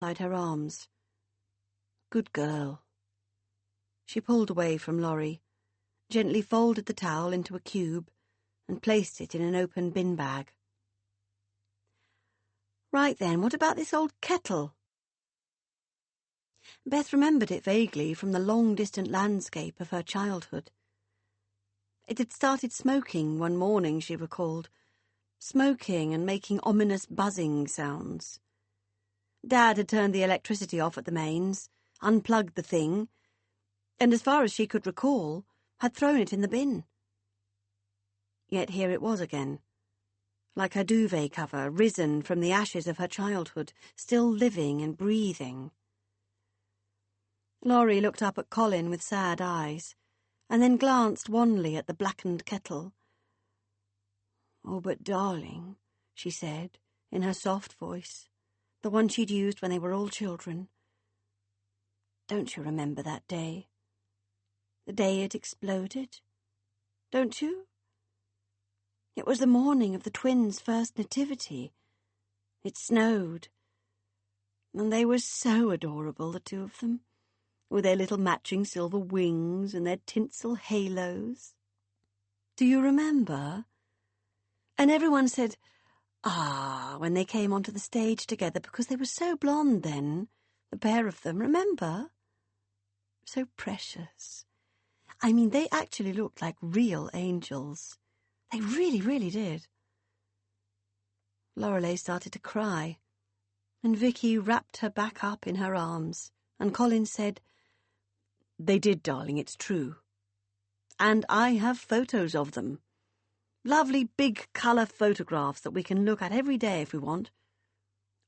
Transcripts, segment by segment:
inside her arms. Good girl. She pulled away from Laurie, gently folded the towel into a cube, and placed it in an open bin bag. Right then, what about this old kettle? Beth remembered it vaguely from the long-distant landscape of her childhood. It had started smoking one morning, she recalled, smoking and making ominous buzzing sounds. Dad had turned the electricity off at the mains, unplugged the thing, and as far as she could recall, had thrown it in the bin. Yet here it was again, like her duvet cover, risen from the ashes of her childhood, still living and breathing. Laurie looked up at Colin with sad eyes, and then glanced wanly at the blackened kettle. "Oh, but darling," she said, in her soft voice, the one she'd used when they were all children, "don't you remember that day? The day it exploded? Don't you? It was the morning of the twins' first nativity. It snowed, and they were so adorable, the two of them, with their little matching silver wings and their tinsel halos. Do you remember? And everyone said, 'Ah,' when they came onto the stage together, because they were so blonde then, the pair of them, remember? So precious. I mean, they actually looked like real angels. They really, really did." Lorelei started to cry, and Vicky wrapped her back up in her arms, and Colin said, "They did, darling, it's true. And I have photos of them. Lovely big colour photographs that we can look at every day if we want.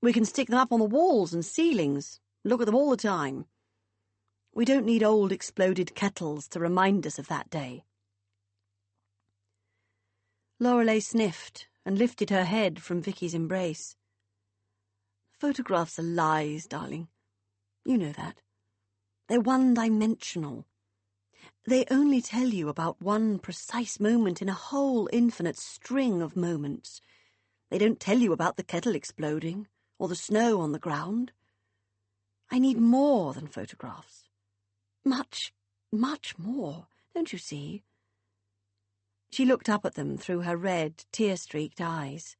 We can stick them up on the walls and ceilings, look at them all the time. We don't need old exploded kettles to remind us of that day." Lorelei sniffed and lifted her head from Vicky's embrace. "Photographs are lies, darling. You know that. They're one-dimensional. They only tell you about one precise moment in a whole infinite string of moments. They don't tell you about the kettle exploding or the snow on the ground. I need more than photographs. Much, much more, don't you see?" She looked up at them through her red, tear-streaked eyes.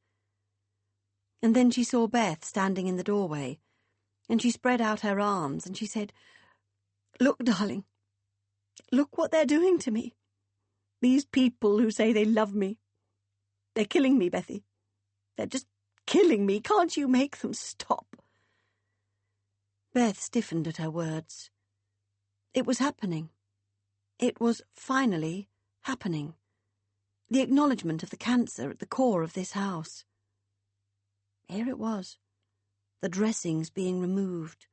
And then she saw Beth standing in the doorway, and she spread out her arms, and she said, "Look, darling, look what they're doing to me. These people who say they love me. They're killing me, Bethy. They're just killing me. Can't you make them stop?" Beth stiffened at her words. It was happening. It was finally happening. The acknowledgement of the cancer at the core of this house. Here it was, the dressings being removed,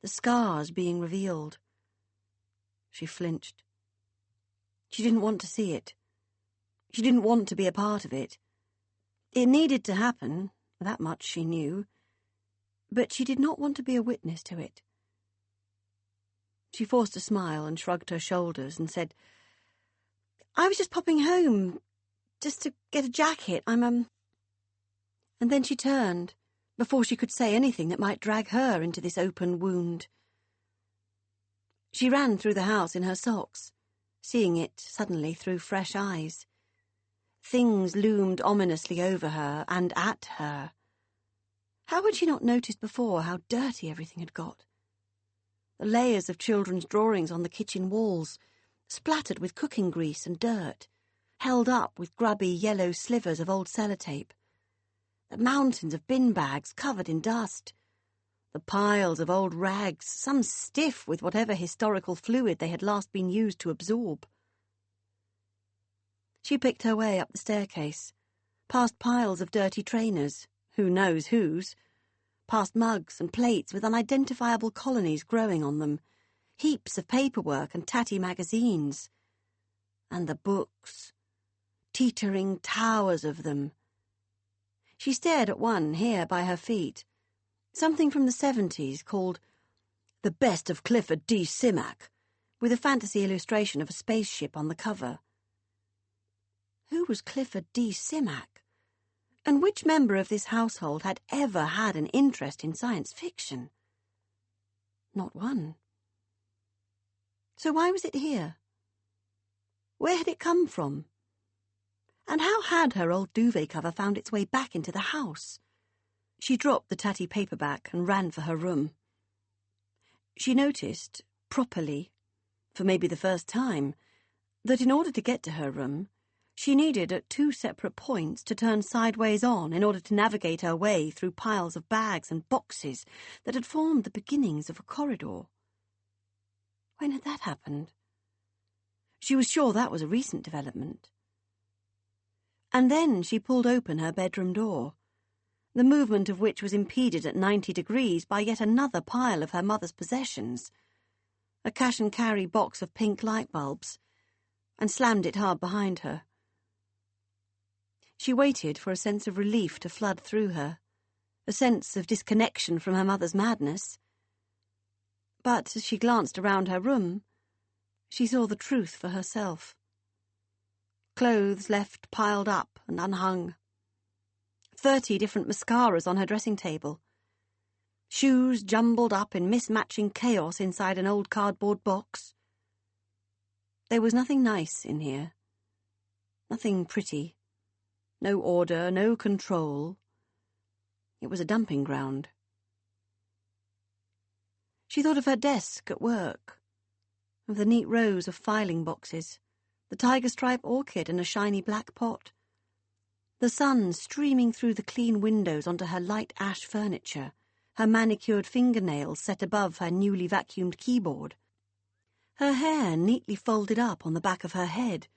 the scars being revealed. She flinched. She didn't want to see it. She didn't want to be a part of it. It needed to happen, that much she knew, but she did not want to be a witness to it. She forced a smile and shrugged her shoulders and said, "I was just popping home, just to get a jacket. And then she turned, before she could say anything that might drag her into this open wound. She ran through the house in her socks, seeing it suddenly through fresh eyes. Things loomed ominously over her and at her. How had she not noticed before how dirty everything had got? The layers of children's drawings on the kitchen walls, splattered with cooking grease and dirt, held up with grubby yellow slivers of old sellotape. The mountains of bin bags covered in dust. The piles of old rags, some stiff with whatever historical fluid they had last been used to absorb. She picked her way up the staircase, past piles of dirty trainers, who knows whose, past mugs and plates with unidentifiable colonies growing on them, heaps of paperwork and tatty magazines. And the books, teetering towers of them. She stared at one here by her feet, something from the 70s called The Best of Clifford D. Simak, with a fantasy illustration of a spaceship on the cover. Who was Clifford D. Simak? And which member of this household had ever had an interest in science fiction? Not one. So why was it here? Where had it come from? And how had her old duvet cover found its way back into the house? She dropped the tatty paperback and ran for her room. She noticed, properly, for maybe the first time, that in order to get to her room, she needed at 2 separate points to turn sideways on in order to navigate her way through piles of bags and boxes that had formed the beginnings of a corridor. When had that happened? She was sure that was a recent development. And then she pulled open her bedroom door, the movement of which was impeded at 90 degrees by yet another pile of her mother's possessions, a cash-and-carry box of pink light bulbs, and slammed it hard behind her. She waited for a sense of relief to flood through her, a sense of disconnection from her mother's madness. But as she glanced around her room, she saw the truth for herself. Clothes left piled up and unhung. 30 different mascaras on her dressing table. Shoes jumbled up in mismatching chaos inside an old cardboard box. There was nothing nice in here. Nothing pretty. No order, no control. It was a dumping ground. She thought of her desk at work, of the neat rows of filing boxes, the tiger-stripe orchid in a shiny black pot, the sun streaming through the clean windows onto her light ash furniture, her manicured fingernails set above her newly vacuumed keyboard, her hair neatly folded up on the back of her head,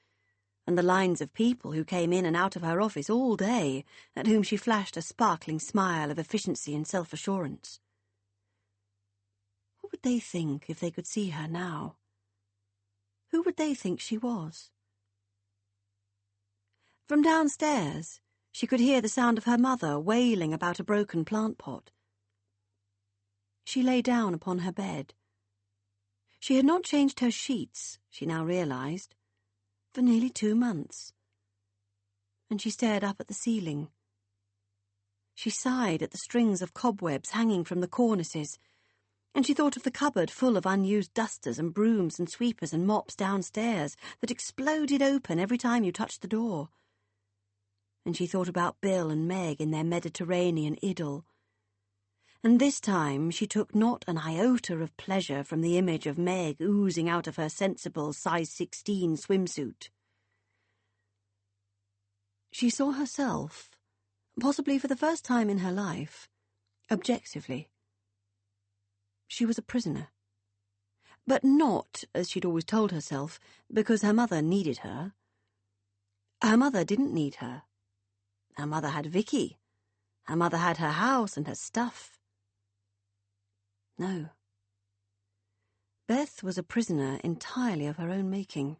and the lines of people who came in and out of her office all day, at whom she flashed a sparkling smile of efficiency and self-assurance. What would they think if they could see her now? Who would they think she was? From downstairs, she could hear the sound of her mother wailing about a broken plant pot. She lay down upon her bed. She had not changed her sheets, she now realized, for nearly 2 months. And she stared up at the ceiling. She sighed at the strings of cobwebs hanging from the cornices, and she thought of the cupboard full of unused dusters and brooms and sweepers and mops downstairs that exploded open every time you touched the door. And she thought about Bill and Meg in their Mediterranean idyll. And this time she took not an iota of pleasure from the image of Meg oozing out of her sensible size 16 swimsuit. She saw herself, possibly for the first time in her life, objectively. She was a prisoner. But not, as she'd always told herself, because her mother needed her. Her mother didn't need her. Her mother had Vicky. Her mother had her house and her stuff. No. Beth was a prisoner entirely of her own making.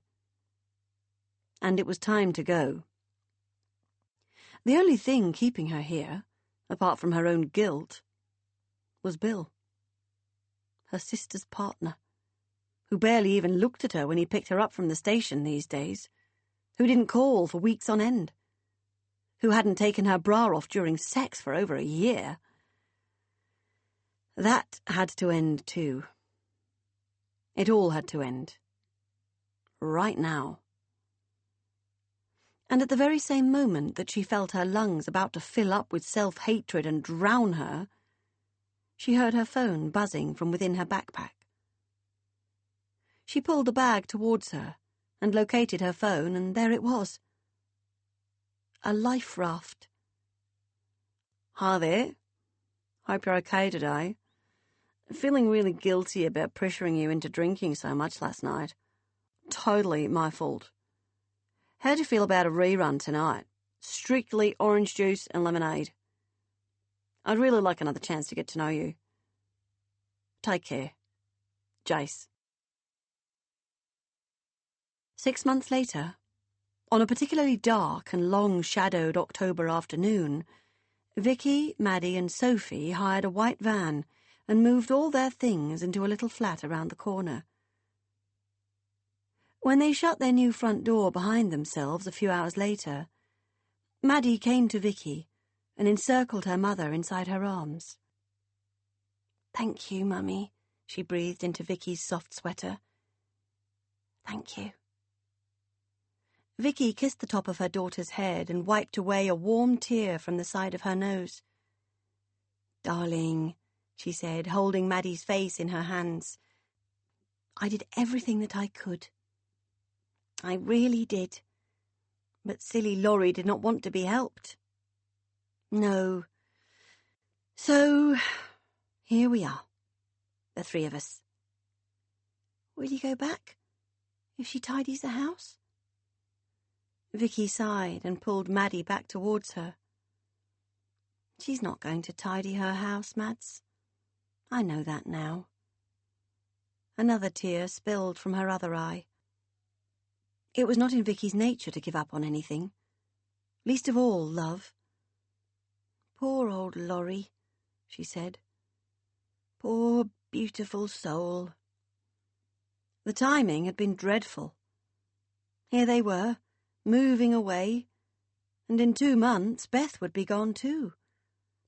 And it was time to go. The only thing keeping her here, apart from her own guilt, was Bill, her sister's partner, who barely even looked at her when he picked her up from the station these days, who didn't call for weeks on end, who hadn't taken her bra off during sex for over a year. That had to end too. It all had to end. Right now. And at the very same moment that she felt her lungs about to fill up with self-hatred and drown her, she heard her phone buzzing from within her backpack. She pulled the bag towards her and located her phone, and there it was. A life raft. Hi there. Hope you're okay today. Feeling really guilty about pressuring you into drinking so much last night. Totally my fault. How'd you feel about a rerun tonight? Strictly orange juice and lemonade. I'd really like another chance to get to know you. Take care. Jace. 6 months later, on a particularly dark and long-shadowed October afternoon, Vicky, Maddie and Sophie hired a white van and moved all their things into a little flat around the corner. When they shut their new front door behind themselves a few hours later, Maddie came to Vicky and encircled her mother inside her arms. "Thank you, Mummy," she breathed into Vicky's soft sweater. "Thank you." Vicky kissed the top of her daughter's head and wiped away a warm tear from the side of her nose. "Darling," she said, holding Maddie's face in her hands. "I did everything that I could. I really did. But silly Laurie did not want to be helped. No. So, here we are, the three of us." "Will you go back, if she tidies the house?" Vicky sighed and pulled Maddie back towards her. "She's not going to tidy her house, Mads. I know that now." Another tear spilled from her other eye. It was not in Vicky's nature to give up on anything, least of all love. "Poor old Laurie," she said. "Poor, beautiful soul." The timing had been dreadful. Here they were, moving away, and in 2 months Beth would be gone too,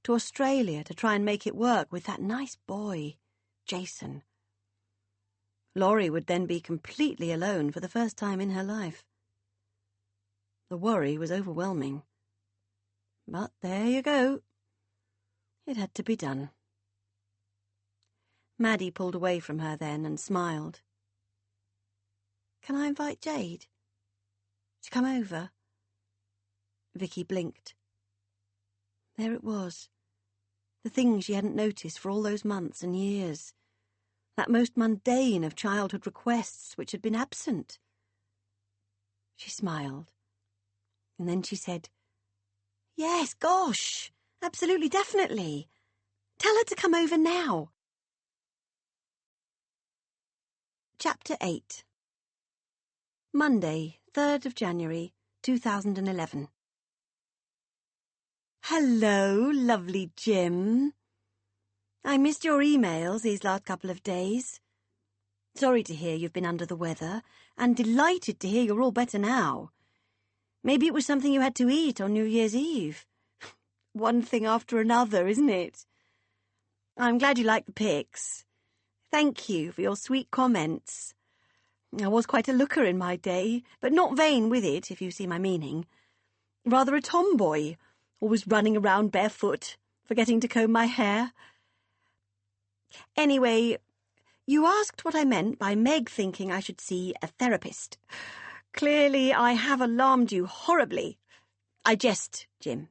to Australia to try and make it work with that nice boy, Jason. Laurie would then be completely alone for the first time in her life. The worry was overwhelming. But there you go. It had to be done. Maddie pulled away from her then and smiled. "Can I invite Jade to come over?" Vicky blinked. There it was, the thing she hadn't noticed for all those months and years, that most mundane of childhood requests which had been absent. She smiled, and then she said, "Yes, gosh, absolutely, definitely. Tell her to come over now." Chapter 8. Monday, 3rd of January, 2011. Hello, lovely Jim. I missed your emails these last couple of days. Sorry to hear you've been under the weather, and delighted to hear you're all better now. Maybe it was something you had to eat on New Year's Eve. One thing after another, isn't it? I'm glad you liked the pics. Thank you for your sweet comments. I was quite a looker in my day, but not vain with it, if you see my meaning. Rather a tomboy, always running around barefoot, forgetting to comb my hair. Anyway, you asked what I meant by Meg thinking I should see a therapist. Clearly, I have alarmed you horribly. I jest, Jim.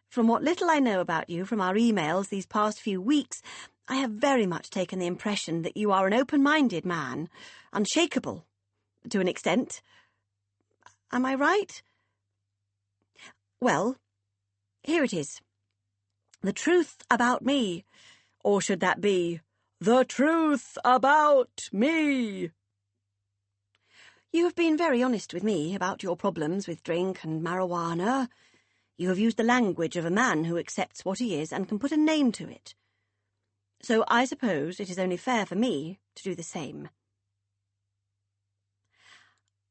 From what little I know about you from our emails these past few weeks, I have very much taken the impression that you are an open-minded man, unshakable, to an extent. Am I right? Well, here it is. The truth about me, or should that be, the truth about me? You have been very honest with me about your problems with drink and marijuana. You have used the language of a man who accepts what he is and can put a name to it. So I suppose it is only fair for me to do the same.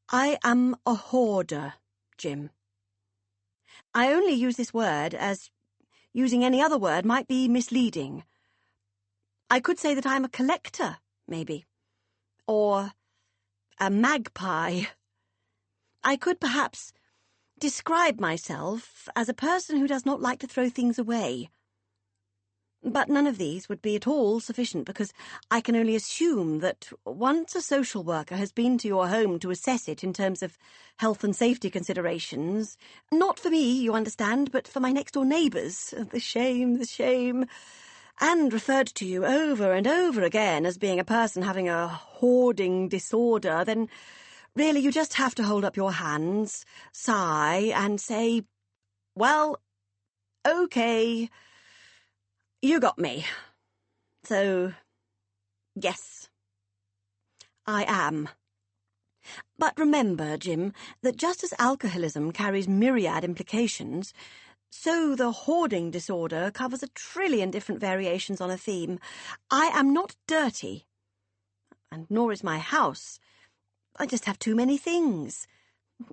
I am a hoarder, Jim. I only use this word as using any other word might be misleading. I could say that I am a collector, maybe, or a magpie. I could perhaps describe myself as a person who does not like to throw things away. But none of these would be at all sufficient, because I can only assume that once a social worker has been to your home to assess it in terms of health and safety considerations, not for me, you understand, but for my next-door neighbours, the shame, and referred to you over and over again as being a person having a hoarding disorder, then really you just have to hold up your hands, sigh, and say, well, OK, you got me. So, yes, I am. But remember, Jim, that just as alcoholism carries myriad implications, so the hoarding disorder covers 1 trillion different variations on a theme. I am not dirty, and nor is my house. I just have too many things,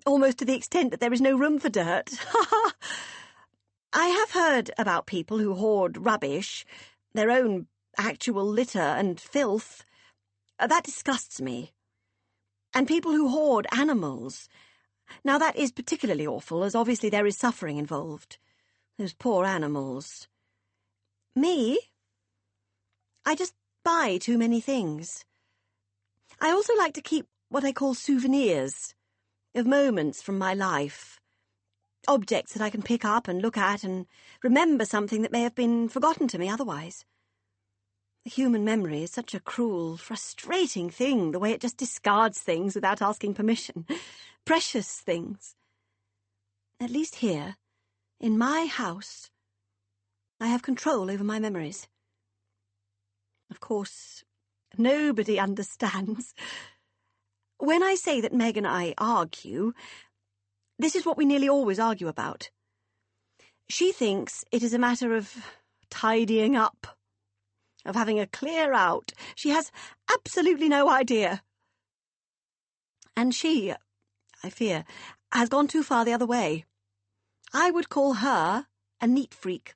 almost to the extent that there is no room for dirt. I have heard about people who hoard rubbish, their own actual litter and filth. That disgusts me. And people who hoard animals. Now that is particularly awful, as obviously there is suffering involved. Those poor animals. Me? I just buy too many things. I also like to keep what I call souvenirs of moments from my life. Objects that I can pick up and look at and remember something that may have been forgotten to me otherwise. The human memory is such a cruel, frustrating thing, the way it just discards things without asking permission. Precious things. At least here, in my house, I have control over my memories. Of course, nobody understands. When I say that Meg and I argue, this is what we nearly always argue about. She thinks it is a matter of tidying up, of having a clear out. She has absolutely no idea. And she, I fear, has gone too far the other way. I would call her a neat freak.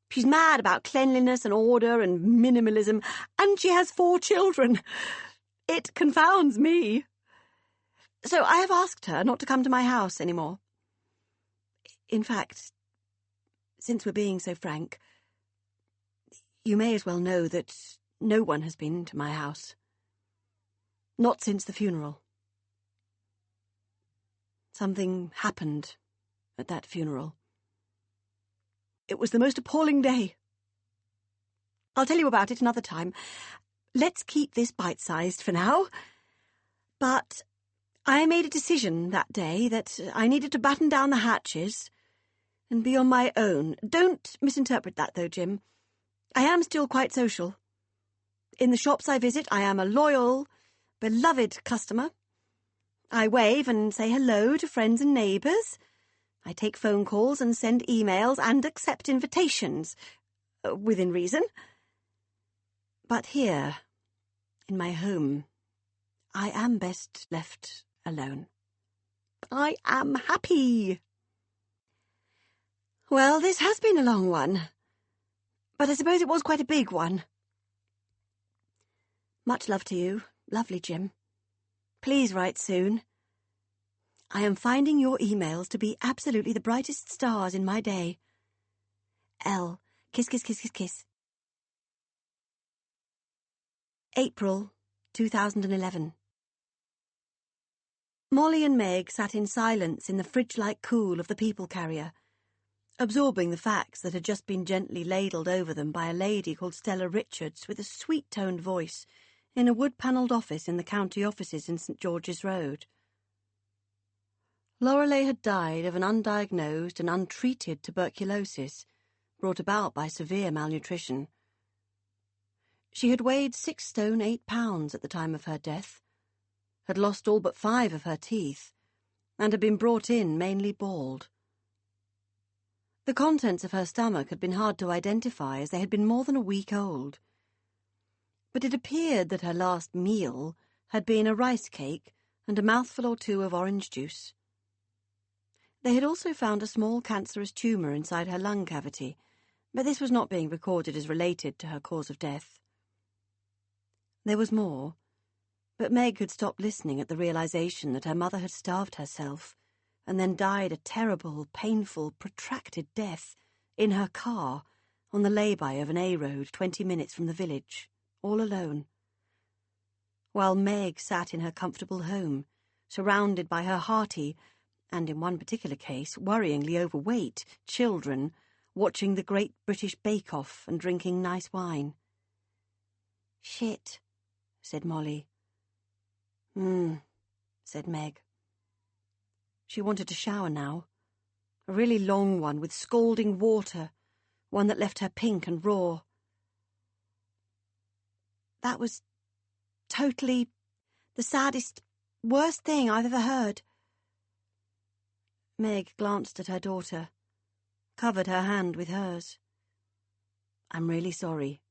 She's mad about cleanliness and order and minimalism, and she has 4 children. It confounds me. So I have asked her not to come to my house anymore. In fact, since we're being so frank, you may as well know that no one has been to my house. Not since the funeral. Something happened at that funeral. It was the most appalling day. I'll tell you about it another time. Let's keep this bite-sized for now. But I made a decision that day that I needed to batten down the hatches and be on my own. Don't misinterpret that, though, Jim. I am still quite social. In the shops I visit, I am a loyal, beloved customer. I wave and say hello to friends and neighbours. I take phone calls and send emails and accept invitations, within reason. But here, in my home, I am best left alone. I am happy. Well, this has been a long one, but I suppose it was quite a big one. Much love to you, lovely Jim. Please write soon. I am finding your emails to be absolutely the brightest stars in my day. L. Kiss, kiss, kiss, kiss, kiss. April 2011. Molly and Meg sat in silence in the fridge-like cool of the people carrier, absorbing the facts that had just been gently ladled over them by a lady called Stella Richards with a sweet-toned voice in a wood-panelled office in the county offices in St. George's Road. Lorelei had died of an undiagnosed and untreated tuberculosis brought about by severe malnutrition. She had weighed 6 stone 8 pounds at the time of her death, had lost all but 5 of her teeth, and had been brought in mainly bald. The contents of her stomach had been hard to identify, as they had been more than a week old. But it appeared that her last meal had been a rice cake and a mouthful or 2 of orange juice. They had also found a small cancerous tumour inside her lung cavity, but this was not being recorded as related to her cause of death. There was more, but Meg had stopped listening at the realisation that her mother had starved herself and then died a terrible, painful, protracted death in her car on the lay-by of an A-road 20 minutes from the village, all alone. While Meg sat in her comfortable home, surrounded by her hearty, and in one particular case, worryingly overweight, children, watching the Great British Bake Off and drinking nice wine. "Shit," said Molly. Said Meg. She wanted to shower now. A really long one with scalding water, one that left her pink and raw. That was totally the saddest, worst thing I've ever heard. Meg glanced at her daughter, covered her hand with hers. "I'm really sorry,"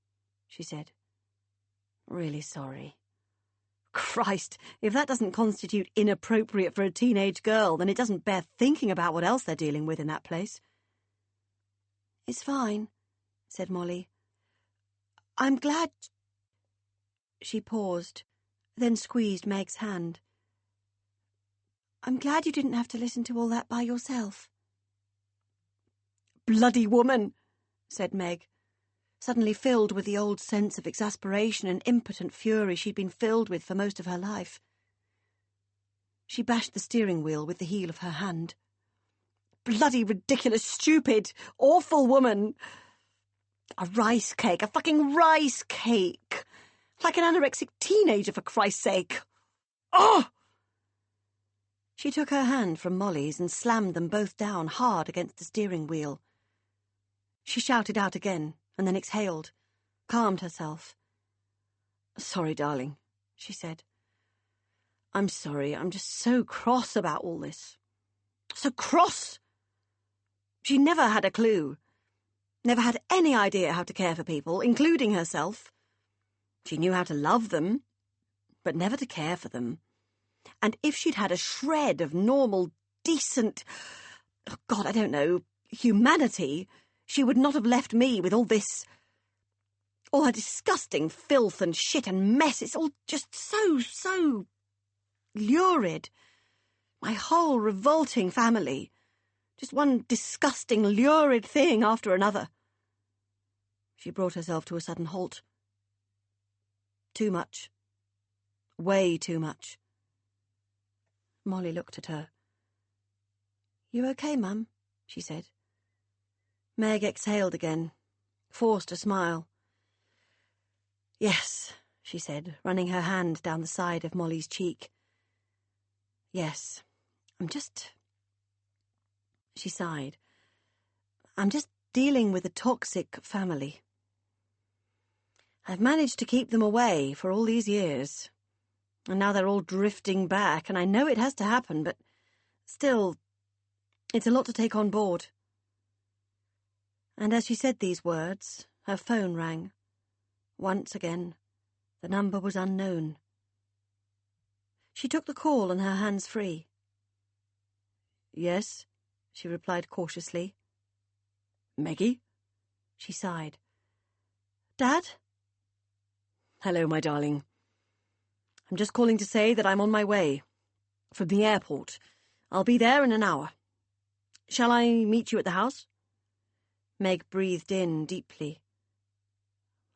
she said. "Really sorry." Christ, if that doesn't constitute inappropriate for a teenage girl, then it doesn't bear thinking about what else they're dealing with in that place. "It's fine," said Molly. I'm glad... She paused, then squeezed Meg's hand. I'm glad you didn't have to listen to all that by yourself. Bloody woman, said Meg, suddenly filled with the old sense of exasperation and impotent fury she'd been filled with for most of her life. She bashed the steering wheel with the heel of her hand. Bloody ridiculous, stupid, awful woman. A rice cake, a fucking rice cake. Like an anorexic teenager, for Christ's sake. Oh! She took her hand from Molly's and slammed them both down hard against the steering wheel. She shouted out again and then exhaled, calmed herself. Sorry, darling, she said. I'm sorry, I'm just so cross about all this. So cross! She never had a clue. Never had any idea how to care for people, including herself. She knew how to love them, but never to care for them. And if she'd had a shred of normal, decent, oh God, I don't know, humanity, she would not have left me with all this, all her disgusting filth and shit and mess. It's all just so lurid. My whole revolting family. Just one disgusting, lurid thing after another. She brought herself to a sudden halt. Too much. Way too much. Molly looked at her. You okay, Mum? She said. Meg exhaled again, forced a smile. Yes, she said, running her hand down the side of Molly's cheek. Yes, She sighed. I'm just dealing with a toxic family. I've managed to keep them away for all these years, and now they're all drifting back, and I know it has to happen, but still, it's a lot to take on board. And as she said these words, her phone rang. Once again, the number was unknown. She took the call on her hands free. Yes, she replied cautiously. Meggie? She sighed. Dad? Hello, my darling. I'm just calling to say that I'm on my way. From the airport. I'll be there in an hour. Shall I meet you at the house? Meg breathed in deeply.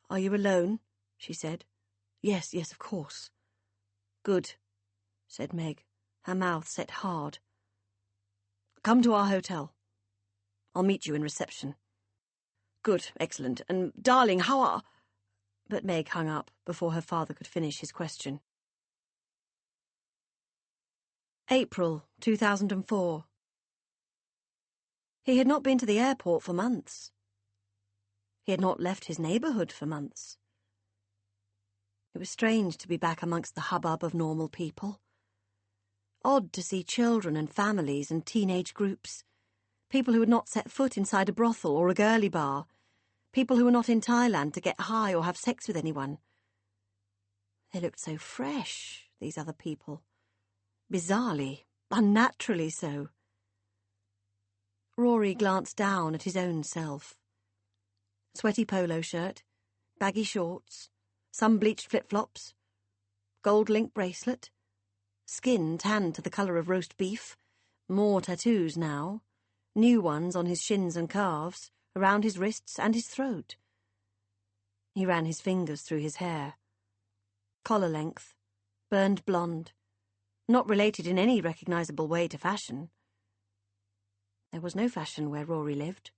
Are you alone? She said. Yes, of course. Good, said Meg, her mouth set hard. Come to our hotel. I'll meet you in reception. Good, excellent. And, darling, how are... But Meg hung up before her father could finish his question. April 2004. He had not been to the airport for months. He had not left his neighbourhood for months. It was strange to be back amongst the hubbub of normal people. Odd to see children and families and teenage groups, people who had not set foot inside a brothel or a girly bar, people who were not in Thailand to get high or have sex with anyone. They looked so fresh, these other people. Bizarrely, unnaturally so. Rory glanced down at his own self. Sweaty polo shirt, baggy shorts, some bleached flip-flops, gold link bracelet, skin tanned to the colour of roast beef, more tattoos now, new ones on his shins and calves, around his wrists and his throat. He ran his fingers through his hair. Collar length, burned blonde, not related in any recognisable way to fashion. There was no fashion where Rory lived.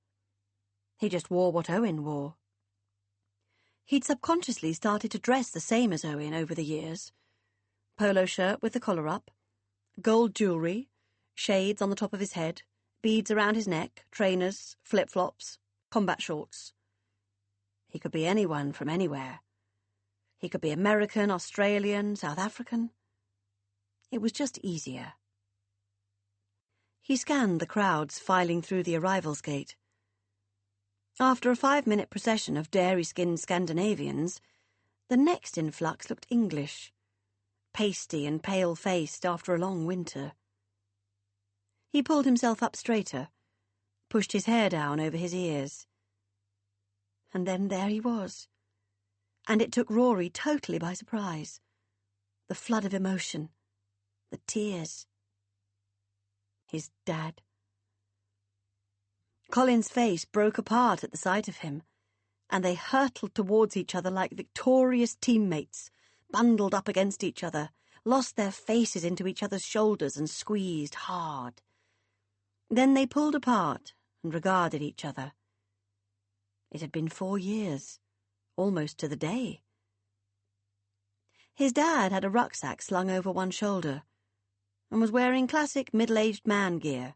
He just wore what Owen wore. He'd subconsciously started to dress the same as Owen over the years. Polo shirt with the collar up, gold jewellery, shades on the top of his head, beads around his neck, trainers, flip-flops, combat shorts. He could be anyone from anywhere. He could be American, Australian, South African. It was just easier. He scanned the crowds filing through the arrivals gate. After a 5-minute procession of dairy-skinned Scandinavians, the next influx looked English, pasty and pale-faced after a long winter. He pulled himself up straighter, pushed his hair down over his ears. And then there he was, And it took Rory totally by surprise. The flood of emotion, the tears. His dad. Colin's face broke apart at the sight of him, and they hurtled towards each other like victorious teammates, bundled up against each other, lost their faces into each other's shoulders and squeezed hard. Then they pulled apart and regarded each other. It had been 4 years, almost to the day. His dad had a rucksack slung over one shoulder and was wearing classic middle-aged man gear.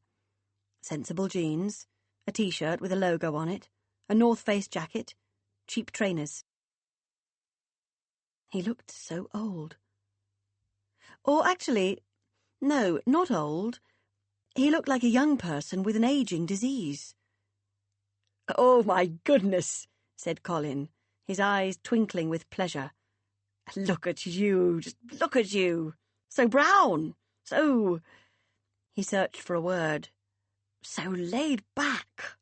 Sensible jeans, a T-shirt with a logo on it, a North Face jacket, cheap trainers. He looked so old. Or actually, no, not old. He looked like a young person with an ageing disease. "Oh, my goodness," said Colin, his eyes twinkling with pleasure. "Look at you, just look at you. So brown, so—" He searched for a word. "So laid back.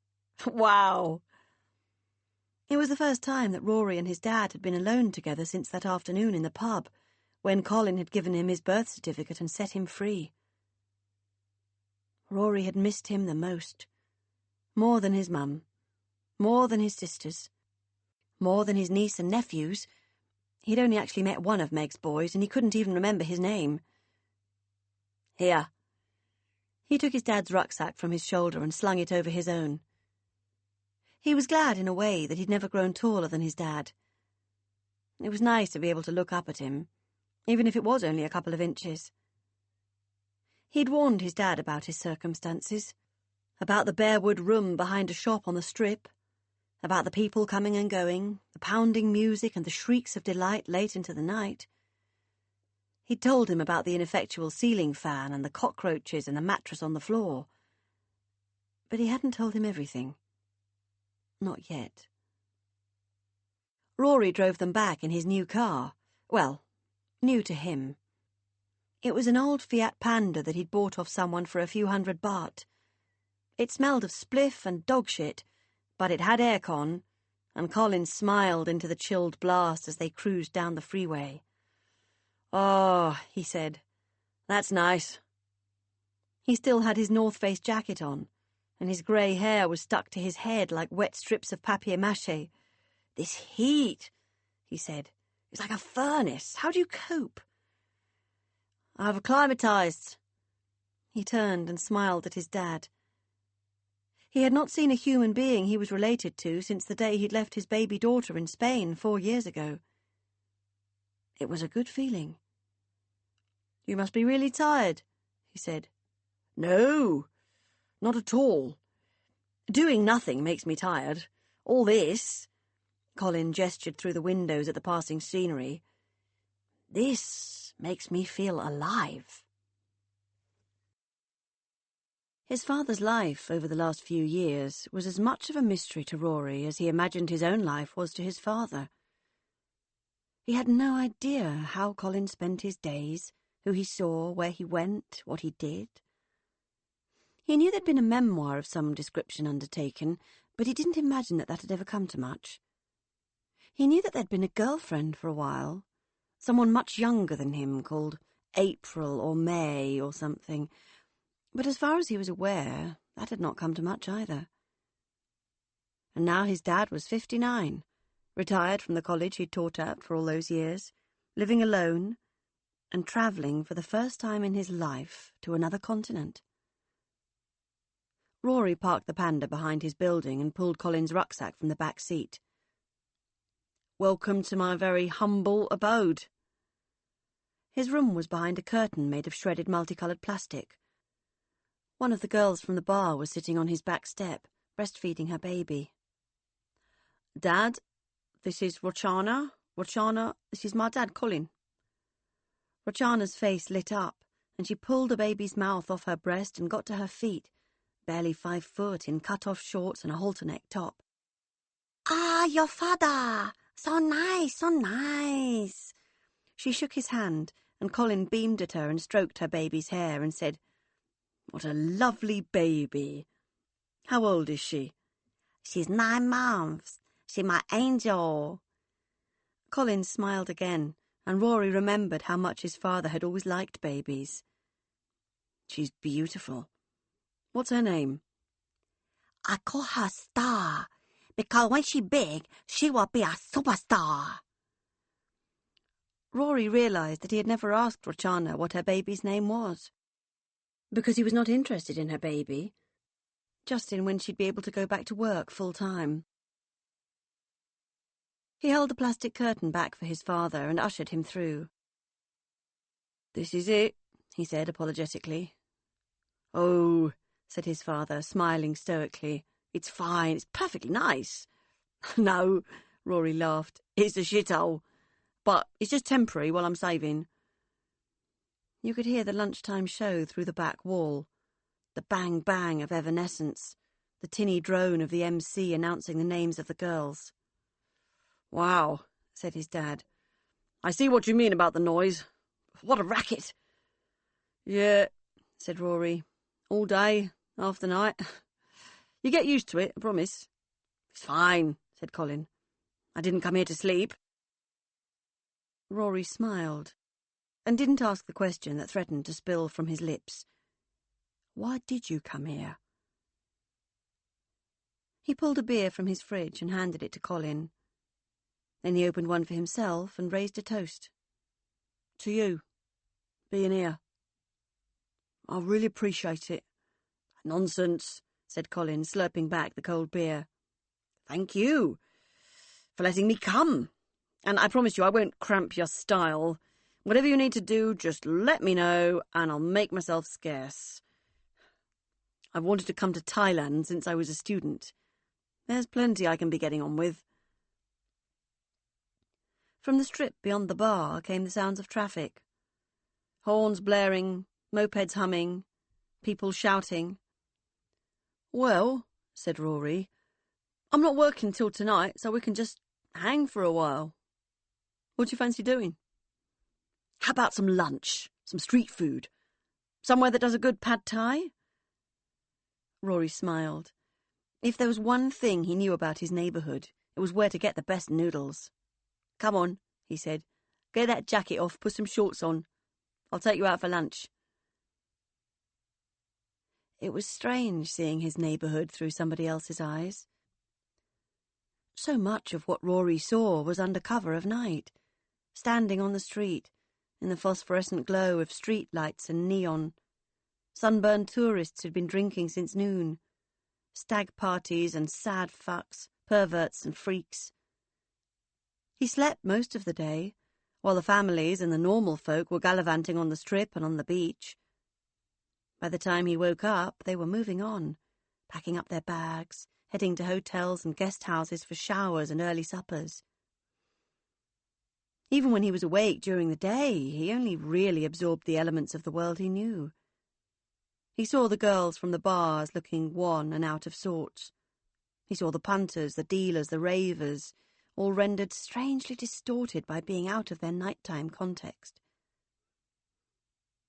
Wow." It was the first time that Rory and his dad had been alone together since that afternoon in the pub, when Colin had given him his birth certificate and set him free. Rory had missed him the most. More than his mum. More than his sisters. More than his niece and nephews. He'd only actually met one of Meg's boys, and he couldn't even remember his name. "Here." He took his dad's rucksack from his shoulder and slung it over his own. He was glad, in a way, that he'd never grown taller than his dad. It was nice to be able to look up at him, even if it was only a couple of inches. He'd warned his dad about his circumstances, about the barewood room behind a shop on the Strip, about the people coming and going, the pounding music and the shrieks of delight late into the night. He'd told him about the ineffectual ceiling fan and the cockroaches and the mattress on the floor. But he hadn't told him everything. Not yet. Rory drove them back in his new car. Well, new to him. It was an old Fiat Panda that he'd bought off someone for a few $100. It smelled of spliff and dog shit, but it had aircon, and Colin smiled into the chilled blast as they cruised down the freeway. "Oh," he said, "that's nice." He still had his North Face jacket on, and his grey hair was stuck to his head like wet strips of papier-mâché. "This heat," he said, "is like a furnace. How do you cope?" "I've acclimatised." He turned and smiled at his dad. He had not seen a human being he was related to since the day he'd left his baby daughter in Spain 4 years ago. It was a good feeling. "You must be really tired," he said. "No, not at all. Doing nothing makes me tired. All this," Colin gestured through the windows at the passing scenery, "this makes me feel alive." His father's life over the last few years was as much of a mystery to Rory as he imagined his own life was to his father. He had no idea how Colin spent his days, who he saw, where he went, what he did. He knew there'd been a memoir of some description undertaken, but he didn't imagine that had ever come to much. He knew that there'd been a girlfriend for a while, someone much younger than him, called April or May or something, but as far as he was aware, that had not come to much either. And now his dad was 59, retired from the college he'd taught at for all those years, living alone, and travelling for the first time in his life to another continent. Rory parked the Panda behind his building and pulled Colin's rucksack from the back seat. "Welcome to my very humble abode." His room was behind a curtain made of shredded multicoloured plastic. One of the girls from the bar was sitting on his back step, breastfeeding her baby. "Dad, this is Rochana. Rochana, this is my dad, Colin." Rochana's face lit up, and she pulled the baby's mouth off her breast and got to her feet, barely 5 foot, in cut-off shorts and a halter-neck top. "Ah, your father! So nice, so nice!" She shook his hand, and Colin beamed at her and stroked her baby's hair and said, "What a lovely baby. How old is she?" "She's 9 months. She's my angel." Colin smiled again, and Rory remembered how much his father had always liked babies. She's beautiful. What's her name? I call her Star, because when she's big, she will be a superstar. Rory realised that he had never asked Rochana what her baby's name was, because he was not interested in her baby, just in when she'd be able to go back to work full-time. He held the plastic curtain back for his father and ushered him through. "This is it," he said apologetically. "Oh," said his father, smiling stoically. "It's fine, it's perfectly nice." "No," Rory laughed, "it's a shithole. But it's just temporary while I'm saving." You could hear the lunchtime show through the back wall, the bang-bang of Evanescence, the tinny drone of the MC announcing the names of the girls. "Wow," said his dad. "I see what you mean about the noise. What a racket." "Yeah," said Rory. "All day, half the night. You get used to it, I promise." "It's fine," said Colin. "I didn't come here to sleep." Rory smiled, and didn't ask the question that threatened to spill from his lips. "Why did you come here?" He pulled a beer from his fridge and handed it to Colin. Then he opened one for himself and raised a toast. "To you, being here. I really appreciate it." "Nonsense," said Colin, slurping back the cold beer. "Thank you for letting me come. And I promise you I won't cramp your style. Whatever you need to do, just let me know, and I'll make myself scarce. I've wanted to come to Thailand since I was a student. There's plenty I can be getting on with." From the strip beyond the bar came the sounds of traffic. Horns blaring, mopeds humming, people shouting. "Well," said Rory, "I'm not working till tonight, so we can just hang for a while. What do you fancy doing?" "How about some lunch, some street food? Somewhere that does a good pad thai?" Rory smiled. If there was one thing he knew about his neighbourhood, it was where to get the best noodles. "Come on," he said. "Get that jacket off, put some shorts on. I'll take you out for lunch." It was strange seeing his neighbourhood through somebody else's eyes. So much of what Rory saw was under cover of night, standing on the street, in the phosphorescent glow of street lights and neon. Sunburned tourists who'd been drinking since noon. Stag parties and sad fucks, perverts and freaks. He slept most of the day, while the families and the normal folk were gallivanting on the strip and on the beach. By the time he woke up, they were moving on, packing up their bags, heading to hotels and guest houses for showers and early suppers. Even when he was awake during the day, he only really absorbed the elements of the world he knew. He saw the girls from the bars looking wan and out of sorts. He saw the punters, the dealers, the ravers, all rendered strangely distorted by being out of their nighttime context.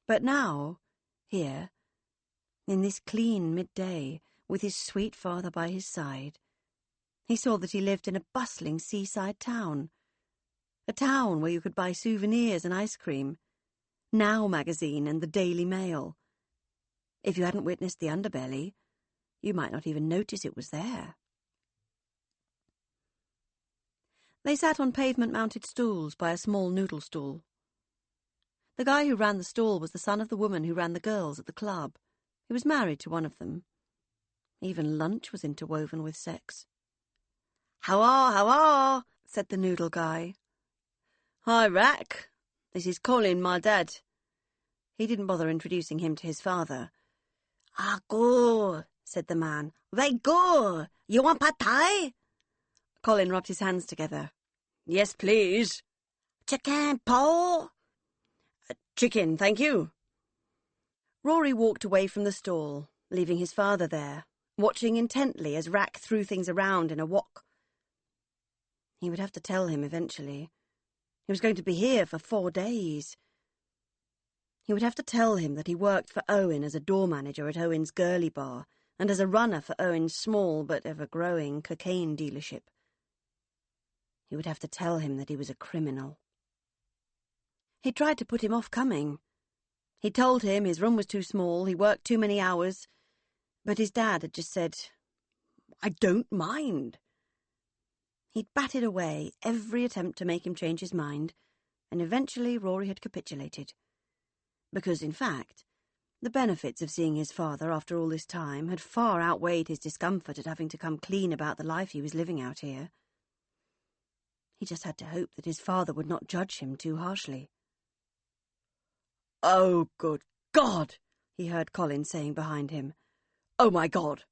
But now, here, in this clean midday, with his sweet father by his side, he saw that he lived in a bustling seaside town. A town where you could buy souvenirs and ice cream, Now magazine and the Daily Mail. If you hadn't witnessed the underbelly, you might not even notice it was there. They sat on pavement-mounted stools by a small noodle stall. The guy who ran the stall was the son of the woman who ran the girls at the club. He was married to one of them. Even lunch was interwoven with sex. How are, said the noodle guy. "Hi, Rack. This is Colin, my dad." He didn't bother introducing him to his father. "Ah, good," said the man. "Very good. You want pad thai?" Colin rubbed his hands together. "Yes, please." "Chicken po?" "Chicken, thank you." Rory walked away from the stall, leaving his father there, watching intently as Rack threw things around in a wok. He would have to tell him eventually. He was going to be here for 4 days. He would have to tell him that he worked for Owen as a door manager at Owen's girly bar and as a runner for Owen's small but ever-growing cocaine dealership. He would have to tell him that he was a criminal. He tried to put him off coming. He told him his room was too small, he worked too many hours, but his dad had just said, "I don't mind." He'd batted away every attempt to make him change his mind, and eventually Rory had capitulated. Because, in fact, the benefits of seeing his father after all this time had far outweighed his discomfort at having to come clean about the life he was living out here. He just had to hope that his father would not judge him too harshly. "Oh, good God!" he heard Colin saying behind him. "Oh, my God!"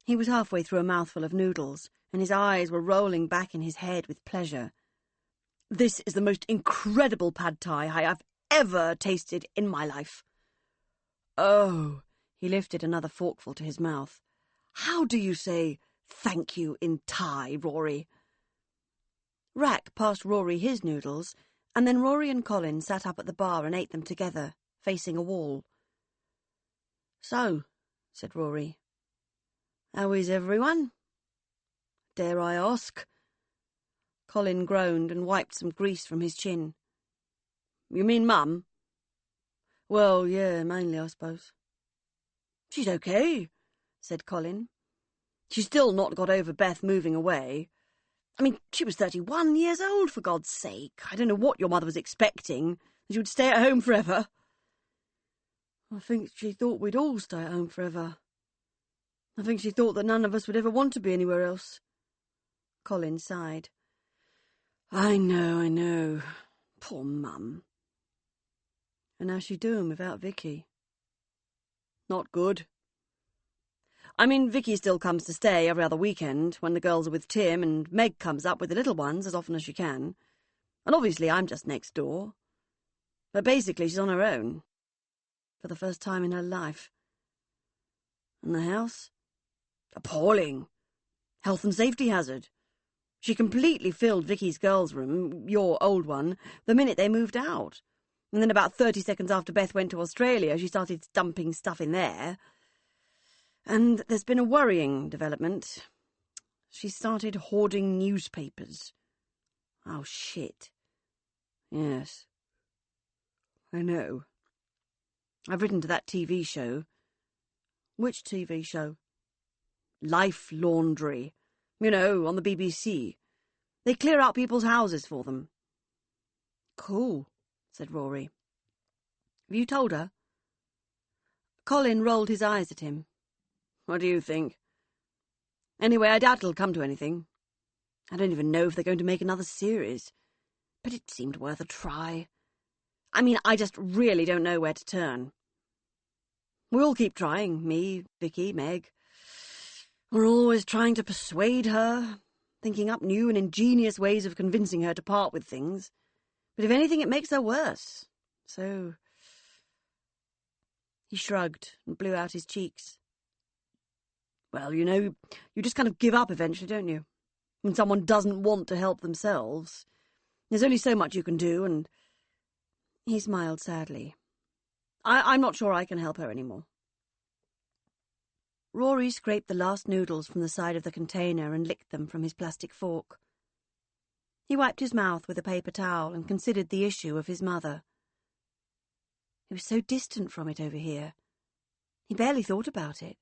He was halfway through a mouthful of noodles, and his eyes were rolling back in his head with pleasure. "This is the most incredible pad thai I have ever tasted in my life." "Oh," he lifted another forkful to his mouth. "How do you say thank you in Thai, Rory?" Rack passed Rory his noodles, and then Rory and Colin sat up at the bar and ate them together, facing a wall. "So," said Rory, "how is everyone? Dare I ask?" Colin groaned and wiped some grease from his chin. "You mean Mum?" "Well, yeah, mainly, I suppose." "She's okay," said Colin. "She's still not got over Beth moving away. I mean, she was 31 years old, for God's sake. I don't know what your mother was expecting, that she would stay at home forever." "I think she thought we'd all stay at home forever. I think she thought that none of us would ever want to be anywhere else." Colin sighed. I know. Poor Mum." "And how's she doing without Vicky?" "Not good. I mean, Vicky still comes to stay every other weekend when the girls are with Tim, and Meg comes up with the little ones as often as she can. And obviously I'm just next door. But basically she's on her own. For the first time in her life. And the house? Appalling. Health and safety hazard. She completely filled Vicky's girls' room, your old one, the minute they moved out. And then about 30 seconds after Beth went to Australia, she started dumping stuff in there. And there's been a worrying development. She started hoarding newspapers. Oh, shit. Yes. I know. I've written to that TV show. Which TV show? Life Laundry. You know, on the BBC. They clear out people's houses for them. Cool, said Rory. Have you told her? Colin rolled his eyes at him. What do you think? Anyway, I doubt it'll come to anything. I don't even know if they're going to make another series. But it seemed worth a try. I mean, I just really don't know where to turn. We all keep trying, me, Vicky, Meg. We're always trying to persuade her, thinking up new and ingenious ways of convincing her to part with things. But if anything, it makes her worse. So... He shrugged and blew out his cheeks. Well, you know, you just kind of give up eventually, don't you? When someone doesn't want to help themselves. There's only so much you can do, and... He smiled sadly. I'm not sure I can help her anymore. Rory scraped the last noodles from the side of the container and licked them from his plastic fork. He wiped his mouth with a paper towel and considered the issue of his mother. He was so distant from it over here. He barely thought about it.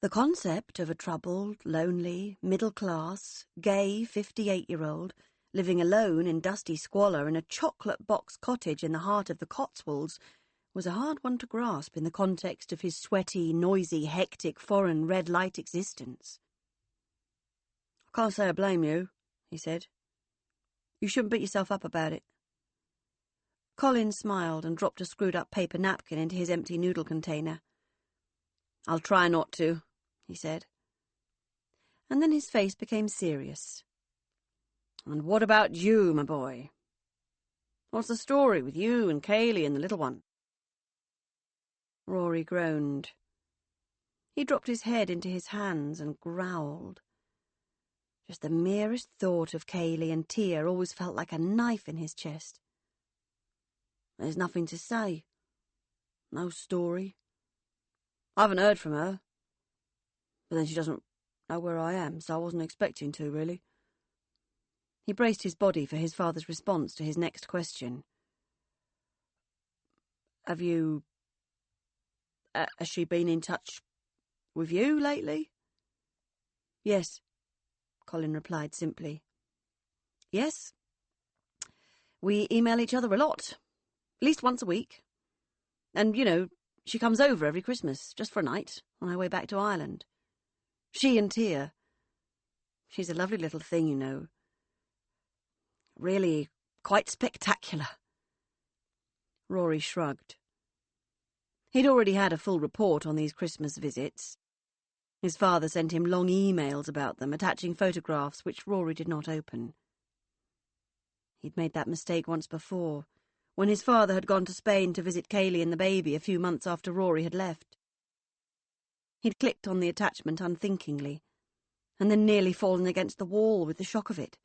The concept of a troubled, lonely, middle-class, gay 58-year-old living alone in dusty squalor in a chocolate-box cottage in the heart of the Cotswolds was a hard one to grasp in the context of his sweaty, noisy, hectic, foreign red-light existence. I can't say I blame you, he said. You shouldn't beat yourself up about it. Colin smiled and dropped a screwed-up paper napkin into his empty noodle container. I'll try not to, he said. And then his face became serious. And what about you, my boy? What's the story with you and Kaylee and the little one? Rory groaned. He dropped his head into his hands and growled. Just the merest thought of Kaylee and Tia always felt like a knife in his chest. There's nothing to say. No story. I haven't heard from her. But then she doesn't know where I am, so I wasn't expecting to, really. He braced his body for his father's response to his next question. Have you... has she been in touch with you lately? Yes, Colin replied simply. Yes. We email each other a lot, at least once a week. And, she comes over every Christmas, just for a night, on her way back to Ireland. She and Tia. She's a lovely little thing, Really quite spectacular. Rory shrugged. He'd already had a full report on these Christmas visits. His father sent him long emails about them, attaching photographs which Rory did not open. He'd made that mistake once before, when his father had gone to Spain to visit Kaylee and the baby a few months after Rory had left. He'd clicked on the attachment unthinkingly, and then nearly fallen against the wall with the shock of it.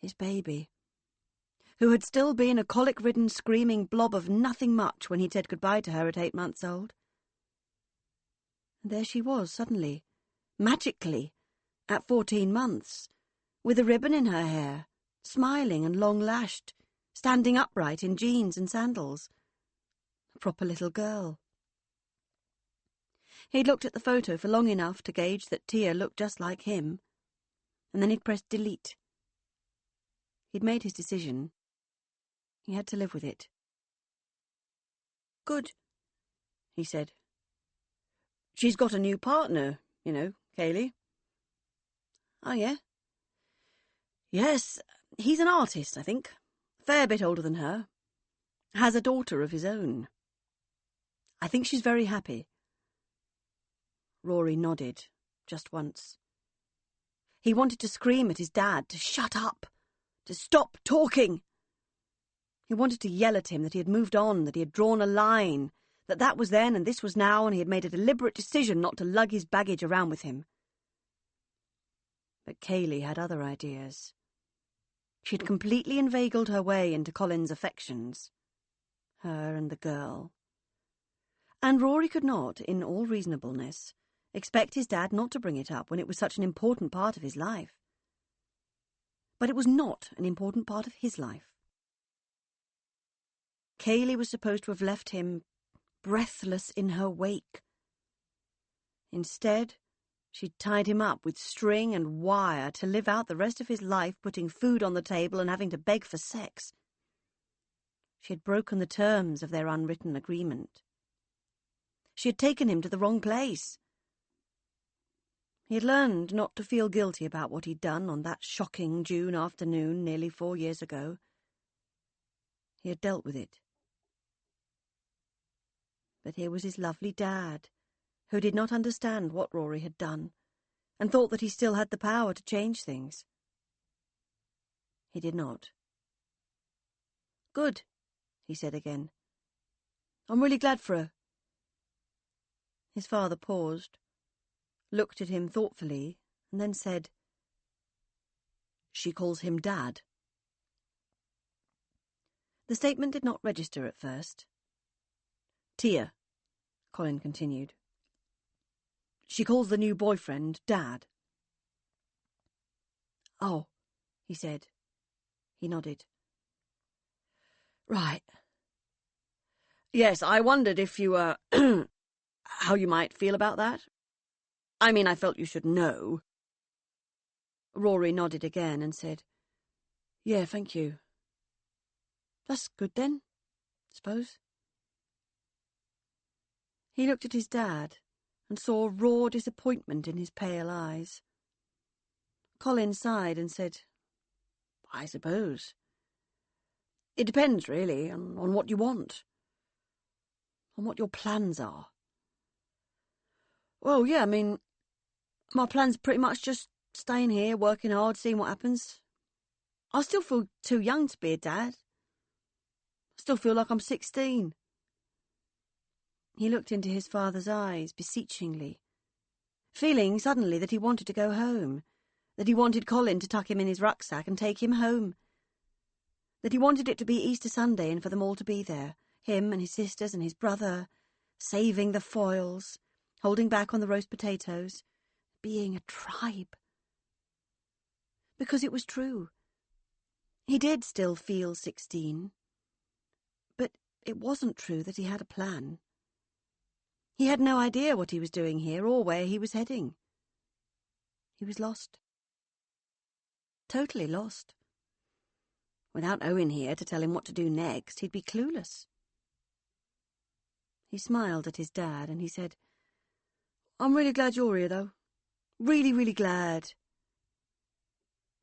His baby, who had still been a colic-ridden, screaming blob of nothing much when he'd said goodbye to her at 8 months old. And there she was, suddenly, magically, at 14 months, with a ribbon in her hair, smiling and long-lashed, standing upright in jeans and sandals. A proper little girl. He'd looked at the photo for long enough to gauge that Tia looked just like him, and then he'd pressed delete. He'd made his decision. He had to live with it. Good, he said. She's got a new partner, Kaylee. Oh, yeah? Yes, he's an artist, I think. Fair bit older than her. Has a daughter of his own. I think she's very happy. Rory nodded, just once. He wanted to scream at his dad to shut up, to stop talking. He wanted to yell at him that he had moved on, that he had drawn a line, that was then and this was now, and he had made a deliberate decision not to lug his baggage around with him. But Kaylee had other ideas. She had completely inveigled her way into Colin's affections. Her and the girl. And Rory could not, in all reasonableness, expect his dad not to bring it up when it was such an important part of his life. But it was not an important part of his life. Kaylee was supposed to have left him breathless in her wake. Instead, she'd tied him up with string and wire to live out the rest of his life putting food on the table and having to beg for sex. She had broken the terms of their unwritten agreement. She had taken him to the wrong place. He had learned not to feel guilty about what he'd done on that shocking June afternoon nearly 4 years ago. He had dealt with it. But here was his lovely dad, who did not understand what Rory had done, and thought that he still had the power to change things. He did not. Good, he said again. I'm really glad for her. His father paused, looked at him thoughtfully, and then said, She calls him Dad. The statement did not register at first. Tia, Colin continued. She calls the new boyfriend Dad. Oh, he said. He nodded. Right. Yes, I wondered if you, how you might feel about that. I mean, I felt you should know. Rory nodded again and said, Yeah, thank you. That's good then, suppose. He looked at his dad and saw raw disappointment in his pale eyes. Colin sighed and said, I suppose. It depends, really, on what you want. On what your plans are. Well, yeah, I mean, my plan's pretty much just staying here, working hard, seeing what happens. I still feel too young to be a dad. I still feel like I'm 16. He looked into his father's eyes beseechingly, feeling suddenly that he wanted to go home, that he wanted Colin to tuck him in his rucksack and take him home, that he wanted it to be Easter Sunday and for them all to be there, him and his sisters and his brother, saving the foils, holding back on the roast potatoes, being a tribe. because it was true. He did still feel 16. But it wasn't true that he had a plan. He had no idea what he was doing here or where he was heading. He was lost. Totally lost. Without Owen here to tell him what to do next, he'd be clueless. He smiled at his dad and he said, "I'm really glad you're here, though. Really, really glad."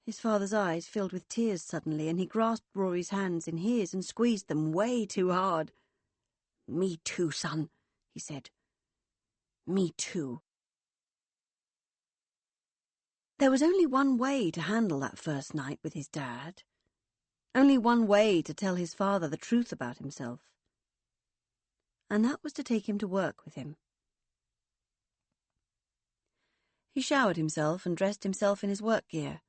His father's eyes filled with tears suddenly, and he grasped Rory's hands in his and squeezed them way too hard. "Me too, son," he said. "Me too." There was only one way to handle that first night with his dad. Only one way to tell his father the truth about himself. And that was to take him to work with him. He showered himself and dressed himself in his work gear.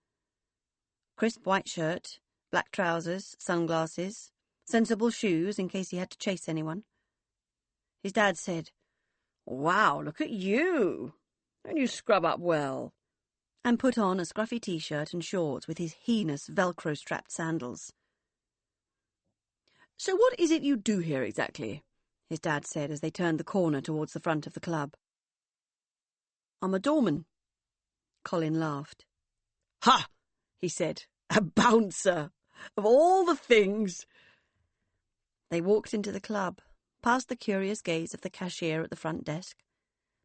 Crisp white shirt, black trousers, sunglasses, sensible shoes in case he had to chase anyone. His dad said, "Wow, look at you! And you scrub up well," and put on a scruffy t-shirt and shorts with his heinous Velcro-strapped sandals. "So what is it you do here exactly?" his dad said as they turned the corner towards the front of the club. "I'm a doorman." Colin laughed. "Ha!" he said. "A bouncer! Of all the things!" They walked into the club, past the curious gaze of the cashier at the front desk,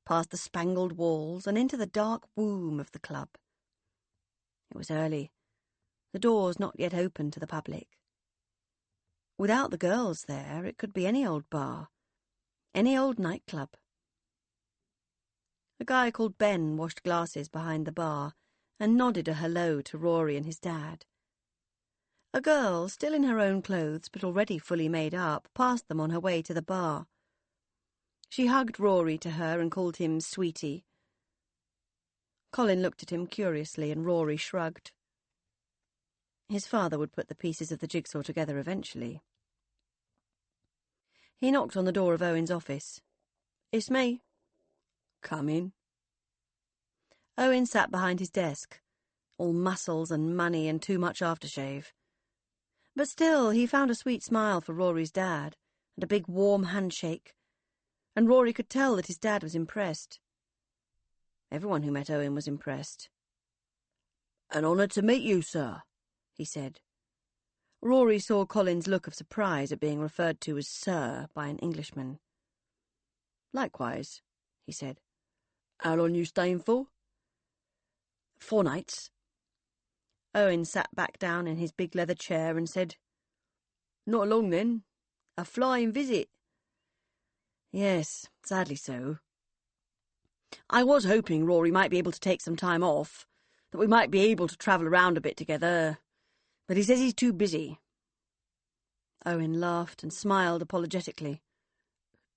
past the spangled walls and into the dark womb of the club. It was early, the doors not yet open to the public. Without the girls there, it could be any old bar, any old nightclub. A guy called Ben washed glasses behind the bar and nodded a hello to Rory and his dad. A girl, still in her own clothes but already fully made up, passed them on her way to the bar. She hugged Rory to her and called him sweetie. Colin looked at him curiously and Rory shrugged. His father would put the pieces of the jigsaw together eventually. He knocked on the door of Owen's office. "It's me." "Come in." Owen sat behind his desk, all muscles and money and too much aftershave. But still, he found a sweet smile for Rory's dad and a big warm handshake, and Rory could tell that his dad was impressed. Everyone who met Owen was impressed. "An honour to meet you, sir," he said. Rory saw Colin's look of surprise at being referred to as sir by an Englishman. "Likewise," he said. "How long you staying for?" "4 nights." Owen sat back down in his big leather chair and said, "Not long, then. A flying visit." "Yes, sadly so. I was hoping Rory might be able to take some time off, that we might be able to travel around a bit together, but he says he's too busy." Owen laughed and smiled apologetically.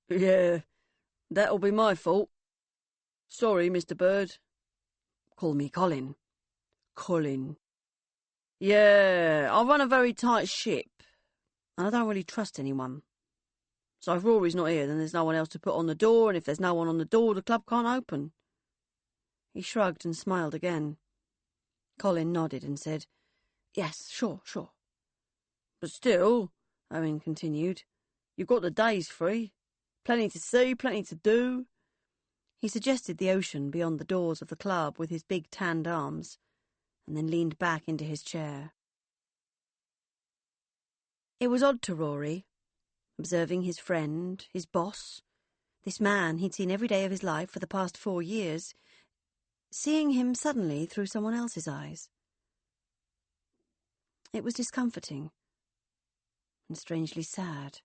"Yeah, that'll be my fault. Sorry, Mr. Bird." "Call me Colin." "Colin. Yeah, I run a very tight ship, and I don't really trust anyone. So if Rory's not here, then there's no one else to put on the door, and if there's no one on the door, the club can't open." He shrugged and smiled again. Colin nodded and said, "Yes, sure. But still," Owen continued, "you've got the days free. Plenty to see, plenty to do." He suggested the ocean beyond the doors of the club with his big tanned arms, and then leaned back into his chair. It was odd to Rory, observing his friend, his boss, this man he'd seen every day of his life for the past 4 years, seeing him suddenly through someone else's eyes. It was discomforting and strangely sad.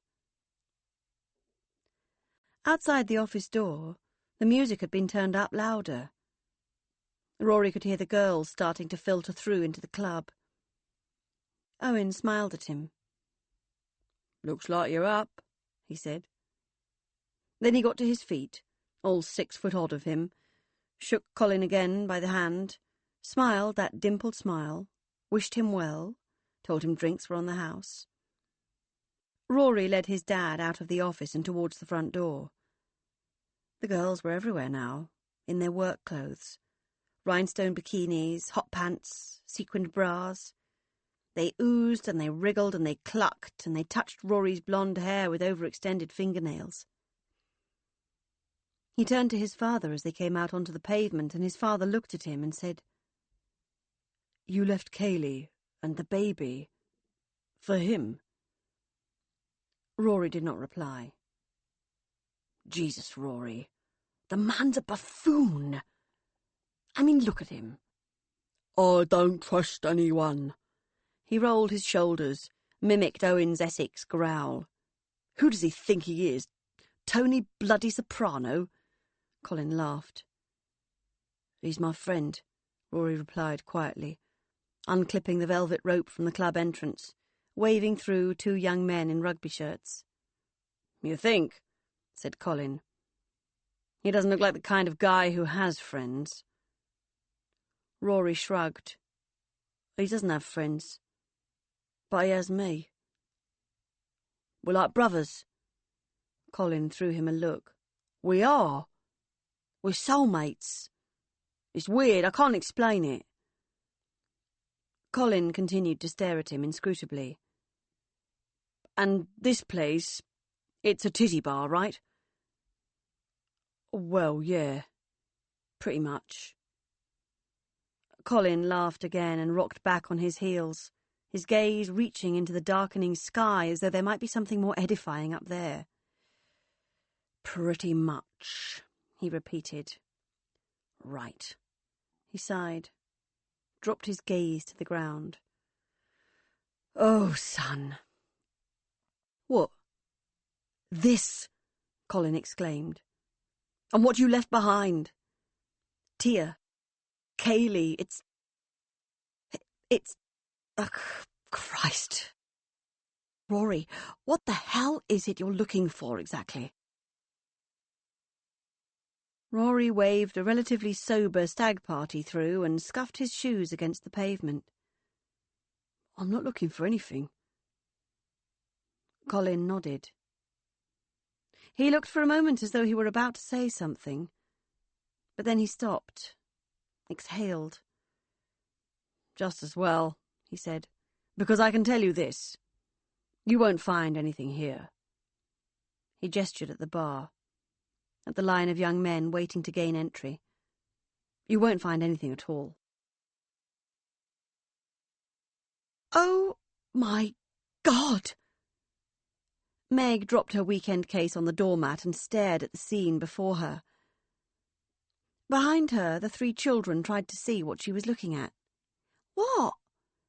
Outside the office door, the music had been turned up louder. Rory could hear the girls starting to filter through into the club. Owen smiled at him. "Looks like you're up," he said. Then he got to his feet, all 6 foot odd of him, shook Colin again by the hand, smiled that dimpled smile, wished him well, told him drinks were on the house. Rory led his dad out of the office and towards the front door. The girls were everywhere now, in their work clothes, rhinestone bikinis, hot pants, sequined bras. They oozed and they wriggled and they clucked and they touched Rory's blonde hair with overextended fingernails. He turned to his father as they came out onto the pavement, and his father looked at him and said, "You left Kaylee and the baby for him?" Rory did not reply. "Jesus, Rory, the man's a buffoon. I mean, look at him." "I don't trust anyone." He rolled his shoulders, mimicked Owen's Essex growl. "Who does he think he is? Tony bloody Soprano?" Colin laughed. "He's my friend," Rory replied quietly, unclipping the velvet rope from the club entrance, waving through two young men in rugby shirts. "You think?" said Colin. "He doesn't look like the kind of guy who has friends." Rory shrugged. "He doesn't have friends, but he has me. We're like brothers." Colin threw him a look. "We are. We're soulmates. It's weird, I can't explain it." Colin continued to stare at him inscrutably. "And this place, it's a titty bar, right?" "Well, yeah, pretty much." Colin laughed again and rocked back on his heels, his gaze reaching into the darkening sky as though there might be something more edifying up there. "Pretty much," he repeated. "Right." He sighed, dropped his gaze to the ground. "Oh, son." "What?" "This," Colin exclaimed. "And what you left behind. Tia, Kaylee, it's... Oh, Christ. Rory, what the hell is it you're looking for exactly?" Rory waved a relatively sober stag party through and scuffed his shoes against the pavement. "I'm not looking for anything." Colin nodded. He looked for a moment as though he were about to say something, but then he stopped, exhaled. "Just as well," he said, "because I can tell you this. You won't find anything here." He gestured at the bar, at the line of young men waiting to gain entry. "You won't find anything at all." "Oh, my God!" Meg dropped her weekend case on the doormat and stared at the scene before her. Behind her, the three children tried to see what she was looking at. "What?"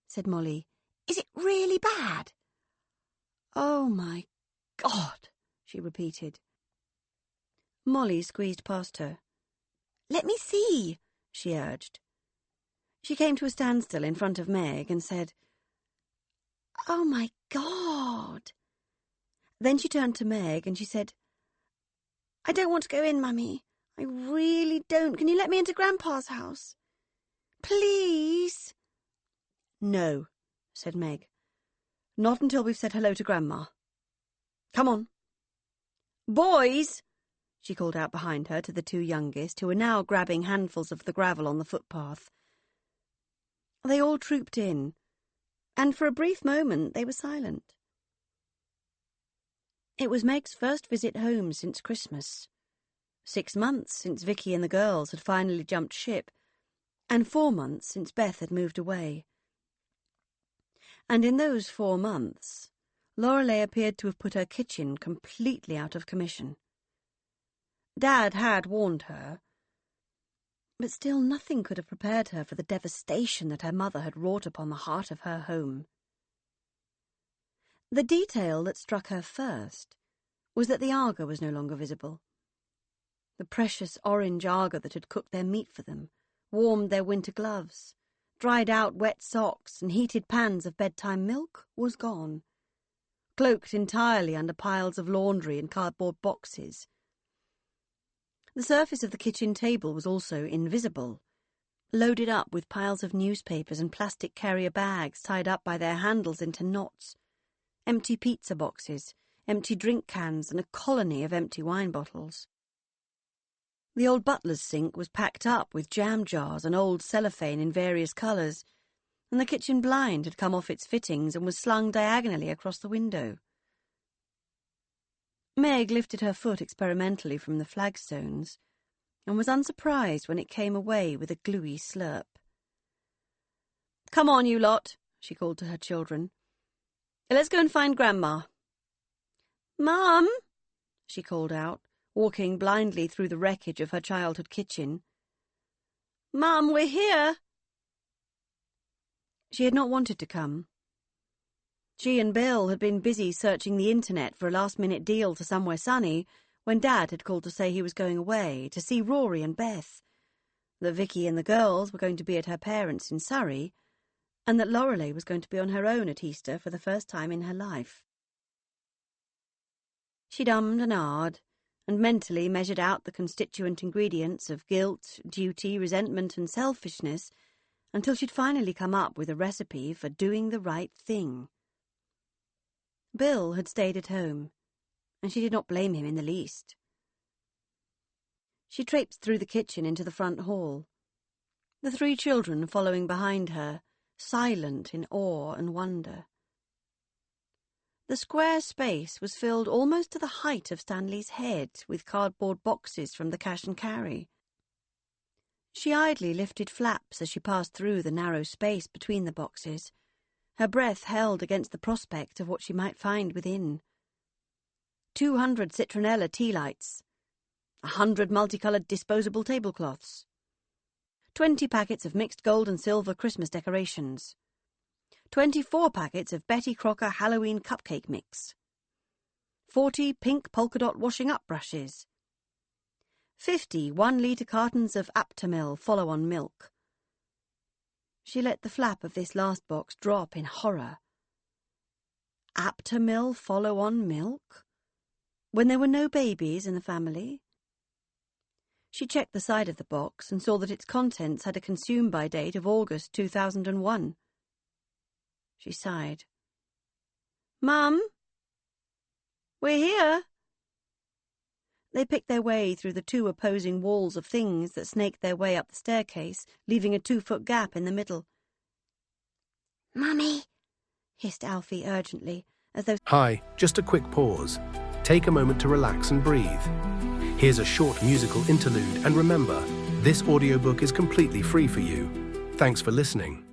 said Molly. "Is it really bad?" "Oh, my God," she repeated. Molly squeezed past her. "Let me see," she urged. She came to a standstill in front of Meg and said, "Oh, my God." Then she turned to Meg and she said, "I don't want to go in, Mummy. I really don't. Can you let me into Grandpa's house? Please?" "No," said Meg. "Not until we've said hello to Grandma. Come on." "Boys!" she called out behind her to the two youngest, who were now grabbing handfuls of the gravel on the footpath. They all trooped in, and for a brief moment they were silent. It was Meg's first visit home since Christmas. 6 months since Vicky and the girls had finally jumped ship, and 4 months since Beth had moved away. And in those 4 months, Lorelei appeared to have put her kitchen completely out of commission. Dad had warned her, but still nothing could have prepared her for the devastation that her mother had wrought upon the heart of her home. The detail that struck her first was that the Aga was no longer visible. The precious orange Aga that had cooked their meat for them, warmed their winter gloves, dried out wet socks and heated pans of bedtime milk was gone, cloaked entirely under piles of laundry and cardboard boxes. The surface of the kitchen table was also invisible, loaded up with piles of newspapers and plastic carrier bags tied up by their handles into knots, empty pizza boxes, empty drink cans, and a colony of empty wine bottles. The old butler's sink was packed up with jam jars and old cellophane in various colours, and the kitchen blind had come off its fittings and was slung diagonally across the window. Meg lifted her foot experimentally from the flagstones and was unsurprised when it came away with a gluey slurp. "Come on, you lot," she called to her children. "Let's go and find Grandma." "Mum," she called out, walking blindly through the wreckage of her childhood kitchen. "Mum, we're here." She had not wanted to come. She and Bill had been busy searching the internet for a last-minute deal to somewhere sunny when Dad had called to say he was going away to see Rory and Beth, that Vicky and the girls were going to be at her parents' in Surrey, and that Lorelei was going to be on her own at Easter for the first time in her life. She'd ummed and ahed, and mentally measured out the constituent ingredients of guilt, duty, resentment and selfishness until she'd finally come up with a recipe for doing the right thing. Bill had stayed at home, and she did not blame him in the least. She traipsed through the kitchen into the front hall, the 3 children following behind her, silent in awe and wonder. The square space was filled almost to the height of Stanley's head with cardboard boxes from the cash and carry. She idly lifted flaps as she passed through the narrow space between the boxes, her breath held against the prospect of what she might find within. 200 citronella tea lights, 100 multicoloured disposable tablecloths, 20 packets of mixed gold and silver Christmas decorations, 24 packets of Betty Crocker Halloween cupcake mix, 40 pink polka dot washing up brushes, 50 1-litre cartons of Aptamil follow-on milk. She let the flap of this last box drop in horror. Aptamil follow-on milk? When there were no babies in the family? She checked the side of the box and saw that its contents had a consume-by date of August 2001. She sighed. "Mum? We're here." They picked their way through the 2 opposing walls of things that snaked their way up the staircase, leaving a 2-foot gap in the middle. "Mummy," hissed Alfie urgently, as though... Hi, just a quick pause. Take a moment to relax and breathe. Here's a short musical interlude, and remember, this audiobook is completely free for you. Thanks for listening.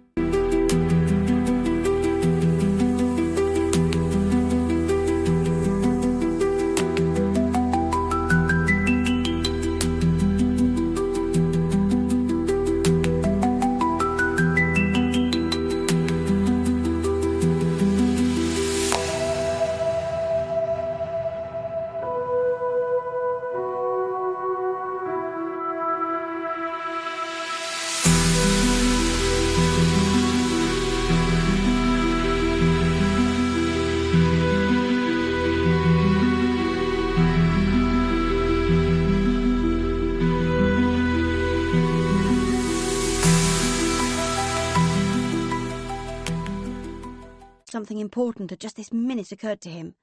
Something important had just this minute occurred to him.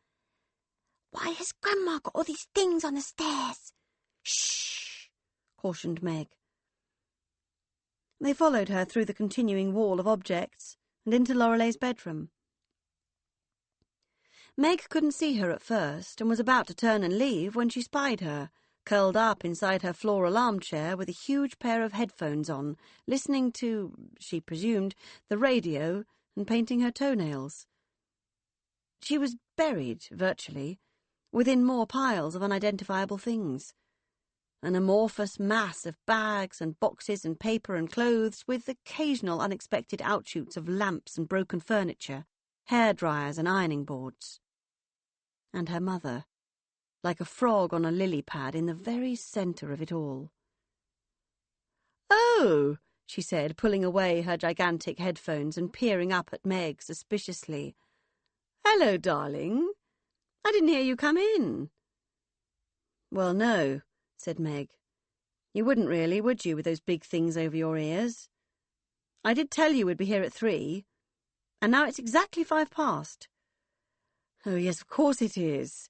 "Why has Grandma got all these things on the stairs?" "Shh," cautioned Meg. They followed her through the continuing wall of objects and into Lorelei's bedroom. Meg couldn't see her at first and was about to turn and leave when she spied her, curled up inside her floral armchair with a huge pair of headphones on, listening to, she presumed, the radio and painting her toenails. She was buried, virtually, within more piles of unidentifiable things. An amorphous mass of bags and boxes and paper and clothes, with occasional unexpected outshoots of lamps and broken furniture, hairdryers and ironing boards. And her mother, like a frog on a lily pad in the very centre of it all. "Oh," she said, pulling away her gigantic headphones and peering up at Meg suspiciously. "Hello, darling. I didn't hear you come in." "Well, no," said Meg. "You wouldn't really, would you, with those big things over your ears? I did tell you we'd be here at 3, and now it's exactly 5 past. "Oh, yes, of course it is.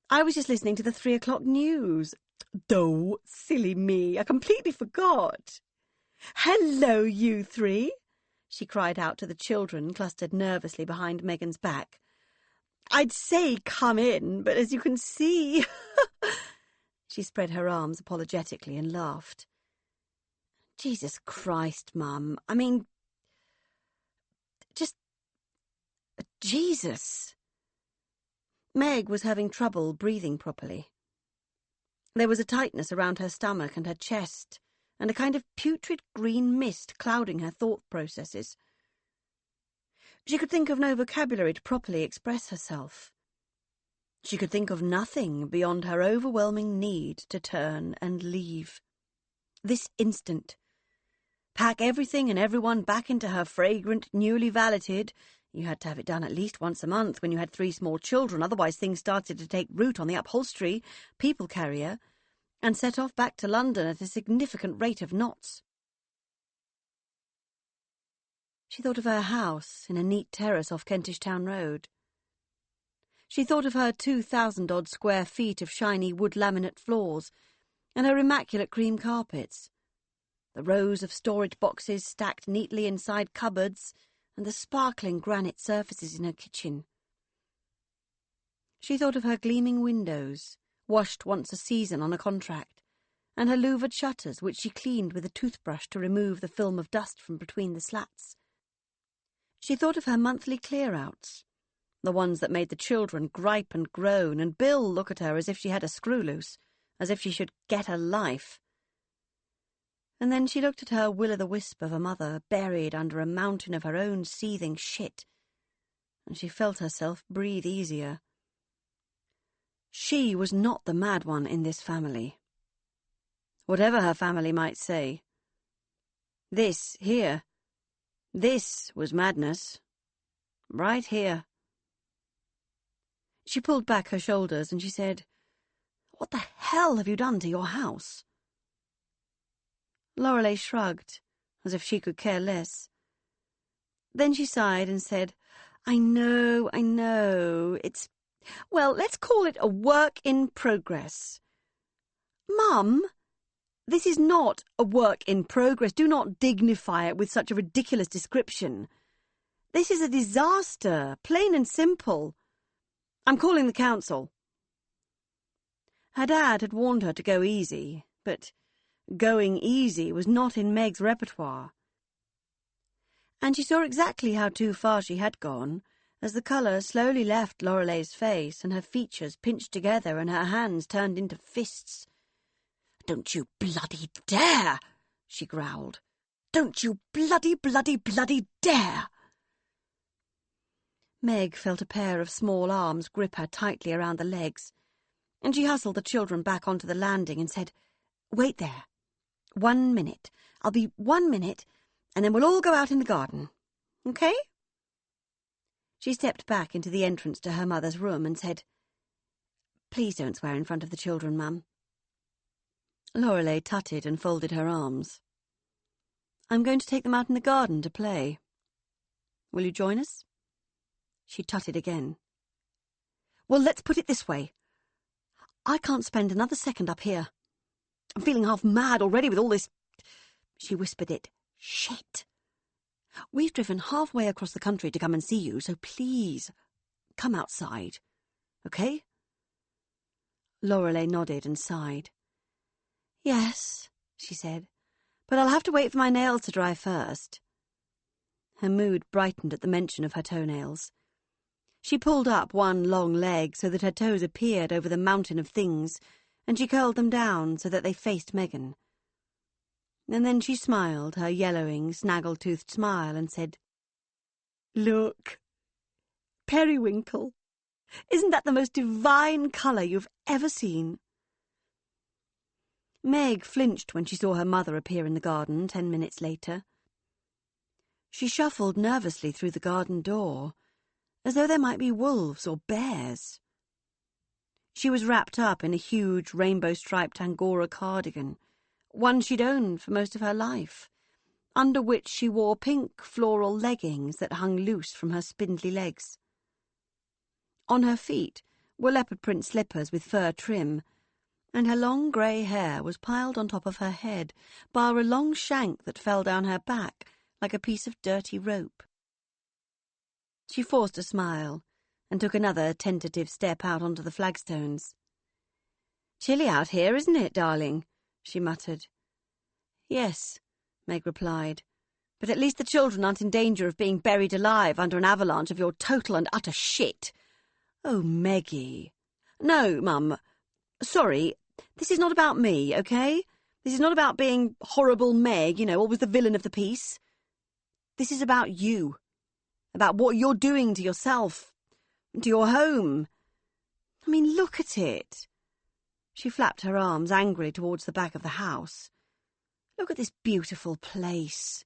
I was just listening to the 3 o'clock news. Oh, silly me, I completely forgot. Hello, you three, she cried out to the children clustered nervously behind Megan's back. I'd say come in, but as you can see... She spread her arms apologetically and laughed. Jesus Christ, Mum. I mean... just... Jesus. Meg was having trouble breathing properly. There was a tightness around her stomach and her chest, and a kind of putrid green mist clouding her thought processes. She could think of no vocabulary to properly express herself. She could think of nothing beyond her overwhelming need to turn and leave. This instant. Pack everything and everyone back into her fragrant, newly valeted... You had to have it done at least once a month when you had 3 small children, otherwise things started to take root on the upholstery, people carrier, and set off back to London at a significant rate of knots. She thought of her house in a neat terrace off Kentish Town Road. She thought of her 2,000-odd square feet of shiny wood laminate floors and her immaculate cream carpets, the rows of storage boxes stacked neatly inside cupboards, and the sparkling granite surfaces in her kitchen. She thought of her gleaming windows, washed once a season on a contract, and her louvered shutters, which she cleaned with a toothbrush to remove the film of dust from between the slats. She thought of her monthly clear-outs, the ones that made the children gripe and groan, and Bill look at her as if she had a screw loose, as if she should get a life. And then she looked at her will-o'-the-wisp of a mother buried under a mountain of her own seething shit, and she felt herself breathe easier. She was not the mad one in this family. Whatever her family might say. This was madness. Right here. She pulled back her shoulders and she said, "What the hell have you done to your house?" Lorelei shrugged, as if she could care less. Then she sighed and said, I know, it's... well, let's call it a work in progress." "Mum, this is not a work in progress. Do not dignify it with such a ridiculous description. This is a disaster, plain and simple. I'm calling the council." Her dad had warned her to go easy, but... going easy was not in Meg's repertoire. And she saw exactly how too far she had gone, as the colour slowly left Lorelei's face and her features pinched together and her hands turned into fists. "Don't you bloody dare!" she growled. "Don't you bloody dare!" Meg felt a pair of small arms grip her tightly around the legs, and she hustled the children back onto the landing and said, "Wait there. 1 minute. I'll be 1 minute, and then we'll all go out in the garden. Okay?" She stepped back into the entrance to her mother's room and said, "Please don't swear in front of the children, Mum." Lorelei tutted and folded her arms. "I'm going to take them out in the garden to play. Will you join us?" She tutted again. "Well, let's put it this way. I can't spend another second up here. I'm feeling half mad already with all this..." She whispered it. "Shit. We've driven halfway across the country to come and see you, so please, come outside. Okay?" Lorelei nodded and sighed. "Yes," she said, "but I'll have to wait for my nails to dry first." Her mood brightened at the mention of her toenails. She pulled up one long leg so that her toes appeared over the mountain of things, and she curled them down so that they faced Megan. And then she smiled her yellowing, snaggle-toothed smile and said, "Look, periwinkle. Isn't that the most divine colour you've ever seen?" Meg flinched when she saw her mother appear in the garden 10 minutes later. She shuffled nervously through the garden door, as though there might be wolves or bears. She was wrapped up in a huge rainbow-striped Angora cardigan, one she'd owned for most of her life, under which she wore pink floral leggings that hung loose from her spindly legs. On her feet were leopard print slippers with fur trim, and her long grey hair was piled on top of her head, bar a long shank that fell down her back like a piece of dirty rope. She forced a smile and took another tentative step out onto the flagstones. "Chilly out here, isn't it, darling?" she muttered. "Yes," Meg replied, "but at least the children aren't in danger of being buried alive under an avalanche of your total and utter shit." "Oh, Meggie." "No, Mum. Sorry, this is not about me, okay? This is not about being horrible Meg, always the villain of the piece. This is about you, about what you're doing to yourself, to your home. I mean, look at it." She flapped her arms angrily towards the back of the house. "Look at this beautiful place.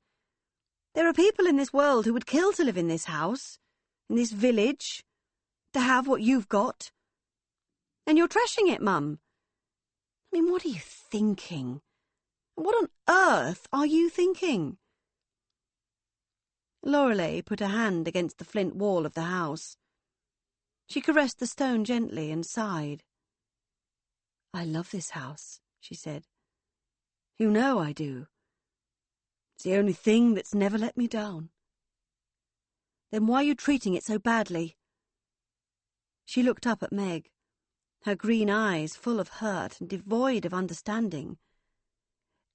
There are people in this world who would kill to live in this house, in this village, to have what you've got. And you're trashing it, Mum. I mean, what are you thinking? What on earth are you thinking?" Lorelei put a hand against the flint wall of the house. She caressed the stone gently and sighed. "I love this house," she said. "You know I do. It's the only thing that's never let me down." "Then why are you treating it so badly?" She looked up at Meg, her green eyes full of hurt and devoid of understanding.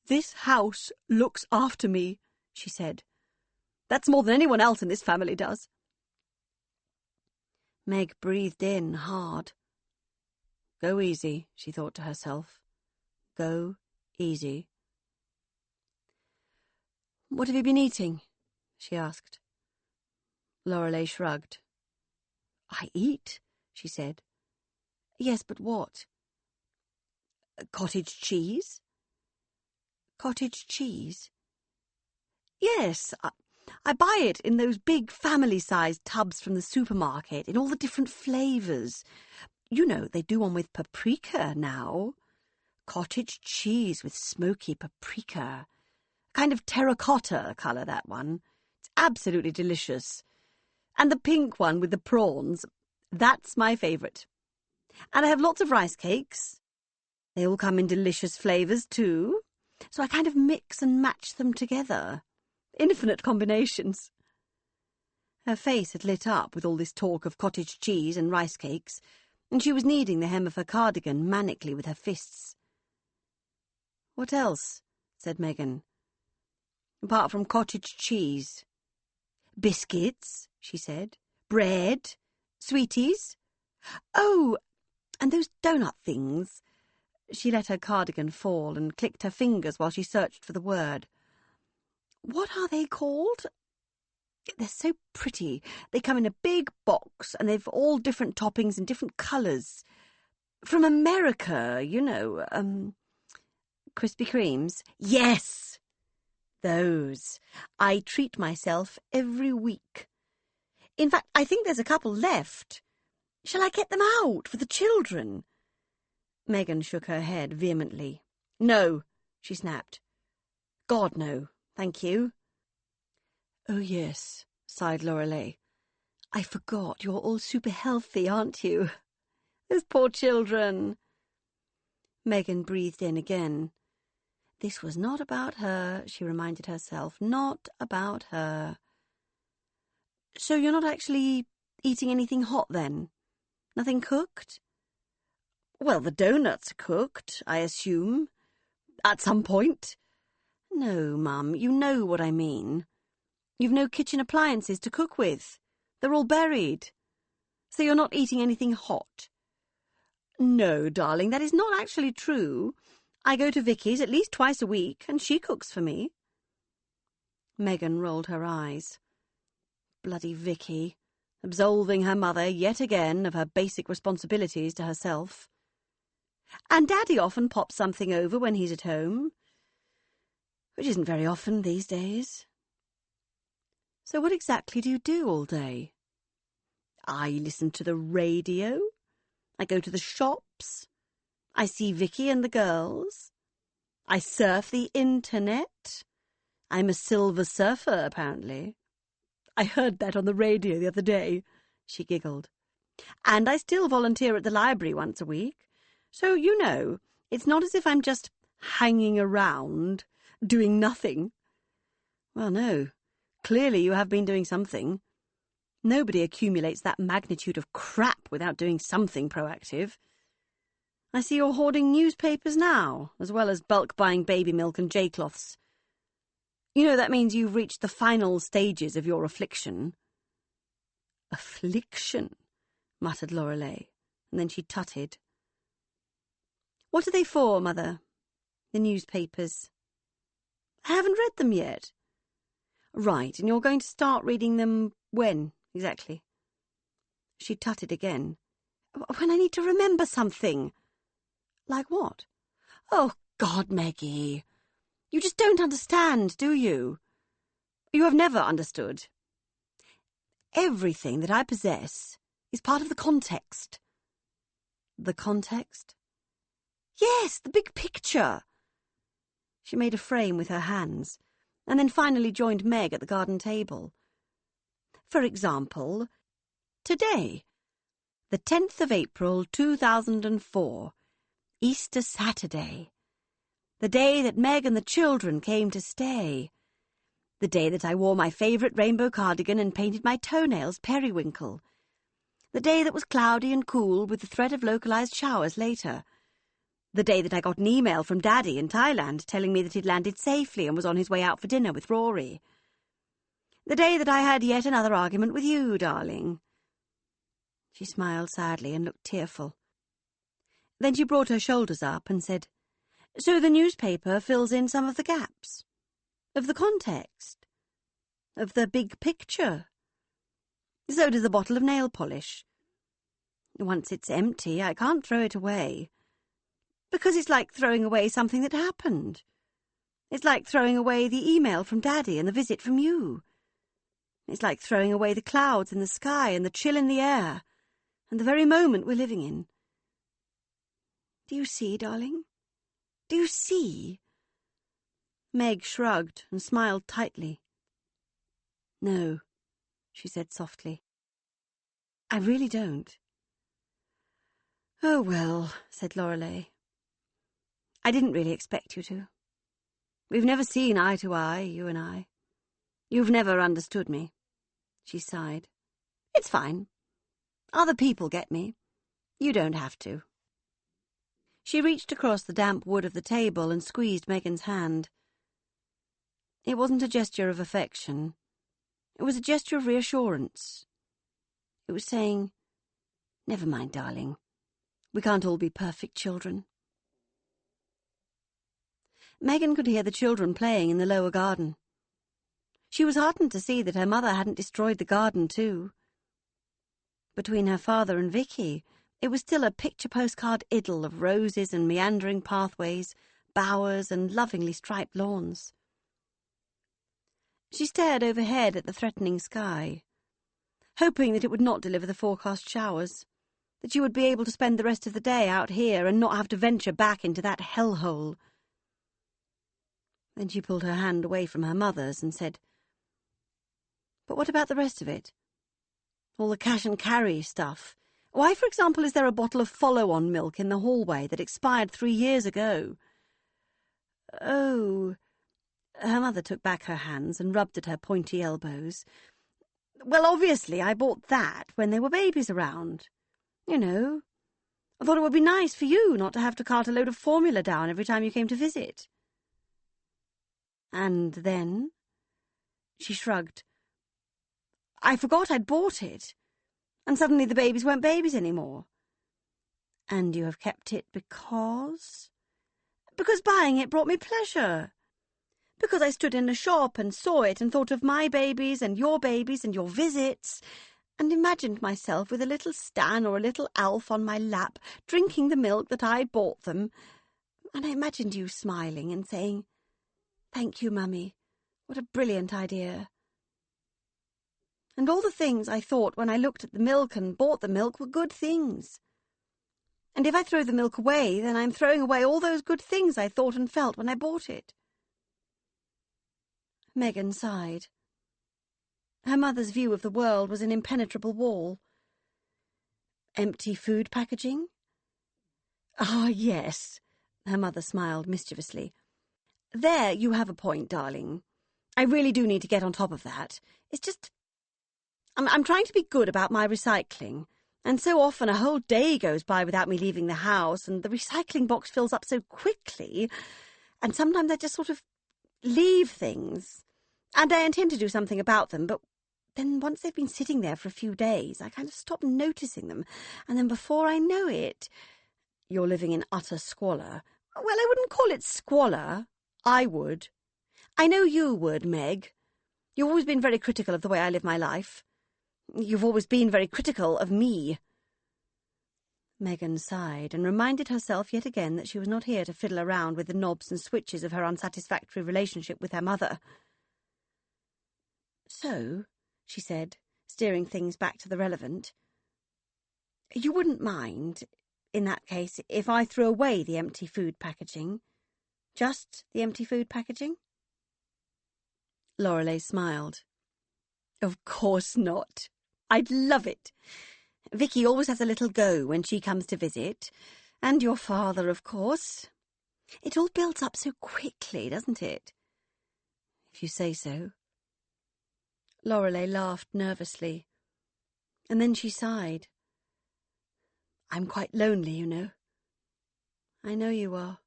"This house looks after me," she said. "That's more than anyone else in this family does." Meg breathed in hard. Go easy, she thought to herself. Go easy. "What have you been eating?" she asked. Lorelei shrugged. "I eat," she said. "Yes, but what?" "Cottage cheese." "Cottage cheese?" "Yes, I buy it in those big family-sized tubs from the supermarket in all the different flavours. They do one with paprika now. Cottage cheese with smoky paprika. Kind of terracotta colour, that one. It's absolutely delicious. And the pink one with the prawns, that's my favourite. And I have lots of rice cakes. They all come in delicious flavours too. So I kind of mix and match them together. Infinite combinations." Her face had lit up with all this talk of cottage cheese and rice cakes, and she was kneading the hem of her cardigan manically with her fists. "What else?" said Megan. "Apart from cottage cheese." "Biscuits," she said. "Bread. Sweeties. Oh, and those donut things." She let her cardigan fall and clicked her fingers while she searched for the word. "What are they called? They're so pretty. They come in a big box, and they've all different toppings and different colours. From America, Krispy Kremes." "Yes! Those. I treat myself every week. In fact, I think there's a couple left. Shall I get them out for the children?" Megan shook her head vehemently. "No," she snapped. "God, no. Thank you." "Oh, yes," sighed Lorelei. "I forgot. You're all super healthy, aren't you? Those poor children." Megan breathed in again. This was not about her, she reminded herself. Not about her. "So you're not actually eating anything hot, then? Nothing cooked?" "Well, the doughnuts are cooked, I assume. At some point." "No, Mum, you know what I mean. You've no kitchen appliances to cook with. They're all buried. So you're not eating anything hot." "No, darling, that is not actually true. I go to Vicky's at least twice a week, and she cooks for me." Megan rolled her eyes. Bloody Vicky, absolving her mother yet again of her basic responsibilities to herself. "And Daddy often pops something over when he's at home, which isn't very often these days." "So what exactly do you do all day?" "I listen to the radio. I go to the shops. I see Vicky and the girls. I surf the internet. I'm a silver surfer, apparently. I heard that on the radio the other day," she giggled. "And I still volunteer at the library once a week. So, It's not as if I'm just hanging around, doing nothing. Well, no. Clearly you have been doing something. Nobody accumulates that magnitude of crap without doing something proactive. I see you're hoarding newspapers now, as well as bulk buying baby milk and J-cloths. You know, that means you've reached the final stages of your affliction. Affliction, muttered Lorelei, and then she tutted. What are they for, Mother? The newspapers. I haven't read them yet. Right, and you're going to start reading them when, exactly? She tutted again. When I need to remember something. Like what? Oh, God, Maggie. You just don't understand, do you? You have never understood. Everything that I possess is part of the context. The context? Yes, the big picture. She made a frame with her hands, and then finally joined Meg at the garden table. For example, today, the 10th of April, 2004, Easter Saturday, the day that Meg and the children came to stay, the day that I wore my favourite rainbow cardigan and painted my toenails periwinkle, the day that was cloudy and cool with the threat of localised showers later, the day that I got an email from Daddy in Thailand telling me that he'd landed safely and was on his way out for dinner with Rory, the day that I had yet another argument with you, darling. She smiled sadly and looked tearful. Then she brought her shoulders up and said, So the newspaper fills in some of the gaps, of the context, of the big picture. So does the bottle of nail polish. Once it's empty, I can't throw it away, because it's like throwing away something that happened. It's like throwing away the email from Daddy and the visit from you. It's like throwing away the clouds in the sky and the chill in the air and the very moment we're living in. Do you see, darling? Do you see? Meg shrugged and smiled tightly. No, she said softly. I really don't. Oh, well, said Lorelei. I didn't really expect you to. We've never seen eye to eye, you and I. You've never understood me. She sighed. It's fine. Other people get me. You don't have to. She reached across the damp wood of the table and squeezed Megan's hand. It wasn't a gesture of affection. It was a gesture of reassurance. It was saying, Never mind, darling. We can't all be perfect children. Megan could hear the children playing in the lower garden. She was heartened to see that her mother hadn't destroyed the garden too. Between her father and Vicky, it was still a picture postcard idyll of roses and meandering pathways, bowers and lovingly striped lawns. She stared overhead at the threatening sky, hoping that it would not deliver the forecast showers, that she would be able to spend the rest of the day out here and not have to venture back into that hellhole. Then she pulled her hand away from her mother's and said, But what about the rest of it? All the cash and carry stuff. Why, for example, is there a bottle of follow-on milk in the hallway that expired 3 years ago? Oh. Her mother took back her hands and rubbed at her pointy elbows. Well, obviously, I bought that when there were babies around. You know, I thought it would be nice for you not to have to cart a load of formula down every time you came to visit. And then? She shrugged. I forgot I'd bought it, and suddenly the babies weren't babies anymore. And you have kept it because? Because buying it brought me pleasure. Because I stood in a shop and saw it and thought of my babies and your visits, and imagined myself with a little Stan or a little Alf on my lap, drinking the milk that I bought them, and I imagined you smiling and saying, Thank you, Mummy. What a brilliant idea. And all the things I thought when I looked at the milk and bought the milk were good things. And if I throw the milk away, then I'm throwing away all those good things I thought and felt when I bought it. Megan sighed. Her mother's view of the world was an impenetrable wall. Empty food packaging? Ah, yes, Her mother smiled mischievously. There you have a point, darling. I really do need to get on top of that. It's just... I'm trying to be good about my recycling, and so often a whole day goes by without me leaving the house, and the recycling box fills up so quickly, and sometimes I just sort of leave things, and I intend to do something about them, but then once they've been sitting there for a few days, I kind of stop noticing them, and then before I know it... You're living in utter squalor. Well, I wouldn't call it squalor. I would. I know you would, Meg. You've always been very critical of the way I live my life. You've always been very critical of me. Megan sighed and reminded herself yet again that she was not here to fiddle around with the knobs and switches of her unsatisfactory relationship with her mother. So, she said, steering things back to the relevant, you wouldn't mind, in that case, if I threw away the empty food packaging? Just the empty food packaging? Lorelei smiled. Of course not. I'd love it. Vicky always has a little go when she comes to visit. And your father, of course. It all builds up so quickly, doesn't it? If you say so. Lorelei laughed nervously. And then she sighed. I'm quite lonely, you know. I know you are.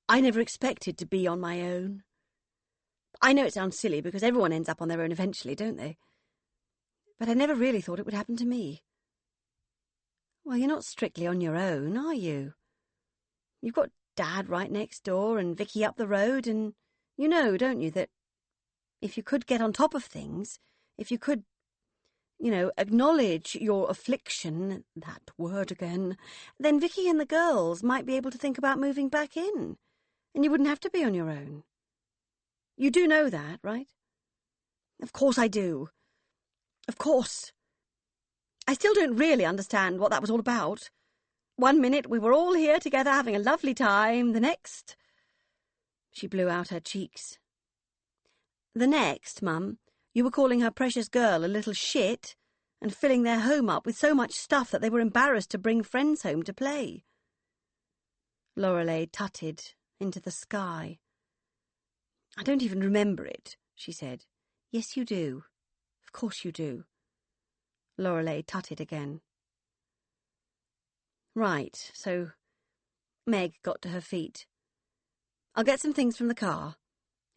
I never expected to be on my own. I know it sounds silly because everyone ends up on their own eventually, don't they? But I never really thought it would happen to me. Well, you're not strictly on your own, are you? You've got Dad right next door and Vicky up the road, and you know, don't you, that if you could get on top of things, if you could, acknowledge your affliction, that word again, then Vicky and the girls might be able to think about moving back in, and you wouldn't have to be on your own. You do know that, right? Of course I do. Of course. I still don't really understand what that was all about. One minute we were all here together having a lovely time, the next... She blew out her cheeks. The next, Mum, you were calling her precious girl a little shit and filling their home up with so much stuff that they were embarrassed to bring friends home to play. Lorelei tutted into the sky. I don't even remember it, she said. Yes, you do. Of course you do. Lorelei tutted again. Right, so Meg got to her feet. I'll get some things from the car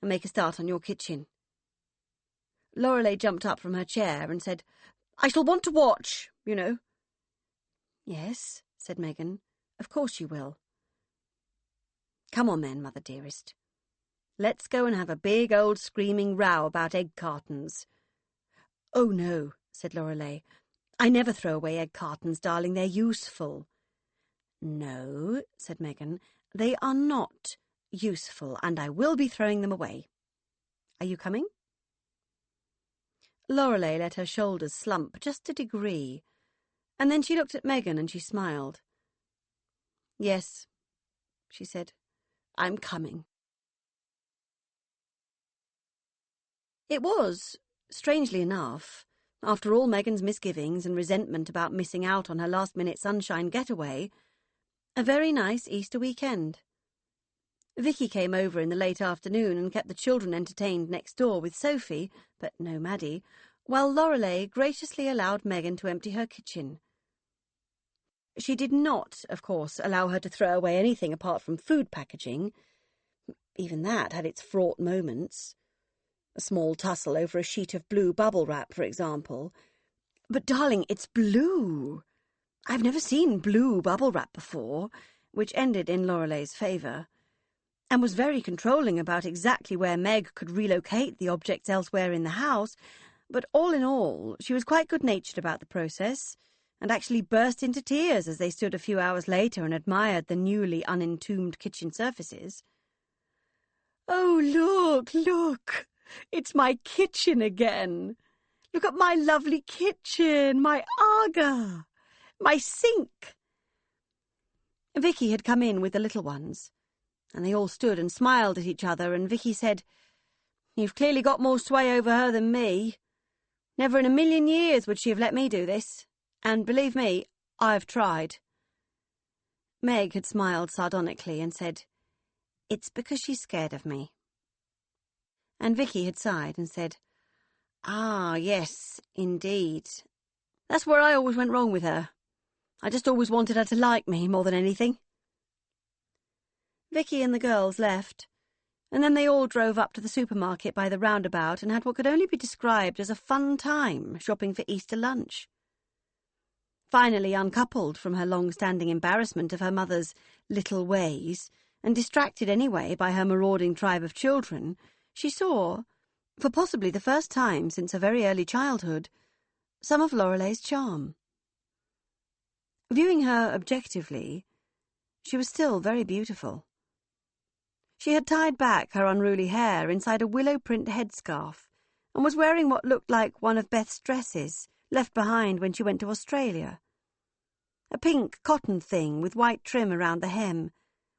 and make a start on your kitchen. Lorelei jumped up from her chair and said, I shall want to watch, you know. Yes, said Megan. Of course you will. Come on then, Mother dearest. Let's go and have a big old screaming row about egg cartons. Oh, no, said Lorelei. I never throw away egg cartons, darling. They're useful. No, said Megan. They are not useful, and I will be throwing them away. Are you coming? Lorelei let her shoulders slump just a degree, and then she looked at Megan and she smiled. Yes, she said, I'm coming. It was, strangely enough, after all Megan's misgivings and resentment about missing out on her last-minute sunshine getaway, a very nice Easter weekend. Vicky came over in the late afternoon and kept the children entertained next door with Sophie, but no Maddie, while Lorelei graciously allowed Megan to empty her kitchen. She did not, of course, allow her to throw away anything apart from food packaging. Even that had its fraught moments. A small tussle over a sheet of blue bubble wrap, for example. But, darling, it's blue. I've never seen blue bubble wrap before, which ended in Lorelei's favour, and was very controlling about exactly where Meg could relocate the objects elsewhere in the house, but all in all, she was quite good-natured about the process, and actually burst into tears as they stood a few hours later and admired the newly unentombed kitchen surfaces. Oh, look! It's my kitchen again. Look at my lovely kitchen, my aga, my sink. Vicky had come in with the little ones, and they all stood and smiled at each other, and Vicky said, You've clearly got more sway over her than me. Never in a million years would she have let me do this, and believe me, I've tried. Meg had smiled sardonically and said, "It's because she's scared of me." And Vicky had sighed and said, "Ah, yes, indeed. That's where I always went wrong with her. I just always wanted her to like me more than anything." Vicky and the girls left, and then they all drove up to the supermarket by the roundabout and had what could only be described as a fun time shopping for Easter lunch. Finally uncoupled from her long-standing embarrassment of her mother's little ways, and distracted anyway by her marauding tribe of children, she saw, for possibly the first time since her very early childhood, some of Lorelei's charm. Viewing her objectively, she was still very beautiful. She had tied back her unruly hair inside a willow print headscarf and was wearing what looked like one of Beth's dresses left behind when she went to Australia. A pink cotton thing with white trim around the hem,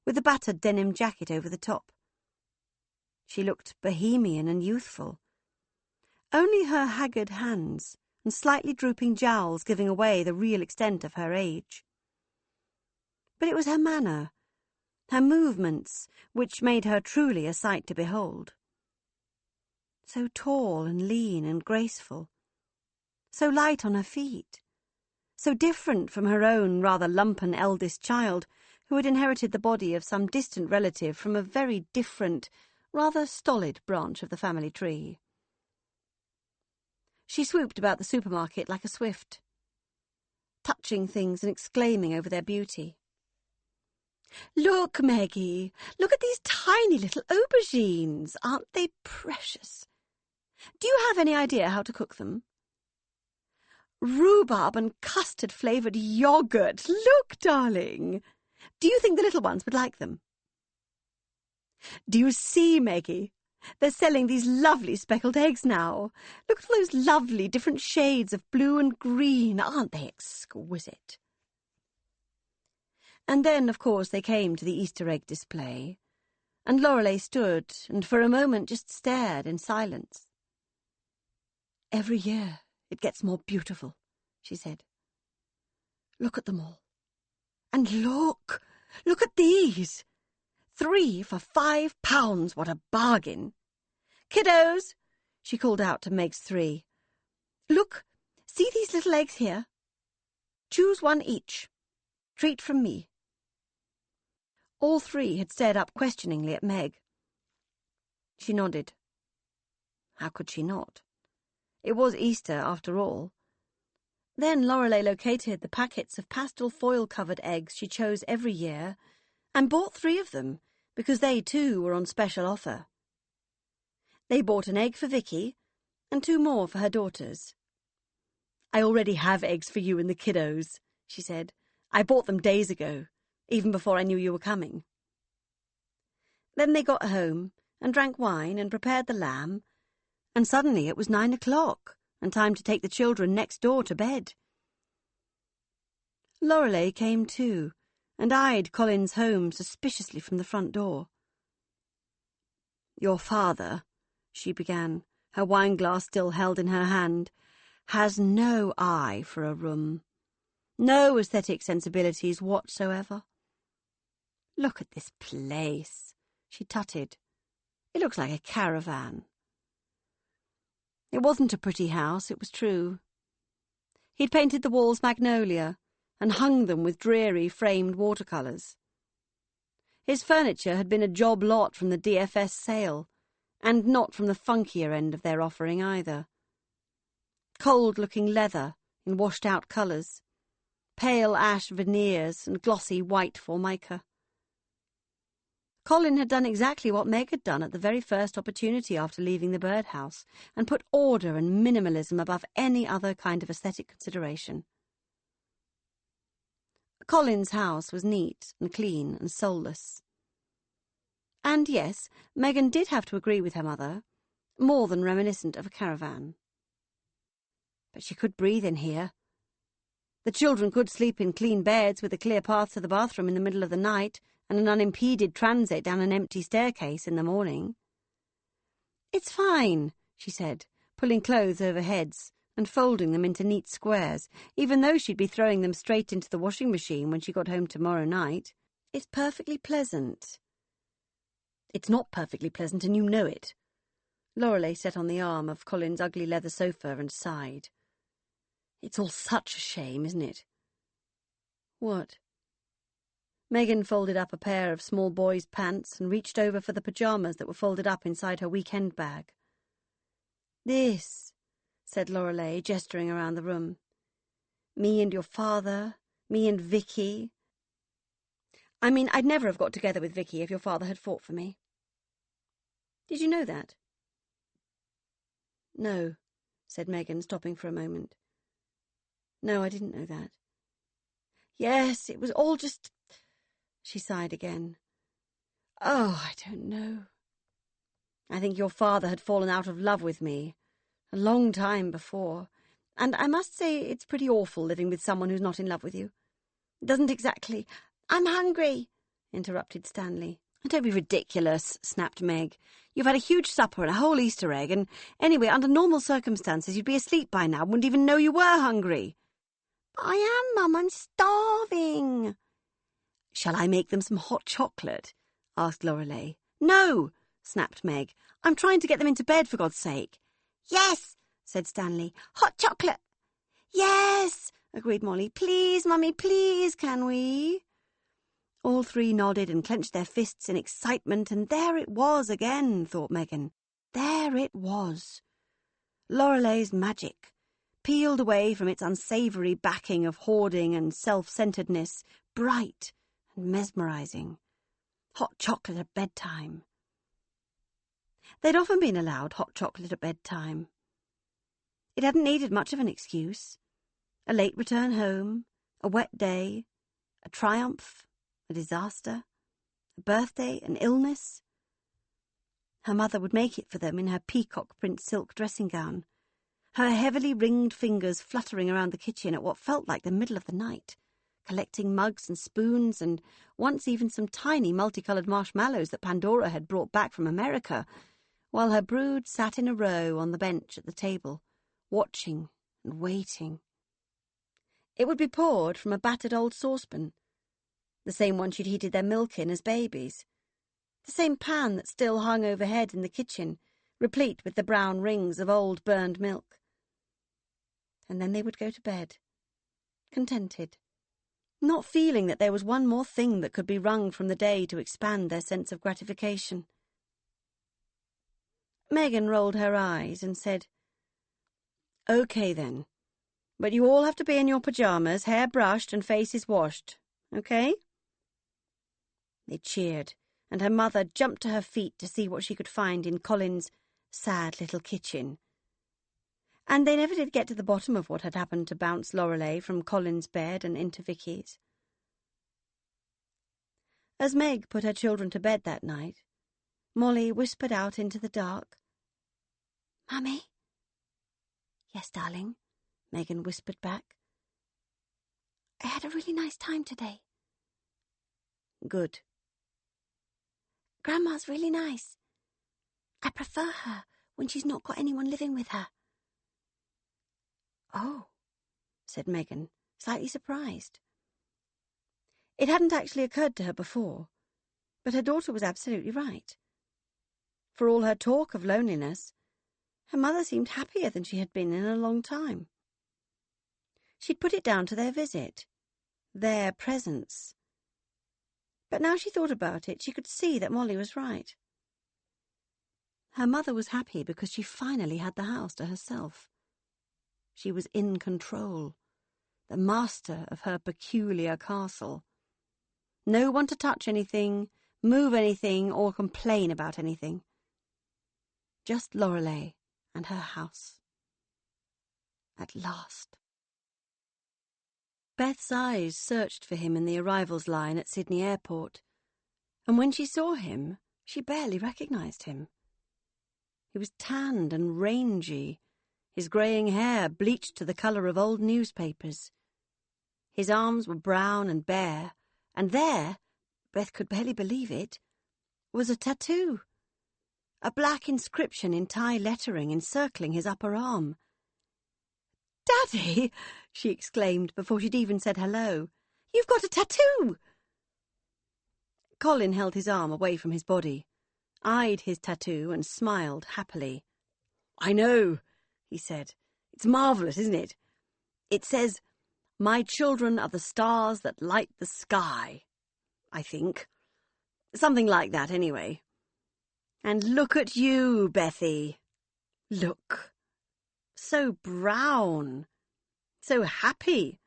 with a battered denim jacket over the top. She looked bohemian and youthful. Only her haggard hands and slightly drooping jowls giving away the real extent of her age. But it was her manner, her movements, which made her truly a sight to behold. So tall and lean and graceful, so light on her feet, so different from her own rather lumpen eldest child, who had inherited the body of some distant relative from a very different, rather stolid branch of the family tree. She swooped about the supermarket like a swift, touching things and exclaiming over their beauty. "Look, Maggie, look at these tiny little aubergines. Aren't they precious? Do you have any idea how to cook them? Rhubarb and custard-flavoured yoghurt. Look, darling. Do you think the little ones would like them? Do you see, Maggie? They're selling these lovely speckled eggs now. Look at those lovely different shades of blue and green. Aren't they exquisite?" And then, of course, they came to the Easter egg display, and Lorelei stood and for a moment just stared in silence. "Every year it gets more beautiful," she said. "Look at them all. And look at these. 3 for £5, what a bargain. Kiddos," she called out to Meg's 3. "Look, see these little eggs here? Choose one each. Treat from me." All 3 had stared up questioningly at Meg. She nodded. How could she not? It was Easter, after all. Then Lorelei located the packets of pastel foil-covered eggs she chose every year and bought 3 of them because they too were on special offer. They bought an egg for Vicky and 2 more for her daughters. "I already have eggs for you and the kiddos," she said. "I bought them days ago, even before I knew you were coming." Then they got home and drank wine and prepared the lamb, and suddenly it was 9 o'clock and time to take the children next door to bed. Lorelei came too and eyed Colin's home suspiciously from the front door. "Your father," she began, her wineglass still held in her hand, "has no eye for a room. No aesthetic sensibilities whatsoever. Look at this place," she tutted. "It looks like a caravan." It wasn't a pretty house, it was true. He'd painted the walls magnolia and hung them with dreary framed watercolours. His furniture had been a job lot from the DFS sale, and not from the funkier end of their offering either. Cold-looking leather in washed-out colours, pale ash veneers and glossy white formica. Colin had done exactly what Meg had done at the very first opportunity after leaving the birdhouse, and put order and minimalism above any other kind of aesthetic consideration. Colin's house was neat and clean and soulless. And yes, Megan did have to agree with her mother, more than reminiscent of a caravan. But she could breathe in here. The children could sleep in clean beds with a clear path to the bathroom in the middle of the night and an unimpeded transit down an empty staircase in the morning. "It's fine," she said, pulling clothes over heads and folding them into neat squares, even though she'd be throwing them straight into the washing machine when she got home tomorrow night. It's perfectly pleasant. It's not perfectly pleasant, and you know it. Lorelei sat on the arm of Colin's ugly leather sofa and sighed. It's all such a shame, isn't it? What? Megan folded up a pair of small boy's pants and reached over for the pyjamas that were folded up inside her weekend bag. This, said Lorelei, gesturing around the room. Me and your father, me and Vicky. I mean, I'd never have got together with Vicky if your father had fought for me. Did you know that? No, said Megan, stopping for a moment. No, I didn't know that. Yes, it was all just... She sighed again. Oh, I don't know. I think your father had fallen out of love with me a long time before, and I must say it's pretty awful living with someone who's not in love with you. It doesn't exactly... I'm hungry, interrupted Stanley. Don't be ridiculous, snapped Meg. You've had a huge supper and a whole Easter egg, and anyway, under normal circumstances, you'd be asleep by now and wouldn't even know you were hungry. I am, Mum. I'm starving. Shall I make them some hot chocolate? Asked Lorelei. No, snapped Meg. I'm trying to get them into bed, for God's sake. Yes, said Stanley. Hot chocolate. Yes, agreed Molly. Please, Mummy, please, can we? All three nodded and clenched their fists in excitement, and there it was again, thought Megan. There it was. Lorelei's magic, peeled away from its unsavoury backing of hoarding and self-centeredness, bright and mesmerising. Hot chocolate at bedtime. They'd often been allowed hot chocolate at bedtime. It hadn't needed much of an excuse. A late return home, a wet day, a triumph, a disaster, a birthday, an illness. Her mother would make it for them in her peacock print silk dressing gown, her heavily ringed fingers fluttering around the kitchen at what felt like the middle of the night, collecting mugs and spoons and once even some tiny multicoloured marshmallows that Pandora had brought back from America, while her brood sat in a row on the bench at the table, watching and waiting. It would be poured from a battered old saucepan, the same one she'd heated their milk in as babies, the same pan that still hung overhead in the kitchen, replete with the brown rings of old burned milk. And then they would go to bed, contented, not feeling that there was one more thing that could be wrung from the day to expand their sense of gratification. Megan rolled her eyes and said, OK then, but you all have to be in your pyjamas, hair brushed and faces washed, OK? They cheered, and her mother jumped to her feet to see what she could find in Colin's sad little kitchen. And they never did get to the bottom of what had happened to bounce Lorelei from Colin's bed and into Vicky's. As Meg put her children to bed that night, Molly whispered out into the dark. Mummy? Yes, darling, Megan whispered back. I had a really nice time today. Good. Grandma's really nice. I prefer her when she's not got anyone living with her. Oh, said Megan, slightly surprised. It hadn't actually occurred to her before, but her daughter was absolutely right. For all her talk of loneliness, her mother seemed happier than she had been in a long time. She'd put it down to their visit, their presence. But now she thought about it, she could see that Molly was right. Her mother was happy because she finally had the house to herself. She was in control, the master of her peculiar castle. No one to touch anything, move anything, or complain about anything. Just Lorelei and her house. At last. Beth's eyes searched for him in the arrivals line at Sydney Airport, and when she saw him, she barely recognised him. He was tanned and rangy, his greying hair bleached to the colour of old newspapers. His arms were brown and bare, and there, Beth could barely believe it, was a tattoo. A black inscription in Thai lettering encircling his upper arm. Daddy, she exclaimed before she'd even said hello. You've got a tattoo! Colin held his arm away from his body, eyed his tattoo and smiled happily. I know, he said. It's marvellous, isn't it? It says, "My children are the stars that light the sky," I think. Something like that, anyway. And look at you, Bethy. Look. So brown. So happy.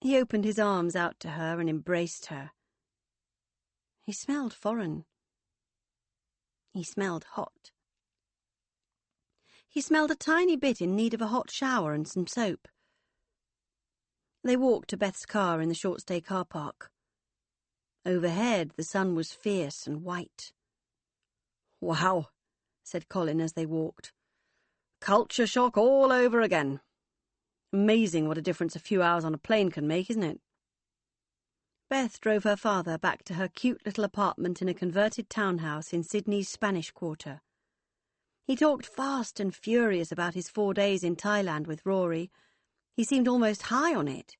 He opened his arms out to her and embraced her. He smelled foreign. He smelled hot. He smelled a tiny bit in need of a hot shower and some soap. They walked to Beth's car in the short-stay car park. Overhead, the sun was fierce and white. Wow, said Colin as they walked. Culture shock all over again. Amazing what a difference a few hours on a plane can make, isn't it? Beth drove her father back to her cute little apartment in a converted townhouse in Sydney's Spanish Quarter. He talked fast and furious about his 4 days in Thailand with Rory. He seemed almost high on it.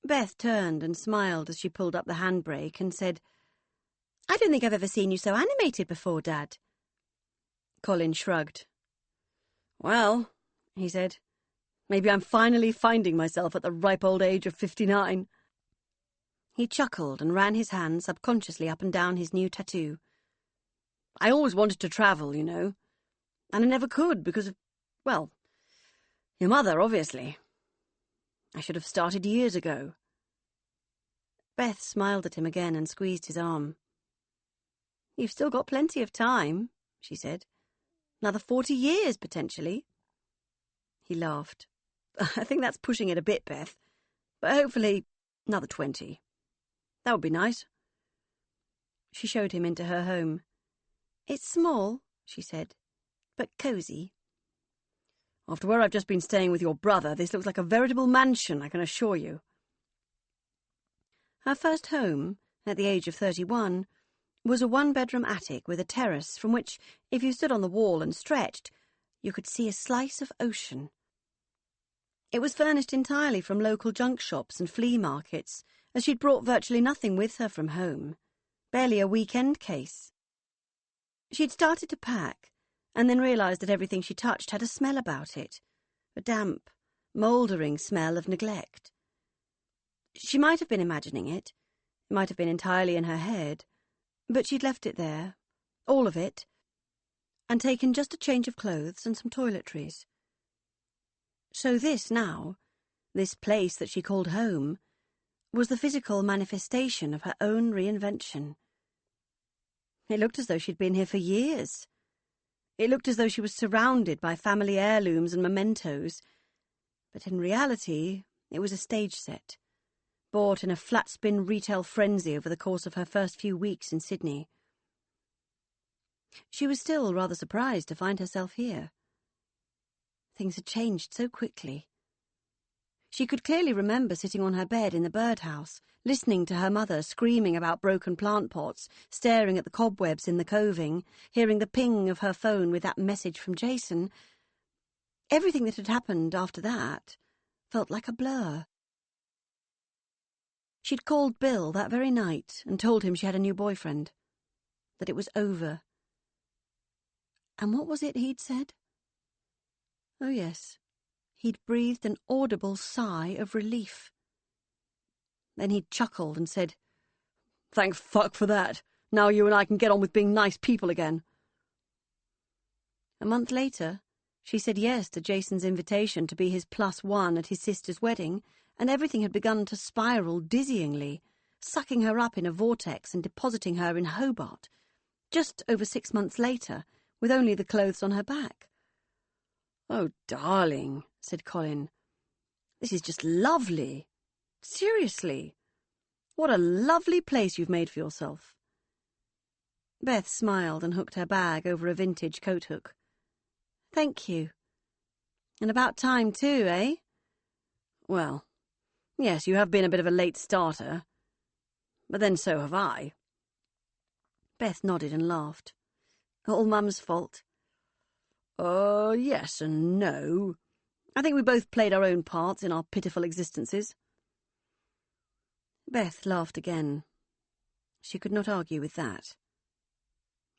Beth turned and smiled as she pulled up the handbrake and said, I don't think I've ever seen you so animated before, Dad. Colin shrugged. Well, he said, maybe I'm finally finding myself at the ripe old age of 59. He chuckled and ran his hand subconsciously up and down his new tattoo. I always wanted to travel, you know, and I never could because of, well, your mother, obviously. I should have started years ago. Beth smiled at him again and squeezed his arm. You've still got plenty of time, she said. Another 40 years, potentially. He laughed. I think that's pushing it a bit, Beth, but hopefully another 20. That would be nice. She showed him into her home. It's small, she said, but cosy. After where I've just been staying with your brother, this looks like a veritable mansion, I can assure you. Her first home, at the age of 31, was a one-bedroom attic with a terrace from which, if you stood on the wall and stretched, you could see a slice of ocean. It was furnished entirely from local junk shops and flea markets, as she'd brought virtually nothing with her from home, barely a weekend case. She'd started to pack, and then realised that everything she touched had a smell about it, a damp, mouldering smell of neglect. She might have been imagining it, it might have been entirely in her head, but she'd left it there, all of it, and taken just a change of clothes and some toiletries. So this now, this place that she called home, was the physical manifestation of her own reinvention. It looked as though she'd been here for years. It looked as though she was surrounded by family heirlooms and mementos, but in reality it was a stage set, bought in a flat-spin retail frenzy over the course of her first few weeks in Sydney. She was still rather surprised to find herself here. Things had changed so quickly. She could clearly remember sitting on her bed in the birdhouse, listening to her mother screaming about broken plant pots, staring at the cobwebs in the coving, hearing the ping of her phone with that message from Jason. Everything that had happened after that felt like a blur. She'd called Bill that very night and told him she had a new boyfriend, that it was over. And what was it he'd said? Oh, yes. He'd breathed an audible sigh of relief. Then he'd chuckled and said, Thank fuck for that. Now you and I can get on with being nice people again. A month later, she said yes to Jason's invitation to be his +1 at his sister's wedding, and everything had begun to spiral dizzyingly, sucking her up in a vortex and depositing her in Hobart, just over 6 months later, with only the clothes on her back. Oh, darling, said Colin. This is just lovely. Seriously. What a lovely place you've made for yourself. Beth smiled and hooked her bag over a vintage coat hook. Thank you. And about time too, eh? Well, yes, you have been a bit of a late starter. But then so have I. Beth nodded and laughed. All Mum's fault. Yes and no. I think we both played our own parts in our pitiful existences." Beth laughed again. She could not argue with that.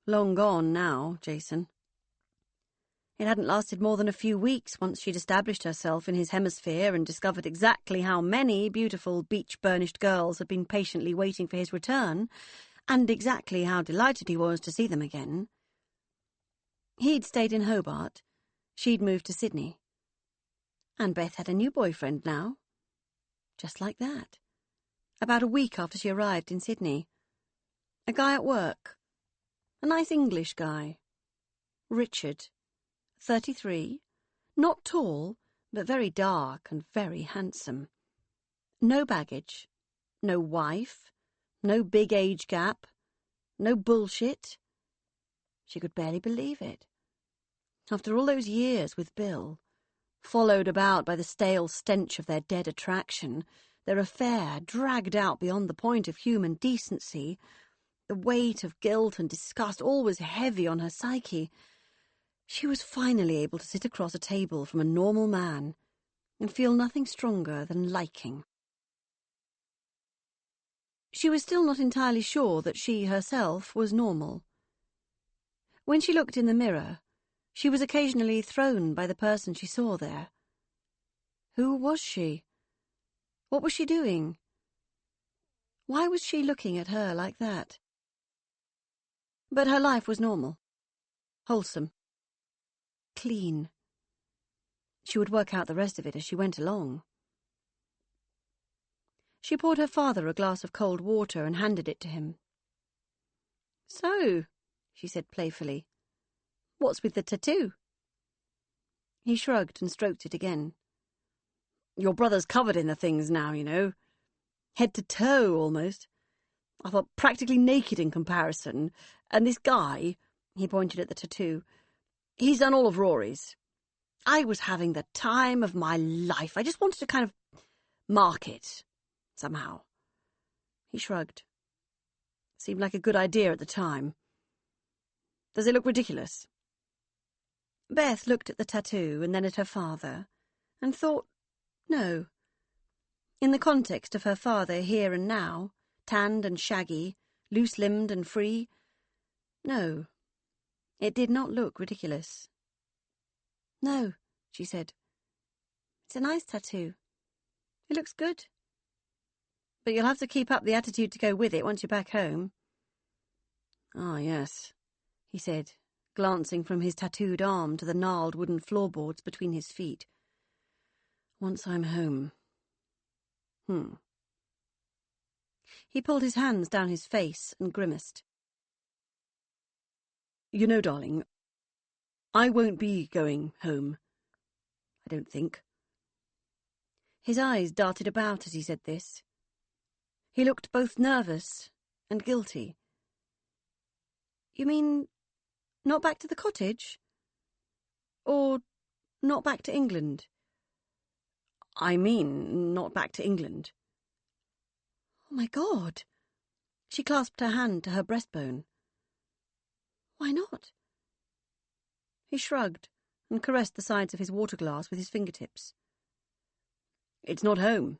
Long gone now, Jason. It hadn't lasted more than a few weeks once she'd established herself in his hemisphere and discovered exactly how many beautiful beach-burnished girls had been patiently waiting for his return, and exactly how delighted he was to see them again. He'd stayed in Hobart. She'd moved to Sydney. And Beth had a new boyfriend now. Just like that. About a week after she arrived in Sydney. A guy at work. A nice English guy. Richard. 33. Not tall, but very dark and very handsome. No baggage. No wife. No big age gap. No bullshit. She could barely believe it. After all those years with Bill, followed about by the stale stench of their dead attraction, their affair dragged out beyond the point of human decency, the weight of guilt and disgust always heavy on her psyche, she was finally able to sit across a table from a normal man and feel nothing stronger than liking. She was still not entirely sure that she herself was normal. When she looked in the mirror, she was occasionally thrown by the person she saw there. Who was she? What was she doing? Why was she looking at her like that? But her life was normal, wholesome, clean. She would work out the rest of it as she went along. She poured her father a glass of cold water and handed it to him. "So," she said playfully, "what's with the tattoo?" He shrugged and stroked it again. "Your brother's covered in the things now, you know. Head to toe, almost. I thought practically naked in comparison. And this guy," he pointed at the tattoo, "he's done all of Rory's. I was having the time of my life. I just wanted to kind of mark it, somehow." He shrugged. Seemed like a good idea at the time. "Does it look ridiculous?" Beth looked at the tattoo and then at her father, and thought, no. In the context of her father here and now, tanned and shaggy, loose-limbed and free, no, it did not look ridiculous. "No," she said. "It's a nice tattoo. It looks good. But you'll have to keep up the attitude to go with it once you're back home." "Ah, yes," he said, glancing from his tattooed arm to the gnarled wooden floorboards between his feet. "Once I'm home. He pulled his hands down his face and grimaced. "You know, darling, I won't be going home. I don't think." His eyes darted about as he said this. He looked both nervous and guilty. "You mean not back to the cottage? Or not back to England?" "I mean not back to England." "Oh, my God!" She clasped her hand to her breastbone. "Why not?" He shrugged and caressed the sides of his water glass with his fingertips. "It's not home,"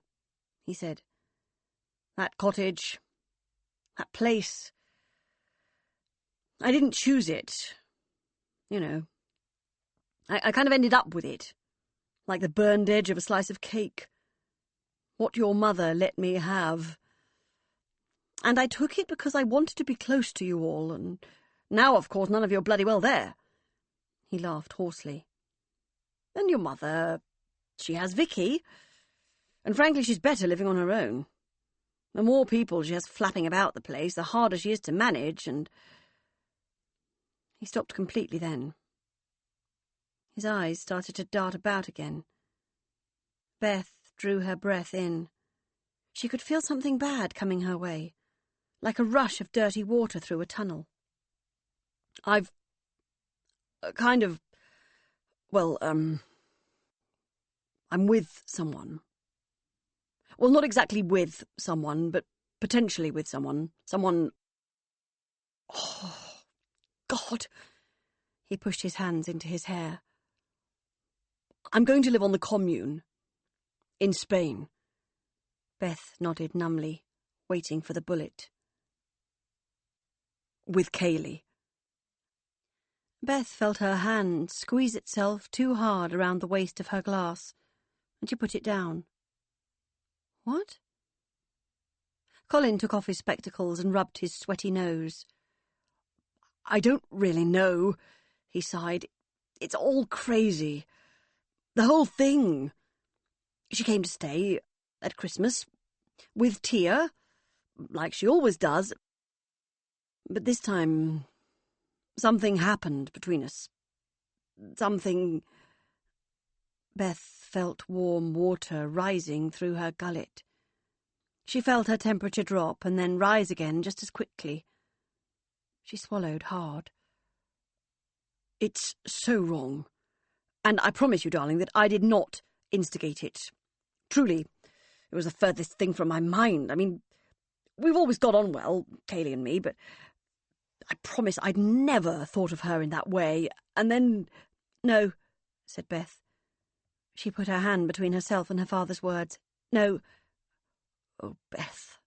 he said. "That cottage, that place, I didn't choose it. You know, I kind of ended up with it, like the burned edge of a slice of cake. What your mother let me have. And I took it because I wanted to be close to you all, and now, of course, none of you are bloody well there." He laughed hoarsely. "And your mother, she has Vicky, and frankly she's better living on her own. The more people she has flapping about the place, the harder she is to manage, and—" He stopped completely then. His eyes started to dart about again. Beth drew her breath in. She could feel something bad coming her way, like a rush of dirty water through a tunnel. "I've kind of... well, I'm with someone. Well, not exactly with someone, but potentially with someone. Someone... Oh, God!" He pushed his hands into his hair. I'm going to live on the commune. In Spain. Beth nodded numbly, waiting for the bullet. With Kaylee. Beth felt her hand squeeze itself too hard around the waist of her glass, and she put it down. What? Colin took off his spectacles and rubbed his sweaty nose. I don't really know, he sighed. It's all crazy. The whole thing. She came to stay at Christmas with Tia, like she always does. But this time, something happened between us. Something... Beth felt warm water rising through her gullet. She felt her temperature drop and then rise again just as quickly. She swallowed hard. It's so wrong. And I promise you, darling, that I did not instigate it. Truly, it was the furthest thing from my mind. I mean, we've always got on well, Kaylee and me, but I promise I'd never thought of her in that way. And then... No, said Beth. She put her hand between herself and her father's words. No. Oh, Beth.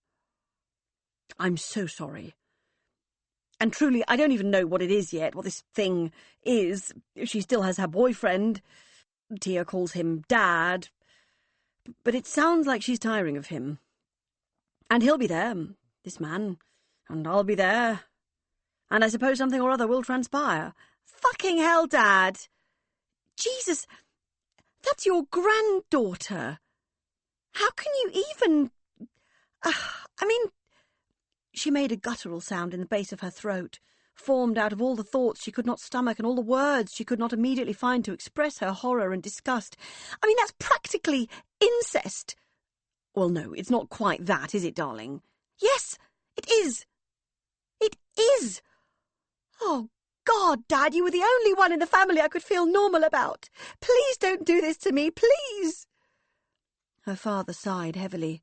I'm so sorry. And truly, I don't even know what it is yet, what this thing is. She still has her boyfriend. Tia calls him Dad. But it sounds like she's tiring of him. And he'll be there, this man. And I'll be there. And I suppose something or other will transpire. Fucking hell, Dad! Jesus, that's your granddaughter. How can you even... I mean... She made a guttural sound in the base of her throat, formed out of all the thoughts she could not stomach and all the words she could not immediately find to express her horror and disgust. I mean, that's practically incest. Well, no, it's not quite that, is it, darling? Yes, it is. It is. Oh, God, Dad, you were the only one in the family I could feel normal about. Please don't do this to me, please. Her father sighed heavily.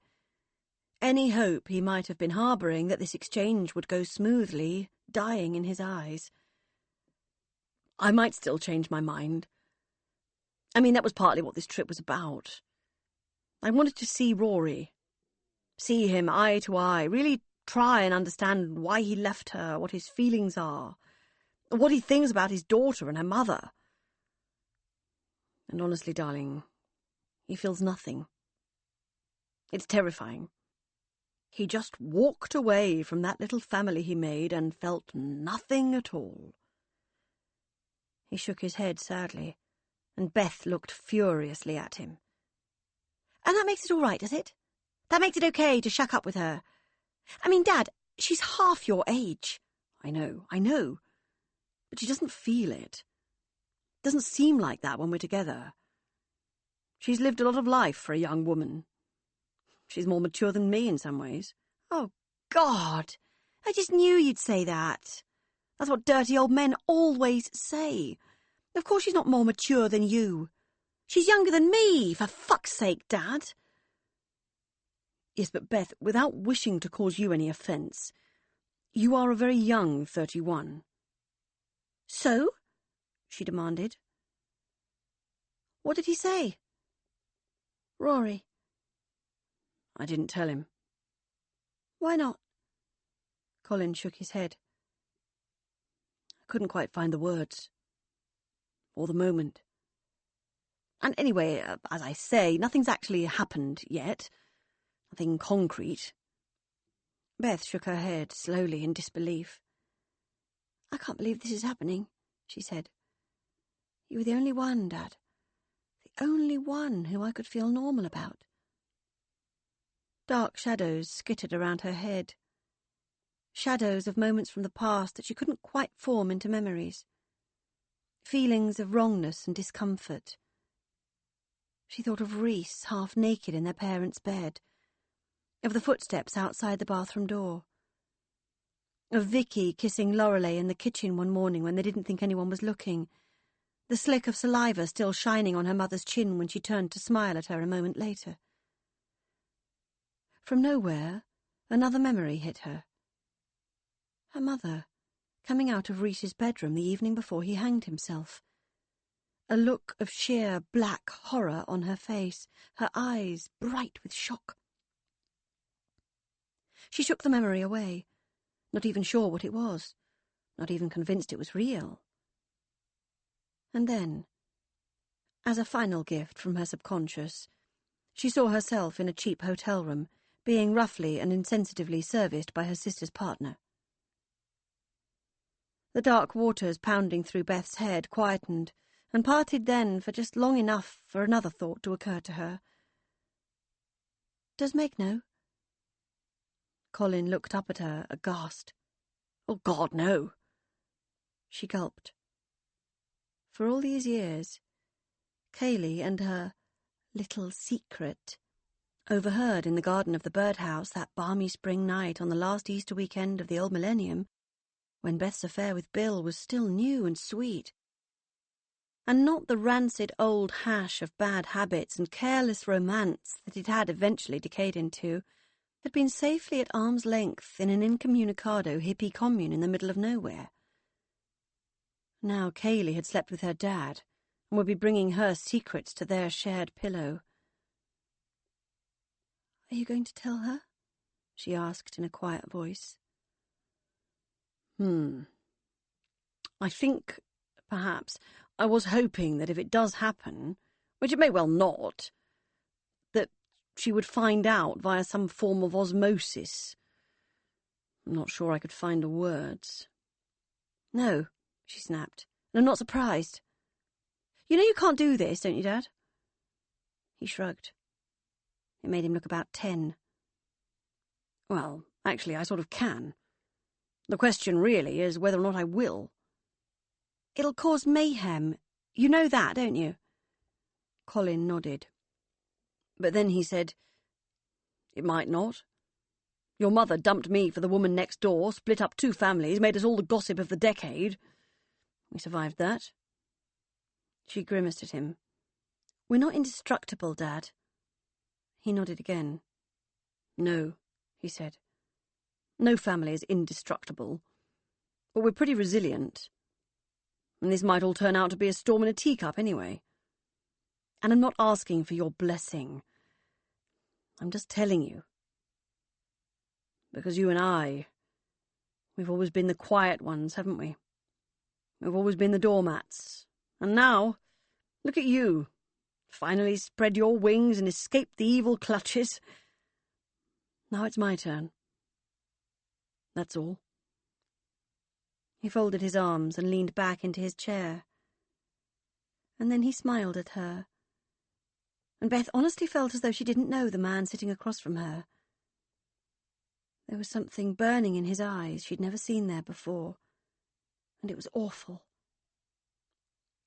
Any hope he might have been harbouring that this exchange would go smoothly, dying in his eyes. I might still change my mind. I mean, that was partly what this trip was about. I wanted to see Rory. See him eye to eye, really try and understand why he left her, what his feelings are, what he thinks about his daughter and her mother. And honestly, darling, he feels nothing. It's terrifying. He just walked away from that little family he made and felt nothing at all. He shook his head sadly, and Beth looked furiously at him. And that makes it all right, does it? That makes it okay to shack up with her. I mean, Dad, she's half your age. I know. But she doesn't feel it. Doesn't seem like that when we're together. She's lived a lot of life for a young woman. She's more mature than me in some ways. Oh, God! I just knew you'd say that. That's what dirty old men always say. Of course she's not more mature than you. She's younger than me, for fuck's sake, Dad. Yes, but Beth, without wishing to cause you any offence, you are a very young 31. So? She demanded. What did he say? Rory. I didn't tell him. Why not? Colin shook his head. I couldn't quite find the words. Or the moment. And anyway, as I say, nothing's actually happened yet. Nothing concrete. Beth shook her head slowly in disbelief. I can't believe this is happening, she said. You were the only one, Dad. The only one who I could feel normal about. Dark shadows skittered around her head. Shadows of moments from the past that she couldn't quite form into memories. Feelings of wrongness and discomfort. She thought of Reese half naked in their parents' bed, of the footsteps outside the bathroom door, of Vicky kissing Lorelei in the kitchen one morning when they didn't think anyone was looking, the slick of saliva still shining on her mother's chin when she turned to smile at her a moment later. From nowhere, another memory hit her. Her mother, coming out of Reese's bedroom the evening before he hanged himself. a look of sheer black horror on her face, her eyes bright with shock. She shook the memory away, not even sure what it was, not even convinced it was real. And then, as a final gift from her subconscious, she saw herself in a cheap hotel room, being roughly and insensitively serviced by her sister's partner. The dark waters pounding through Beth's head quietened, and parted then for just long enough for another thought to occur to her. "Does Meg know?" Colin looked up at her, aghast. "Oh, God, no." She gulped. For all these years, Kaylee and her little secret, overheard in the garden of the birdhouse that balmy spring night on the last Easter weekend of the old millennium, when Beth's affair with Bill was still new and sweet, and not the rancid old hash of bad habits and careless romance that it had eventually decayed into, had been safely at arm's length in an incommunicado hippie commune in the middle of nowhere. Now Kaylee had slept with her dad and would be bringing her secrets to their shared pillow. "Are you going to tell her?" she asked in a quiet voice. I think, perhaps, I was hoping that if it does happen, which it may well not, that she would find out via some form of osmosis. I'm not sure I could find the words. "No," she snapped, "and I'm not surprised. You know you can't do this, don't you, Dad?" He shrugged. It made him look about 10. "Well, actually, I sort of can. The question really is whether or not I will." "It'll cause mayhem. You know that, don't you?" Colin nodded. But then he said, "It might not. Your mother dumped me for the woman next door, split up 2 families, made us all the gossip of the decade. We survived that." She grimaced at him. "We're not indestructible, Dad." He nodded again. "No," he said. "No family is indestructible. But we're pretty resilient. And this might all turn out to be a storm in a teacup anyway. And I'm not asking for your blessing. I'm just telling you. Because you and I, we've always been the quiet ones, haven't we? We've always been the doormats. And now, look at you. Finally spread your wings and escaped the evil clutches. Now it's my turn. That's all." He folded his arms and leaned back into his chair. And then he smiled at her. And Beth honestly felt as though she didn't know the man sitting across from her. There was something burning in his eyes she'd never seen there before, and it was awful.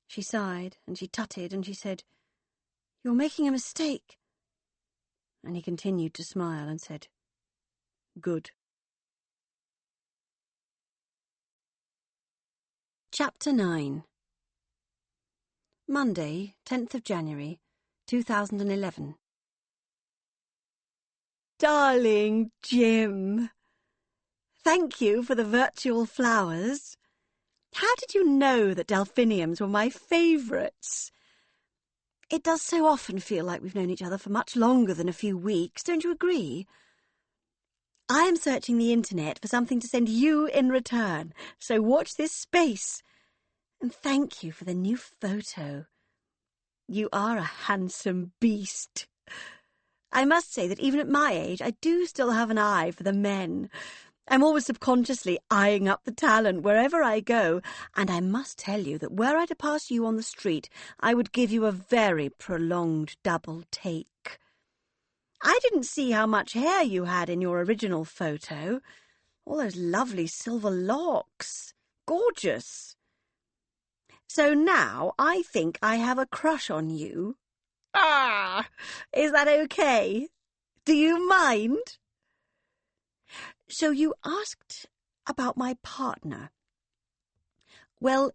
She sighed, and she tutted, and she said, "You're making a mistake." And he continued to smile and said, "Good." Chapter 9. Monday, 10th of January, 2011. Darling Jim, thank you for the virtual flowers. How did you know that delphiniums were my favourites? It does so often feel like we've known each other for much longer than a few weeks, don't you agree? I am searching the internet for something to send you in return, so watch this space. And thank you for the new photo. You are a handsome beast. I must say that even at my age, I do still have an eye for the men. I'm always subconsciously eyeing up the talent wherever I go, and I must tell you that were I to pass you on the street, I would give you a very prolonged double take. I didn't see how much hair you had in your original photo. All those lovely silver locks. Gorgeous. So now I think I have a crush on you. Ah, is that okay? Do you mind? So you asked about my partner. Well,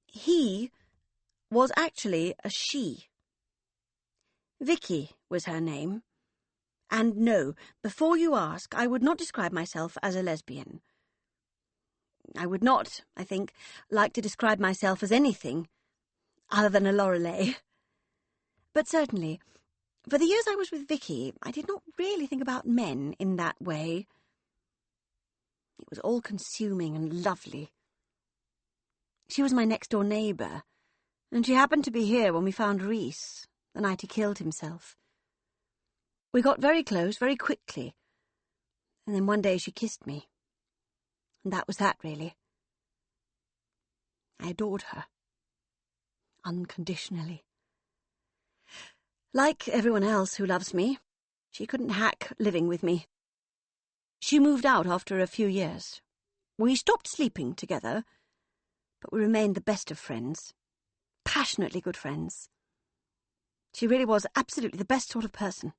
he was actually a she. Vicky was her name. And no, before you ask, I would not describe myself as a lesbian. I would not, I think, like to describe myself as anything. other than a Lorelei. But certainly, for the years I was with Vicky, I did not really think about men in that way. It was all-consuming and lovely. She was my next-door neighbour, and she happened to be here when we found Rhys, the night he killed himself. We got very close very quickly, and then one day she kissed me. And that was that, really. I adored her. Unconditionally. Like everyone else who loves me, she couldn't hack living with me. She moved out after a few years. We stopped sleeping together, but we remained the best of friends. Passionately good friends. She really was absolutely the best sort of person.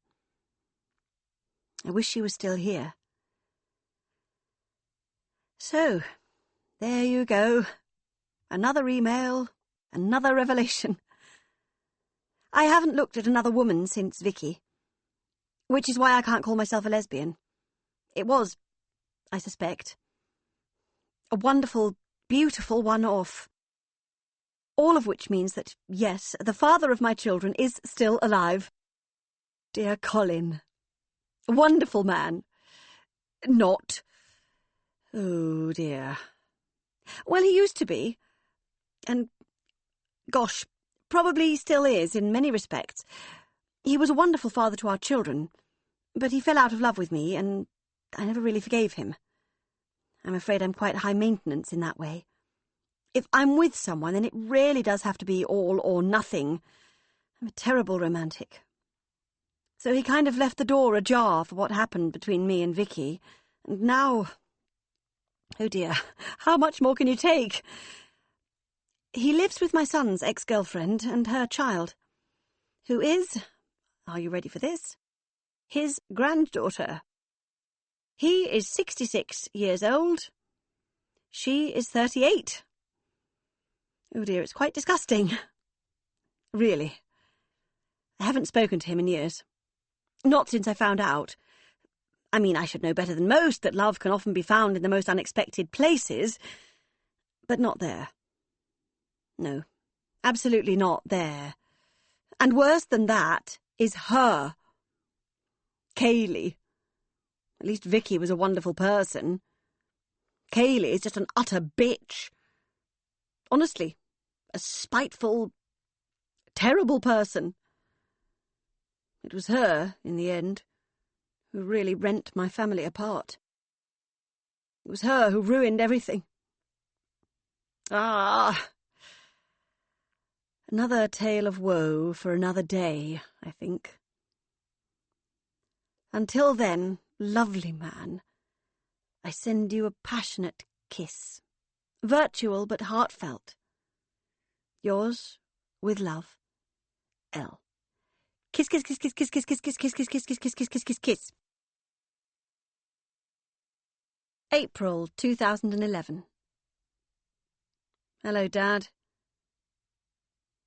I wish she was still here. So, there you go. Another email, another revelation. I haven't looked at another woman since Vicky, which is why I can't call myself a lesbian. It was, I suspect, a wonderful, beautiful one-off. All of which means that, yes, the father of my children is still alive. Dear Colin. A wonderful man. Not. Oh, dear. Well, he used to be. And, gosh, probably still is in many respects. He was a wonderful father to our children, but he fell out of love with me, and I never really forgave him. I'm afraid I'm quite high maintenance in that way. If I'm with someone, then it really does have to be all or nothing. I'm a terrible romantic. So he kind of left the door ajar for what happened between me and Vicky, and now... Oh dear, how much more can you take? He lives with my son's ex-girlfriend and her child, who is, are you ready for this, his granddaughter. He is 66 years old. She is 38. Oh dear, it's quite disgusting. Really. I haven't spoken to him in years. Not since I found out. I mean, I should know better than most that love can often be found in the most unexpected places, but not there. No, absolutely not there. And worse than that is her. Kayleigh. At least Vicky was a wonderful person. Kayleigh is just an utter bitch. Honestly, a spiteful, terrible person. It was her, in the end, who really rent my family apart. It was her who ruined everything. Ah! Another tale of woe for another day, I think. Until then, lovely man, I send you a passionate kiss, virtual but heartfelt. Yours, with love, L. Kiss, kiss, kiss, kiss, kiss, kiss, kiss, kiss, kiss, kiss, kiss, kiss, kiss, kiss, kiss, kiss, kiss. April 2011. Hello, Dad.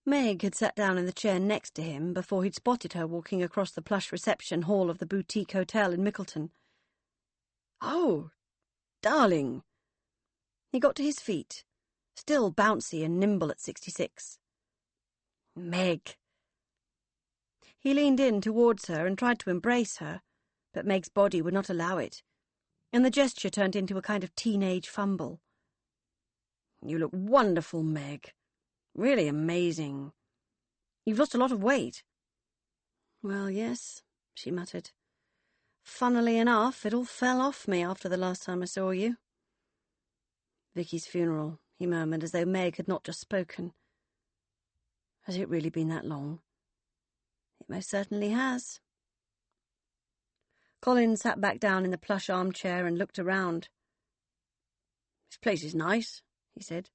Meg had sat down in the chair next to him before he'd spotted her walking across the plush reception hall of the boutique hotel in Mickleton. Oh, darling. He got to his feet, still bouncy and nimble at 66. Meg. He leaned in towards her and tried to embrace her, but Meg's body would not allow it, and the gesture turned into a kind of teenage fumble. You look wonderful, Meg. Really amazing. You've lost a lot of weight. Well, yes, she muttered. Funnily enough, it all fell off me after the last time I saw you. Vicky's funeral, he murmured, as though Meg had not just spoken. Has it really been that long? It most certainly has. Colin sat back down in the plush armchair and looked around. This place is nice, he said.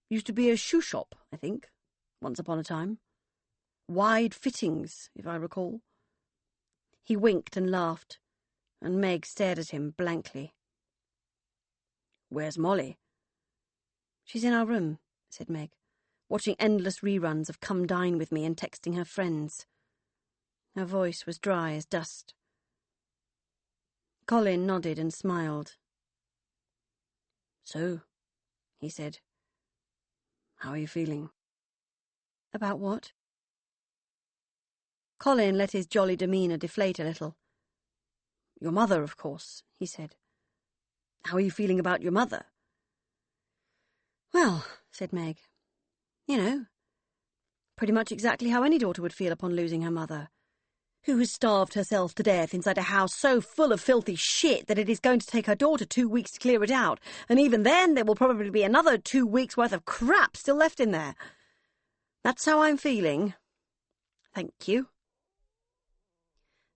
Used to be a shoe shop, I think, once upon a time. Wide fittings, if I recall. He winked and laughed, and Meg stared at him blankly. Where's Molly? She's in our room, said Meg, watching endless reruns of Come Dine With Me and texting her friends. Her voice was dry as dust. Colin nodded and smiled. So, he said, how are you feeling? About what? Colin let his jolly demeanour deflate a little. Your mother, of course, he said. How are you feeling about your mother? Well, said Meg, you know, pretty much exactly how any daughter would feel upon losing her mother, who has starved herself to death inside a house so full of filthy shit that it is going to take her daughter 2 weeks to clear it out, and even then there will probably be another 2 weeks' worth of crap still left in there. That's how I'm feeling. Thank you.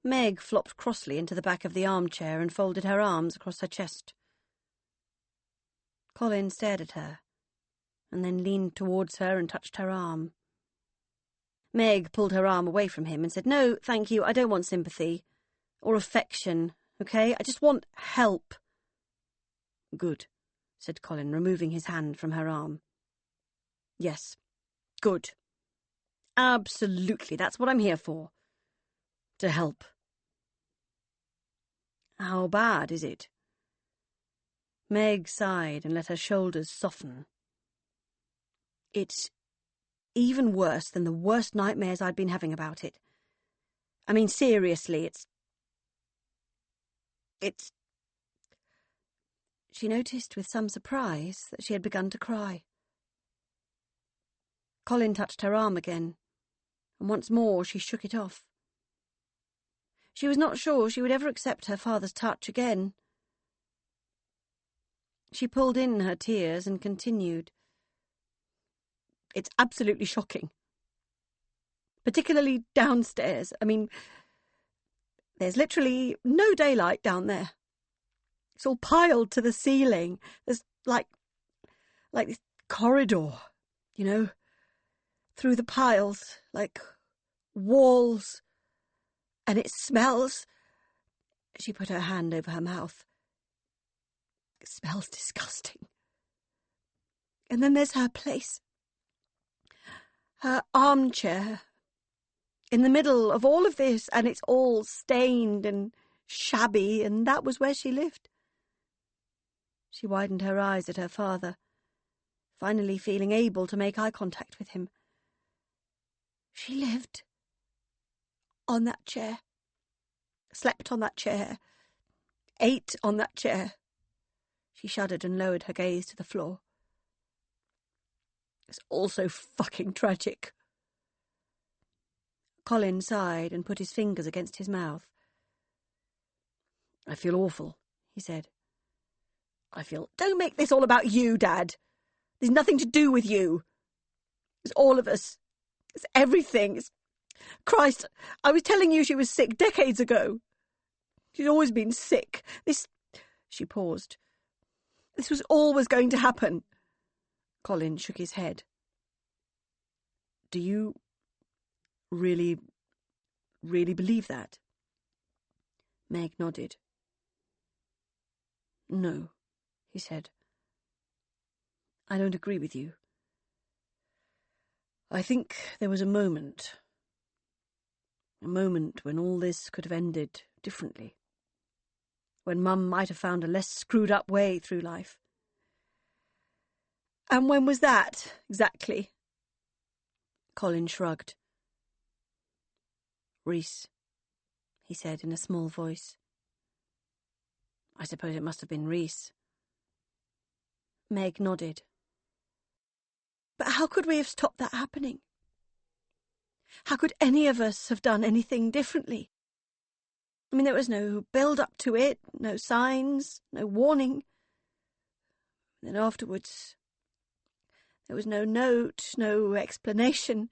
Meg flopped crossly into the back of the armchair and folded her arms across her chest. Colin stared at her, and then leaned towards her and touched her arm. Meg pulled her arm away from him and said, No, thank you, I don't want sympathy. Or affection, okay? I just want help. Good, said Colin, removing his hand from her arm. Yes, good. Absolutely, that's what I'm here for. To help. How bad is it? Meg sighed and let her shoulders soften. It's even worse than the worst nightmares I'd been having about it. I mean, seriously, it's... She noticed with some surprise that she had begun to cry. Colin touched her arm again, and once more she shook it off. She was not sure she would ever accept her father's touch again. She pulled in her tears and continued. It's absolutely shocking. Particularly downstairs. I mean, there's literally no daylight down there. It's all piled to the ceiling. There's like this corridor, you know, through the piles, like walls. And it smells. She put her hand over her mouth. It smells disgusting. And then there's her place. Her armchair. In the middle of all of this, and it's all stained and shabby, and that was where she lived. She widened her eyes at her father, finally feeling able to make eye contact with him. She lived on that chair, slept on that chair, ate on that chair. She shuddered and lowered her gaze to the floor. It's all so fucking tragic. Colin sighed and put his fingers against his mouth. I feel awful, he said. Don't make this all about you, Dad. There's nothing to do with you. It's all of us. It's everything. Christ, I was telling you she was sick decades ago. She's always been sick. She paused. This was always going to happen. Colin shook his head. Do you really believe that? Meg nodded. No, he said. I don't agree with you. I think there was a moment when all this could have ended differently, when Mum might have found a less screwed-up way through life. And when was that, exactly? Colin shrugged. Reese, he said in a small voice. I suppose it must have been Reese. Meg nodded. But how could we have stopped that happening? How could any of us have done anything differently? I mean, there was no build-up to it, no signs, no warning. Then afterwards, there was no note, no explanation.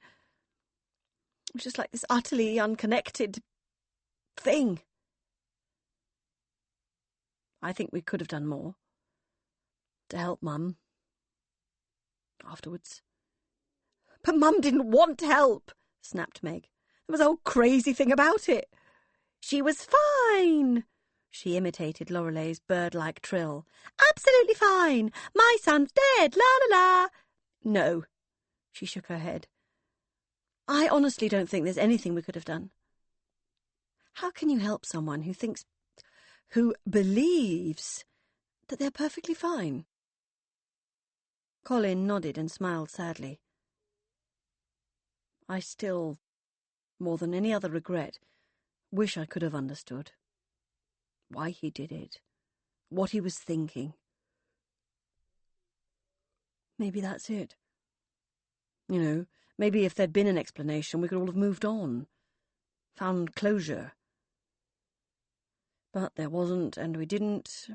It was just like this utterly unconnected thing. I think we could have done more to help Mum afterwards. But Mum didn't want help, snapped Meg. There was a whole crazy thing about it. She was fine. She imitated Lorelei's bird-like trill. Absolutely fine. My son's dead. La la la. No. She shook her head. I honestly don't think there's anything we could have done. How can you help someone who believes that they're perfectly fine? Colin nodded and smiled sadly. I still, more than any other regret, wish I could have understood why he did it, what he was thinking. Maybe that's it. You know, maybe if there'd been an explanation, we could all have moved on, found closure. But there wasn't, and we didn't,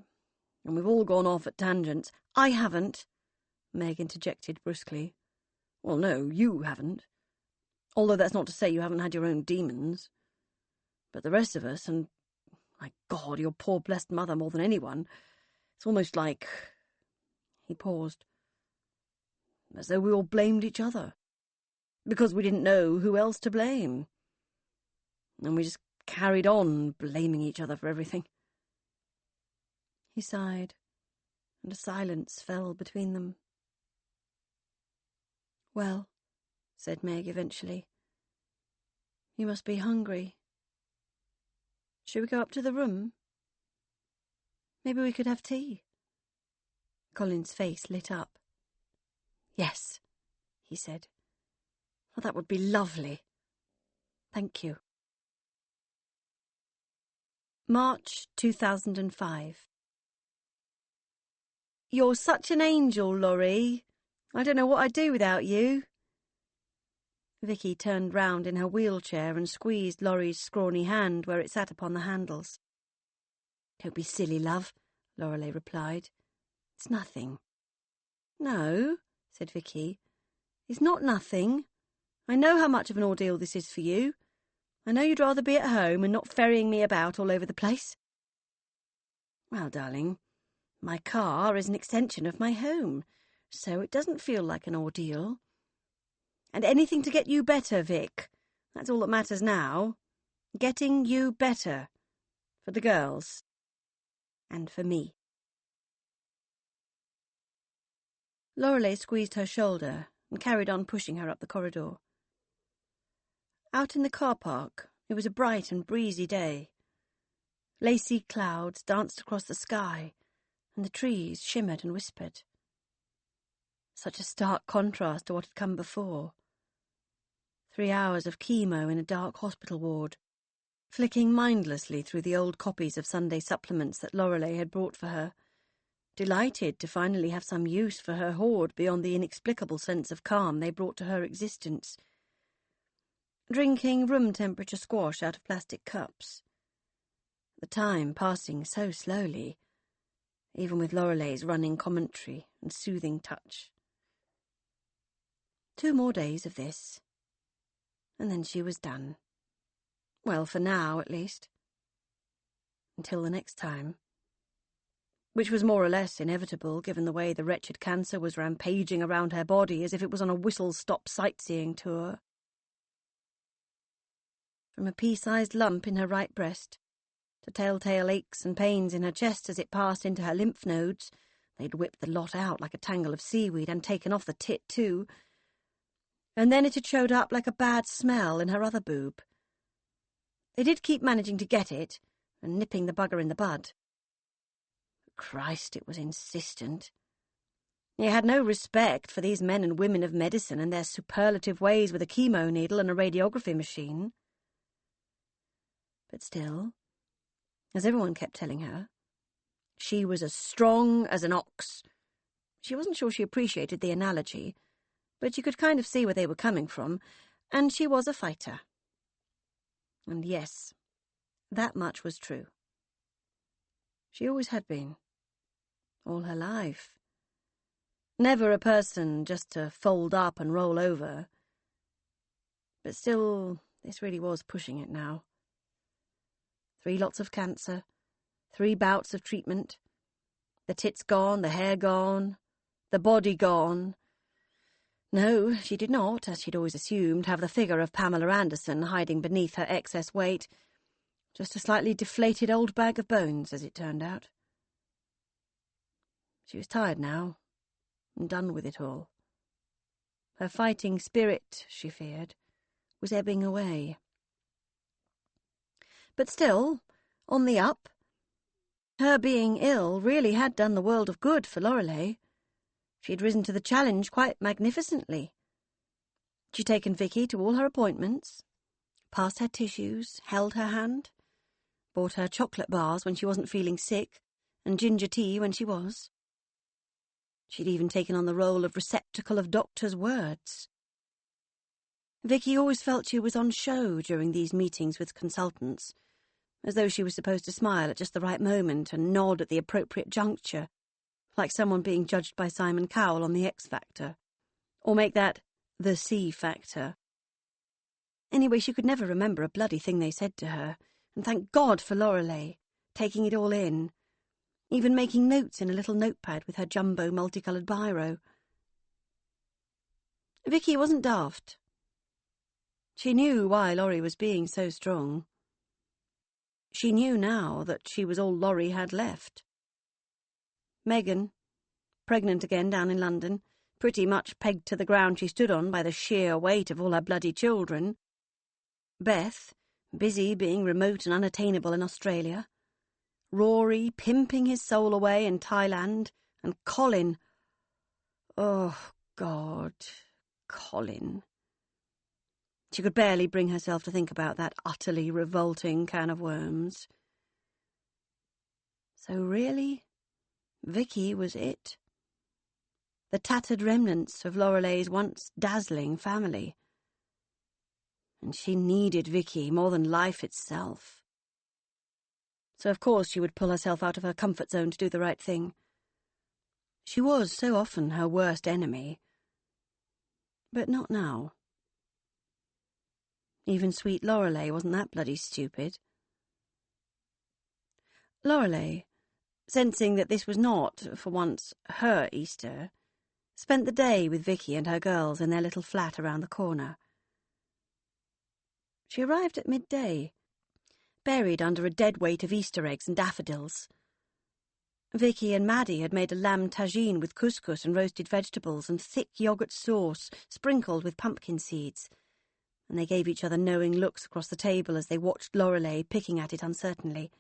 and we've all gone off at tangents. I haven't, Meg interjected brusquely. Well, no, you haven't. Although that's not to say you haven't had your own demons. But the rest of us, and, my God, your poor blessed mother more than anyone, it's almost like... He paused. As though we all blamed each other. Because we didn't know who else to blame. And we just carried on blaming each other for everything. He sighed, and a silence fell between them. Well, said Meg eventually, you must be hungry. Shall we go up to the room? Maybe we could have tea. Colin's face lit up. Yes, he said. Oh, that would be lovely. Thank you. March 2005. You're such an angel, Laurie. I don't know what I'd do without you. Vicky turned round in her wheelchair and squeezed Laurie's scrawny hand where it sat upon the handles. Don't be silly, love, Lorelei replied. It's nothing. No, said Vicky. It's not nothing. I know how much of an ordeal this is for you. I know you'd rather be at home and not ferrying me about all over the place. Well, darling, my car is an extension of my home, so it doesn't feel like an ordeal. And anything to get you better, Vic. That's all that matters now. Getting you better. For the girls. And for me. Lorelei squeezed her shoulder and carried on pushing her up the corridor. Out in the car park, it was a bright and breezy day. Lacy clouds danced across the sky, and the trees shimmered and whispered. Such a stark contrast to what had come before. 3 hours of chemo in a dark hospital ward, flicking mindlessly through the old copies of Sunday supplements that Lorelei had brought for her, delighted to finally have some use for her hoard beyond the inexplicable sense of calm they brought to her existence. Drinking room-temperature squash out of plastic cups. The time passing so slowly, even with Lorelei's running commentary and soothing touch. 2 more days of this, and then she was done. Well, for now, at least. Until the next time. Which was more or less inevitable, given the way the wretched cancer was rampaging around her body as if it was on a whistle-stop sightseeing tour. From a pea-sized lump in her right breast to telltale aches and pains in her chest as it passed into her lymph nodes, they'd whipped the lot out like a tangle of seaweed and taken off the tit too. And then it had showed up like a bad smell in her other boob. They did keep managing to get it and nipping the bugger in the bud. But Christ, it was insistent. He had no respect for these men and women of medicine and their superlative ways with a chemo needle and a radiography machine. But still, as everyone kept telling her, she was as strong as an ox. She wasn't sure she appreciated the analogy, but you could kind of see where they were coming from, and she was a fighter. And yes, that much was true. She always had been, all her life. Never a person just to fold up and roll over. But still, this really was pushing it now. 3 lots of cancer, 3 bouts of treatment, the tits gone, the hair gone, the body gone. No, she did not, as she'd always assumed, have the figure of Pamela Anderson hiding beneath her excess weight. Just a slightly deflated old bag of bones, as it turned out. She was tired now, and done with it all. Her fighting spirit, she feared, was ebbing away. But still, on the up, her being ill really had done the world of good for Lorelei. She had risen to the challenge quite magnificently. She'd taken Vicky to all her appointments, passed her tissues, held her hand, bought her chocolate bars when she wasn't feeling sick, and ginger tea when she was. She'd even taken on the role of receptacle of doctors' words. Vicky always felt she was on show during these meetings with consultants, as though she was supposed to smile at just the right moment and nod at the appropriate juncture, like someone being judged by Simon Cowell on the X Factor, or make that the C Factor. Anyway, she could never remember a bloody thing they said to her, and thank God for Lorelei, taking it all in, even making notes in a little notepad with her jumbo multicoloured biro. Vicky wasn't daft. She knew why Laurie was being so strong. She knew now that she was all Laurie had left. Megan, pregnant again down in London, pretty much pegged to the ground she stood on by the sheer weight of all her bloody children. Beth, busy being remote and unattainable in Australia. Rory, pimping his soul away in Thailand. And Colin. Oh, God, Colin. She could barely bring herself to think about that utterly revolting can of worms. So really, Vicky was it. The tattered remnants of Lorelei's once dazzling family. And she needed Vicky more than life itself. So of course she would pull herself out of her comfort zone to do the right thing. She was so often her worst enemy. But not now. Even sweet Lorelei wasn't that bloody stupid. Lorelei, sensing that this was not, for once, her Easter, spent the day with Vicky and her girls in their little flat around the corner. She arrived at midday, buried under a dead weight of Easter eggs and daffodils. Vicky and Maddie had made a lamb tagine with couscous and roasted vegetables and thick yoghurt sauce sprinkled with pumpkin seeds, and they gave each other knowing looks across the table as they watched Lorelei picking at it uncertainly,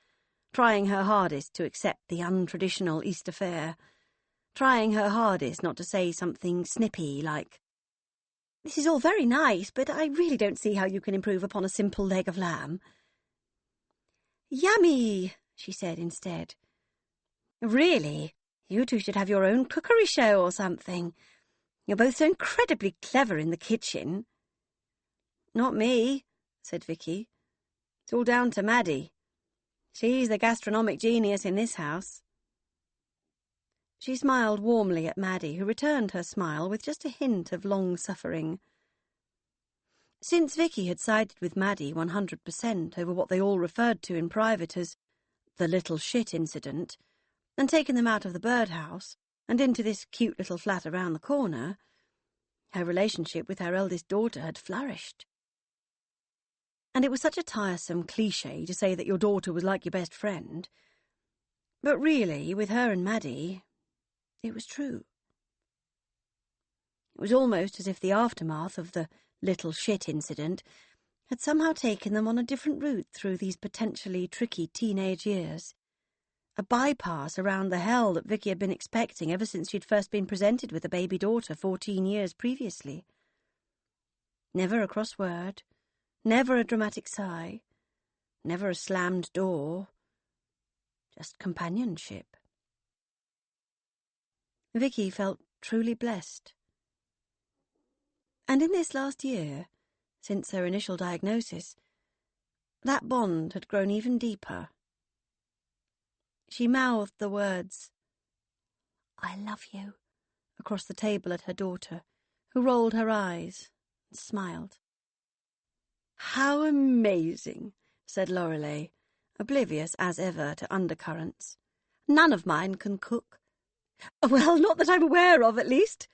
trying her hardest to accept the untraditional Easter fare, trying her hardest not to say something snippy like, "This is all very nice, but I really don't see how you can improve upon a simple leg of lamb." "Yummy," she said instead. "Really, you two should have your own cookery show or something. You're both so incredibly clever in the kitchen." "Not me," said Vicky. "It's all down to Maddie. She's the gastronomic genius in this house." She smiled warmly at Maddie, who returned her smile with just a hint of long-suffering. Since Vicky had sided with Maddie 100% over what they all referred to in private as the little shit incident, and taken them out of the birdhouse and into this cute little flat around the corner, her relationship with her eldest daughter had flourished. And it was such a tiresome cliché to say that your daughter was like your best friend. But really, with her and Maddie, it was true. It was almost as if the aftermath of the little shit incident had somehow taken them on a different route through these potentially tricky teenage years. A bypass around the hell that Vicky had been expecting ever since she'd first been presented with a baby daughter 14 years previously. Never a cross word, never a dramatic sigh, never a slammed door, just companionship. Vicky felt truly blessed. And in this last year, since her initial diagnosis, that bond had grown even deeper. She mouthed the words, "I love you," across the table at her daughter, who rolled her eyes and smiled. "How amazing," said Lorelei, oblivious as ever to undercurrents. "None of mine can cook. Well, not that I'm aware of, at least."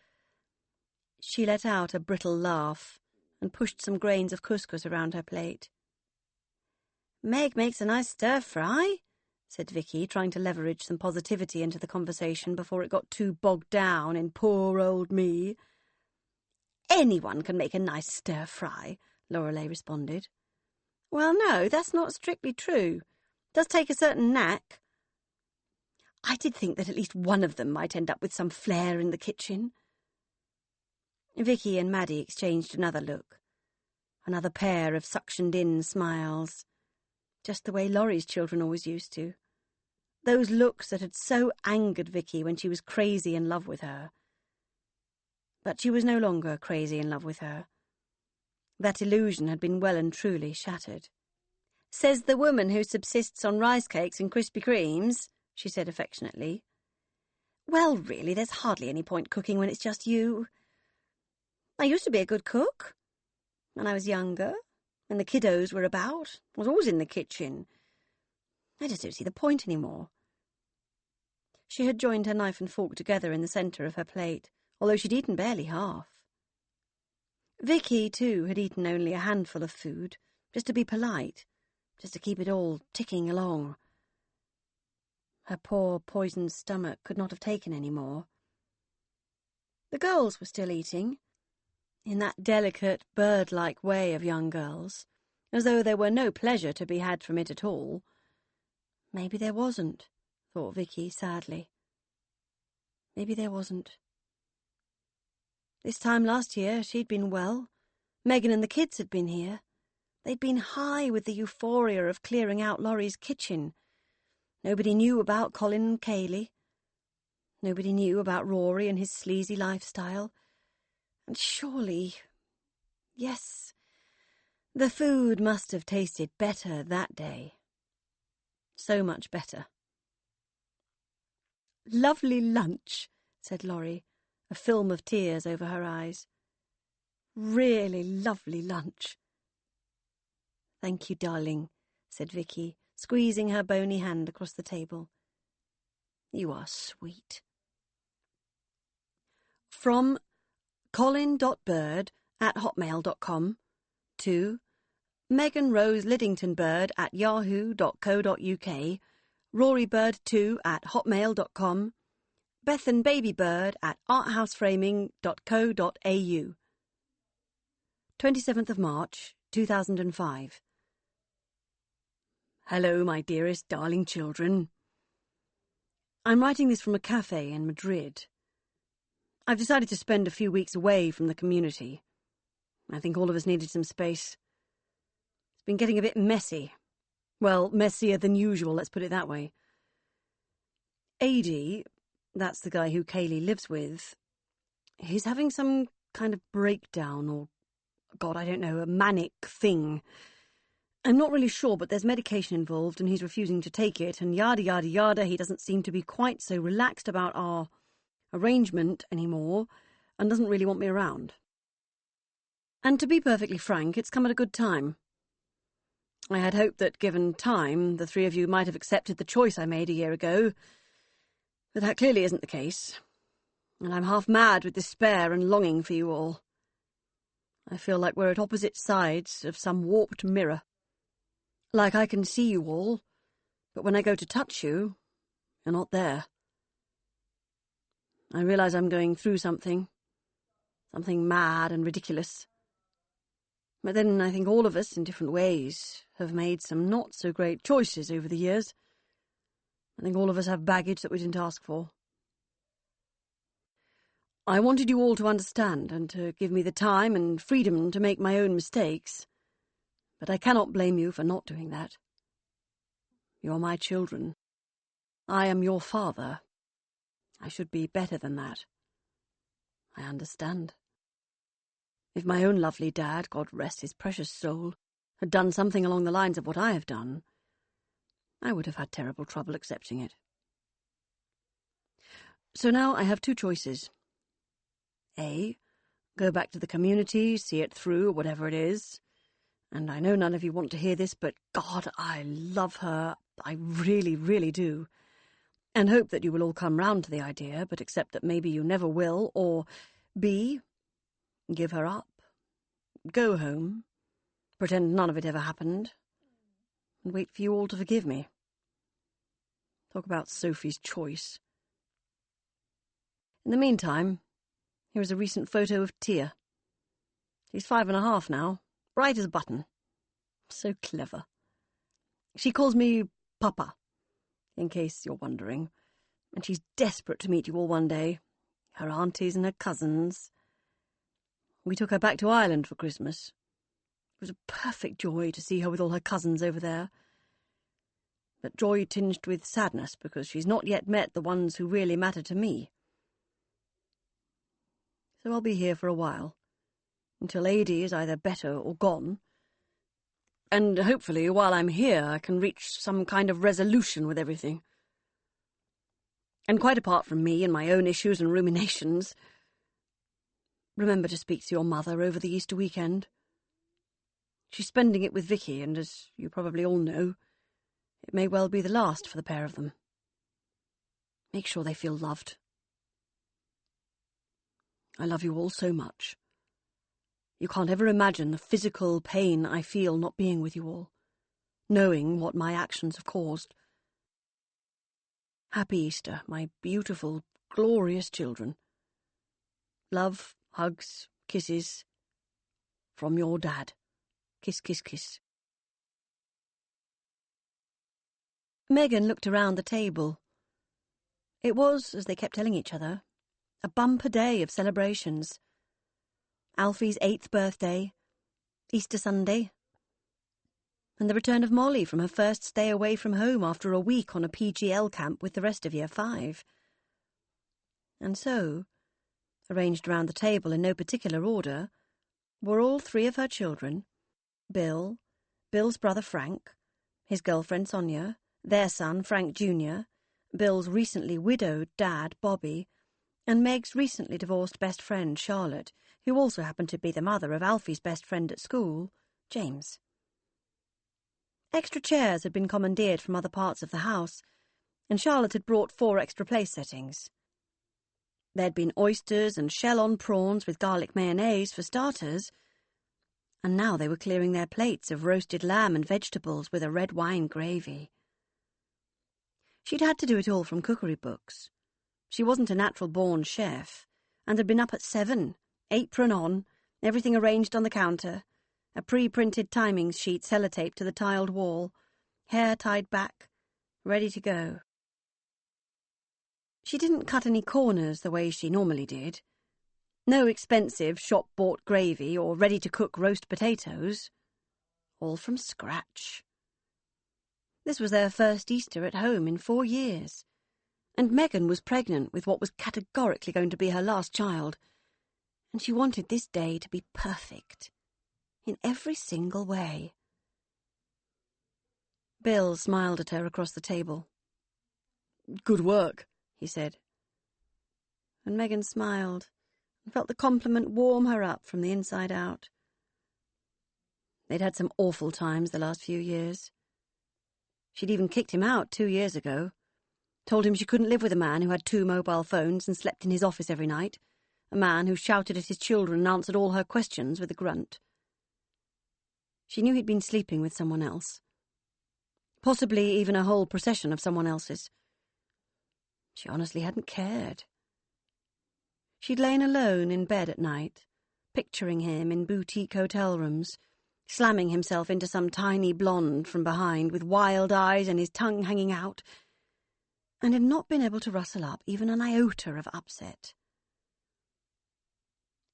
She let out a brittle laugh and pushed some grains of couscous around her plate. "Meg makes a nice stir-fry," said Vicky, trying to leverage some positivity into the conversation before it got too bogged down in poor old me. "Anyone can make a nice stir-fry," Lorelei responded. "Well, no, that's not strictly true. It does take a certain knack. I did think that at least one of them might end up with some flair in the kitchen." Vicky and Maddie exchanged another look. Another pair of suctioned-in smiles. Just the way Laurie's children always used to. Those looks that had so angered Vicky when she was crazy in love with her. But she was no longer crazy in love with her. That illusion had been well and truly shattered. "Says the woman who subsists on rice cakes and Krispy Kremes," she said affectionately. "Well, really, there's hardly any point cooking when it's just you. I used to be a good cook. When I was younger, when the kiddos were about, I was always in the kitchen. I just don't see the point anymore." She had joined her knife and fork together in the centre of her plate, although she'd eaten barely half. Vicky, too, had eaten only a handful of food, just to be polite, just to keep it all ticking along. Her poor, poisoned stomach could not have taken any more. The girls were still eating, in that delicate, bird-like way of young girls, as though there were no pleasure to be had from it at all. Maybe there wasn't, thought Vicky sadly. Maybe there wasn't. This time last year she'd been well. Megan and the kids had been here. They'd been high with the euphoria of clearing out Laurie's kitchen. Nobody knew about Colin and Kaylee. Nobody knew about Rory and his sleazy lifestyle. And surely, yes, the food must have tasted better that day. So much better. "Lovely lunch," said Laurie, a film of tears over her eyes. "Really lovely lunch." "Thank you, darling," said Vicky, squeezing her bony hand across the table. "You are sweet." From colin.bird@hotmail.com to meganroselidingtonbird@yahoo.co.uk, rorybird2@hotmail.com, bethanbabybird@arthouseframing.co.au. 27th of March, 2005. Hello, my dearest, darling children. I'm writing this from a cafe in Madrid. I've decided to spend a few weeks away from the community. I think all of us needed some space. It's been getting a bit messy. Well, messier than usual, let's put it that way. AD, that's the guy who Kaylee lives with, he's having some kind of breakdown or, God, I don't know, a manic thing. I'm not really sure, but there's medication involved and he's refusing to take it, and yada, yada, yada. He doesn't seem to be quite so relaxed about our arrangement anymore and doesn't really want me around. And to be perfectly frank, it's come at a good time. I had hoped that, given time, the three of you might have accepted the choice I made a year ago, but that clearly isn't the case, and I'm half mad with despair and longing for you all. I feel like we're at opposite sides of some warped mirror. Like I can see you all, but when I go to touch you, you're not there. I realise I'm going through something mad and ridiculous. But then I think all of us, in different ways, have made some not-so-great choices over the years. I think all of us have baggage that we didn't ask for. I wanted you all to understand and to give me the time and freedom to make my own mistakes, but I cannot blame you for not doing that. You're my children. I am your father. I should be better than that. I understand. If my own lovely dad, God rest his precious soul, had done something along the lines of what I have done, I would have had terrible trouble accepting it. So now I have two choices. A, go back to the community, see it through, whatever it is. And I know none of you want to hear this, but God, I love her. I really, really do. And hope that you will all come round to the idea, but accept that maybe you never will. Or B, give her up. Go home. Pretend none of it ever happened. And wait for you all to forgive me. Talk about Sophie's choice. In the meantime, here is a recent photo of Tia. She's 5.5 now, bright as a button. So clever. She calls me Papa, in case you're wondering, and she's desperate to meet you all one day, her aunties and her cousins. We took her back to Ireland for Christmas. It was a perfect joy to see her with all her cousins over there. But joy tinged with sadness, because she's not yet met the ones who really matter to me. So I'll be here for a while, until Adie is either better or gone. And hopefully, while I'm here, I can reach some kind of resolution with everything. And quite apart from me and my own issues and ruminations, remember to speak to your mother over the Easter weekend. She's spending it with Vicky, and as you probably all know, it may well be the last for the pair of them. Make sure they feel loved. I love you all so much. You can't ever imagine the physical pain I feel not being with you all, knowing what my actions have caused. Happy Easter, my beautiful, glorious children. Love, hugs, kisses, from your dad. Kiss, kiss, kiss. Megan looked around the table. It was, as they kept telling each other, a bumper day of celebrations. Alfie's 8th birthday, Easter Sunday, and the return of Molly from her first stay away from home after a week on a PGL camp with the rest of Year 5. And so, arranged round the table in no particular order, were all 3 of her children, Bill, Bill's brother Frank, his girlfriend Sonia, their son Frank Jr., Bill's recently widowed dad Bobby, and Meg's recently divorced best friend Charlotte, who also happened to be the mother of Alfie's best friend at school, James. Extra chairs had been commandeered from other parts of the house, and Charlotte had brought 4 extra place settings. There'd been oysters and shell-on prawns with garlic mayonnaise for starters, and now they were clearing their plates of roasted lamb and vegetables with a red wine gravy. She'd had to do it all from cookery books. She wasn't a natural-born chef, and had been up at 7, apron on, everything arranged on the counter, a pre-printed timing sheet sellotaped to the tiled wall, hair tied back, ready to go. She didn't cut any corners the way she normally did. No expensive shop-bought gravy or ready-to-cook roast potatoes. All from scratch. This was their first Easter at home in 4 years, and Megan was pregnant with what was categorically going to be her last child, and she wanted this day to be perfect, in every single way. Bill smiled at her across the table. "Good work," he said. And Megan smiled and felt the compliment warm her up from the inside out. They'd had some awful times the last few years. She'd even kicked him out 2 years ago, told him she couldn't live with a man who had 2 mobile phones and slept in his office every night, a man who shouted at his children and answered all her questions with a grunt. She knew he'd been sleeping with someone else, possibly even a whole procession of someone else's. She honestly hadn't cared. She'd lain alone in bed at night, picturing him in boutique hotel rooms, slamming himself into some tiny blonde from behind with wild eyes and his tongue hanging out, and had not been able to rustle up even an iota of upset.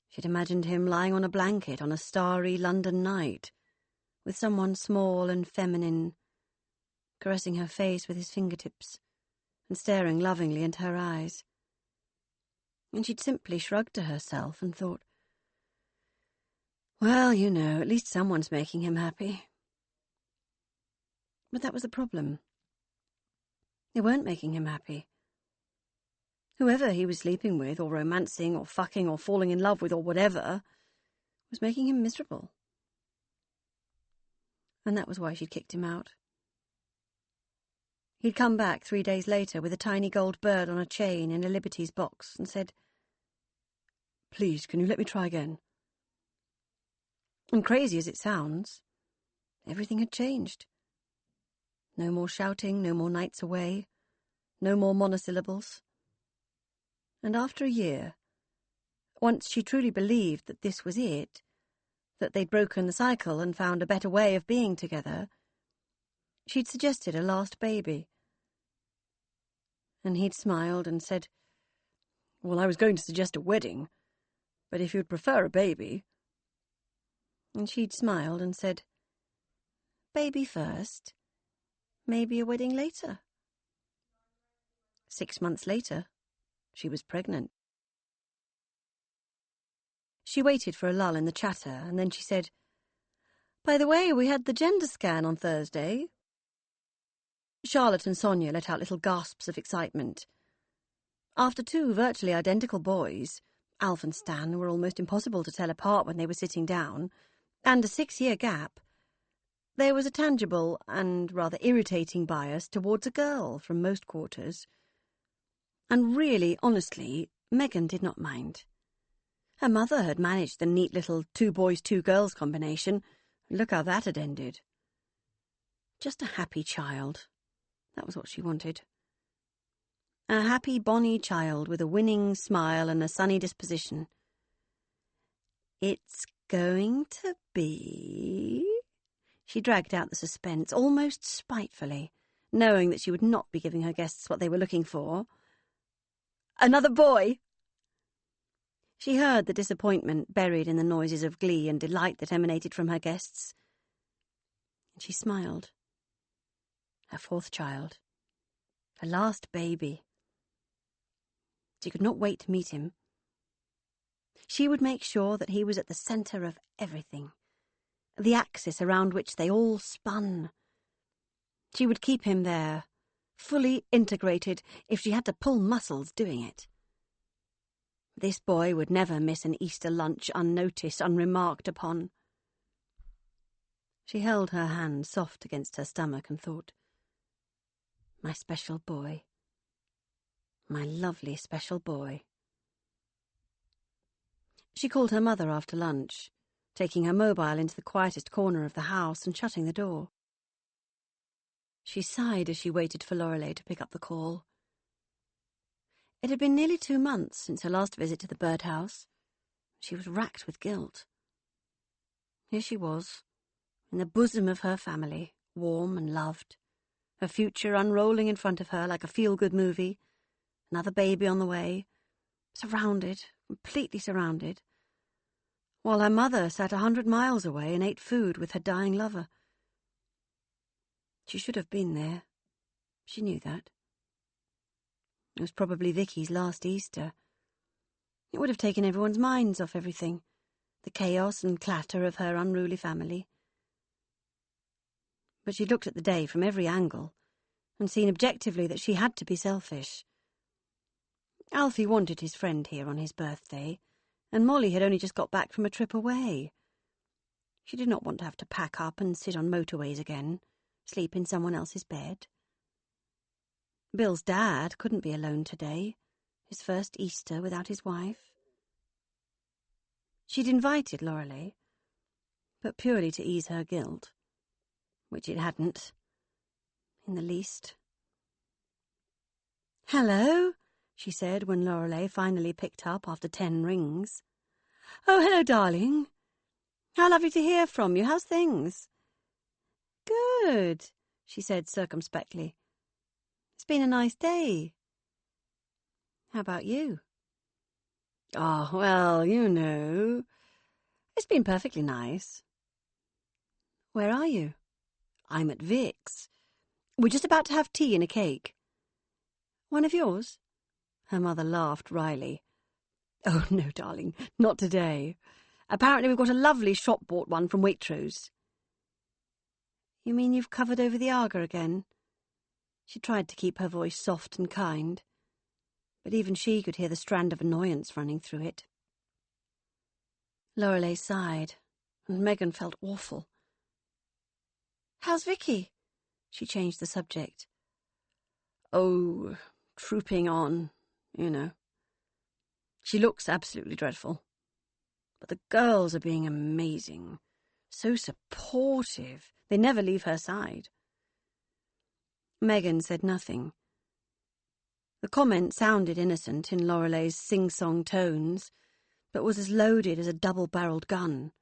She'd imagined him lying on a blanket on a starry London night, with someone small and feminine, caressing her face with his fingertips and staring lovingly into her eyes. And she'd simply shrugged to herself and thought, well, you know, at least someone's making him happy. But that was the problem. They weren't making him happy. Whoever he was sleeping with, or romancing, or fucking, or falling in love with, or whatever, was making him miserable. And that was why she'd kicked him out. He'd come back 3 days later with a tiny gold bird on a chain in a Liberty's box and said, "Please, can you let me try again?" And crazy as it sounds, everything had changed. No more shouting, no more nights away, no more monosyllables. And after a year, once she truly believed that this was it, that they'd broken the cycle and found a better way of being together, she'd suggested a last baby. And he'd smiled and said, "Well, I was going to suggest a wedding, But if you'd prefer a baby... And she'd smiled and said, baby first, maybe a wedding later. 6 months later, she was pregnant. She waited for a lull in the chatter, and then she said, by the way, we had the gender scan on Thursday. Charlotte and Sonia let out little gasps of excitement. After 2 virtually identical boys, Alf and Stan were almost impossible to tell apart when they were sitting down, and a 6-year gap, there was a tangible and rather irritating bias towards a girl from most quarters. And really, honestly, Megan did not mind. Her mother had managed the neat little 2 boys, 2 girls combination. Look how that had ended. Just a happy child. That was what she wanted. A happy, bonny child with a winning smile and a sunny disposition. It's going to be... She dragged out the suspense, almost spitefully, knowing that she would not be giving her guests what they were looking for. Another boy! She heard the disappointment buried in the noises of glee and delight that emanated from her guests. And she smiled. Her 4th child. Her last baby. She could not wait to meet him. She would make sure that he was at the centre of everything, the axis around which they all spun. She would keep him there, fully integrated, if she had to pull muscles doing it. This boy would never miss an Easter lunch unnoticed, unremarked upon. She held her hand soft against her stomach and thought, my special boy. My lovely special boy. She called her mother after lunch, taking her mobile into the quietest corner of the house and shutting the door. She sighed as she waited for Lorelei to pick up the call. It had been nearly 2 months since her last visit to the birdhouse. She was racked with guilt. Here she was, in the bosom of her family, warm and loved, her future unrolling in front of her like a feel-good movie, another baby on the way, surrounded, completely surrounded, while her mother sat 100 miles away and ate food with her dying lover. She should have been there. She knew that. It was probably Vicky's last Easter. It would have taken everyone's minds off everything, the chaos and clatter of her unruly family. But she'd looked at the day from every angle and seen objectively that she had to be selfish. Alfie wanted his friend here on his birthday, and Molly had only just got back from a trip away. She did not want to have to pack up and sit on motorways again, sleep in someone else's bed. Bill's dad couldn't be alone today, his first Easter without his wife. She'd invited Lorelei, but purely to ease her guilt, which it hadn't, in the least. "Hello," she said when Lorelei finally picked up after 10 rings. "Oh, hello, darling. How lovely to hear from you. How's things?" "Good," she said circumspectly. "It's been a nice day." "How about you?" "Oh, well, you know, it's been perfectly nice." "Where are you?" "I'm at Vic's. We're just about to have tea and a cake." "One of yours?" Her mother laughed wryly. "Oh, no, darling, not today. Apparently we've got a lovely shop-bought one from Waitrose." "You mean you've covered over the Aga again?" She tried to keep her voice soft and kind, but even she could hear the strand of annoyance running through it. Lorelei sighed, and Megan felt awful. "How's Vicky?" She changed the subject. "Oh, trooping on, you know. She looks absolutely dreadful. But the girls are being amazing. So supportive. They never leave her side." Megan said nothing. The comment sounded innocent in Lorelei's sing-song tones, but was as loaded as a double-barreled gun.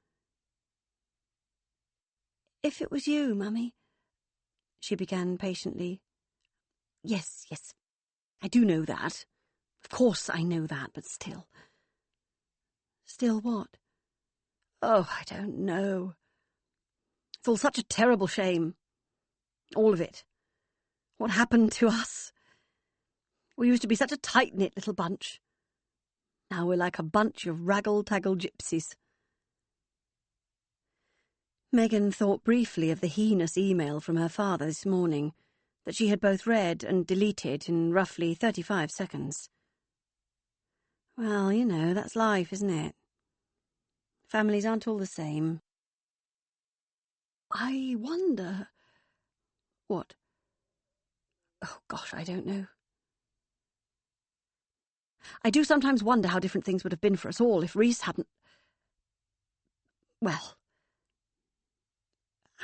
"If it was you, Mummy," she began patiently. Yes, I do know that. Of course I know that, but still. Still what? Oh, I don't know. It's all such a terrible shame. All of it. What happened to us? We used to be such a tight-knit little bunch. Now we're like a bunch of raggle-taggle gypsies. Megan thought briefly of the heinous email from her father this morning that she had both read and deleted in roughly 35 seconds. Well, you know, that's life, isn't it? Families aren't all the same. I wonder... What? Oh, gosh, I don't know. I do sometimes wonder how different things would have been for us all if Rhys hadn't... well...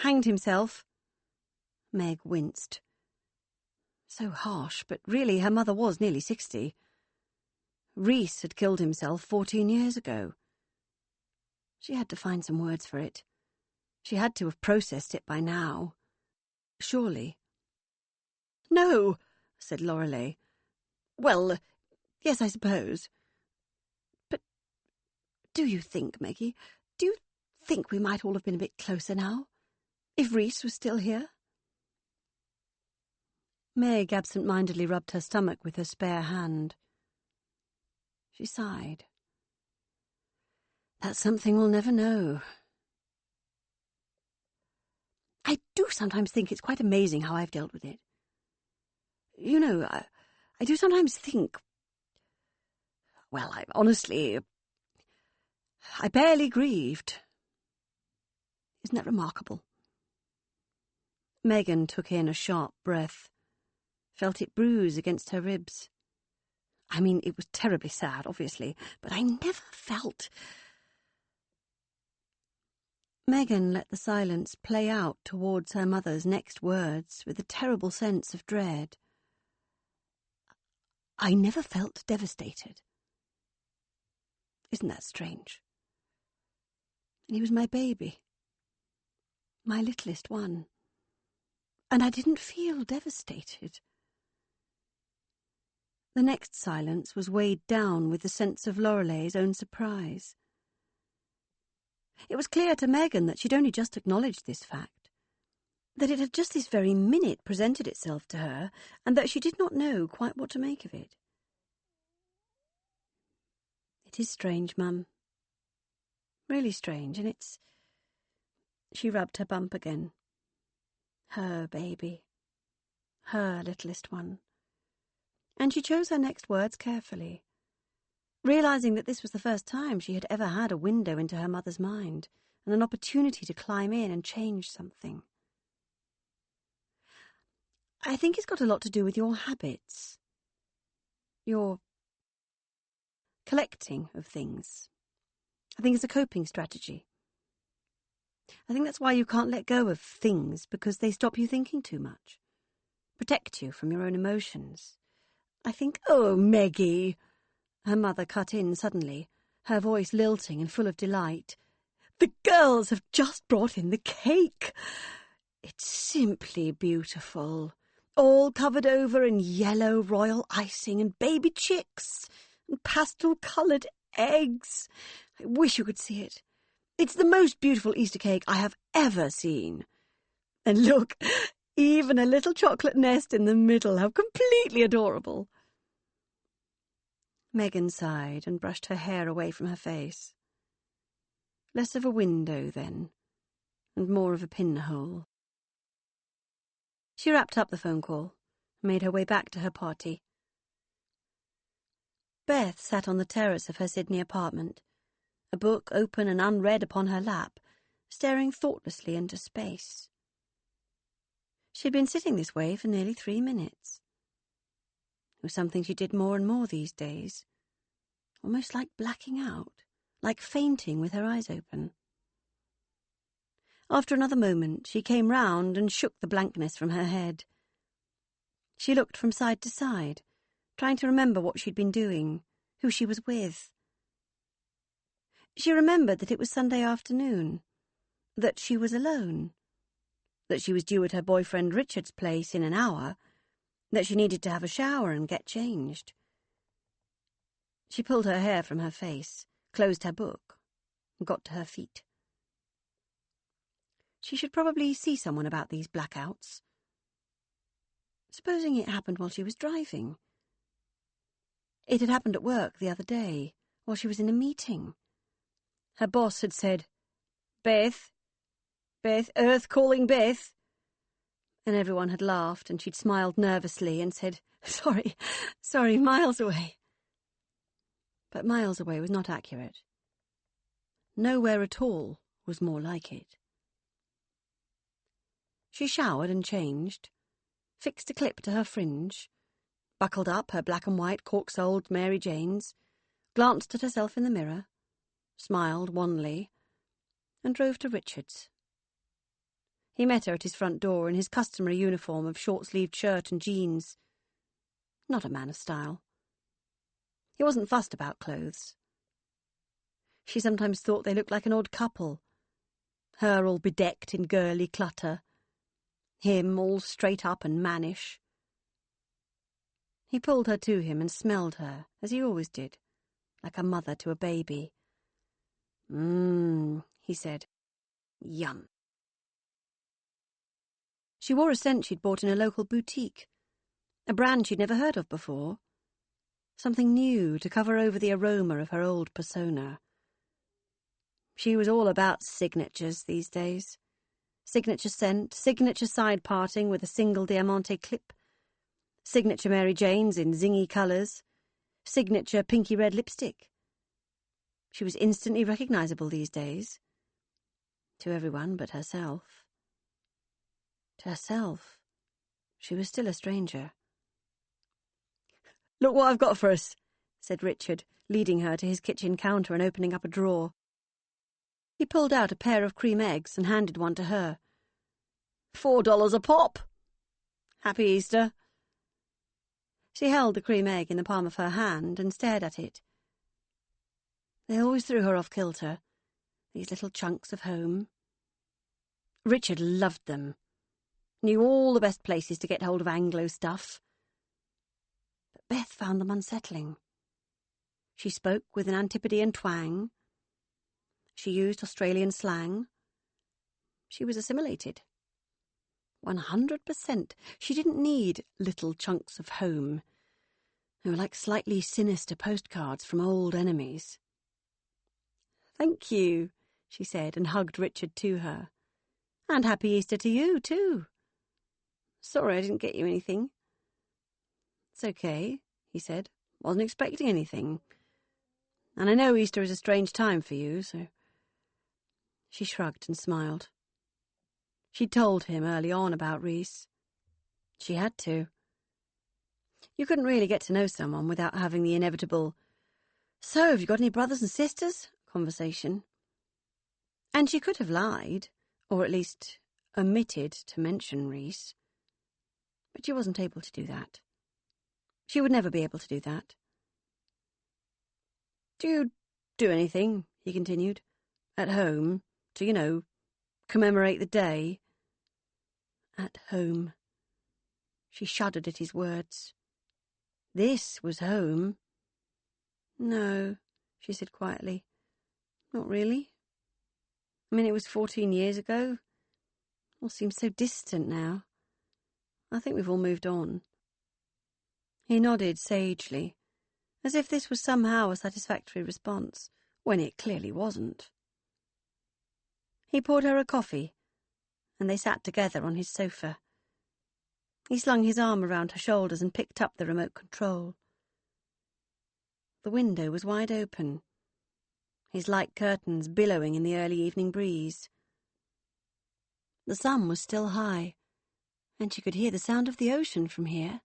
Hanged himself? Meg winced. So harsh, but really her mother was nearly 60. Rhys had killed himself 14 years ago. She had to find some words for it. She had to have processed it by now. Surely. No, said Lorelei. Well, yes, I suppose. But do you think, Meggie, do you think we might all have been a bit closer now, if Rhys was still here? Meg absent-mindedly rubbed her stomach with her spare hand. She sighed. That's something we'll never know. I do sometimes think it's quite amazing how I've dealt with it. You know, I do sometimes think... Well, I barely grieved. Isn't that remarkable? Megan took in a sharp breath, felt it bruise against her ribs. I mean, it was terribly sad, obviously, but I never felt... Megan let the silence play out towards her mother's next words with a terrible sense of dread. I never felt devastated. Isn't that strange? And he was my baby. My littlest one. And I didn't feel devastated. The next silence was weighed down with the sense of Lorelei's own surprise. It was clear to Megan that she'd only just acknowledged this fact, that it had just this very minute presented itself to her, and that she did not know quite what to make of it. It is strange, Mum. Really strange, and it's... She rubbed her bump again. Her baby. Her littlest one. And she chose her next words carefully, realising that this was the first time she had ever had a window into her mother's mind and an opportunity to climb in and change something. I think it's got a lot to do with your habits. Your collecting of things. I think it's a coping strategy. I think that's why you can't let go of things, because they stop you thinking too much, protect you from your own emotions. I think... Oh, Meggie! Her mother cut in suddenly, her voice lilting and full of delight. The girls have just brought in the cake. It's simply beautiful. All covered over in yellow royal icing and baby chicks and pastel-coloured eggs. I wish you could see it. It's the most beautiful Easter cake I have ever seen. And look, even a little chocolate nest in the middle. How completely adorable. Megan sighed and brushed her hair away from her face. Less of a window, then, and more of a pinhole. She wrapped up the phone call and made her way back to her party. Beth sat on the terrace of her Sydney apartment, a book open and unread upon her lap, staring thoughtlessly into space. She had been sitting this way for nearly 3 minutes. It was something she did more and more these days, almost like blacking out, like fainting with her eyes open. After another moment, she came round and shook the blankness from her head. She looked from side to side, trying to remember what she'd been doing, who she was with. She remembered that it was Sunday afternoon, that she was alone, that she was due at her boyfriend Richard's place in an hour, that she needed to have a shower and get changed. She pulled her hair from her face, closed her book, and got to her feet. She should probably see someone about these blackouts. Supposing it happened while she was driving. It had happened at work the other day, while she was in a meeting. Her boss had said, Beth, Earth calling Beth. And everyone had laughed, and she'd smiled nervously and said, sorry, miles away. But miles away was not accurate. Nowhere at all was more like it. She showered and changed, fixed a clip to her fringe, buckled up her black and white cork-soled Mary Janes, glanced at herself in the mirror, smiled wanly, and drove to Richard's. He met her at his front door in his customary uniform of short-sleeved shirt and jeans. Not a man of style. He wasn't fussed about clothes. She sometimes thought they looked like an odd couple, her all bedecked in girly clutter, him all straight up and mannish. He pulled her to him and smelled her, as he always did, like a mother to a baby. He said. Yum. She wore a scent she'd bought in a local boutique, a brand she'd never heard of before, something new to cover over the aroma of her old persona. She was all about signatures these days. Signature scent, signature side parting with a single diamante clip, signature Mary Janes in zingy colours, signature pinky red lipstick. She was instantly recognisable these days. To everyone but herself. To herself, she was still a stranger. "Look what I've got for us," said Richard, leading her to his kitchen counter and opening up a drawer. He pulled out a pair of cream eggs and handed one to her. $4 a pop. Happy Easter. She held the cream egg in the palm of her hand and stared at it. They always threw her off kilter, these little chunks of home. Richard loved them, knew all the best places to get hold of Anglo stuff. But Beth found them unsettling. She spoke with an Antipodean twang. She used Australian slang. She was assimilated. 100%. She didn't need little chunks of home. They were like slightly sinister postcards from old enemies. "Thank you," she said, and hugged Richard to her. "And Happy Easter to you, too. Sorry I didn't get you anything." "It's okay," he said. "Wasn't expecting anything. And I know Easter is a strange time for you, so..." She shrugged and smiled. She'd told him early on about Reese. She had to. You couldn't really get to know someone without having the inevitable, "So, have you got any brothers and sisters?" conversation. And she could have lied, or at least omitted to mention Reese. But she wasn't able to do that. She would never be able to do that. "Do you do anything," he continued, "at home, to, commemorate the day?" At home. She shuddered at his words. This was home. "No," she said quietly. "Not really. I mean, it was 14 years ago. All seems so distant now. I think we've all moved on." He nodded sagely, as if this was somehow a satisfactory response, when it clearly wasn't. He poured her a coffee, and they sat together on his sofa. He slung his arm around her shoulders and picked up the remote control. The window was wide open, his light curtains billowing in the early evening breeze. The sun was still high, and she could hear the sound of the ocean from here,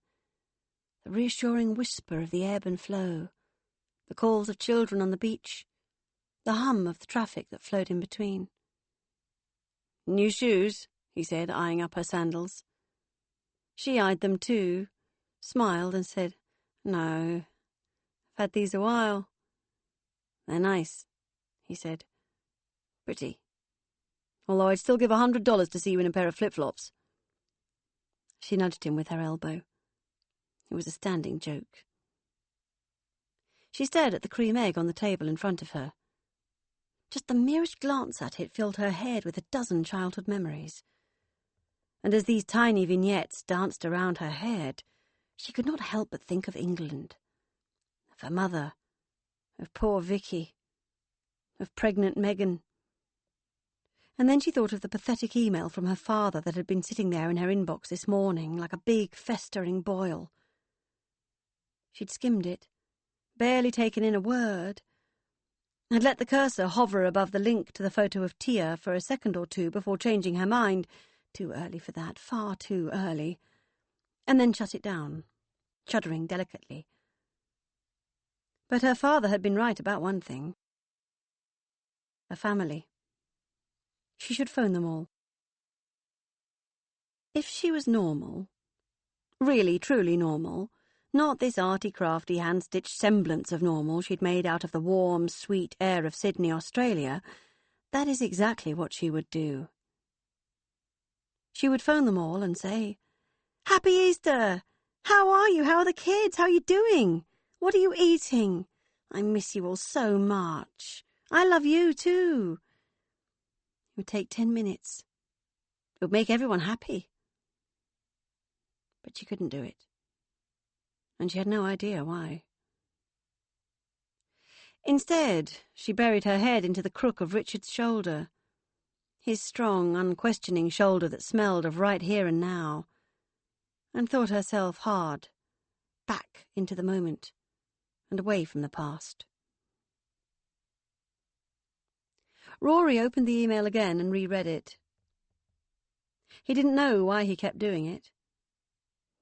the reassuring whisper of the ebb and flow, the calls of children on the beach, the hum of the traffic that flowed in between. "New shoes?" he said, eyeing up her sandals. She eyed them too, smiled and said, "No, I've had these a while." "They're nice," he said. "Pretty. Although I'd still give $100 to see you in a pair of flip-flops." She nudged him with her elbow. It was a standing joke. She stared at the cream egg on the table in front of her. Just the merest glance at it filled her head with a dozen childhood memories. And as these tiny vignettes danced around her head, she could not help but think of England, of her mother, of poor Vicky, of pregnant Megan. And then she thought of the pathetic email from her father that had been sitting there in her inbox this morning like a big festering boil. She'd skimmed it, barely taken in a word, had let the cursor hover above the link to the photo of Tia for a second or two before changing her mind. Too early for that, far too early. And then shut it down, shuddering delicately. But her father had been right about one thing. A family. She should phone them all. If she was normal, really, truly normal, not this arty-crafty, hand-stitched semblance of normal she'd made out of the warm, sweet air of Sydney, Australia, that is exactly what she would do. She would phone them all and say, "Happy Easter! How are you? How are the kids? How are you doing? What are you eating? I miss you all so much. I love you too." It would take 10 minutes. It would make everyone happy. But she couldn't do it. And she had no idea why. Instead, she buried her head into the crook of Richard's shoulder, his strong, unquestioning shoulder that smelled of right here and now, and thought herself hard, back into the moment, and away from the past. Rory opened the email again and reread it. He didn't know why he kept doing it.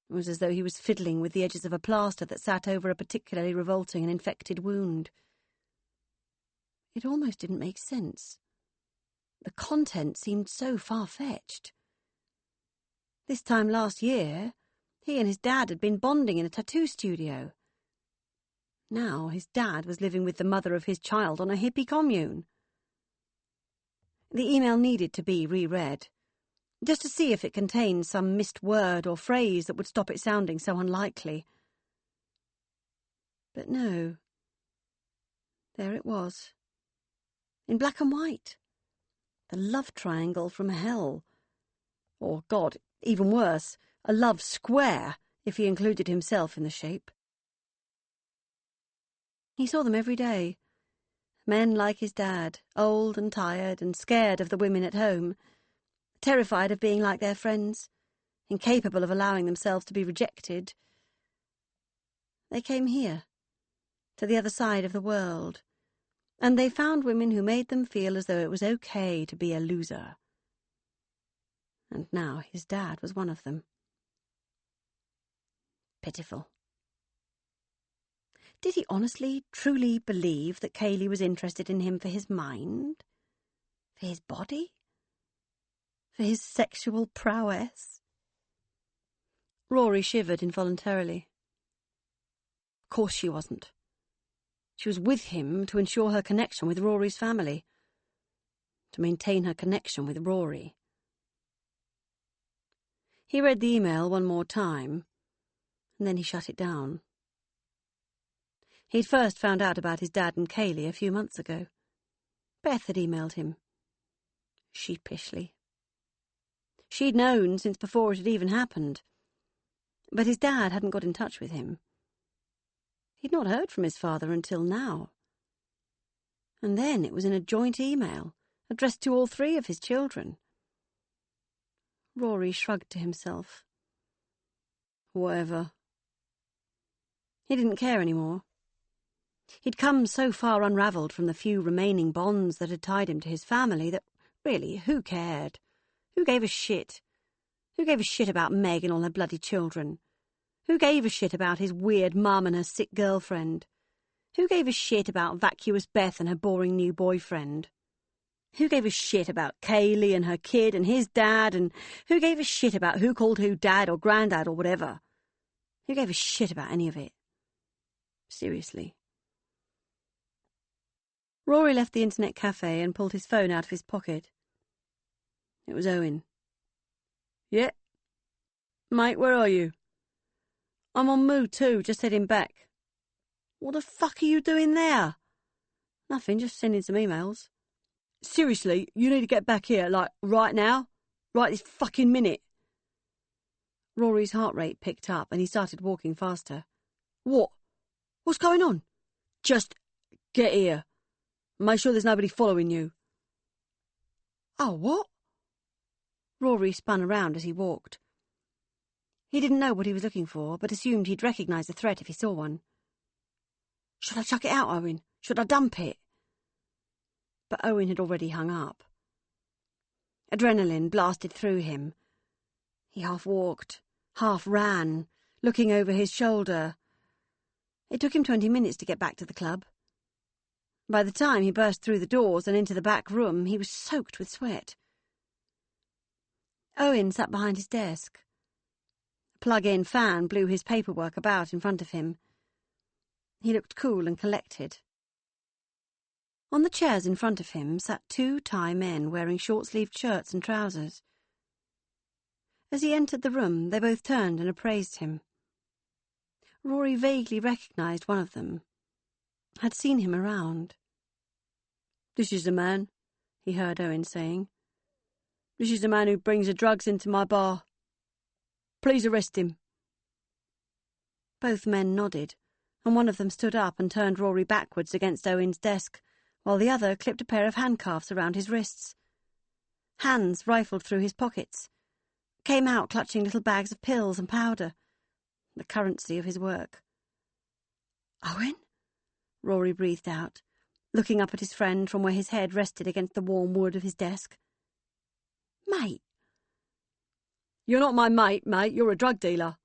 It was as though he was fiddling with the edges of a plaster that sat over a particularly revolting and infected wound. It almost didn't make sense. The content seemed so far-fetched. This time last year, he and his dad had been bonding in a tattoo studio. Now his dad was living with the mother of his child on a hippie commune. The email needed to be reread, just to see if it contained some missed word or phrase that would stop it sounding so unlikely. But no. There it was. In black and white. The love triangle from hell. Or, God, even worse, a love square, if he included himself in the shape. He saw them every day. Men like his dad, old and tired and scared of the women at home, terrified of being like their friends, incapable of allowing themselves to be rejected. They came here, to the other side of the world, and they found women who made them feel as though it was okay to be a loser. And now his dad was one of them. Pitiful. Did he honestly, truly believe that Kayleigh was interested in him for his mind? For his body? For his sexual prowess? Rory shivered involuntarily. Of course she wasn't. She was with him to ensure her connection with Rory's family, to maintain her connection with Rory. He read the email one more time, and then he shut it down. He'd first found out about his dad and Kayleigh a few months ago. Beth had emailed him, sheepishly. She'd known since before it had even happened. But his dad hadn't got in touch with him. He'd not heard from his father until now. And then it was in a joint email, addressed to all three of his children. Rory shrugged to himself. Whatever. He didn't care anymore. He'd come so far unravelled from the few remaining bonds that had tied him to his family that, really, who cared? Who gave a shit? Who gave a shit about Meg and all her bloody children? Who gave a shit about his weird mum and her sick girlfriend? Who gave a shit about vacuous Beth and her boring new boyfriend? Who gave a shit about Kayleigh and her kid and his dad? And who gave a shit about who called who dad or granddad or whatever? Who gave a shit about any of it? Seriously. Rory left the internet cafe and pulled his phone out of his pocket. It was Owen. Yeah? Mate, where are you? I'm on Moo too, just heading back. What the fuck are you doing there? Nothing, just sending some emails. Seriously, you need to get back here, like, right now. Right this fucking minute. Rory's heart rate picked up and he started walking faster. What? What's going on? Just get here. Make sure there's nobody following you. Oh, what? Rory spun around as he walked. He didn't know what he was looking for, but assumed he'd recognise the threat if he saw one. Should I chuck it out, Owen? Should I dump it? But Owen had already hung up. Adrenaline blasted through him. He half walked, half ran, looking over his shoulder. It took him 20 minutes to get back to the club. By the time he burst through the doors and into the back room, he was soaked with sweat. Owen sat behind his desk. A plug-in fan blew his paperwork about in front of him. He looked cool and collected. On the chairs in front of him sat 2 Thai men wearing short-sleeved shirts and trousers. As he entered the room, they both turned and appraised him. Rory vaguely recognised one of them, had seen him around. "This is the man," he heard Owen saying. "This is the man who brings the drugs into my bar. Please arrest him." Both men nodded, and one of them stood up and turned Rory backwards against Owen's desk, while the other clipped a pair of handcuffs around his wrists. Hands rifled through his pockets, came out clutching little bags of pills and powder, the currency of his work. "Owen?" Rory breathed out, looking up at his friend from where his head rested against the warm wood of his desk. "Mate." "You're not my mate, you're a drug dealer."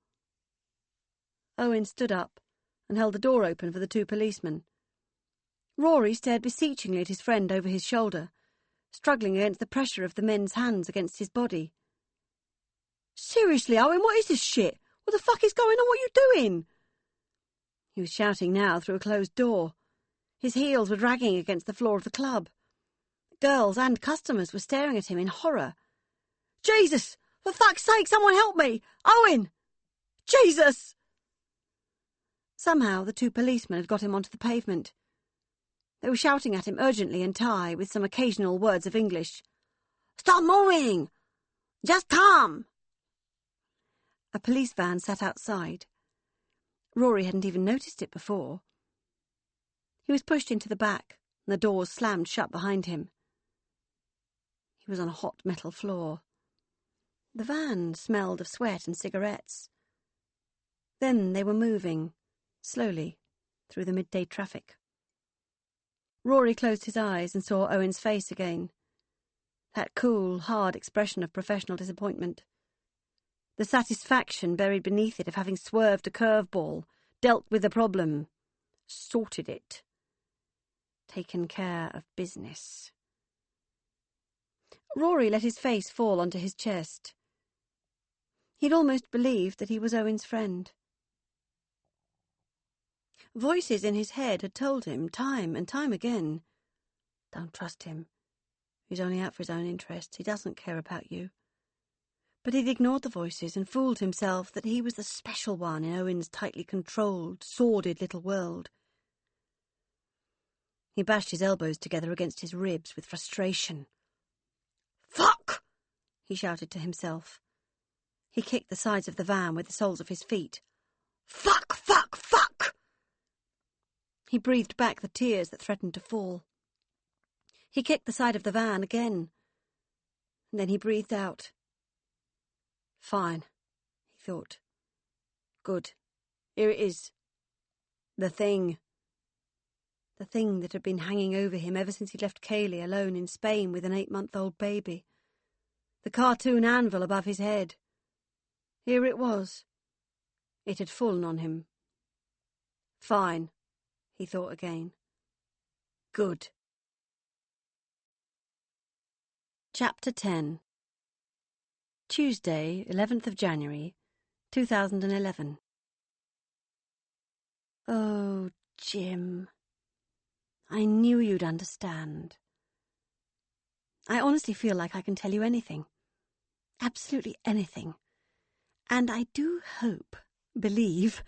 Owen stood up and held the door open for the 2 policemen. Rory stared beseechingly at his friend over his shoulder, struggling against the pressure of the men's hands against his body. "Seriously, Owen, what is this shit? What the fuck is going on? What are you doing?" He was shouting now through a closed door. His heels were dragging against the floor of the club. Girls and customers were staring at him in horror. "Jesus! For fuck's sake, someone help me! Owen! Jesus!" Somehow the 2 policemen had got him onto the pavement. They were shouting at him urgently in Thai, with some occasional words of English. "Stop moving! Just come!" A police van sat outside. Rory hadn't even noticed it before. He was pushed into the back, and the doors slammed shut behind him. He was on a hot metal floor. The van smelled of sweat and cigarettes. Then they were moving, slowly, through the midday traffic. Rory closed his eyes and saw Owen's face again. That cool, hard expression of professional disappointment. The satisfaction buried beneath it of having swerved a curveball, dealt with the problem, sorted it, taken care of business. Rory let his face fall onto his chest. He'd almost believed that he was Owen's friend. Voices in his head had told him time and time again, "Don't trust him. He's only out for his own interests. He doesn't care about you." But he'd ignored the voices and fooled himself that he was the special one in Owen's tightly controlled, sordid little world. He bashed his elbows together against his ribs with frustration. "Fuck!" he shouted to himself. He kicked the sides of the van with the soles of his feet. "Fuck, fuck, fuck!" He breathed back the tears that threatened to fall. He kicked the side of the van again, and then he breathed out. Fine, he thought. Good. Here it is. The thing. The thing that had been hanging over him ever since he left Kaylee alone in Spain with an 8-month-old baby. The cartoon anvil above his head. Here it was. It had fallen on him. Fine, he thought again. Good. Chapter 10. Tuesday, 11th of January, 2011. Oh, Jim. I knew you'd understand. I honestly feel like I can tell you anything. Absolutely anything. And I do hope, believe,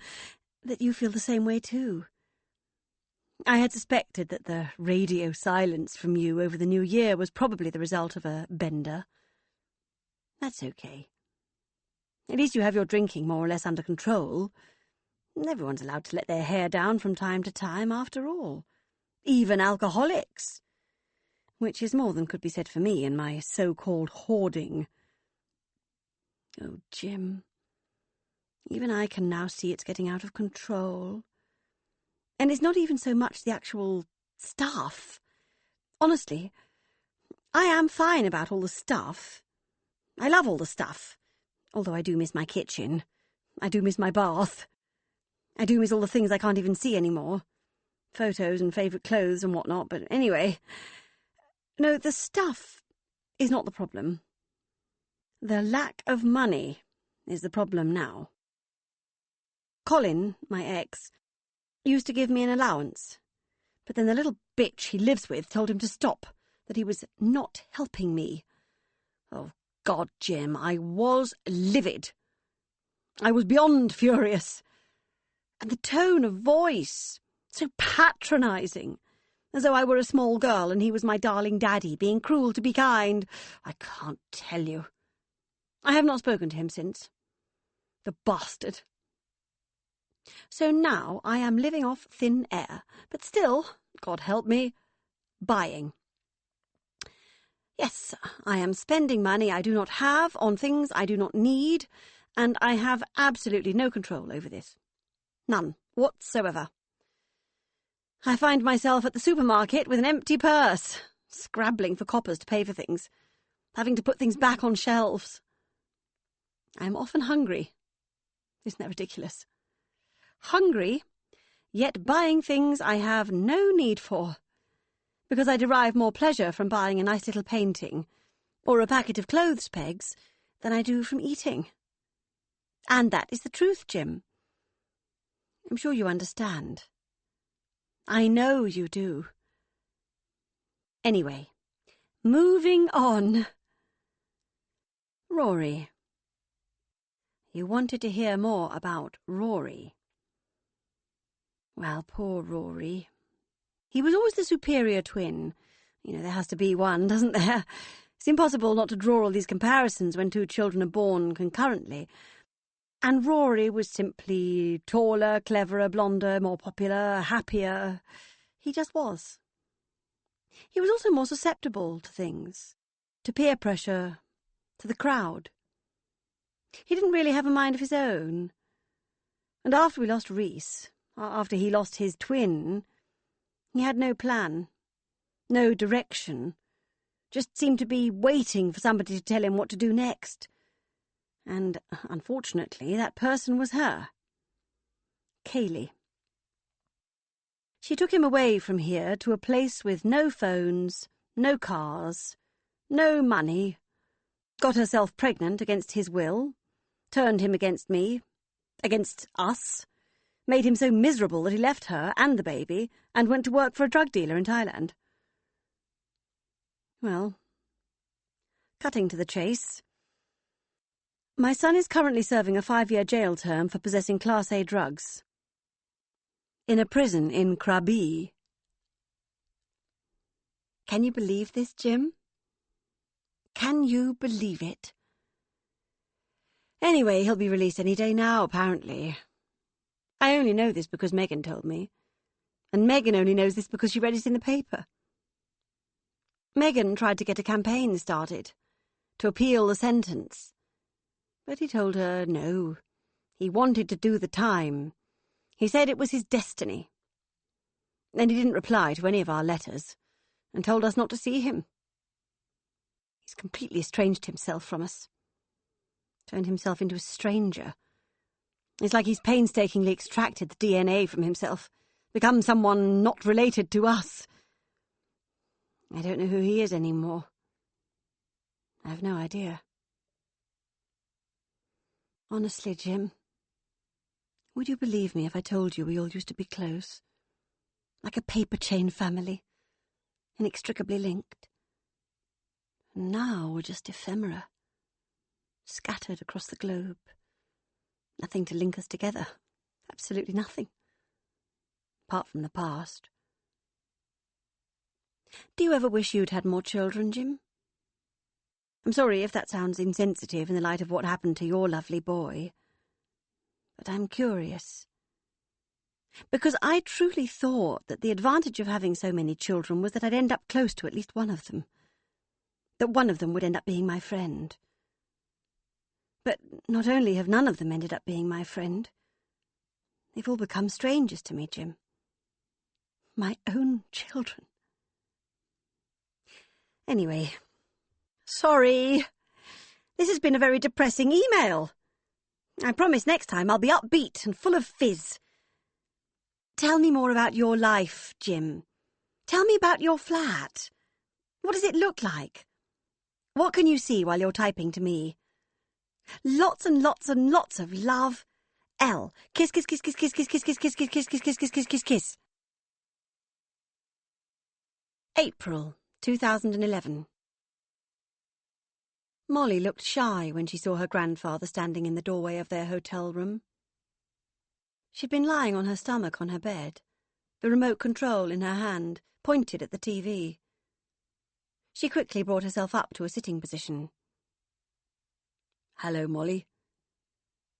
that you feel the same way too. I had suspected that the radio silence from you over the New Year was probably the result of a bender. That's okay. At least you have your drinking more or less under control. Everyone's allowed to let their hair down from time to time, after all. Even alcoholics. Which is more than could be said for me and my so-called hoarding. Oh, Jim. Even I can now see it's getting out of control. And it's not even so much the actual stuff. Honestly, I am fine about all the stuff. I love all the stuff. Although I do miss my kitchen. I do miss my bath. I do miss all the things I can't even see anymore. Photos and favourite clothes and whatnot, but anyway. No, the stuff is not the problem. The lack of money is the problem now. Colin, my ex, used to give me an allowance, but then the little bitch he lives with told him to stop, that he was not helping me. Oh, God, Jim, I was livid. I was beyond furious. And the tone of voice, so patronising, as though I were a small girl and he was my darling daddy, being cruel to be kind. I can't tell you. I have not spoken to him since. The bastard. So now I am living off thin air, but still, God help me, buying. Yes, I am spending money I do not have on things I do not need, and I have absolutely no control over this. None whatsoever. I find myself at the supermarket with an empty purse, scrabbling for coppers to pay for things, having to put things back on shelves. I am often hungry. Isn't that ridiculous? Hungry, yet buying things I have no need for, because I derive more pleasure from buying a nice little painting or a packet of clothes pegs than I do from eating. And that is the truth, Jim. I'm sure you understand. I know you do. Anyway, moving on. Rory. You wanted to hear more about Rory. Well, poor Rory. He was always the superior twin. You know, there has to be one, doesn't there? It's impossible not to draw all these comparisons when two children are born concurrently. And Rory was simply taller, cleverer, blonder, more popular, happier. He just was. He was also more susceptible to things, to peer pressure, to the crowd. He didn't really have a mind of his own. And after we lost Reese, after he lost his twin, he had no plan, no direction, just seemed to be waiting for somebody to tell him what to do next. And, unfortunately, that person was her. Kaylee. She took him away from here to a place with no phones, no cars, no money, got herself pregnant against his will, turned him against me, against us, made him so miserable that he left her and the baby and went to work for a drug dealer in Thailand. Well, cutting to the chase, my son is currently serving a 5-year jail term for possessing Class A drugs in a prison in Krabi. Can you believe this, Jim? Can you believe it? Anyway, he'll be released any day now, apparently. I only know this because Megan told me, and Megan only knows this because she read it in the paper. Megan tried to get a campaign started to appeal the sentence, but he told her no. He wanted to do the time. He said it was his destiny. And he didn't reply to any of our letters and told us not to see him. He's completely estranged himself from us, turned himself into a stranger. It's like he's painstakingly extracted the DNA from himself, become someone not related to us. I don't know who he is anymore. I have no idea. Honestly, Jim, would you believe me if I told you we all used to be close? Like a paper chain family, inextricably linked. And now we're just ephemera, scattered across the globe. Nothing to link us together. Absolutely nothing. Apart from the past. Do you ever wish you'd had more children, Jim? I'm sorry if that sounds insensitive in the light of what happened to your lovely boy, but I'm curious. Because I truly thought that the advantage of having so many children was that I'd end up close to at least one of them. That one of them would end up being my friend. But not only have none of them ended up being my friend, they've all become strangers to me, Jim. My own children. Anyway, sorry. This has been a very depressing email. I promise next time I'll be upbeat and full of fizz. Tell me more about your life, Jim. Tell me about your flat. What does it look like? What can you see while you're typing to me? Lots and lots and lots of love. L. Kiss, kiss, kiss, kiss, kiss, kiss, kiss, kiss, kiss, kiss, kiss, kiss, kiss, kiss, kiss, kiss, kiss. April 2011. Molly looked shy when she saw her grandfather standing in the doorway of their hotel room. She'd been lying on her stomach on her bed, the remote control in her hand, pointed at the TV. She quickly brought herself up to a sitting position. "Hello, Molly."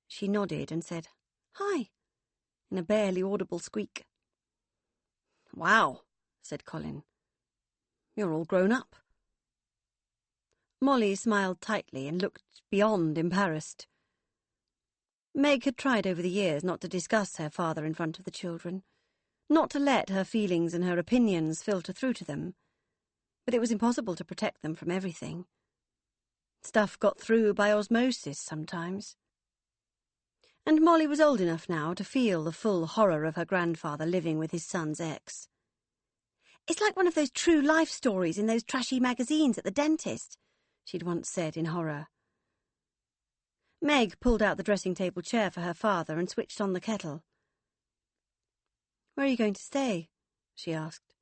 She nodded and said, "Hi," in a barely audible squeak. "Wow," said Colin. "You're all grown up." Molly smiled tightly and looked beyond embarrassed. Meg had tried over the years not to discuss her father in front of the children, not to let her feelings and her opinions filter through to them, but it was impossible to protect them from everything. Stuff got through by osmosis sometimes. And Molly was old enough now to feel the full horror of her grandfather living with his son's ex. "It's like one of those true life stories in those trashy magazines at the dentist," she'd once said in horror. Meg pulled out the dressing-table chair for her father and switched on the kettle. "Where are you going to stay?" she asked.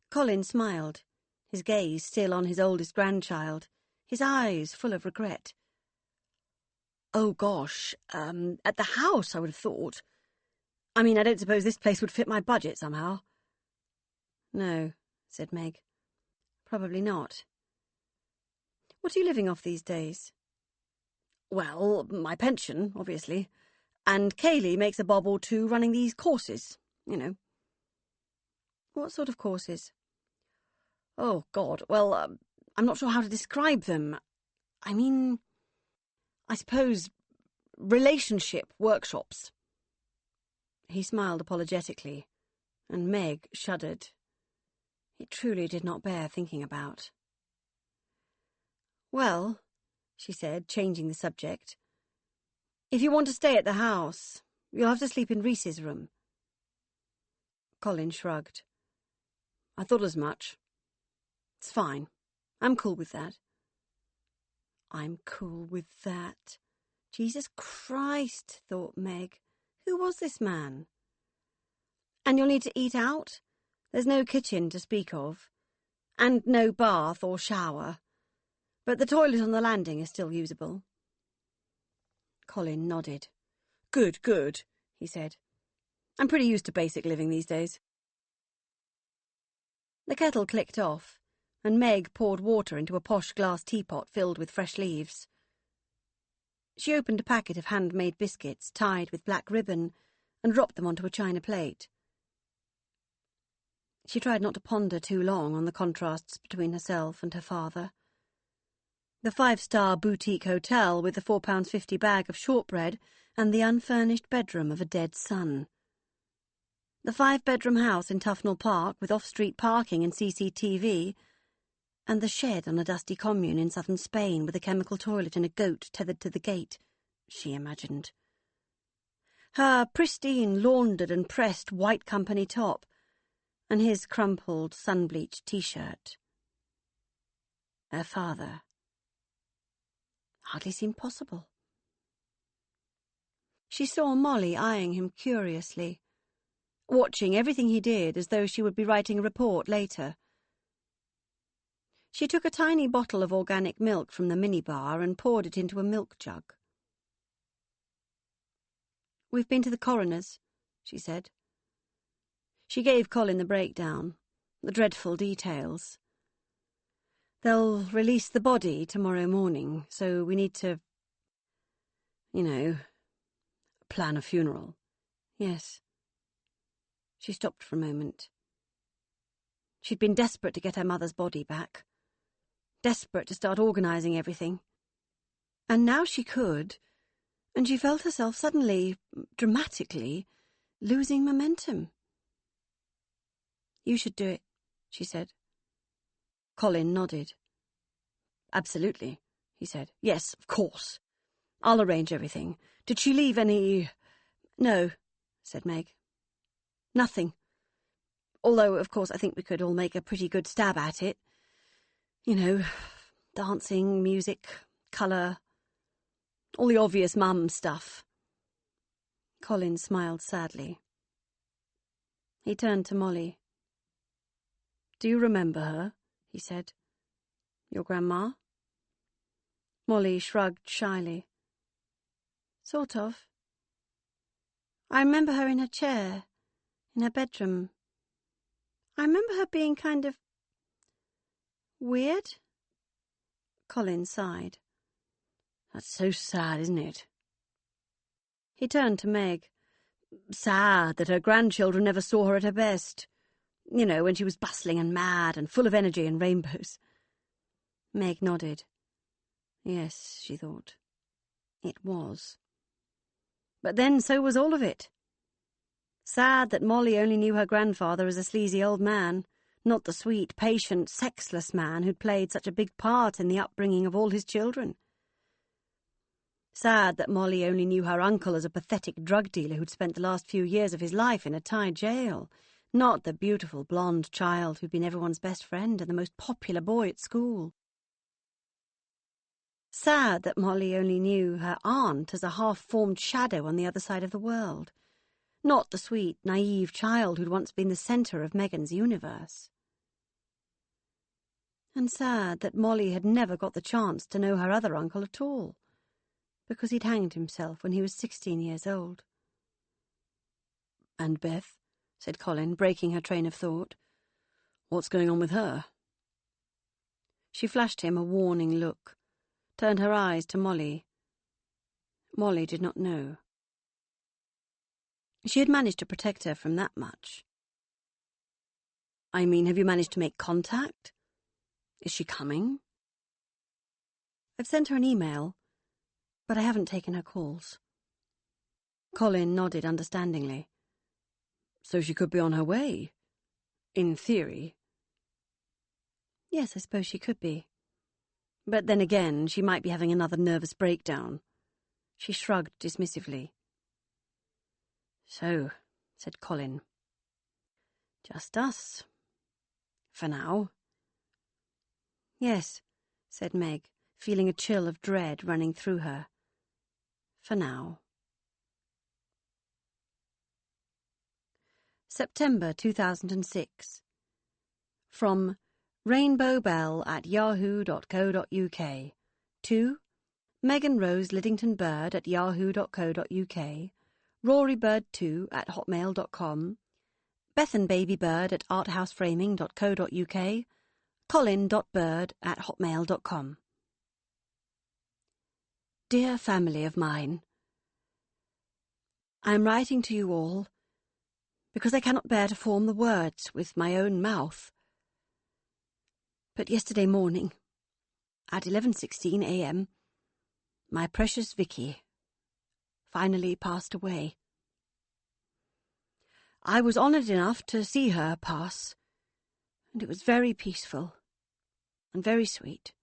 Colin smiled, his gaze still on his oldest grandchild, his eyes full of regret. "Oh, gosh, at the house, I would have thought. I mean, I don't suppose this place would fit my budget somehow." "No," said Meg. "Probably not. What are you living off these days?" "Well, my pension, obviously. And Kaylee makes a bob or two running these courses, you know." "What sort of courses?" "Oh, God, well, I'm not sure how to describe them. I mean, I suppose, relationship workshops." He smiled apologetically, and Meg shuddered. It truly did not bear thinking about. "Well," she said, changing the subject, "if you want to stay at the house, you'll have to sleep in Reese's room." Colin shrugged. "I thought as much. It's fine. I'm cool with that." I'm cool with that. Jesus Christ, thought Meg. Who was this man? "And you'll need to eat out? There's no kitchen to speak of. And no bath or shower. But the toilet on the landing is still usable." Colin nodded. Good, good, he said. "I'm pretty used to basic living these days." The kettle clicked off, and Meg poured water into a posh glass teapot filled with fresh leaves. She opened a packet of handmade biscuits tied with black ribbon and dropped them onto a china plate. She tried not to ponder too long on the contrasts between herself and her father. The 5-star boutique hotel with the £4.50 bag of shortbread and the unfurnished bedroom of a dead son. The 5-bedroom house in Tufnell Park with off-street parking and CCTV, and the shed on a dusty commune in southern Spain with a chemical toilet and a goat tethered to the gate, she imagined. Her pristine, laundered and pressed white company top, and his crumpled, sun-bleached T-shirt. Her father. Hardly seemed possible. She saw Molly eyeing him curiously, watching everything he did as though she would be writing a report later. She took a tiny bottle of organic milk from the minibar and poured it into a milk jug. "We've been to the coroner's," she said. She gave Colin the breakdown, The dreadful details. They'll release the body tomorrow morning, so we need to, plan a funeral. Yes. She stopped for a moment. She'd been desperate to get her mother's body back. Desperate to start organising everything. And now she could, and she felt herself suddenly, dramatically, losing momentum. "You should do it," she said. Colin nodded. "Absolutely," he said. "Yes, of course. I'll arrange everything. Did she leave any—" "No," said Meg. "Nothing. Although, of course, I think we could all make a pretty good stab at it. Dancing, music, colour, all the obvious mum stuff." Colin smiled sadly. He turned to Molly. "Do you remember her?" he said. "Your grandma?" Molly shrugged shyly. "Sort of. I remember her in her chair, in her bedroom. I remember her being kind of weird." Colin sighed. "That's so sad, isn't it?" He turned to Meg. "Sad that her grandchildren never saw her at her best. When she was bustling and mad and full of energy and rainbows." Meg nodded. Yes, she thought. It was. But then so was all of it. Sad that Molly only knew her grandfather as a sleazy old man, not the sweet, patient, sexless man who'd played such a big part in the upbringing of all his children. Sad that Molly only knew her uncle as a pathetic drug dealer who'd spent the last few years of his life in a Thai jail, not the beautiful blonde child who'd been everyone's best friend and the most popular boy at school. Sad that Molly only knew her aunt as a half-formed shadow on the other side of the world, not the sweet, naive child who'd once been the centre of Megan's universe. And sad that Molly had never got the chance to know her other uncle at all, because he'd hanged himself when he was 16 years old. "And Beth," said Colin, breaking her train of thought. "What's going on with her?" She flashed him a warning look, turned her eyes to Molly. Molly did not know. She had managed to protect her from that much. "I mean, have you managed to make contact? Is she coming?" "I've sent her an email, but I haven't taken her calls." Colin nodded understandingly. "So she could be on her way, in theory." "Yes, I suppose she could be. But then again, she might be having another nervous breakdown." She shrugged dismissively. "So," said Colin. "Just us. For now." "Yes," said Meg, feeling a chill of dread running through her. "For now." September 2006. From rainbowbell@yahoo.co.uk to Megan Rose Liddington Bird @yahoo.co.uk, rorybird2@hotmail.com, bethanbabybird@arthouseframing.co.uk, colin.bird@hotmail.com. Dear family of mine, I am writing to you all because I cannot bear to form the words with my own mouth. But yesterday morning, at 11:16 a.m., my precious Vicky finally passed away. I was honoured enough to see her pass, and it was very peaceful and very sweet.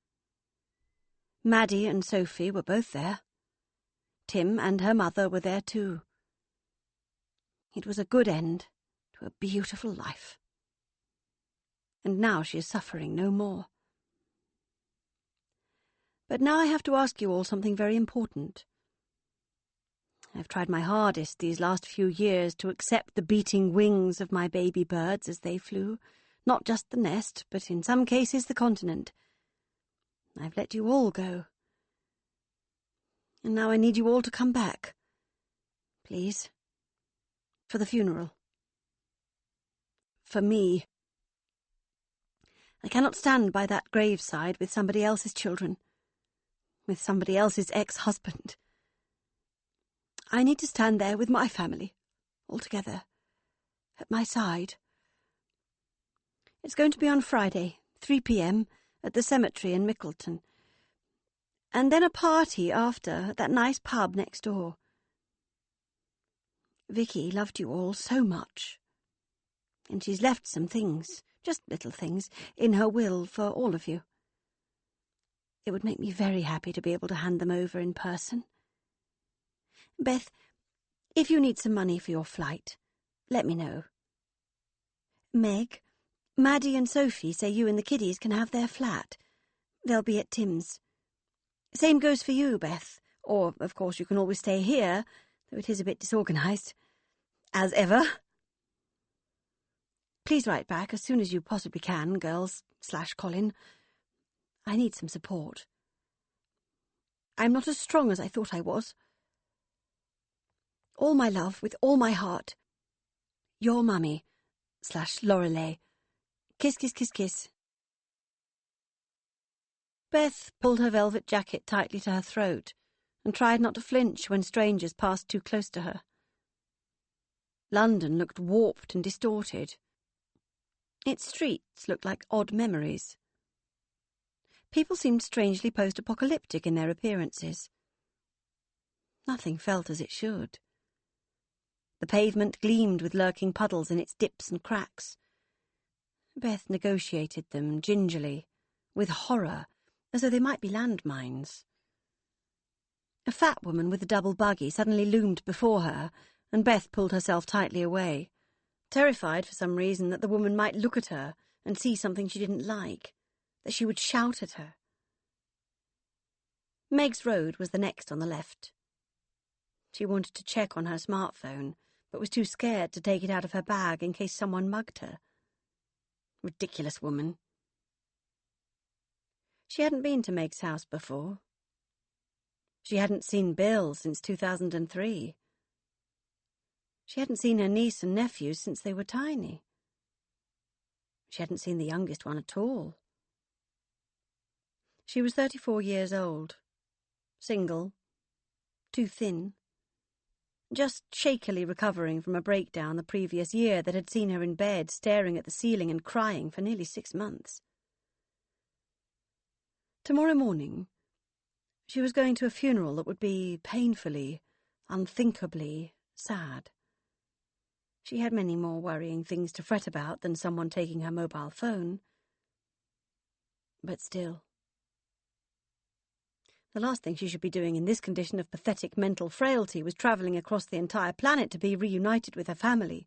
Maddie and Sophie were both there. Tim and her mother were there too. It was a good end to a beautiful life. And now she is suffering no more. But now I have to ask you all something very important. I've tried my hardest these last few years to accept the beating wings of my baby birds as they flew, not just the nest, but in some cases the continent. I've let you all go. And now I need you all to come back. Please. For the funeral. For me. I cannot stand by that graveside with somebody else's children, with somebody else's ex-husband. I need to stand there with my family, all together, at my side. It's going to be on Friday, 3 p.m, at the cemetery in Mickleton. And then a party after at that nice pub next door. Vicky loved you all so much. And she's left some things, just little things, in her will for all of you. It would make me very happy to be able to hand them over in person. Beth, if you need some money for your flight, let me know. Meg, Maddie and Sophie say you and the kiddies can have their flat. They'll be at Tim's. Same goes for you, Beth. Or, of course, you can always stay here, though it is a bit disorganised. As ever. Please write back as soon as you possibly can, girls/Colin. I need some support. I'm not as strong as I thought I was. All my love, with all my heart. Your mummy/Lorelei. Kiss, kiss, kiss, kiss. Beth pulled her velvet jacket tightly to her throat and tried not to flinch when strangers passed too close to her. London looked warped and distorted. Its streets looked like odd memories. People seemed strangely post-apocalyptic in their appearances. Nothing felt as it should. The pavement gleamed with lurking puddles in its dips and cracks. Beth negotiated them gingerly, with horror, as though they might be landmines. A fat woman with a double buggy suddenly loomed before her, and Beth pulled herself tightly away, terrified for some reason that the woman might look at her and see something she didn't like, that she would shout at her. Meg's Road was the next on the left. She wanted to check on her smartphone, but was too scared to take it out of her bag in case someone mugged her. Ridiculous woman. She hadn't been to Meg's house before. She hadn't seen Bill since 2003. She hadn't seen her niece and nephews since they were tiny. She hadn't seen the youngest one at all. She was 34 years old, single, too thin, just shakily recovering from a breakdown the previous year that had seen her in bed staring at the ceiling and crying for nearly 6 months. Tomorrow morning, she was going to a funeral that would be painfully, unthinkably sad. She had many more worrying things to fret about than someone taking her mobile phone. But still. The last thing she should be doing in this condition of pathetic mental frailty was travelling across the entire planet to be reunited with her family.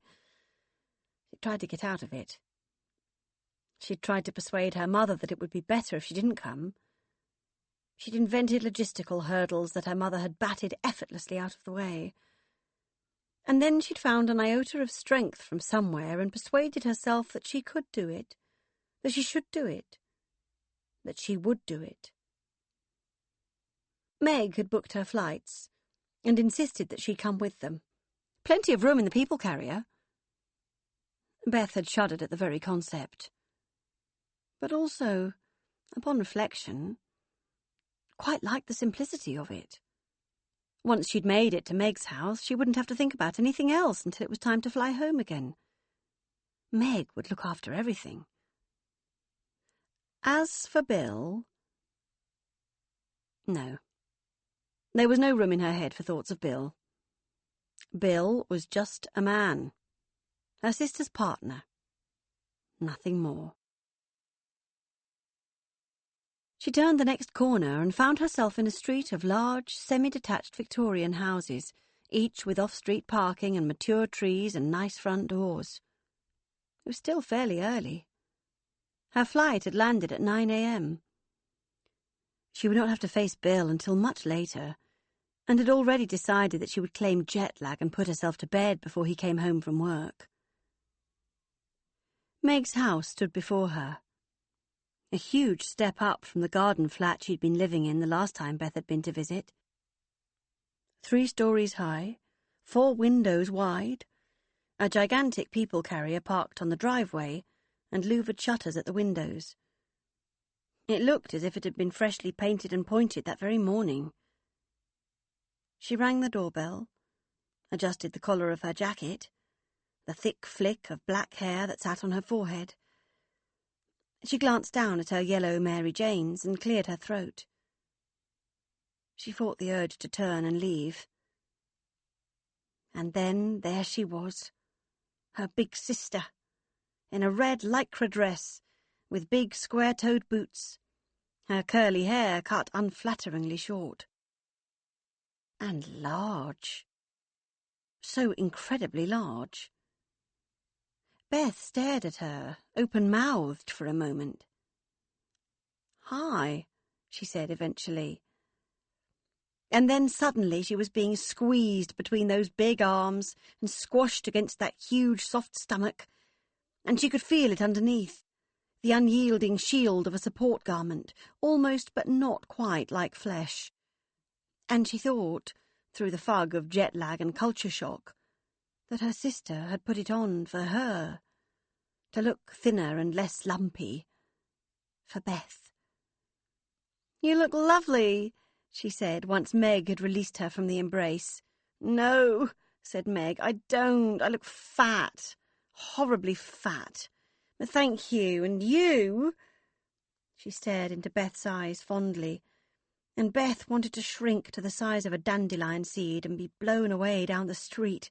She tried to get out of it. She'd tried to persuade her mother that it would be better if she didn't come. She'd invented logistical hurdles that her mother had batted effortlessly out of the way. And then she'd found an iota of strength from somewhere and persuaded herself that she could do it, that she should do it, that she would do it. Meg had booked her flights and insisted that she come with them. Plenty of room in the people carrier. Beth had shuddered at the very concept. But also, upon reflection, quite liked the simplicity of it. Once she'd made it to Meg's house, she wouldn't have to think about anything else until it was time to fly home again. Meg would look after everything. As for Bill... No. There was no room in her head for thoughts of Bill. Bill was just a man. Her sister's partner. Nothing more. She turned the next corner and found herself in a street of large, semi-detached Victorian houses, each with off-street parking and mature trees and nice front doors. It was still fairly early. Her flight had landed at 9 a.m. She would not have to face Bill until much later, and had already decided that she would claim jet lag and put herself to bed before he came home from work. Meg's house stood before her. A huge step up from the garden flat she'd been living in the last time Beth had been to visit. 3 stories high, 4 windows wide, a gigantic people carrier parked on the driveway, and louvered shutters at the windows. It looked as if it had been freshly painted and pointed that very morning. She rang the doorbell, adjusted the collar of her jacket, the thick flick of black hair that sat on her forehead. She glanced down at her yellow Mary Janes and cleared her throat. She fought the urge to turn and leave. And then there she was, her big sister, in a red lycra dress, with big square-toed boots, her curly hair cut unflatteringly short. And large. So incredibly large. Beth stared at her, open-mouthed for a moment. "Hi," she said eventually. And then suddenly she was being squeezed between those big arms and squashed against that huge soft stomach, and she could feel it underneath, the unyielding shield of a support garment, almost but not quite like flesh. And she thought, through the fog of jet lag and culture shock, that her sister had put it on for her, to look thinner and less lumpy, for Beth. "You look lovely," she said, once Meg had released her from the embrace. "No," said Meg, "I don't. I look fat, horribly fat. But thank you, and you?" She stared into Beth's eyes fondly, and Beth wanted to shrink to the size of a dandelion seed and be blown away down the street.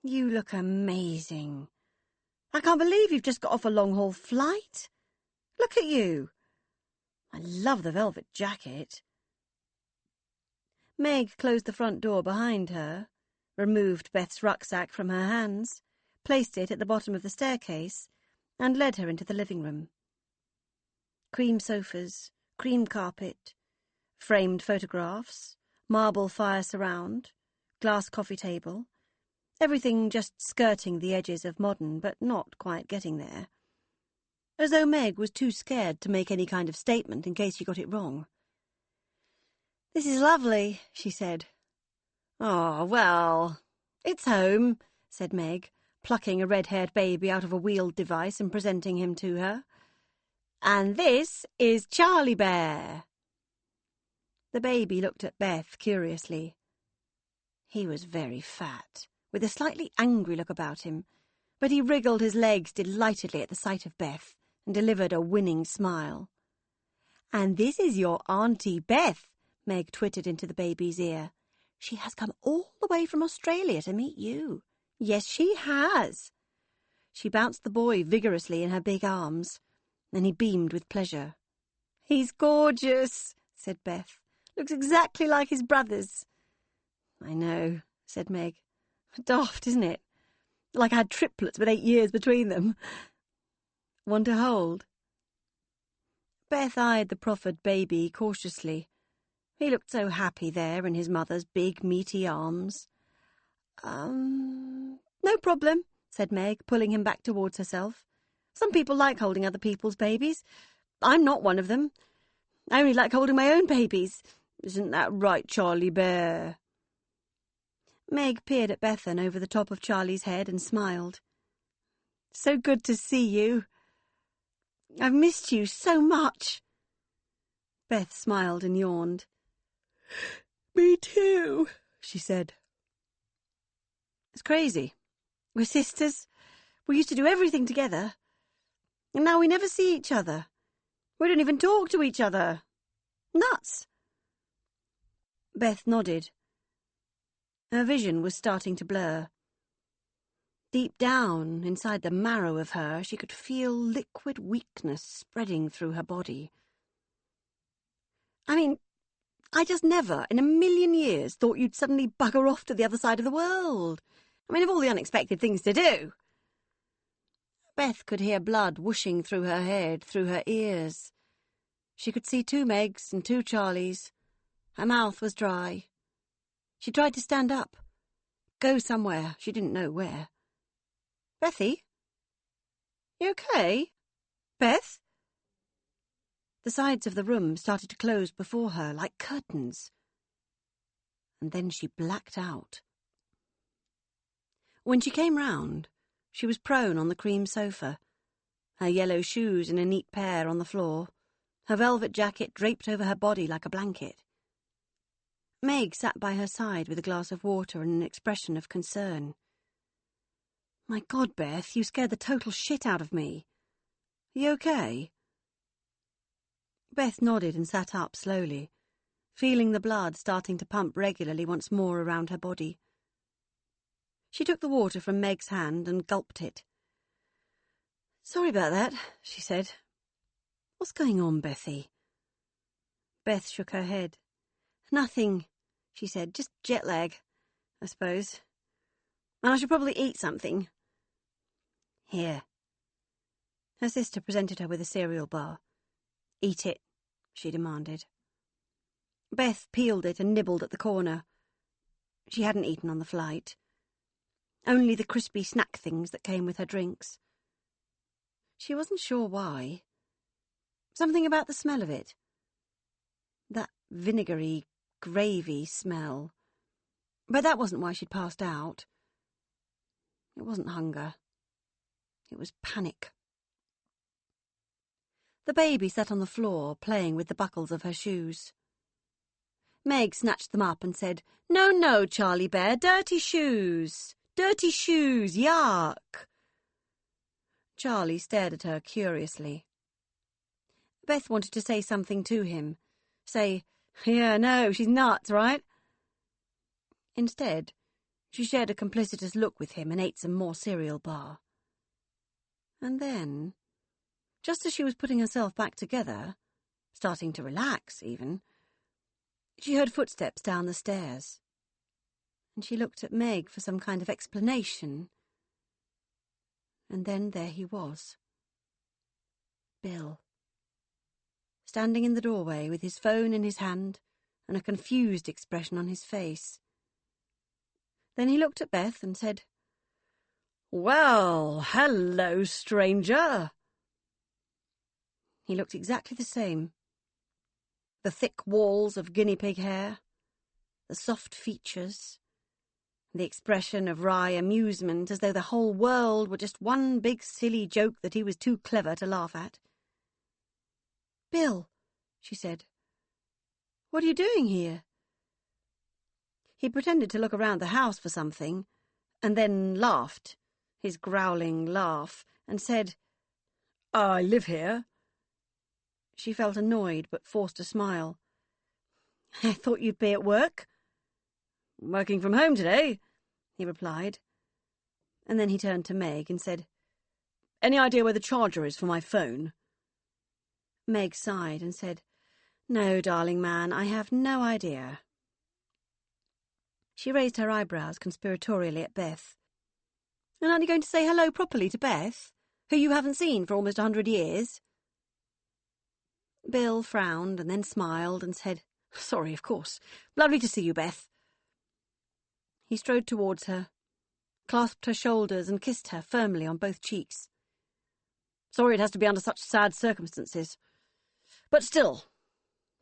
"You look amazing. I can't believe you've just got off a long-haul flight. Look at you. I love the velvet jacket." Meg closed the front door behind her, removed Beth's rucksack from her hands, placed it at the bottom of the staircase, and led her into the living room. Cream sofas, cream carpet, framed photographs, marble fire surround, glass coffee table, everything just skirting the edges of modern but not quite getting there. As though Meg was too scared to make any kind of statement in case she got it wrong. "This is lovely," she said. "Oh, well, it's home," said Meg, plucking a red-haired baby out of a wheeled device and presenting him to her. "And this is Charlie Bear." The baby looked at Beth curiously. He was very fat, with a slightly angry look about him, but he wriggled his legs delightedly at the sight of Beth and delivered a winning smile. "And this is your Auntie Beth," Meg twittered into the baby's ear. "She has come all the way from Australia to meet you. Yes, she has." She bounced the boy vigorously in her big arms, and he beamed with pleasure. "He's gorgeous," said Beth. "Looks exactly like his brothers." "I know," said Meg. "Daft, isn't it? Like I had triplets with 8 years between them. Want to hold?" Beth eyed the proffered baby cautiously. He looked so happy there in his mother's big, meaty arms. No problem," said Meg, pulling him back towards herself. "Some people like holding other people's babies. I'm not one of them. I only like holding my own babies. Isn't that right, Charlie Bear?" Meg peered at Bethan over the top of Charlie's head and smiled. "So good to see you. I've missed you so much." Beth smiled and yawned. "Me too," she said. "It's crazy. We're sisters. We used to do everything together. And now we never see each other. We don't even talk to each other. Nuts." Beth nodded. Her vision was starting to blur. Deep down, inside the marrow of her, she could feel liquid weakness spreading through her body. I just never, in a million years, thought you'd suddenly bugger off to the other side of the world. Of all the unexpected things to do." Beth could hear blood whooshing through her head, through her ears. She could see 2 Megs and 2 Charlies. Her mouth was dry. She tried to stand up, go somewhere, she didn't know where. "Bethy? You okay? Beth?" The sides of the room started to close before her like curtains. And then she blacked out. When she came round, she was prone on the cream sofa, her yellow shoes in a neat pair on the floor, her velvet jacket draped over her body like a blanket. Meg sat by her side with a glass of water and an expression of concern. "My God, Beth, you scared the total shit out of me. Are you okay?" Beth nodded and sat up slowly, feeling the blood starting to pump regularly once more around her body. She took the water from Meg's hand and gulped it. "Sorry about that," she said. "What's going on, Bethy?" Beth shook her head. "Nothing," she said. "Just jet lag, I suppose. And I should probably eat something." "Here." Her sister presented her with a cereal bar. "Eat it," she demanded. Beth peeled it and nibbled at the corner. She hadn't eaten on the flight. Only the crispy snack things that came with her drinks. She wasn't sure why. Something about the smell of it. That vinegary, gravy smell. But that wasn't why she'd passed out. It wasn't hunger. It was panic. The baby sat on the floor, playing with the buckles of her shoes. Meg snatched them up and said, "No, no, Charlie Bear, dirty shoes! Dirty shoes, yuck!" Charlie stared at her curiously. Beth wanted to say something to him. Say, "Yeah, no, she's nuts, right?" Instead, she shared a complicitous look with him and ate some more cereal bar. And then, just as she was putting herself back together, starting to relax even, she heard footsteps down the stairs. And she looked at Meg for some kind of explanation. And then there he was. Bill. Standing in the doorway with his phone in his hand and a confused expression on his face. Then he looked at Beth and said, "Well, hello, stranger." He looked exactly the same. The thick walls of guinea pig hair, the soft features, the expression of wry amusement as though the whole world were just one big silly joke that he was too clever to laugh at. "Bill," she said, "what are you doing here?" He pretended to look around the house for something, and then laughed, his growling laugh, and said, "I live here." She felt annoyed, but forced a smile. "I thought you'd be at work." "Working from home today," he replied. And then he turned to Meg and said, "Any idea where the charger is for my phone?" Meg sighed and said, "No, darling man, I have no idea." She raised her eyebrows conspiratorially at Beth. "And aren't you going to say hello properly to Beth, who you haven't seen for almost 100 years? Bill frowned and then smiled and said, "Sorry, of course. Lovely to see you, Beth." He strode towards her, clasped her shoulders and kissed her firmly on both cheeks. "Sorry it has to be under such sad circumstances. But still,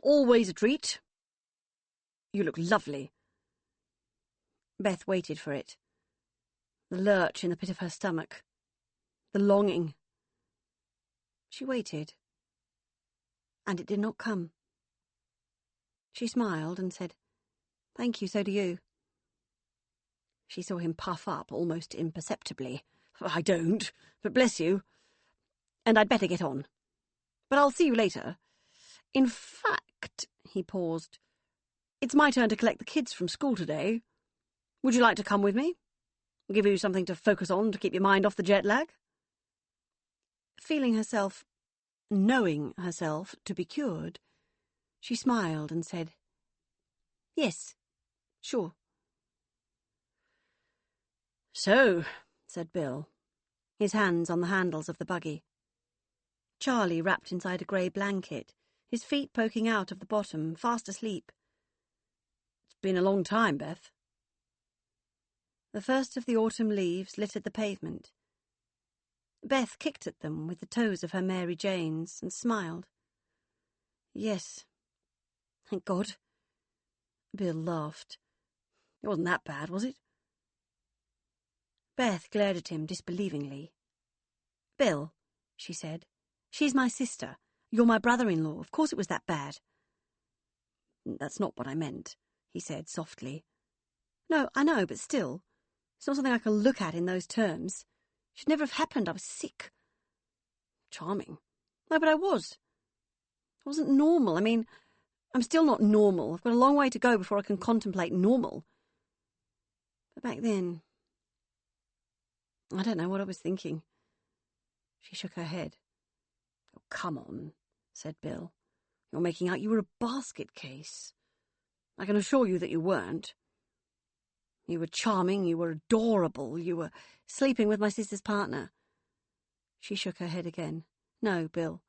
always a treat. You look lovely." Beth waited for it. The lurch in the pit of her stomach. The longing. She waited. And it did not come. She smiled and said, "Thank you, so do you." She saw him puff up almost imperceptibly. "I don't, but bless you. And I'd better get on. But I'll see you later. In fact," he paused, "it's my turn to collect the kids from school today. Would you like to come with me? Give you something to focus on to keep your mind off the jet lag?" Knowing herself to be cured, she smiled and said, "Yes, sure." "So," said Bill, his hands on the handles of the buggy. Charlie wrapped inside a grey blanket, his feet poking out of the bottom, fast asleep. "It's been a long time, Beth." The first of the autumn leaves littered the pavement. Beth kicked at them with the toes of her Mary Janes and smiled. "Yes, thank God." Bill laughed. "It wasn't that bad, was it?" Beth glared at him disbelievingly. "Bill, she said. "She's my sister. You're my brother-in-law. Of course it was that bad." "That's not what I meant," he said softly. "No, I know, but still, it's not something I can look at in those terms. It should never have happened. I was sick." "Charming." "No, but I was. I wasn't normal. I mean, I'm still not normal. I've got a long way to go before I can contemplate normal. But back then, I don't know what I was thinking." She shook her head. "Oh, come on," said Bill. "You're making out you were a basket case. I can assure you that you weren't. You were charming, you were adorable, you were Sleeping with my sister's partner." She shook her head again. "No, Bill.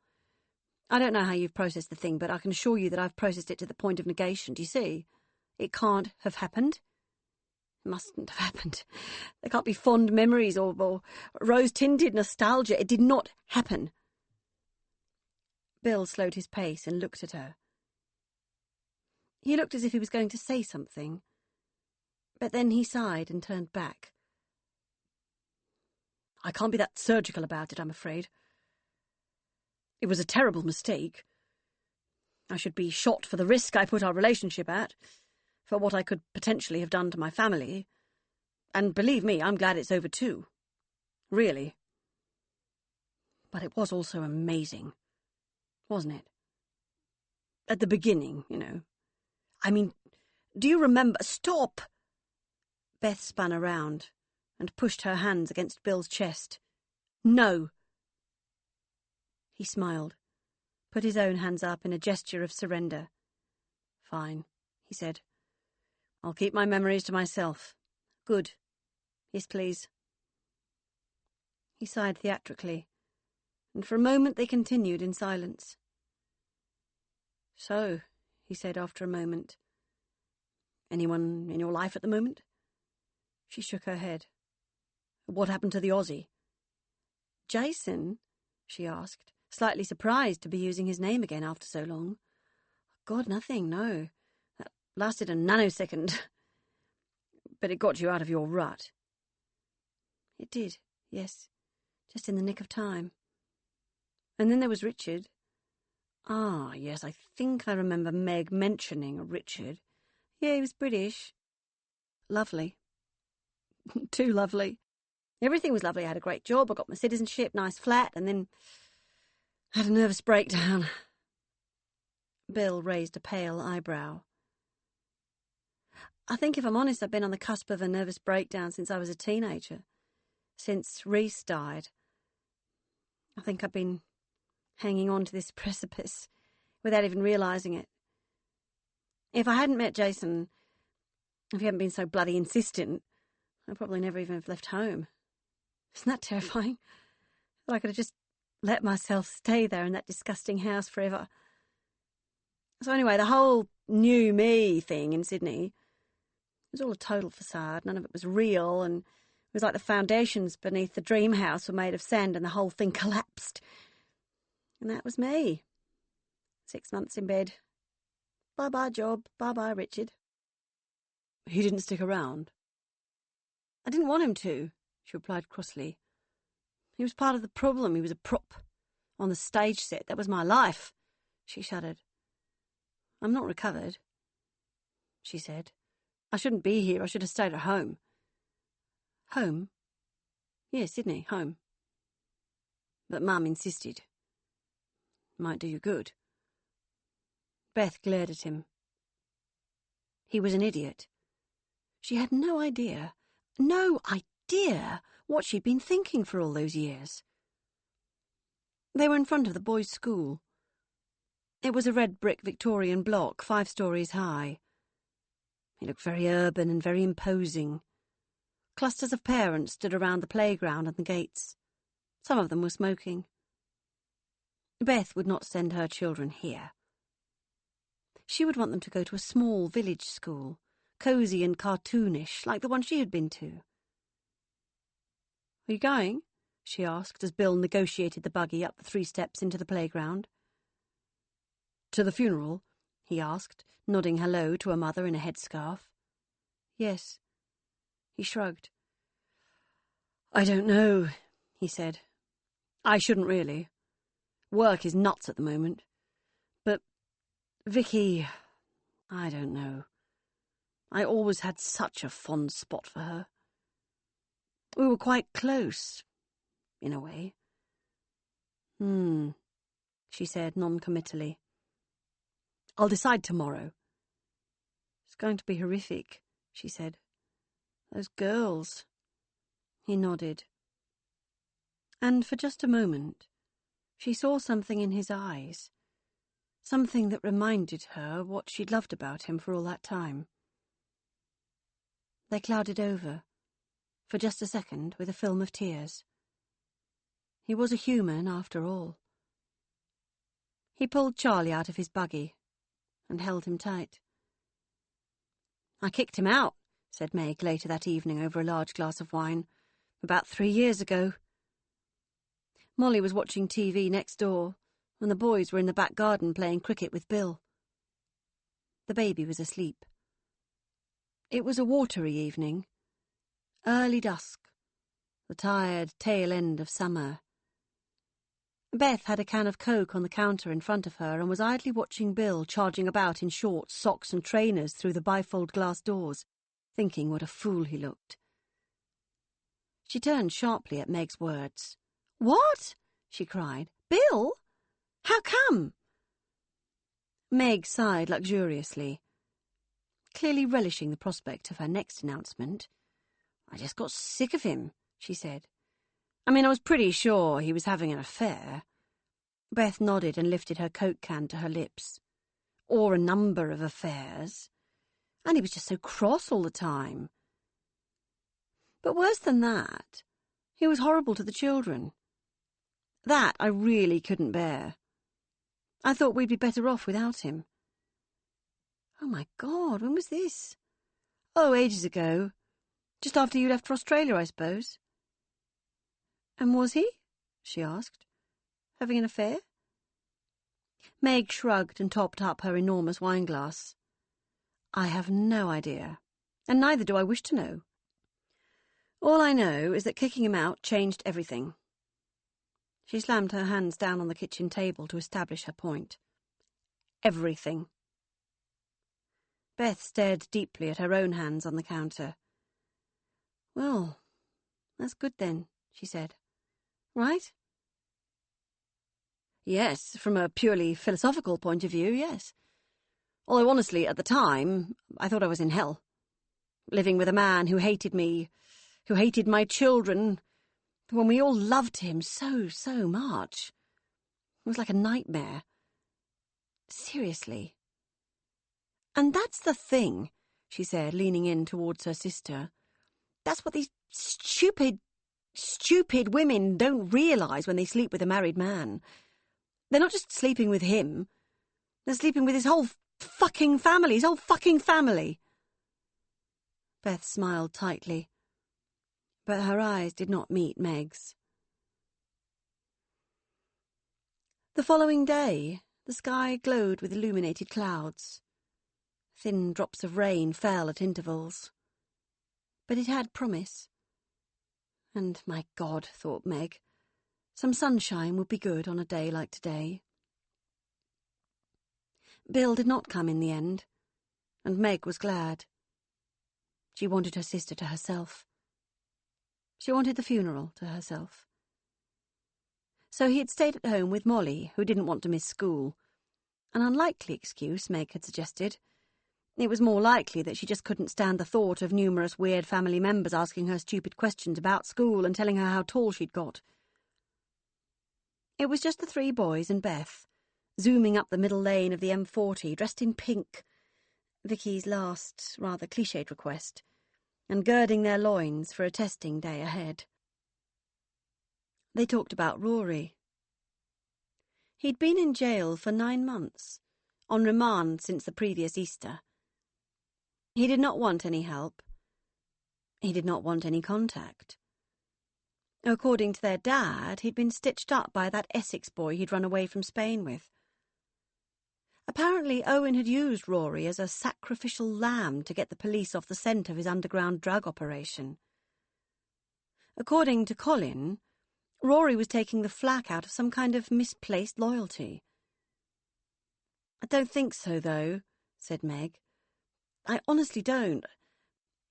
I don't know how you've processed the thing, but I can assure you that I've processed it to the point of negation. Do you see? It can't have happened. It mustn't have happened. There can't be fond memories or rose-tinted nostalgia. It did not happen." Bill slowed his pace and looked at her. He looked as if he was going to say something, but then he sighed and turned back. "I can't be that surgical about it, I'm afraid. It was a terrible mistake. I should be shot for the risk I put our relationship at, for what I could potentially have done to my family. And believe me, I'm glad it's over too. Really. But it was also amazing, wasn't it? At the beginning, you know. I mean, do you remember—" "Stop!" Beth spun around and pushed her hands against Bill's chest. "No." He smiled, put his own hands up in a gesture of surrender. "Fine," he said. "I'll keep my memories to myself." "Good. Yes, please." He sighed theatrically, and for a moment they continued in silence. "So," he said after a moment, "anyone in your life at the moment?" She shook her head. "What happened to the Aussie?" "Jason?" she asked, slightly surprised to be using his name again after so long. "God, nothing, no. That lasted a nanosecond. But it got you out of your rut." "It did, yes. Just in the nick of time. And then there was Richard." "Ah, yes, I think I remember Meg mentioning Richard. Yeah, he was British. Lovely. Too lovely. Everything was lovely. I had a great job, I got my citizenship, nice flat, and then I had a nervous breakdown." Bill raised a pale eyebrow. "I think, if I'm honest, I've been on the cusp of a nervous breakdown since I was a teenager. Since Reese died. I think I've been hanging on to this precipice without even realising it. If I hadn't met Jason, if he hadn't been so bloody insistent, I'd probably never even have left home. Isn't that terrifying? That I could have just let myself stay there in that disgusting house forever. So anyway, the whole new me thing in Sydney was all a total facade. None of it was real, and it was like the foundations beneath the dream house were made of sand and the whole thing collapsed. And that was me. 6 months in bed. Bye-bye job, bye-bye Richard." "He didn't stick around?" "I didn't want him to," she replied crossly. "He was part of the problem. He was a prop on the stage set. That was my life." She shuddered. "I'm not recovered," she said. "I shouldn't be here. I should have stayed at home." "Home?" "Yes, Sydney, home." "But Mum insisted." "Might do you good." Beth glared at him. He was an idiot. She had no idea what she'd been thinking for all those years. They were in front of the boys' school. It was a red brick Victorian block, 5 stories high. It looked very urban and very imposing. Clusters of parents stood around the playground and the gates. Some of them were smoking. Beth would not send her children here. She would want them to go to a small village school, cosy and cartoonish, like the one she had been to. "Are you going?" she asked as Bill negotiated the buggy up the 3 steps into the playground. "To the funeral?" he asked, nodding hello to a mother in a headscarf. "Yes." He shrugged. "I don't know," he said. I shouldn't really. Work is nuts at the moment. But Vicky, I don't know. I always had such a fond spot for her. We were quite close, in a way. She said non-committally. I'll decide tomorrow. It's going to be horrific, she said. Those girls. He nodded. And for just a moment, she saw something in his eyes. Something that reminded her what she'd loved about him for all that time. They clouded over, for just a second, with a film of tears. He was a human, after all. He pulled Charlie out of his buggy and held him tight. I kicked him out, said Meg later that evening over a large glass of wine, about 3 years ago. Molly was watching TV next door, and the boys were in the back garden playing cricket with Bill. The baby was asleep. It was a watery evening, early dusk, the tired tail end of summer. Beth had a can of Coke on the counter in front of her and was idly watching Bill charging about in shorts, socks and trainers through the bifold glass doors, thinking what a fool he looked. She turned sharply at Meg's words. "What?" she cried. "Bill? How come?" Meg sighed luxuriously, clearly relishing the prospect of her next announcement. "I just got sick of him," she said. "I mean, I was pretty sure he was having an affair." Beth nodded and lifted her Coke can to her lips. "Or a number of affairs. And he was just so cross all the time. But worse than that, he was horrible to the children. That I really couldn't bear. I thought we'd be better off without him." "Oh, my God, when was this?" "Oh, ages ago. Just after you left for Australia, I suppose." "And was he?" she asked. "Having an affair?" Meg shrugged and topped up her enormous wineglass. "I have no idea, and neither do I wish to know. All I know is that kicking him out changed everything." She slammed her hands down on the kitchen table to establish her point. "Everything." Beth stared deeply at her own hands on the counter. "Well, that's good then," she said. "Right?" "Yes, from a purely philosophical point of view, yes. Although honestly, at the time, I thought I was in hell. Living with a man who hated me, who hated my children, when we all loved him so much. It was like a nightmare. Seriously." "And that's the thing," she said, leaning in towards her sister. "That's what these stupid women don't realise when they sleep with a married man. They're not just sleeping with him. They're sleeping with his whole fucking family, Beth smiled tightly, but her eyes did not meet Meg's. The following day, the sky glowed with illuminated clouds. Thin drops of rain fell at intervals. But it had promise. And, my God, thought Meg, some sunshine would be good on a day like today. Bill did not come in the end, and Meg was glad. She wanted her sister to herself. She wanted the funeral to herself. So he had stayed at home with Molly, who didn't want to miss school. An unlikely excuse, Meg had suggested. It was more likely that she just couldn't stand the thought of numerous weird family members asking her stupid questions about school and telling her how tall she'd got. It was just the 3 boys and Beth, zooming up the middle lane of the M40, dressed in pink, Vicky's last, rather cliched request, and girding their loins for a testing day ahead. They talked about Rory. He'd been in jail for 9 months, on remand since the previous Easter. He did not want any help. He did not want any contact. According to their dad, he'd been stitched up by that Essex boy he'd run away from Spain with. Apparently, Owen had used Rory as a sacrificial lamb to get the police off the scent of his underground drug operation. According to Colin, Rory was taking the flak out of some kind of misplaced loyalty. "I don't think so, though," said Meg. "I honestly don't.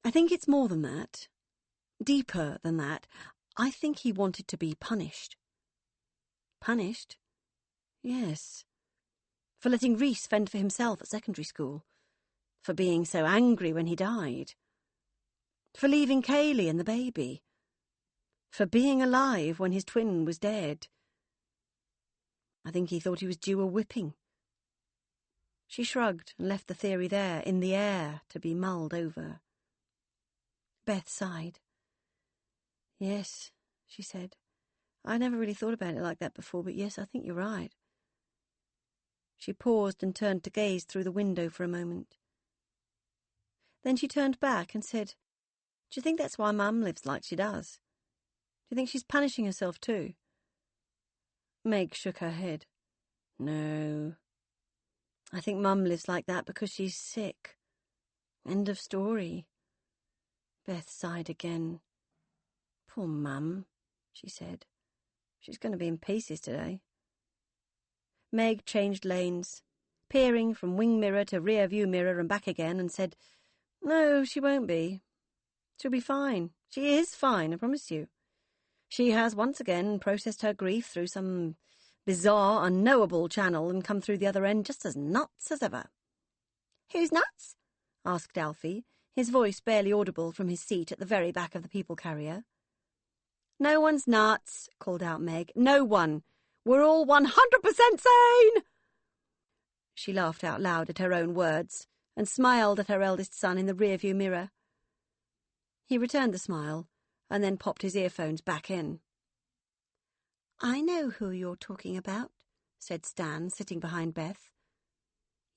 I think it's more than that. Deeper than that. I think he wanted to be punished." "Punished?" "Yes. For letting Rhys fend for himself at secondary school. For being so angry when he died. For leaving Kaylee and the baby. For being alive when his twin was dead. I think he thought he was due a whipping." She shrugged and left the theory there, in the air, to be mulled over. Beth sighed. "Yes," she said. "I never really thought about it like that before, but yes, I think you're right." She paused and turned to gaze through the window for a moment. Then she turned back and said, "Do you think that's why Mum lives like she does? Do you think she's punishing herself too?" Meg shook her head. "No. I think Mum lives like that because she's sick. End of story." Beth sighed again. "Poor Mum," she said. "She's going to be in pieces today." Meg changed lanes, peering from wing mirror to rear view mirror and back again, and said, "No, she won't be. She'll be fine. She is fine, I promise you. She has once again processed her grief through some bizarre, unknowable channel and come through the other end just as nuts as ever." "Who's nuts?" asked Alfie, his voice barely audible from his seat at the very back of the people carrier. "No one's nuts," called out Meg. "No one. We're all 100% sane!" She laughed out loud at her own words and smiled at her eldest son in the rearview mirror. He returned the smile and then popped his earphones back in. "I know who you're talking about," said Stan, sitting behind Beth.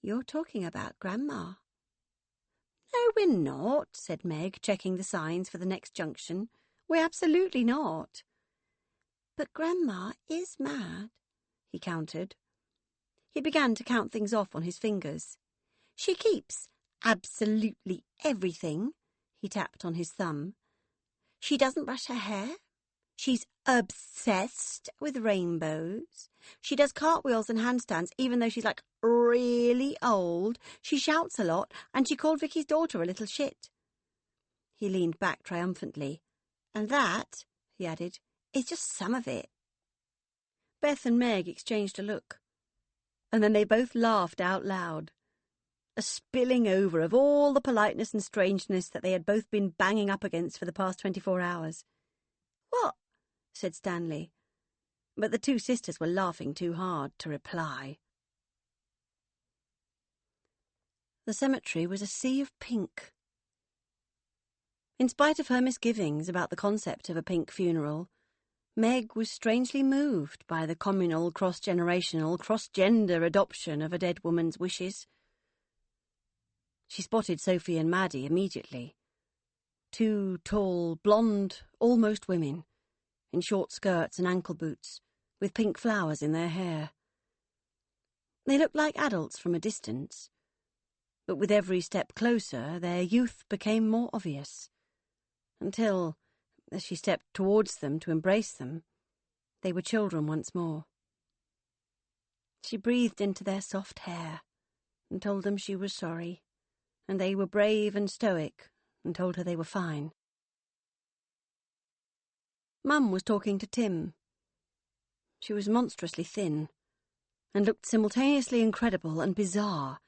"You're talking about Grandma." "No, we're not," said Meg, checking the signs for the next junction. "We're absolutely not." "But Grandma is mad," he countered. He began to count things off on his fingers. "She keeps absolutely everything," he tapped on his thumb. "She doesn't brush her hair. She's obsessed with rainbows. She does cartwheels and handstands even though she's like really old. She shouts a lot, and she called Vicky's daughter a little shit." He leaned back triumphantly. "And that," he added, "is just some of it." Beth and Meg exchanged a look, and then they both laughed out loud. A spilling over of all the politeness and strangeness that they had both been banging up against for the past 24 hours. "What?" said Stanley, but the two sisters were laughing too hard to reply. The cemetery was a sea of pink. In spite of her misgivings about the concept of a pink funeral, Meg was strangely moved by the communal, cross-generational, cross-gender adoption of a dead woman's wishes. She spotted Sophie and Maddie immediately. Two tall, blonde, almost women, in short skirts and ankle boots, with pink flowers in their hair. They looked like adults from a distance, but with every step closer their youth became more obvious, until, as she stepped towards them to embrace them, they were children once more. She breathed into their soft hair and told them she was sorry, and they were brave and stoic and told her they were fine. Mum was talking to Tim. She was monstrously thin and looked simultaneously incredible and bizarre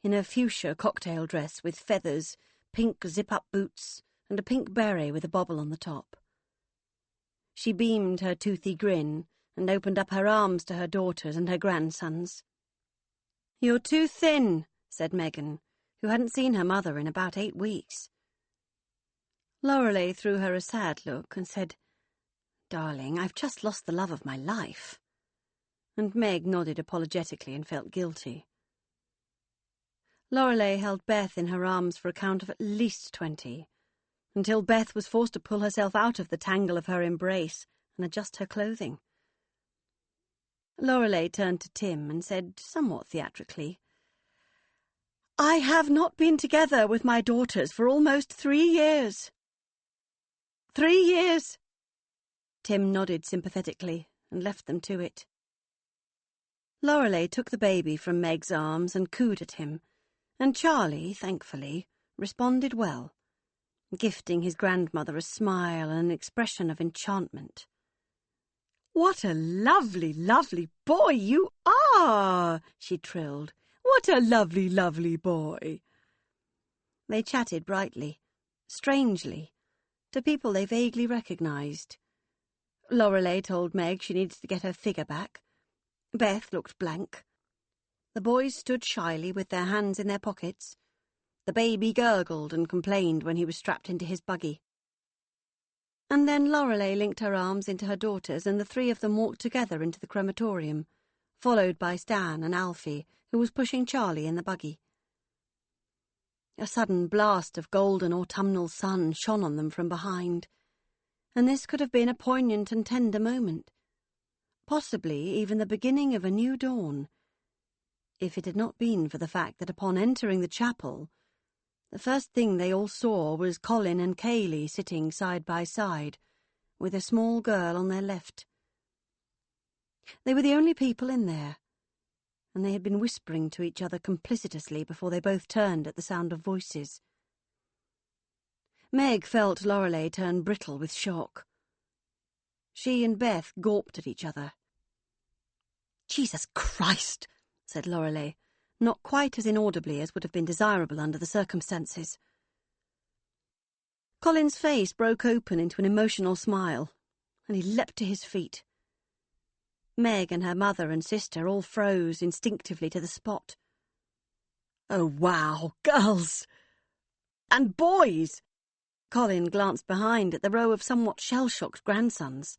in a fuchsia cocktail dress with feathers, pink zip-up boots, and a pink beret with a bobble on the top. She beamed her toothy grin and opened up her arms to her daughters and her grandsons. "You're too thin," said Megan, who hadn't seen her mother in about 8 weeks. Lorelei threw her a sad look and said, "Darling, I've just lost the love of my life." And Meg nodded apologetically and felt guilty. Lorelei held Beth in her arms for a count of at least 20, until Beth was forced to pull herself out of the tangle of her embrace and adjust her clothing. Lorelei turned to Tim and said, somewhat theatrically, "I have not been together with my daughters for almost 3 years. 3 years. Tim nodded sympathetically and left them to it. Lorelei took the baby from Meg's arms and cooed at him, and Charlie, thankfully, responded well, gifting his grandmother a smile and an expression of enchantment. "What a lovely, lovely boy you are!" she trilled. "What a lovely, lovely boy!" They chatted brightly, strangely, to people they vaguely recognised. Lorelei told Meg she needed to get her figure back. Beth looked blank. The boys stood shyly with their hands in their pockets. The baby gurgled and complained when he was strapped into his buggy. And then Lorelei linked her arms into her daughter's, and the three of them walked together into the crematorium, followed by Stan and Alfie, who was pushing Charlie in the buggy. A sudden blast of golden autumnal sun shone on them from behind, and this could have been a poignant and tender moment, possibly even the beginning of a new dawn, if it had not been for the fact that upon entering the chapel, the first thing they all saw was Colin and Kayleigh sitting side by side, with a small girl on their left. They were the only people in there, and they had been whispering to each other complicitously before they both turned at the sound of voices. Meg felt Lorelei turn brittle with shock. She and Beth gawped at each other. "Jesus Christ!" said Lorelei, not quite as inaudibly as would have been desirable under the circumstances. Colin's face broke open into an emotional smile, and he leapt to his feet. Meg and her mother and sister all froze instinctively to the spot. "Oh, wow, girls! And boys!" Colin glanced behind at the row of somewhat shell-shocked grandsons.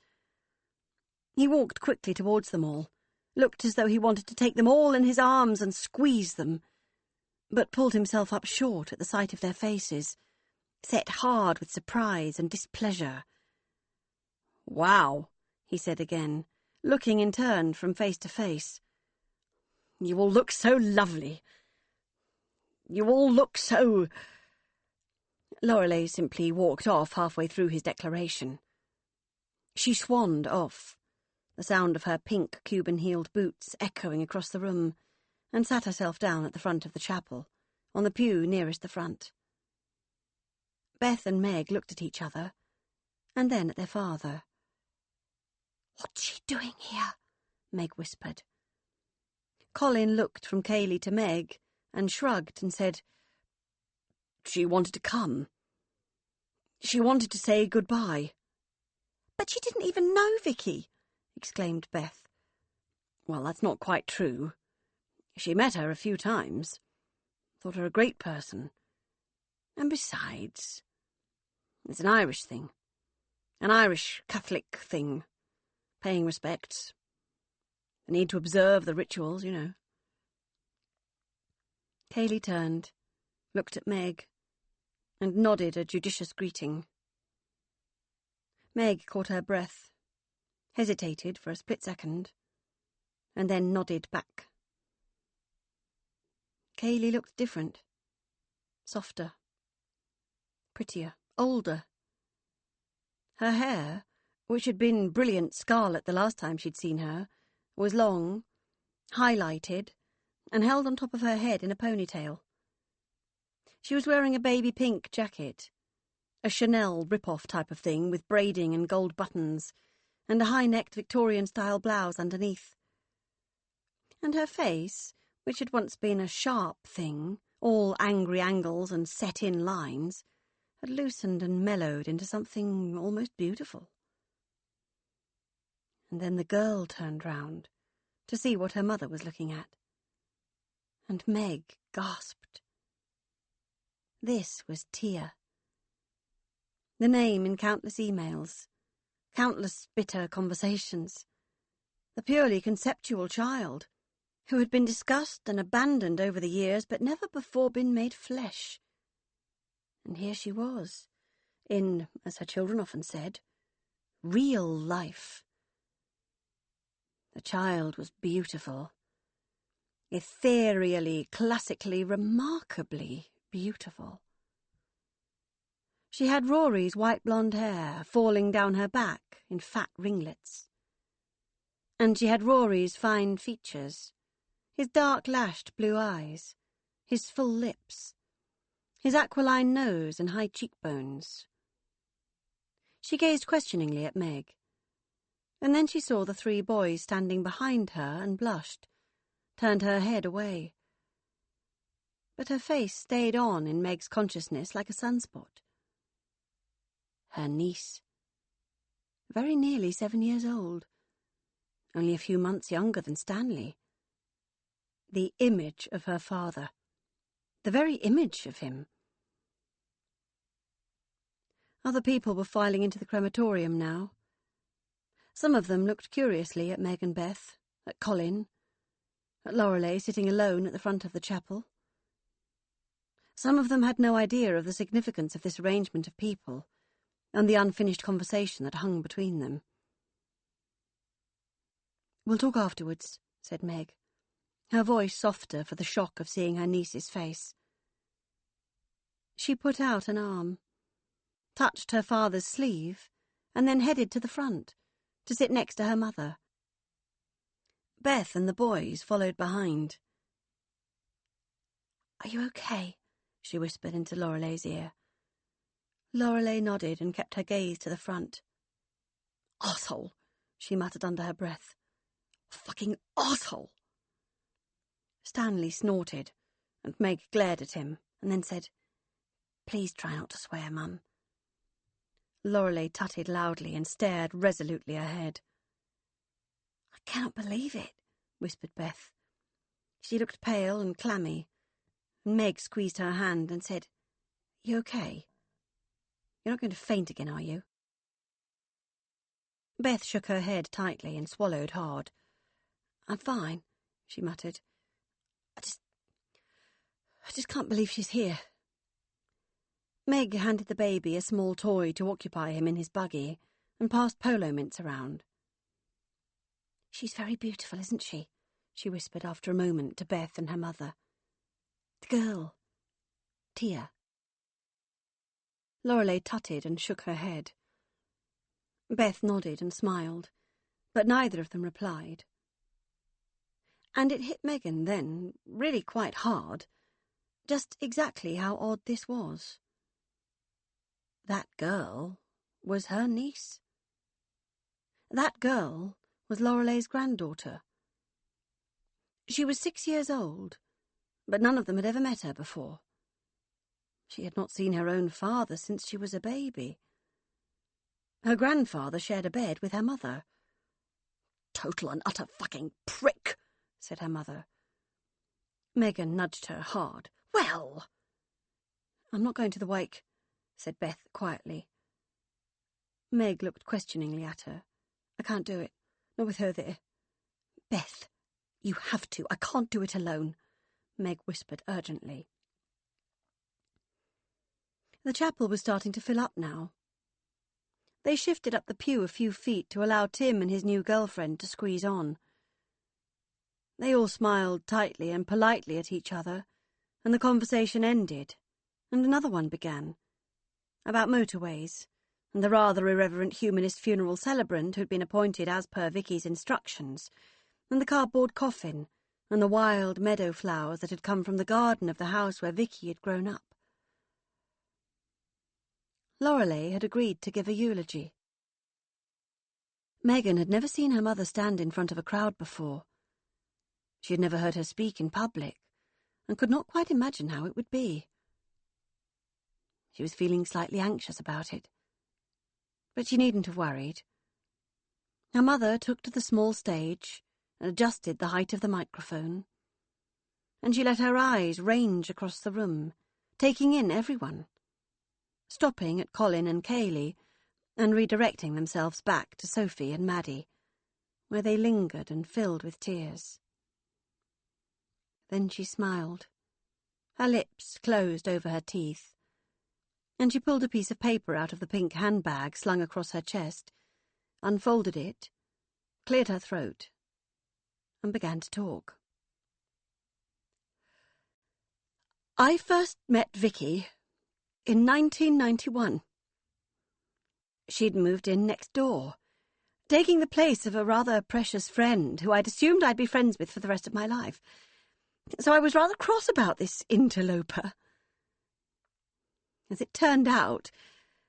He walked quickly towards them all, looked as though he wanted to take them all in his arms and squeeze them, but pulled himself up short at the sight of their faces, set hard with surprise and displeasure. "Wow," he said again, looking in turn from face to face. "You all look so lovely. You all look so—" Lorelei simply walked off halfway through his declaration. She swanned off, the sound of her pink Cuban-heeled boots echoing across the room, and sat herself down at the front of the chapel, on the pew nearest the front. Beth and Meg looked at each other, and then at their father. "What's she doing here?" Meg whispered. Colin looked from Kayleigh to Meg, and shrugged and said, "She wanted to come. She wanted to say goodbye." "But she didn't even know Vicky," exclaimed Beth. "Well, that's not quite true. She met her a few times. Thought her a great person. And besides, it's an Irish thing. An Irish Catholic thing. Paying respects. The need to observe the rituals, you know." Kayleigh turned, looked at Meg, and nodded a judicious greeting. Meg caught her breath, hesitated for a split second, and then nodded back. Kayleigh looked different, softer, prettier, older. Her hair, which had been brilliant scarlet the last time she'd seen her, was long, highlighted, and held on top of her head in a ponytail. She was wearing a baby pink jacket, a Chanel rip-off type of thing with braiding and gold buttons, and a high-necked Victorian-style blouse underneath. And her face, which had once been a sharp thing, all angry angles and set-in lines, had loosened and mellowed into something almost beautiful. And then the girl turned round to see what her mother was looking at, and Meg gasped. This was Tia. The name in countless emails, countless bitter conversations. The purely conceptual child, who had been discussed and abandoned over the years but never before been made flesh. And here she was, in, as her children often said, real life. The child was beautiful, ethereally, classically, remarkably beautiful. She had Rory's white blonde hair falling down her back in fat ringlets. And she had Rory's fine features, his dark-lashed blue eyes, his full lips, his aquiline nose and high cheekbones. She gazed questioningly at Meg, and then she saw the 3 boys standing behind her and blushed, turned her head away. But her face stayed on in Meg's consciousness like a sunspot. Her niece. Very nearly 7 years old. Only a few months younger than Stanley. The image of her father. The very image of him. Other people were filing into the crematorium now. Some of them looked curiously at Meg and Beth, at Colin, at Lorelei sitting alone at the front of the chapel. Some of them had no idea of the significance of this arrangement of people and the unfinished conversation that hung between them. "We'll talk afterwards," said Meg, her voice softer for the shock of seeing her niece's face. She put out an arm, touched her father's sleeve, and then headed to the front, to sit next to her mother. Beth and the boys followed behind. "Are you okay?" she whispered into Lorelei's ear. Lorelei nodded and kept her gaze to the front. "Arsehole," she muttered under her breath. "Fucking arsehole." Stanley snorted, and Meg glared at him, and then said, "Please try not to swear, Mum." Lorelei tutted loudly and stared resolutely ahead. "I cannot believe it," whispered Beth. She looked pale and clammy, and Meg squeezed her hand and said, "You okay? You're not going to faint again, are you?" Beth shook her head tightly and swallowed hard. "I'm fine," she muttered. I just can't believe she's here." Meg handed the baby a small toy to occupy him in his buggy and passed polo mints around. "She's very beautiful, isn't she?" she whispered after a moment to Beth and her mother. "The girl. Tia." Lorelei tutted and shook her head. Beth nodded and smiled, but neither of them replied. And it hit Megan then, really quite hard, just exactly how odd this was. That girl was her niece. That girl was Lorelei's granddaughter. She was 6 years old, but none of them had ever met her before. She had not seen her own father since she was a baby. Her grandfather shared a bed with her mother. "Total and utter fucking prick," said her mother. Megan nudged her hard. "Well!" "I'm not going to the wake," said Beth quietly. Meg looked questioningly at her. "I can't do it. Not with her there." "Beth, you have to. I can't do it alone," Meg whispered urgently. The chapel was starting to fill up now. They shifted up the pew a few feet to allow Tim and his new girlfriend to squeeze on. They all smiled tightly and politely at each other, and the conversation ended, and another one began, about motorways, and the rather irreverent humanist funeral celebrant who'd been appointed as per Vicky's instructions, and the cardboard coffin, and the wild meadow flowers that had come from the garden of the house where Vicky had grown up. Lorelei had agreed to give a eulogy. Megan had never seen her mother stand in front of a crowd before. She had never heard her speak in public, and could not quite imagine how it would be. She was feeling slightly anxious about it, but she needn't have worried. Her mother took to the small stage and adjusted the height of the microphone, and she let her eyes range across the room, taking in everyone, stopping at Colin and Kaylee, and redirecting themselves back to Sophie and Maddie, where they lingered and filled with tears. Then she smiled. Her lips closed over her teeth, and she pulled a piece of paper out of the pink handbag slung across her chest, unfolded it, cleared her throat, and began to talk. "I first met Vicky in 1991. She'd moved in next door, taking the place of a rather precious friend who I'd assumed I'd be friends with for the rest of my life. So I was rather cross about this interloper. As it turned out,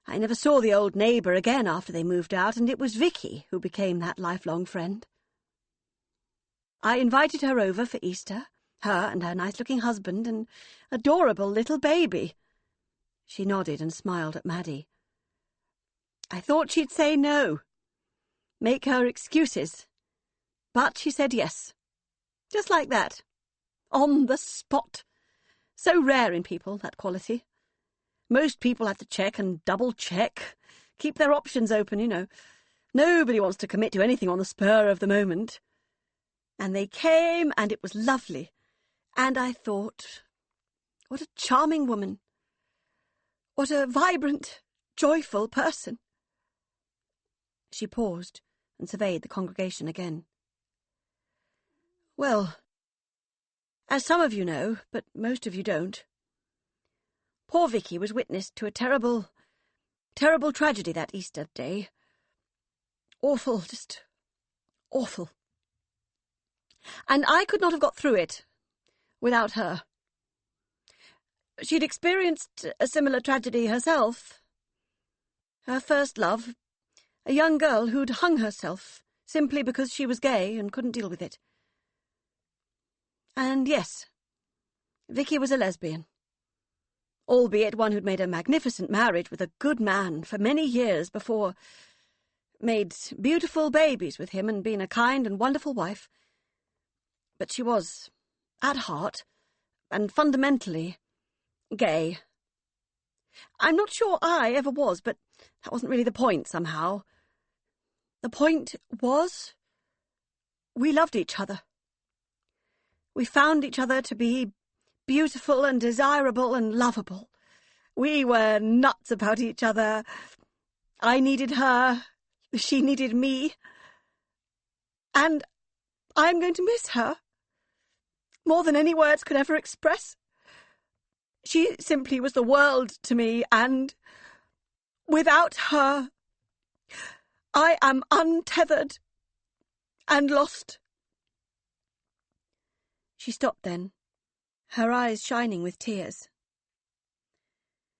I never saw the old neighbour again after they moved out, and it was Vicky who became that lifelong friend. I invited her over for Easter, her and her nice-looking husband and adorable little baby. She nodded and smiled at Maddie. I thought she'd say no, make her excuses, but she said yes, just like that, on the spot. So rare in people, that quality. Most people have to check and double-check, keep their options open, you know. Nobody wants to commit to anything on the spur of the moment. And they came, and it was lovely. And I thought, what a charming woman. What a vibrant, joyful person. She paused and surveyed the congregation again. Well, as some of you know, but most of you don't, poor Vicky was witness to a terrible, terrible tragedy that Easter day. Awful, just awful. And I could not have got through it without her. She'd experienced a similar tragedy herself. Her first love, a young girl who'd hung herself simply because she was gay and couldn't deal with it. And yes, Vicky was a lesbian, albeit one who'd made a magnificent marriage with a good man for many years before, made beautiful babies with him and been a kind and wonderful wife. But she was, at heart, and fundamentally, gay. I'm not sure I ever was, but that wasn't really the point, somehow. The point was, we loved each other. We found each other to be beautiful and desirable and lovable. We were nuts about each other. I needed her, she needed me. And I'm going to miss her, more than any words could ever express. She simply was the world to me, and without her, I am untethered and lost. She stopped then, her eyes shining with tears.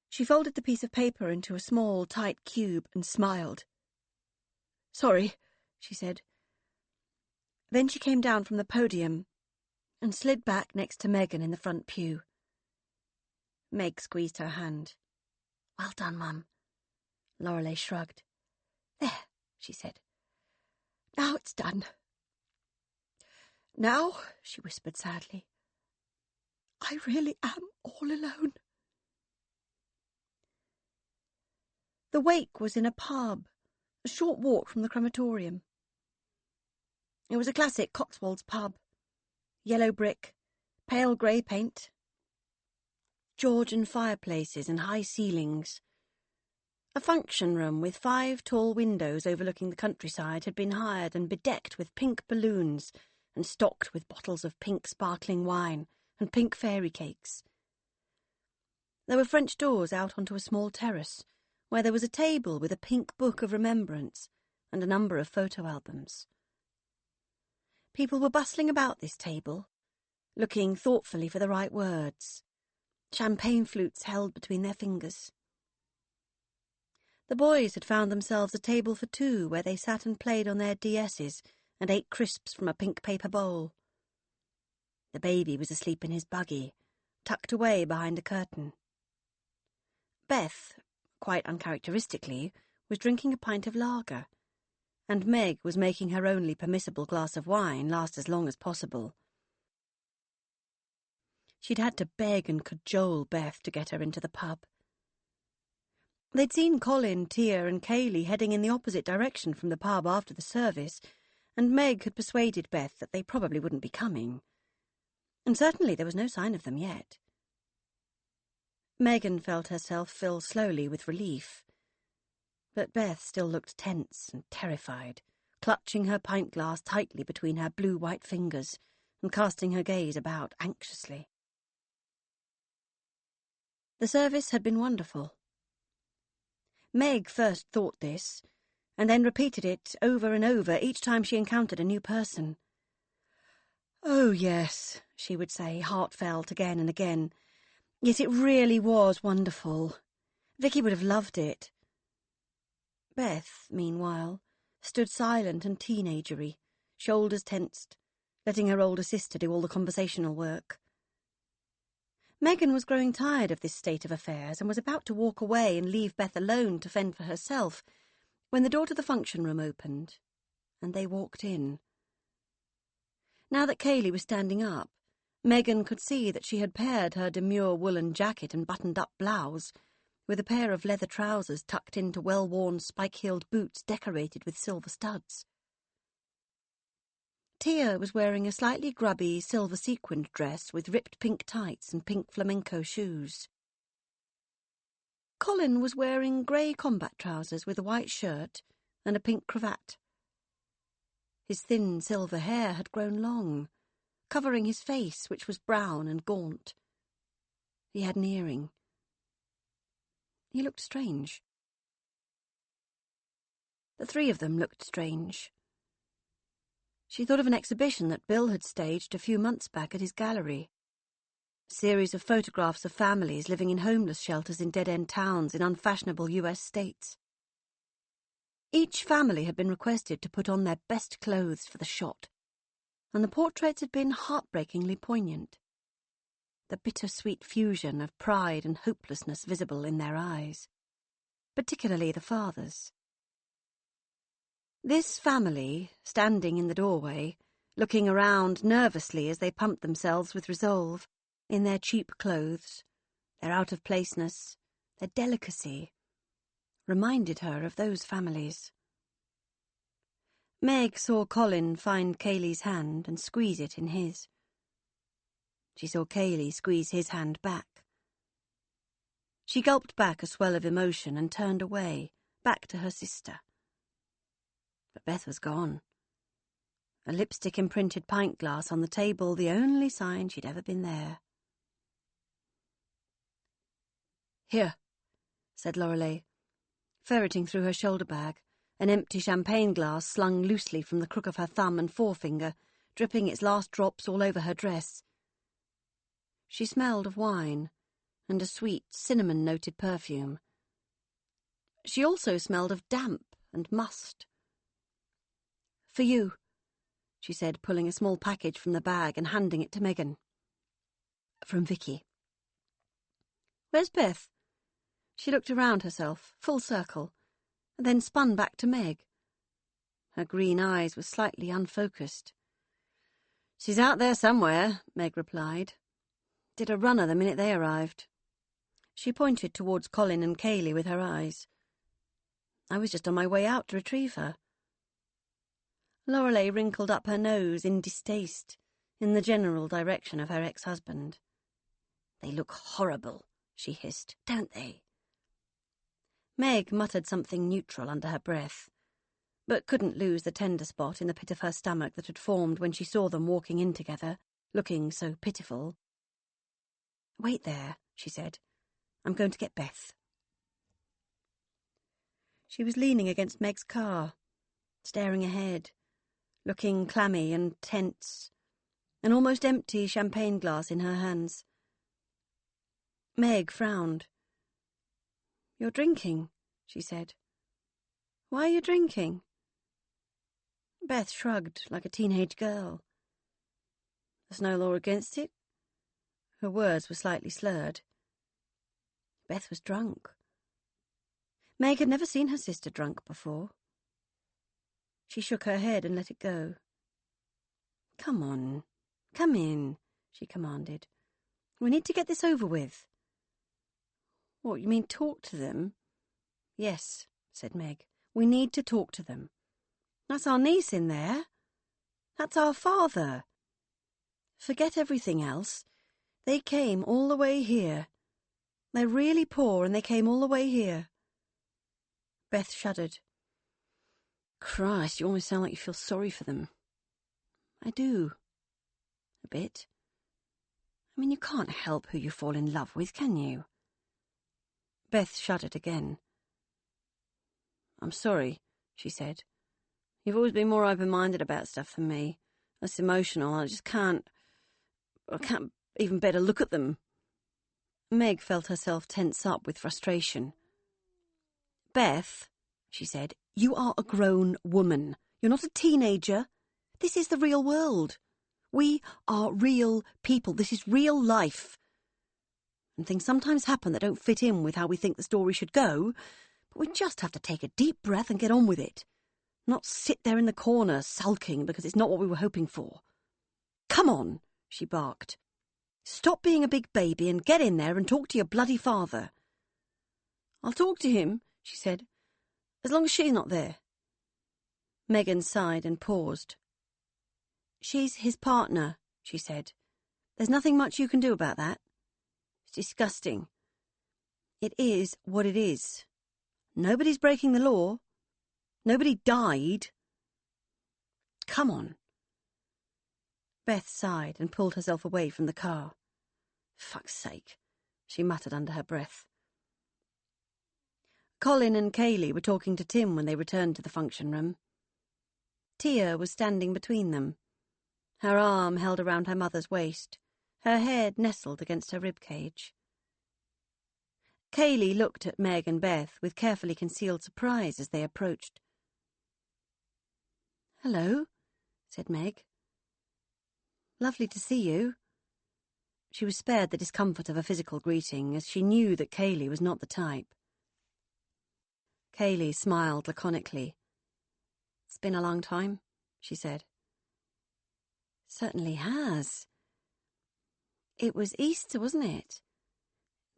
She folded the piece of paper into a small, tight cube and smiled. Sorry, she said. Then she came down from the podium and slid back next to Megan in the front pew. Meg squeezed her hand. Well done, Mum. Lorelei shrugged. There, she said. Now it's done. Now, she whispered sadly, I really am all alone. The wake was in a pub, a short walk from the crematorium. It was a classic Cotswolds pub. Yellow brick, pale grey paint, Georgian fireplaces and high ceilings. A function room with 5 tall windows overlooking the countryside had been hired and bedecked with pink balloons and stocked with bottles of pink sparkling wine and pink fairy cakes. There were French doors out onto a small terrace, where there was a table with a pink book of remembrance and a number of photo albums. People were bustling about this table, looking thoughtfully for the right words, champagne flutes held between their fingers. The boys had found themselves a table for 2 where they sat and played on their DS's and ate crisps from a pink paper bowl. The baby was asleep in his buggy, tucked away behind a curtain. Beth, quite uncharacteristically, was drinking a pint of lager, and Meg was making her only permissible glass of wine last as long as possible. She'd had to beg and cajole Beth to get her into the pub. They'd seen Colin, Tia and Kaylee heading in the opposite direction from the pub after the service, and Meg had persuaded Beth that they probably wouldn't be coming. And certainly there was no sign of them yet. Megan felt herself fill slowly with relief. But Beth still looked tense and terrified, clutching her pint glass tightly between her blue-white fingers and casting her gaze about anxiously. The service had been wonderful. Meg first thought this, and then repeated it over and over each time she encountered a new person. "Oh, yes," she would say, heartfelt again and again. "Yes, it really was wonderful. Vicky would have loved it." Beth, meanwhile, stood silent and teenagery, shoulders tensed, letting her older sister do all the conversational work. Megan was growing tired of this state of affairs and was about to walk away and leave Beth alone to fend for herself when the door to the function room opened, and they walked in. Now that Kaylee was standing up, Megan could see that she had paired her demure woolen jacket and buttoned-up blouse with a pair of leather trousers tucked into well-worn spike-heeled boots decorated with silver studs. Tia was wearing a slightly grubby silver-sequined dress with ripped pink tights and pink flamenco shoes. Colin was wearing grey combat trousers with a white shirt and a pink cravat. His thin silver hair had grown long, covering his face, which was brown and gaunt. He had an earring. He looked strange. The three of them looked strange. She thought of an exhibition that Bill had staged a few months back at his gallery. A series of photographs of families living in homeless shelters in dead-end towns in unfashionable US states. Each family had been requested to put on their best clothes for the shot, and the portraits had been heartbreakingly poignant. The bittersweet fusion of pride and hopelessness visible in their eyes, particularly the father's. This family, standing in the doorway, looking around nervously as they pumped themselves with resolve, in their cheap clothes, their out-of-placeness, their delicacy, reminded her of those families. Meg saw Colin find Kaylee's hand and squeeze it in his. She saw Kaylee squeeze his hand back. She gulped back a swell of emotion and turned away, back to her sister. But Beth was gone. A lipstick-imprinted pint glass on the table, the only sign she'd ever been there. "Here," said Lorelei, ferreting through her shoulder bag, an empty champagne glass slung loosely from the crook of her thumb and forefinger, dripping its last drops all over her dress. She smelled of wine and a sweet, cinnamon-noted perfume. She also smelled of damp and must. "For you," she said, pulling a small package from the bag and handing it to Megan. "From Vicky." "Where's Beth?" She looked around herself, full circle, and then spun back to Meg. Her green eyes were slightly unfocused. "She's out there somewhere," Meg replied. "Did a runner the minute they arrived." She pointed towards Colin and Kaylee with her eyes. "I was just on my way out to retrieve her." Lorelei wrinkled up her nose in distaste, in the general direction of her ex-husband. "They look horrible," she hissed, "don't they?" Meg muttered something neutral under her breath, but couldn't lose the tender spot in the pit of her stomach that had formed when she saw them walking in together, looking so pitiful. "Wait there," she said. "I'm going to get Beth." She was leaning against Meg's car, staring ahead, looking clammy and tense, an almost empty champagne glass in her hands. Meg frowned. "You're drinking," she said. "Why are you drinking?" Beth shrugged like a teenage girl. "There's no law against it." Her words were slightly slurred. Beth was drunk. Meg had never seen her sister drunk before. She shook her head and let it go. "Come on, come in," she commanded. "We need to get this over with." "What, you mean talk to them?" "Yes," said Meg. "We need to talk to them. That's our niece in there. That's our father. Forget everything else. They came all the way here. They're really poor and they came all the way here." Beth shuddered. "Christ, you almost sound like you feel sorry for them." "I do. A bit. I mean, you can't help who you fall in love with, can you? Beth shuddered again. "I'm sorry," she said. "You've always been more open-minded about stuff than me. Less emotional. I can't even bear to look at them." Meg felt herself tense up with frustration. "Beth," she said, "you are a grown woman. You're not a teenager. This is the real world. We are real people. This is real life. And things sometimes happen that don't fit in with how we think the story should go, but we just have to take a deep breath and get on with it. Not sit there in the corner sulking because it's not what we were hoping for. Come on," she barked. "Stop being a big baby and get in there and talk to your bloody father." "I'll talk to him," she said, "as long as she's not there." Megan sighed and paused. "She's his partner," she said. "There's nothing much you can do about that. It's disgusting. It is what it is. Nobody's breaking the law. Nobody died. Come on." Beth sighed and pulled herself away from the car. "Fuck's sake," she muttered under her breath. Colin and Kaylee were talking to Tim when they returned to the function room. Tia was standing between them, her arm held around her mother's waist, her head nestled against her ribcage. Kaylee looked at Meg and Beth with carefully concealed surprise as they approached. "Hello," said Meg. "Lovely to see you." She was spared the discomfort of a physical greeting, as she knew that Kaylee was not the type. Kaylee smiled laconically. "It's been a long time," she said. "Certainly has. It was Easter, wasn't it?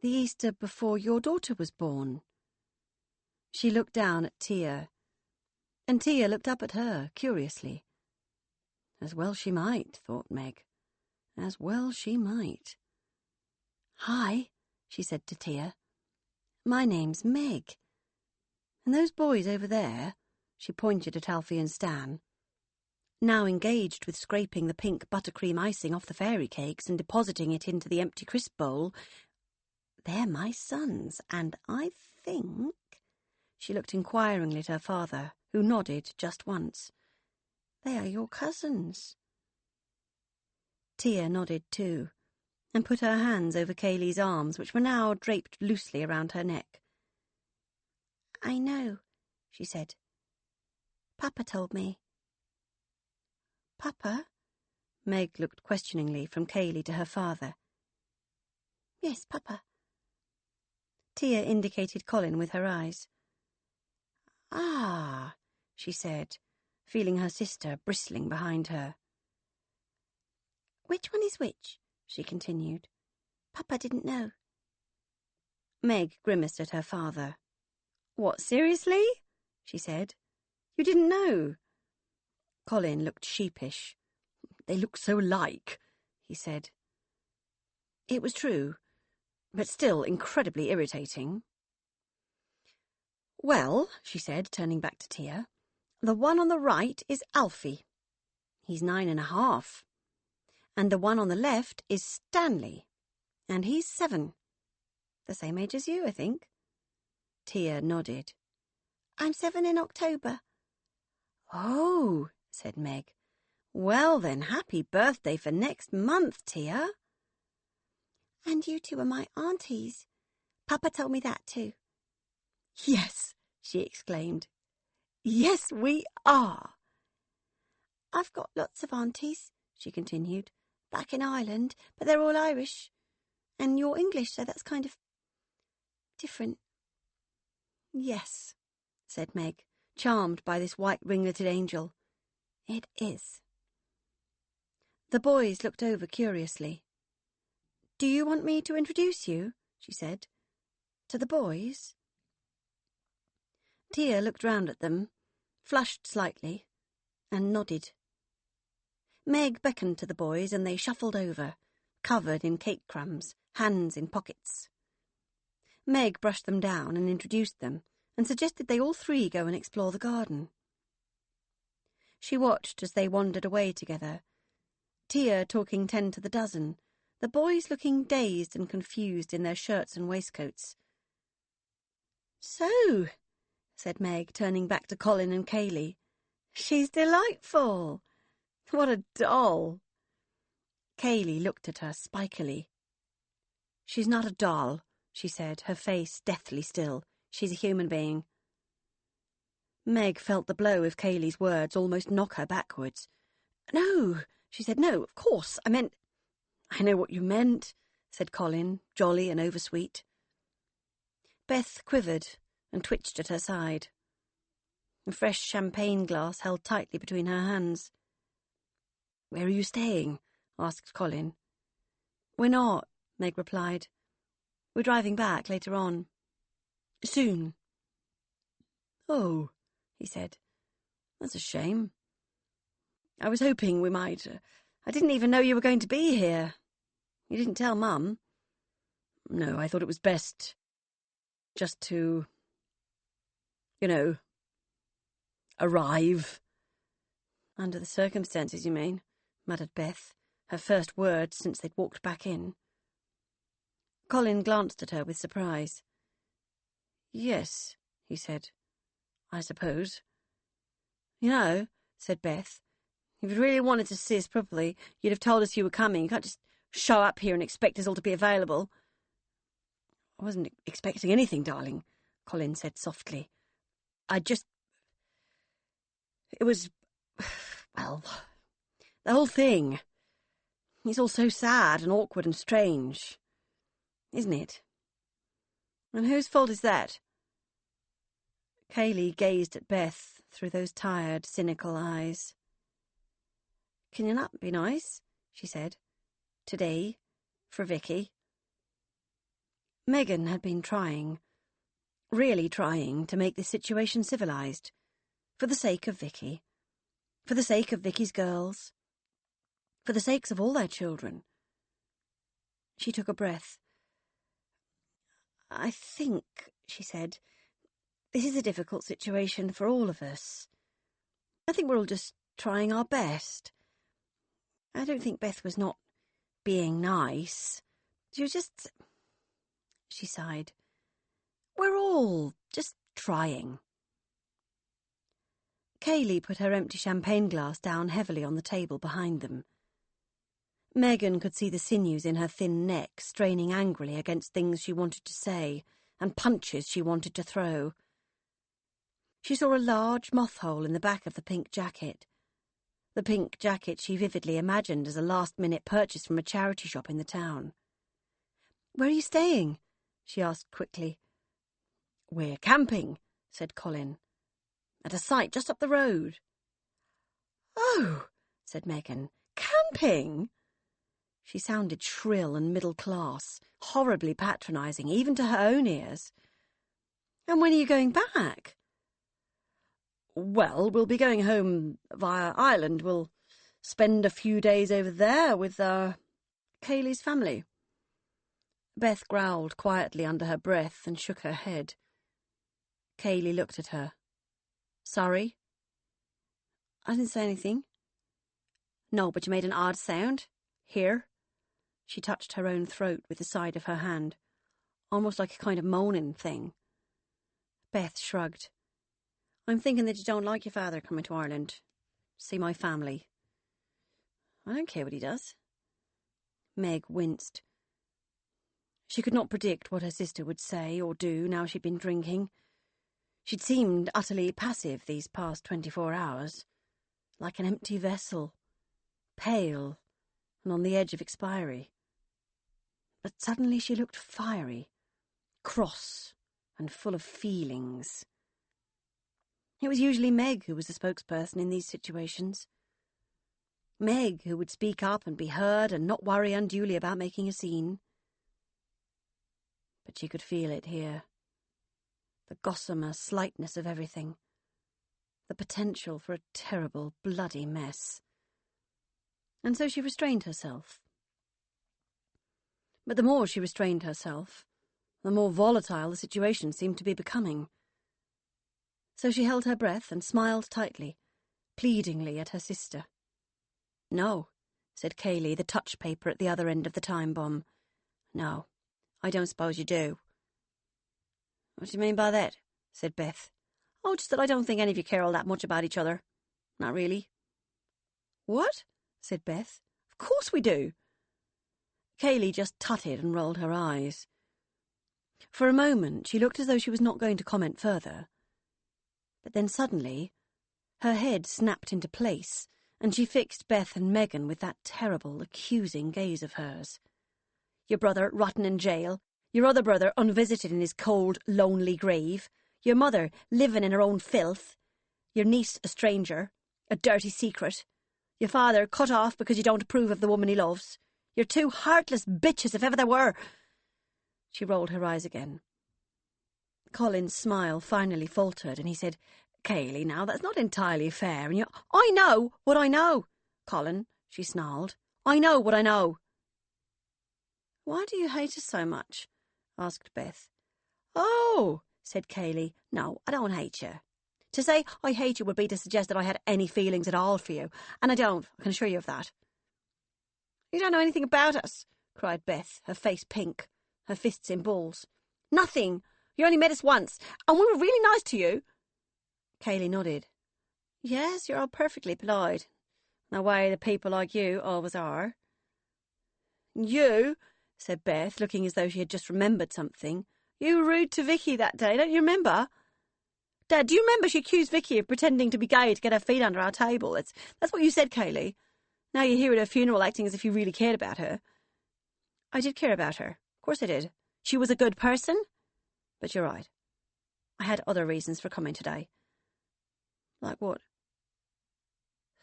The Easter before your daughter was born." She looked down at Tia, and Tia looked up at her, curiously. As well she might, thought Meg. As well she might. "Hi," she said to Tia. "My name's Meg. And those boys over there," she pointed at Alfie and Stan, now engaged with scraping the pink buttercream icing off the fairy cakes and depositing it into the empty crisp bowl, "they're my sons, and I think—" She looked inquiringly at her father, who nodded just once. "They are your cousins." Tia nodded too, and put her hands over Kaylee's arms, which were now draped loosely around her neck. "I know," she said. "Papa told me." "Papa?" Meg looked questioningly from Kaylee to her father. "Yes, Papa." Tia indicated Colin with her eyes. "Ah," she said, feeling her sister bristling behind her. "Which one is which?" she continued. "Papa didn't know." Meg grimaced at her father. "What, seriously?" she said. "You didn't know?" Colin looked sheepish. "They look so alike," he said. It was true, but still incredibly irritating. "Well," she said, turning back to Tia, "the one on the right is Alfie. He's 9.5. And the one on the left is Stanley, and he's 7. The same age as you, I think." Tia nodded. "I'm 7 in October." "Oh," said Meg. "Well then, happy birthday for next month, Tia." "And you two are my aunties. Papa told me that too." "Yes," she exclaimed. "Yes, we are." "I've got lots of aunties," she continued, "back in Ireland, but they're all Irish. And you're English, so that's kind of different." "Yes," said Meg, charmed by this white ringleted angel. "It is." The boys looked over curiously. "Do you want me to introduce you?" she said. "To the boys?" Tia looked round at them, flushed slightly, and nodded. Meg beckoned to the boys, and they shuffled over, covered in cake crumbs, hands in pockets. Meg brushed them down and introduced them, and suggested they all three go and explore the garden. She watched as they wandered away together, Tia talking 10 to the dozen, the boys looking dazed and confused in their shirts and waistcoats. So, said Meg, turning back to Colin and Kaylee, she's delightful. What a doll. Kaylee looked at her spikily. She's not a doll, she said, her face deathly still. She's a human being. Meg felt the blow of Kaylee's words almost knock her backwards. No, she said, no, of course, I meant... I know what you meant, said Colin, jolly and oversweet. Beth quivered and twitched at her side. A fresh champagne glass held tightly between her hands. Where are you staying? Asked Colin. We're not, Meg replied. We're driving back later on. Soon. Oh, he said. That's a shame. I was hoping we might. I didn't even know you were going to be here. You didn't tell Mum. No, I thought it was best just to, arrive. Under the circumstances, you mean, muttered Beth, her first words since they'd walked back in. Colin glanced at her with surprise. Yes, he said. I suppose. Said Beth, if you really wanted to see us properly, you'd have told us you were coming. You can't just show up here and expect us all to be available. I wasn't expecting anything, darling, Colin said softly. It was, well, the whole thing. It's all so sad and awkward and strange, isn't it? And whose fault is that? Kaylee gazed at Beth through those tired, cynical eyes. Can you not be nice? She said. Today, for Vicky. Megan had been trying, really trying, to make this situation civilised, for the sake of Vicky, for the sake of Vicky's girls, for the sakes of all their children. She took a breath. I think, she said, this is a difficult situation for all of us. I think we're all just trying our best. I don't think Beth was not being nice. She was just... She sighed. We're all just trying. Kaylee put her empty champagne glass down heavily on the table behind them. Megan could see the sinews in her thin neck straining angrily against things she wanted to say and punches she wanted to throw. She saw a large moth hole in the back of the pink jacket she vividly imagined as a last-minute purchase from a charity shop in the town. Where are you staying? She asked quickly. We're camping, said Colin, at a site just up the road. Oh, said Megan, camping? She sounded shrill and middle-class, horribly patronising, even to her own ears. And when are you going back? Well, we'll be going home via Ireland. We'll spend a few days over there with Kaylee's family. Beth growled quietly under her breath and shook her head. Kaylee looked at her. Sorry? I didn't say anything. No, but you made an odd sound. Here. She touched her own throat with the side of her hand, almost like a kind of moaning thing. Beth shrugged. I'm thinking that you don't like your father coming to Ireland. See my family. I don't care what he does. Meg winced. She could not predict what her sister would say or do now she'd been drinking. She'd seemed utterly passive these past 24 hours, like an empty vessel, pale and on the edge of expiry. But suddenly she looked fiery, cross and full of feelings. It was usually Meg who was the spokesperson in these situations. Meg who would speak up and be heard and not worry unduly about making a scene. But she could feel it here. The gossamer slightness of everything. The potential for a terrible, bloody mess. And so she restrained herself. But the more she restrained herself, the more volatile the situation seemed to be becoming. So she held her breath and smiled tightly, pleadingly at her sister. No, said Kaylee, the touch paper at the other end of the time bomb. No, I don't suppose you do. What do you mean by that? Said Beth. Oh, just that I don't think any of you care all that much about each other. Not really. What? Said Beth. Of course we do. Kaylee just tutted and rolled her eyes. For a moment she looked as though she was not going to comment further. But then suddenly her head snapped into place, and she fixed Beth and Megan with that terrible, accusing gaze of hers. Your brother rotten in jail, your other brother unvisited in his cold, lonely grave, your mother living in her own filth, your niece a stranger, a dirty secret, your father cut off because you don't approve of the woman he loves. You're two heartless bitches if ever there were. She rolled her eyes again. Colin's smile finally faltered, and he said, Kaylee, now, that's not entirely fair, and you... I know what I know, Colin, she snarled. I know what I know. Why do you hate us so much? Asked Beth. Oh, said Kaylee, no, I don't hate you. To say I hate you would be to suggest that I had any feelings at all for you, and I don't, I can assure you of that. You don't know anything about us, cried Beth, her face pink, her fists in balls. Nothing. You only met us once, and we were really nice to you. Kaylee nodded. Yes, you're all perfectly polite. The way the people like you always are. You, said Beth, looking as though she had just remembered something. You were rude to Vicky that day, don't you remember? Dad, do you remember she accused Vicky of pretending to be gay to get her feet under our table? That's what you said, Kaylee. Now you're here at her funeral acting as if you really cared about her. I did care about her. Of course I did. She was a good person. But you're right. I had other reasons for coming today. Like what?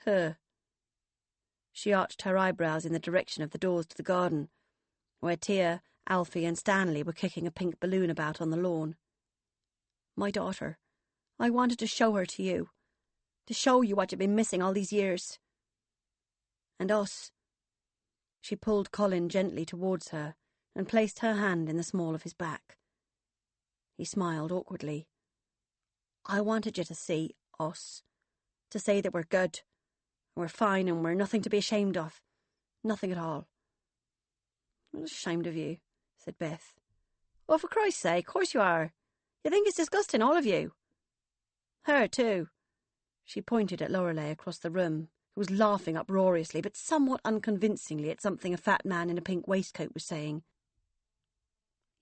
Her. She arched her eyebrows in the direction of the doors to the garden, where Tia, Alfie and Stanley were kicking a pink balloon about on the lawn. My daughter. I wanted to show her to you. To show you what you've been missing all these years. And us. She pulled Colin gently towards her and placed her hand in the small of his back. He smiled awkwardly. I wanted you to see us. To say that we're good, we're fine, and we're nothing to be ashamed of. Nothing at all. I'm not ashamed of you, said Beth. Oh, for Christ's sake, of course you are. You think it's disgusting, all of you. Her, too. She pointed at Lorelei across the room, who was laughing uproariously, but somewhat unconvincingly at something a fat man in a pink waistcoat was saying.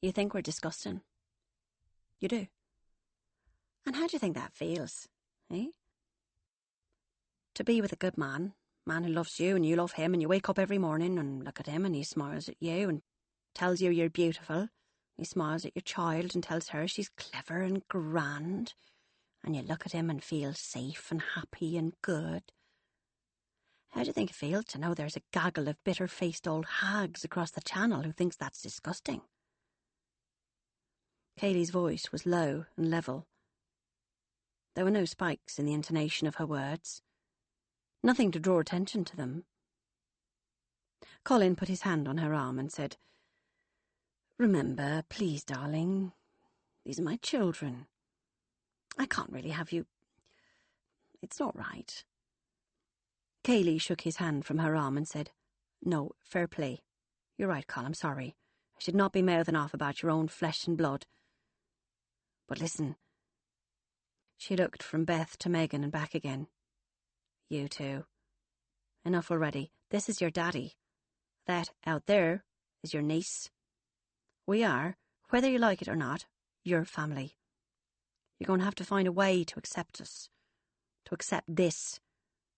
You think we're disgusting? You do. And how do you think that feels, eh? To be with a good man who loves you and you love him, and you wake up every morning and look at him and he smiles at you and tells you you're beautiful. He smiles at your child and tells her she's clever and grand, and you look at him and feel safe and happy and good. How do you think it feels to know there's a gaggle of bitter-faced old hags across the channel who thinks that's disgusting? Kaylee's voice was low and level. There were no spikes in the intonation of her words. Nothing to draw attention to them. Colin put his hand on her arm and said, Remember, please, darling, these are my children. I can't really have you... It's not right. Kaylee shook his hand from her arm and said, No, fair play. You're right, Colin, I'm sorry. I should not be mouthing off about your own flesh and blood. But listen. She looked from Beth to Megan and back again. You two. Enough already. This is your daddy. That out there is your niece. We are, whether you like it or not, your family. You're going to have to find a way to accept us. To accept this.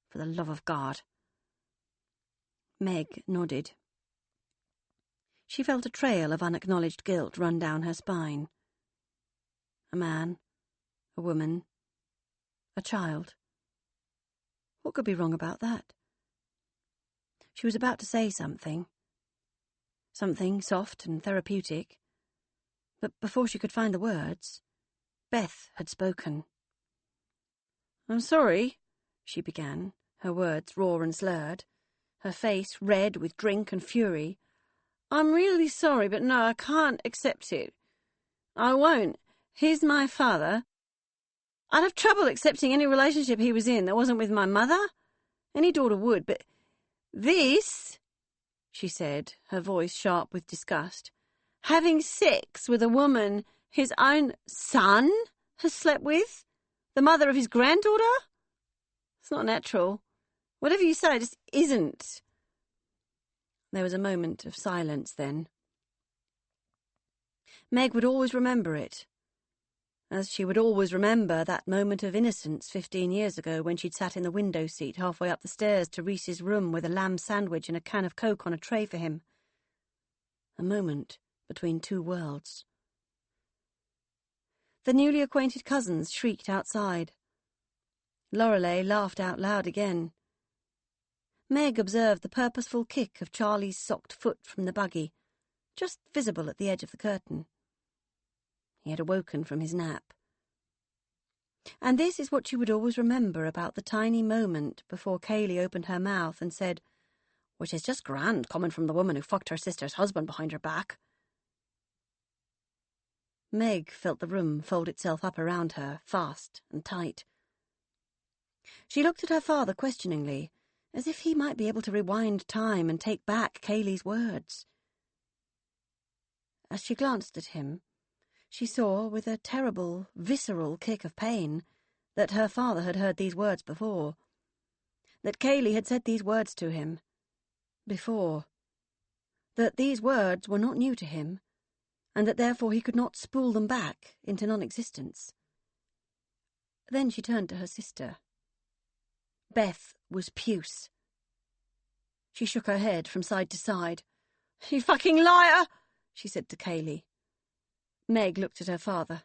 For the love of God. Meg nodded. She felt a trail of unacknowledged guilt run down her spine. A man, a woman, a child. What could be wrong about that? She was about to say something soft and therapeutic, but before she could find the words, Beth had spoken. I'm sorry, she began, her words raw and slurred, her face red with drink and fury. I'm really sorry, but no, I can't accept it. I won't. He's my father. I'd have trouble accepting any relationship he was in that wasn't with my mother. Any daughter would, but this, she said, her voice sharp with disgust, having sex with a woman his own son has slept with the mother of his granddaughter? It's not natural. Whatever you say, it just isn't. There was a moment of silence then. Meg would always remember it, as she would always remember that moment of innocence 15 years ago when she'd sat in the window seat halfway up the stairs to Reese's room with a lamb sandwich and a can of Coke on a tray for him. A moment between two worlds. The newly acquainted cousins shrieked outside. Lorelei laughed out loud again. Meg observed the purposeful kick of Charlie's socked foot from the buggy, just visible at the edge of the curtain. He had awoken from his nap. And this is what she would always remember about the tiny moment before Kaylee opened her mouth and said, "Which is just grand coming from the woman who fucked her sister's husband behind her back." Meg felt the room fold itself up around her, fast and tight. She looked at her father questioningly, as if he might be able to rewind time and take back Kaylee's words. As she glanced at him, she saw, with a terrible, visceral kick of pain, that her father had heard these words before, that Kaylee had said these words to him before, that these words were not new to him, and that therefore he could not spool them back into non-existence. Then she turned to her sister. Beth was puce. She shook her head from side to side. "You fucking liar!" she said to Kaylee. Meg looked at her father.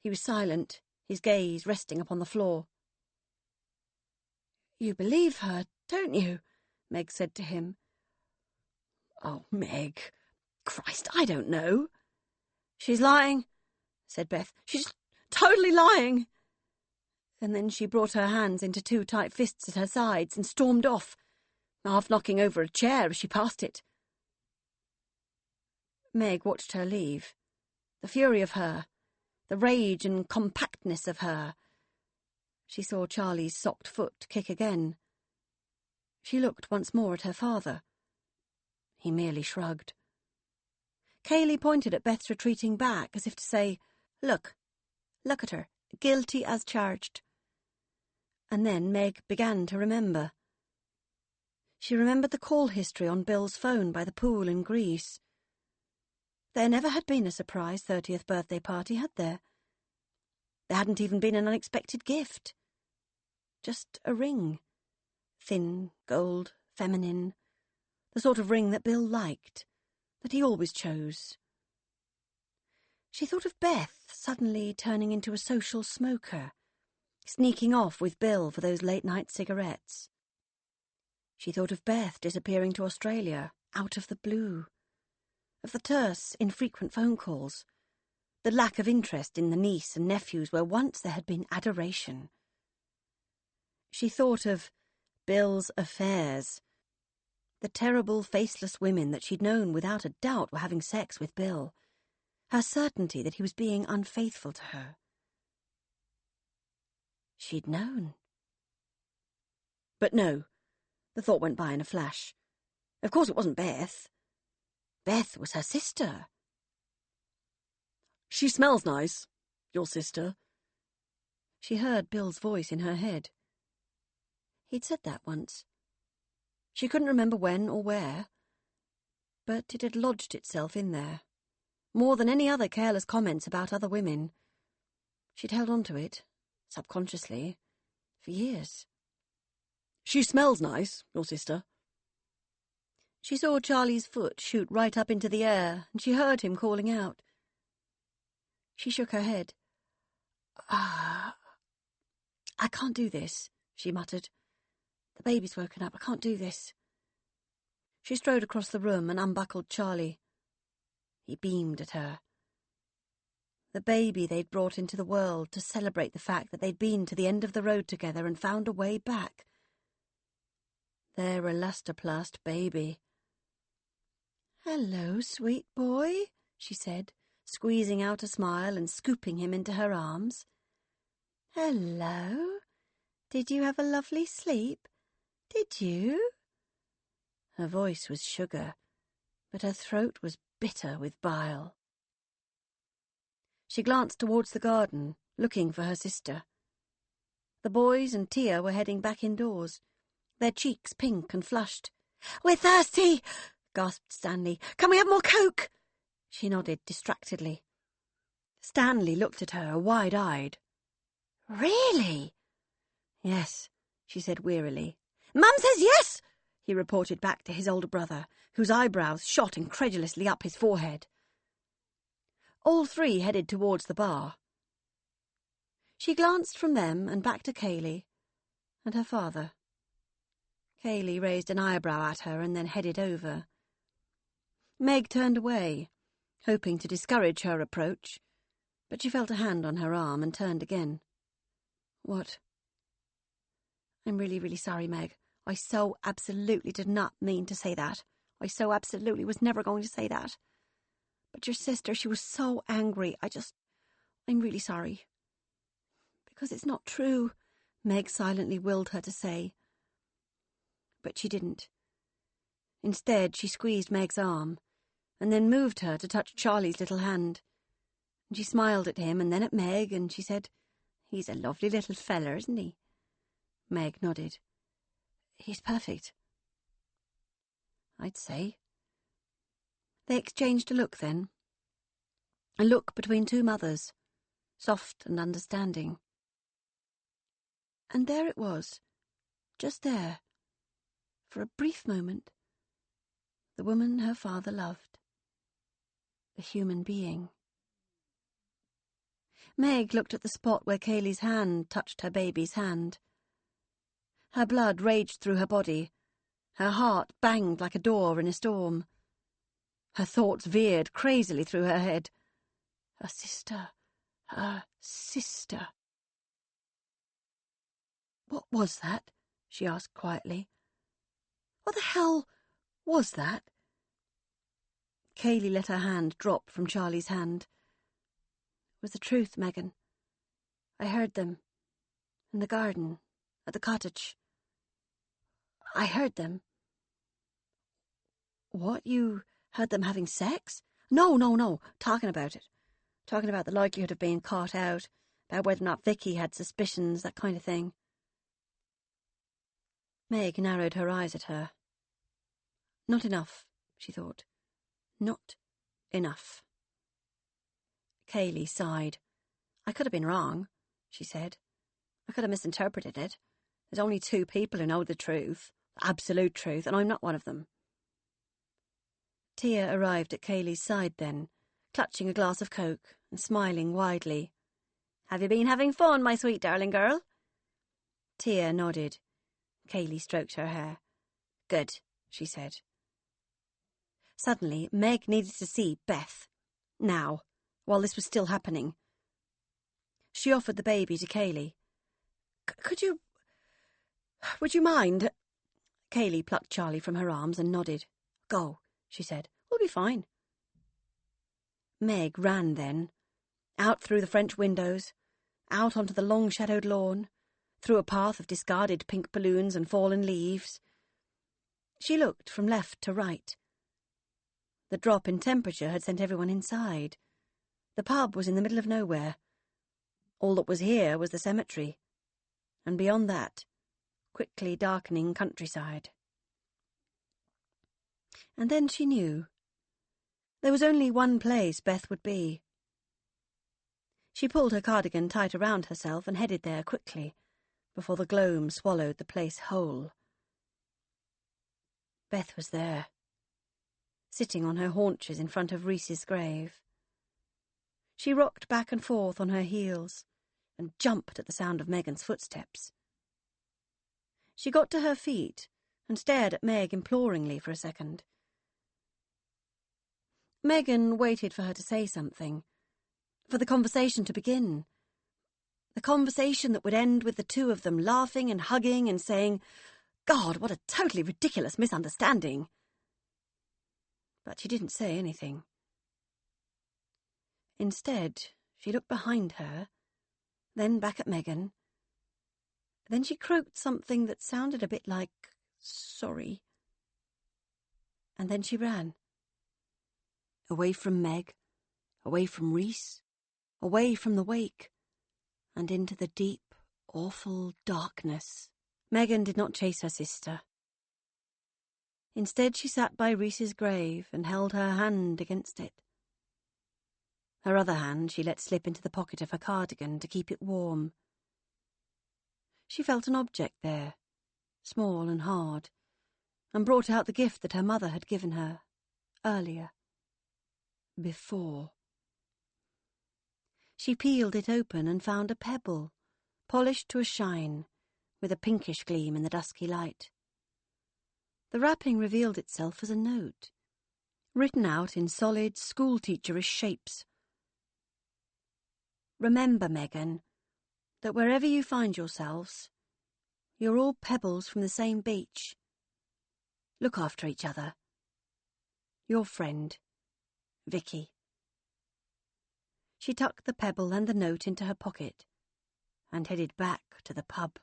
He was silent, his gaze resting upon the floor. "You believe her, don't you?" Meg said to him. "Oh, Meg. Christ, I don't know." "She's lying," said Beth. "She's totally lying." And then she brought her hands into two tight fists at her sides and stormed off, half knocking over a chair as she passed it. Meg watched her leave. The fury of her, the rage and compactness of her. She saw Charlie's socked foot kick again. She looked once more at her father. He merely shrugged. Kaylee pointed at Beth's retreating back, as if to say, Look at her, guilty as charged." And then Meg began to remember. She remembered the call history on Bill's phone by the pool in Greece. There never had been a surprise 30th birthday party, had there? There hadn't even been an unexpected gift. Just a ring. Thin, gold, feminine. The sort of ring that Bill liked, that he always chose. She thought of Beth suddenly turning into a social smoker, sneaking off with Bill for those late-night cigarettes. She thought of Beth disappearing to Australia, out of the blue. Of the terse, infrequent phone calls. The lack of interest in the niece and nephews where once there had been adoration. She thought of Bill's affairs. The terrible, faceless women that she'd known without a doubt were having sex with Bill. Her certainty that he was being unfaithful to her. She'd known. But no, the thought went by in a flash. Of course it wasn't Beth. Beth was her sister. "She smells nice, your sister." She heard Bill's voice in her head. He'd said that once. She couldn't remember when or where, but it had lodged itself in there. More than any other careless comments about other women. She'd held on to it, subconsciously, for years. "She smells nice, your sister." She saw Charlie's foot shoot right up into the air, and she heard him calling out. She shook her head. "I can't do this," she muttered. "The baby's woken up. I can't do this." She strode across the room and unbuckled Charlie. He beamed at her. The baby they'd brought into the world to celebrate the fact that they'd been to the end of the road together and found a way back. Their elastoplast baby. "Hello, sweet boy," she said, squeezing out a smile and scooping him into her arms. "Hello. Did you have a lovely sleep? Did you?" Her voice was sugar, but her throat was bitter with bile. She glanced towards the garden, looking for her sister. The boys and Tia were heading back indoors, their cheeks pink and flushed. "We're thirsty!" gasped Stanley. "Can we have more Coke?" She nodded distractedly. Stanley looked at her, wide-eyed. "Really?" "Yes," she said wearily. "Mum says yes!" he reported back to his older brother, whose eyebrows shot incredulously up his forehead. All three headed towards the bar. She glanced from them and back to Kaylee and her father. Kaylee raised an eyebrow at her and then headed over. Meg turned away, hoping to discourage her approach, but she felt a hand on her arm and turned again. "What?" "I'm really, really sorry, Meg. I so absolutely did not mean to say that. I so absolutely was never going to say that. But your sister, she was so angry. I'm really sorry." "Because it's not true," Meg silently willed her to say. But she didn't. Instead, she squeezed Meg's arm, and then moved her to touch Charlie's little hand. And she smiled at him and then at Meg, and she said, "He's a lovely little feller, isn't he?" Meg nodded. "He's perfect." "I'd say." They exchanged a look then. A look between two mothers, soft and understanding. And there it was, just there, for a brief moment, the woman her father loved, the human being. Meg looked at the spot where Kaylee's hand touched her baby's hand. Her blood raged through her body. Her heart banged like a door in a storm. Her thoughts veered crazily through her head. Her sister, her sister. "What was that?" she asked quietly. "What the hell was that?" Kaylee let her hand drop from Charlie's hand. "It was the truth, Megan. I heard them. In the garden, at the cottage. I heard them." "What, you heard them having sex?" No. Talking about it. Talking about the likelihood of being caught out, about whether or not Vicky had suspicions, that kind of thing." Meg narrowed her eyes at her. Not enough, she thought. Not enough. Kaylee sighed. "I could have been wrong," she said. "I could have misinterpreted it. There's only two people who know the truth, the absolute truth, and I'm not one of them." Tia arrived at Kaylee's side then, clutching a glass of Coke and smiling widely. "Have you been having fun, my sweet darling girl?" Tia nodded. Kaylee stroked her hair. "Good," she said. Suddenly, Meg needed to see Beth. Now, while this was still happening. She offered the baby to Kaylee. Would you mind?" Kaylee plucked Charlie from her arms and nodded. "Go," she said. "We'll be fine." Meg ran then, out through the French windows, out onto the long-shadowed lawn, through a path of discarded pink balloons and fallen leaves. She looked from left to right. The drop in temperature had sent everyone inside. The pub was in the middle of nowhere. All that was here was the cemetery, and beyond that, quickly darkening countryside. And then she knew. There was only one place Beth would be. She pulled her cardigan tight around herself and headed there quickly, before the gloam swallowed the place whole. Beth was there, sitting on her haunches in front of Reese's grave. She rocked back and forth on her heels and jumped at the sound of Megan's footsteps. She got to her feet and stared at Meg imploringly for a second. Megan waited for her to say something, for the conversation to begin. The conversation that would end with the two of them laughing and hugging and saying, "God, what a totally ridiculous misunderstanding." But she didn't say anything. Instead, she looked behind her, then back at Megan. Then she croaked something that sounded a bit like "sorry." And then she ran. Away from Meg, away from Reese, away from the wake, and into the deep, awful darkness. Megan did not chase her sister. Instead, she sat by Reese's grave and held her hand against it. Her other hand she let slip into the pocket of her cardigan to keep it warm. She felt an object there, small and hard, and brought out the gift that her mother had given her earlier. Before. She peeled it open and found a pebble, polished to a shine, with a pinkish gleam in the dusky light. The wrapping revealed itself as a note, written out in solid, schoolteacherish shapes. Remember, Megan, that wherever you find yourselves, you're all pebbles from the same beach. Look after each other. Your friend, Vicky. She tucked the pebble and the note into her pocket and headed back to the pub.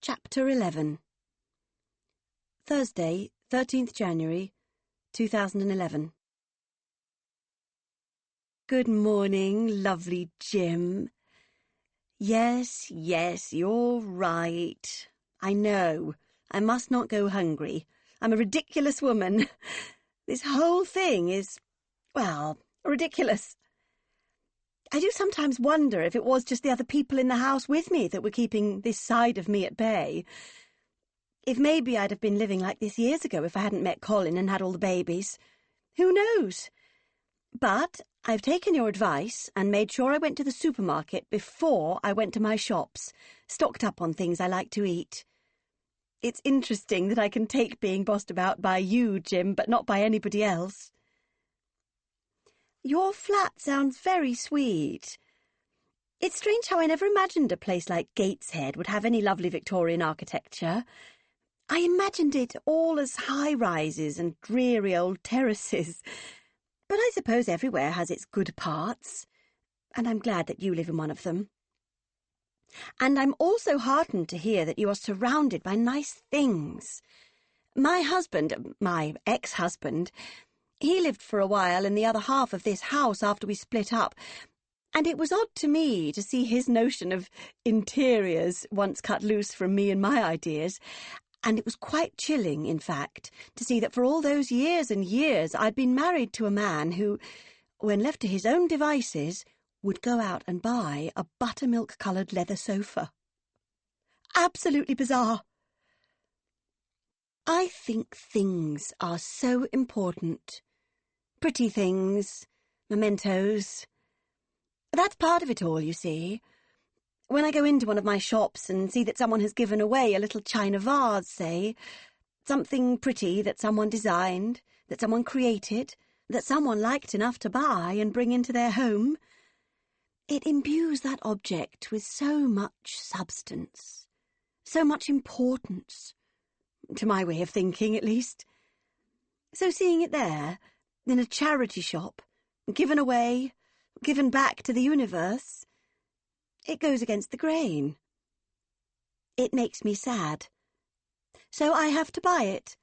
Chapter 11. Thursday, 13th January, 2011. Good morning, lovely Jim. Yes, you're right. I know. I must not go hungry. I'm a ridiculous woman. This whole thing is, well, ridiculous. I do sometimes wonder if it was just the other people in the house with me that were keeping this side of me at bay. If maybe I'd have been living like this years ago if I hadn't met Colin and had all the babies. Who knows? But I've taken your advice and made sure I went to the supermarket before I went to my shops, stocked up on things I like to eat. It's interesting that I can take being bossed about by you, Jim, but not by anybody else. Your flat sounds very sweet. It's strange how I never imagined a place like Gateshead would have any lovely Victorian architecture. I imagined it all as high-rises and dreary old terraces. But I suppose everywhere has its good parts, and I'm glad that you live in one of them. And I'm also heartened to hear that you are surrounded by nice things. My husband, my ex-husband, he lived for a while in the other half of this house after we split up, and it was odd to me to see his notion of interiors once cut loose from me and my ideas, and it was quite chilling, in fact, to see that for all those years and years I'd been married to a man who, when left to his own devices, would go out and buy a buttermilk-coloured leather sofa. Absolutely bizarre. I think things are so important. Pretty things, mementos. That's part of it all, you see. When I go into one of my shops and see that someone has given away a little china vase, say, something pretty that someone designed, that someone created, that someone liked enough to buy and bring into their home, it imbues that object with so much substance, so much importance, to my way of thinking at least. So seeing it there, in a charity shop, given away, given back to the universe, it goes against the grain. It makes me sad. So I have to buy it,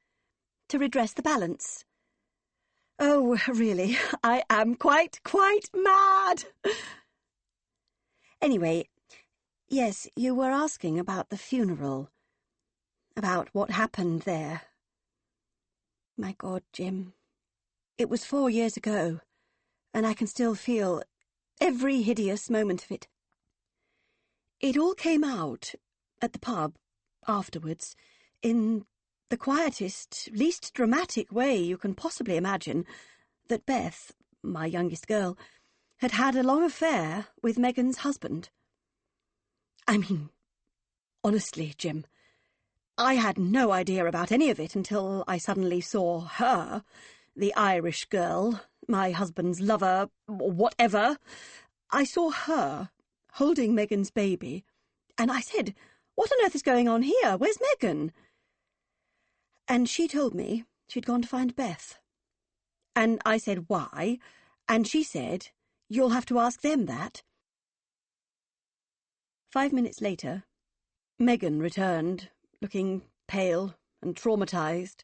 to redress the balance. Oh, really, I am quite mad. Anyway, yes, you were asking about the funeral, about what happened there. My God, Jim, it was 4 years ago, and I can still feel every hideous moment of it. It all came out at the pub afterwards in the quietest, least dramatic way you can possibly imagine, that Beth, my youngest girl, had had a long affair with Megan's husband. I mean, honestly, Jim, I had no idea about any of it until I suddenly saw her, the Irish girl, my husband's lover, or whatever. I saw her holding Megan's baby, and I said, "What on earth is going on here? Where's Megan?" And she told me she'd gone to find Beth. And I said, "Why?" And she said, "You'll have to ask them that." 5 minutes later, Megan returned, looking pale and traumatised.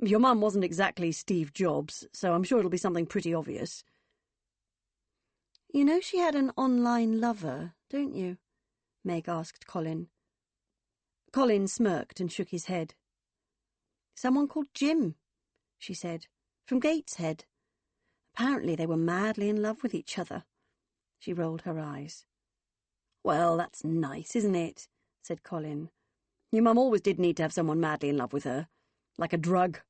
Your mum wasn't exactly Steve Jobs, so I'm sure it'll be something pretty obvious. You know she had an online lover, don't you? Meg asked Colin. Colin smirked and shook his head. Someone called Jim, she said, from Gateshead. Apparently they were madly in love with each other. She rolled her eyes. Well, that's nice, isn't it? Said Colin. Your mum always did need to have someone madly in love with her. Like a drug.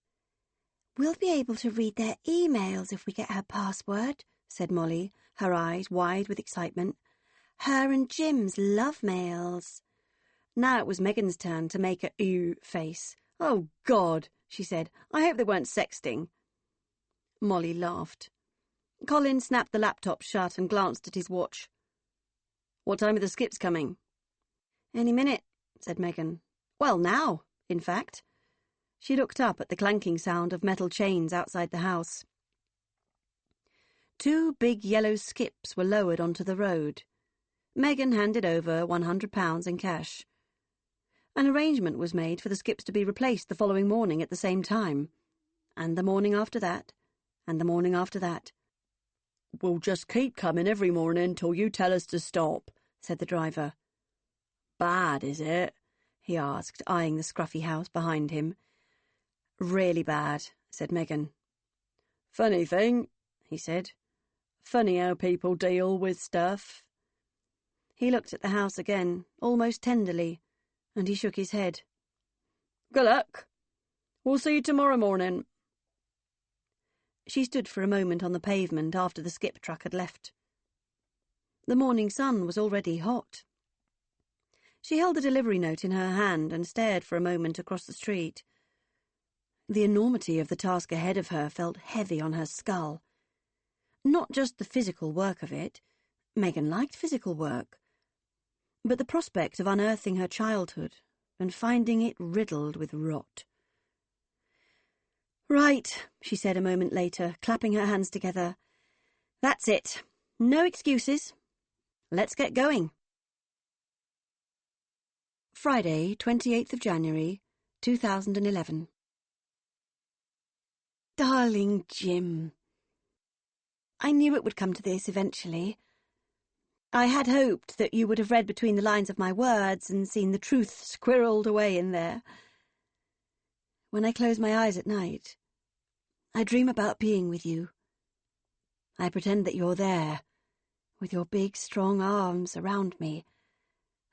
We'll be able to read their emails if we get her password, said Molly, her eyes wide with excitement. Her and Jim's love mails. Now it was Megan's turn to make a ew face. Oh, God, she said. I hope they weren't sexting. Molly laughed. Colin snapped the laptop shut and glanced at his watch. What time are the skips coming? Any minute, said Megan. Well, now, in fact. She looked up at the clanking sound of metal chains outside the house. 2 big yellow skips were lowered onto the road. Megan handed over £100 in cash. An arrangement was made for the skips to be replaced the following morning at the same time, and the morning after that, and the morning after that. We'll just keep coming every morning till you tell us to stop, said the driver. Bad, is it? He asked, eyeing the scruffy house behind him. Really bad, said Megan. Funny thing, he said. Funny how people deal with stuff. He looked at the house again, almost tenderly, and he shook his head. Good luck. We'll see you tomorrow morning. She stood for a moment on the pavement after the skip truck had left. The morning sun was already hot. She held a delivery note in her hand and stared for a moment across the street. The enormity of the task ahead of her felt heavy on her skull. Not just the physical work of it. Megan liked physical work. But the prospect of unearthing her childhood and finding it riddled with rot. Right, she said a moment later, clapping her hands together. That's it. No excuses. Let's get going. Friday, 28th of January, 2011. Darling Jim, I knew it would come to this eventually. I had hoped that you would have read between the lines of my words and seen the truth squirreled away in there. When I close my eyes at night, I dream about being with you. I pretend that you're there, with your big, strong arms around me.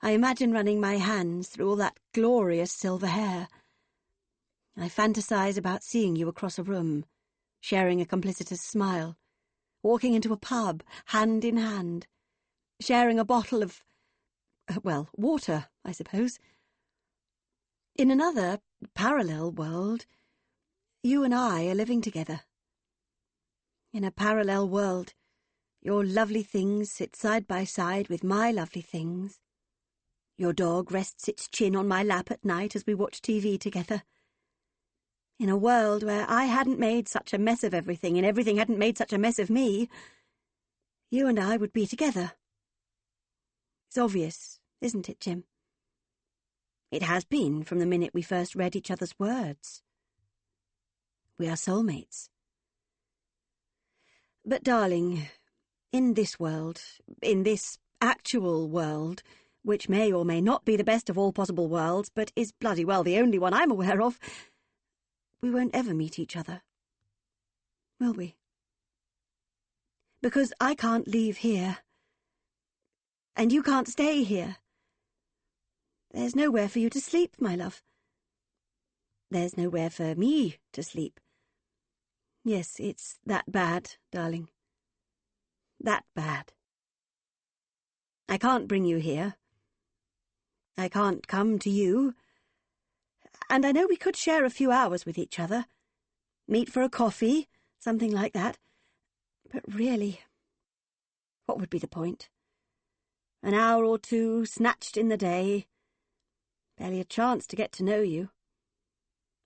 I imagine running my hands through all that glorious silver hair. I fantasize about seeing you across a room, sharing a complicitous smile, walking into a pub, hand in hand, sharing a bottle of, water, I suppose. In another, parallel world, you and I are living together. In a parallel world, your lovely things sit side by side with my lovely things. Your dog rests its chin on my lap at night as we watch TV together. In a world where I hadn't made such a mess of everything and everything hadn't made such a mess of me, you and I would be together. It's obvious, isn't it, Jim? It has been from the minute we first read each other's words. We are soulmates. But, darling, in this world, in this actual world, which may or may not be the best of all possible worlds, but is bloody well the only one I'm aware of, we won't ever meet each other. Will we? Because I can't leave here. And you can't stay here. There's nowhere for you to sleep, my love. There's nowhere for me to sleep. Yes, it's that bad, darling. That bad. I can't bring you here. I can't come to you. And I know we could share a few hours with each other. Meet for a coffee, something like that. But really, what would be the point? An hour or two snatched in the day. Barely a chance to get to know you.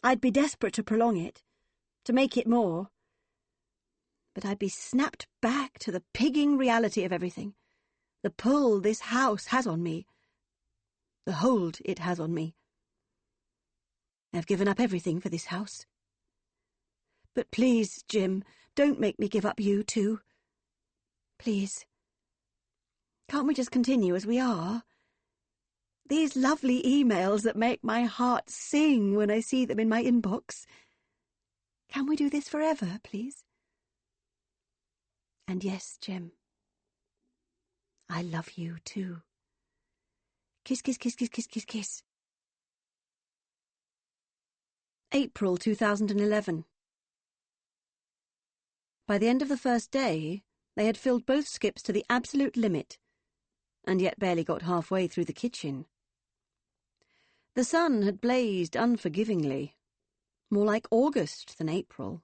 I'd be desperate to prolong it, to make it more. But I'd be snapped back to the pigging reality of everything, the pull this house has on me, the hold it has on me. I've given up everything for this house. But please, Jim, don't make me give up you too. Please. Can't we just continue as we are? These lovely emails that make my heart sing when I see them in my inbox. Can we do this forever, please? And yes, Jim, I love you too. Kiss, kiss, kiss, kiss, kiss, kiss, kiss. April 2011. By the end of the first day, they had filled both skips to the absolute limit, and yet barely got halfway through the kitchen. The sun had blazed unforgivingly, more like August than April.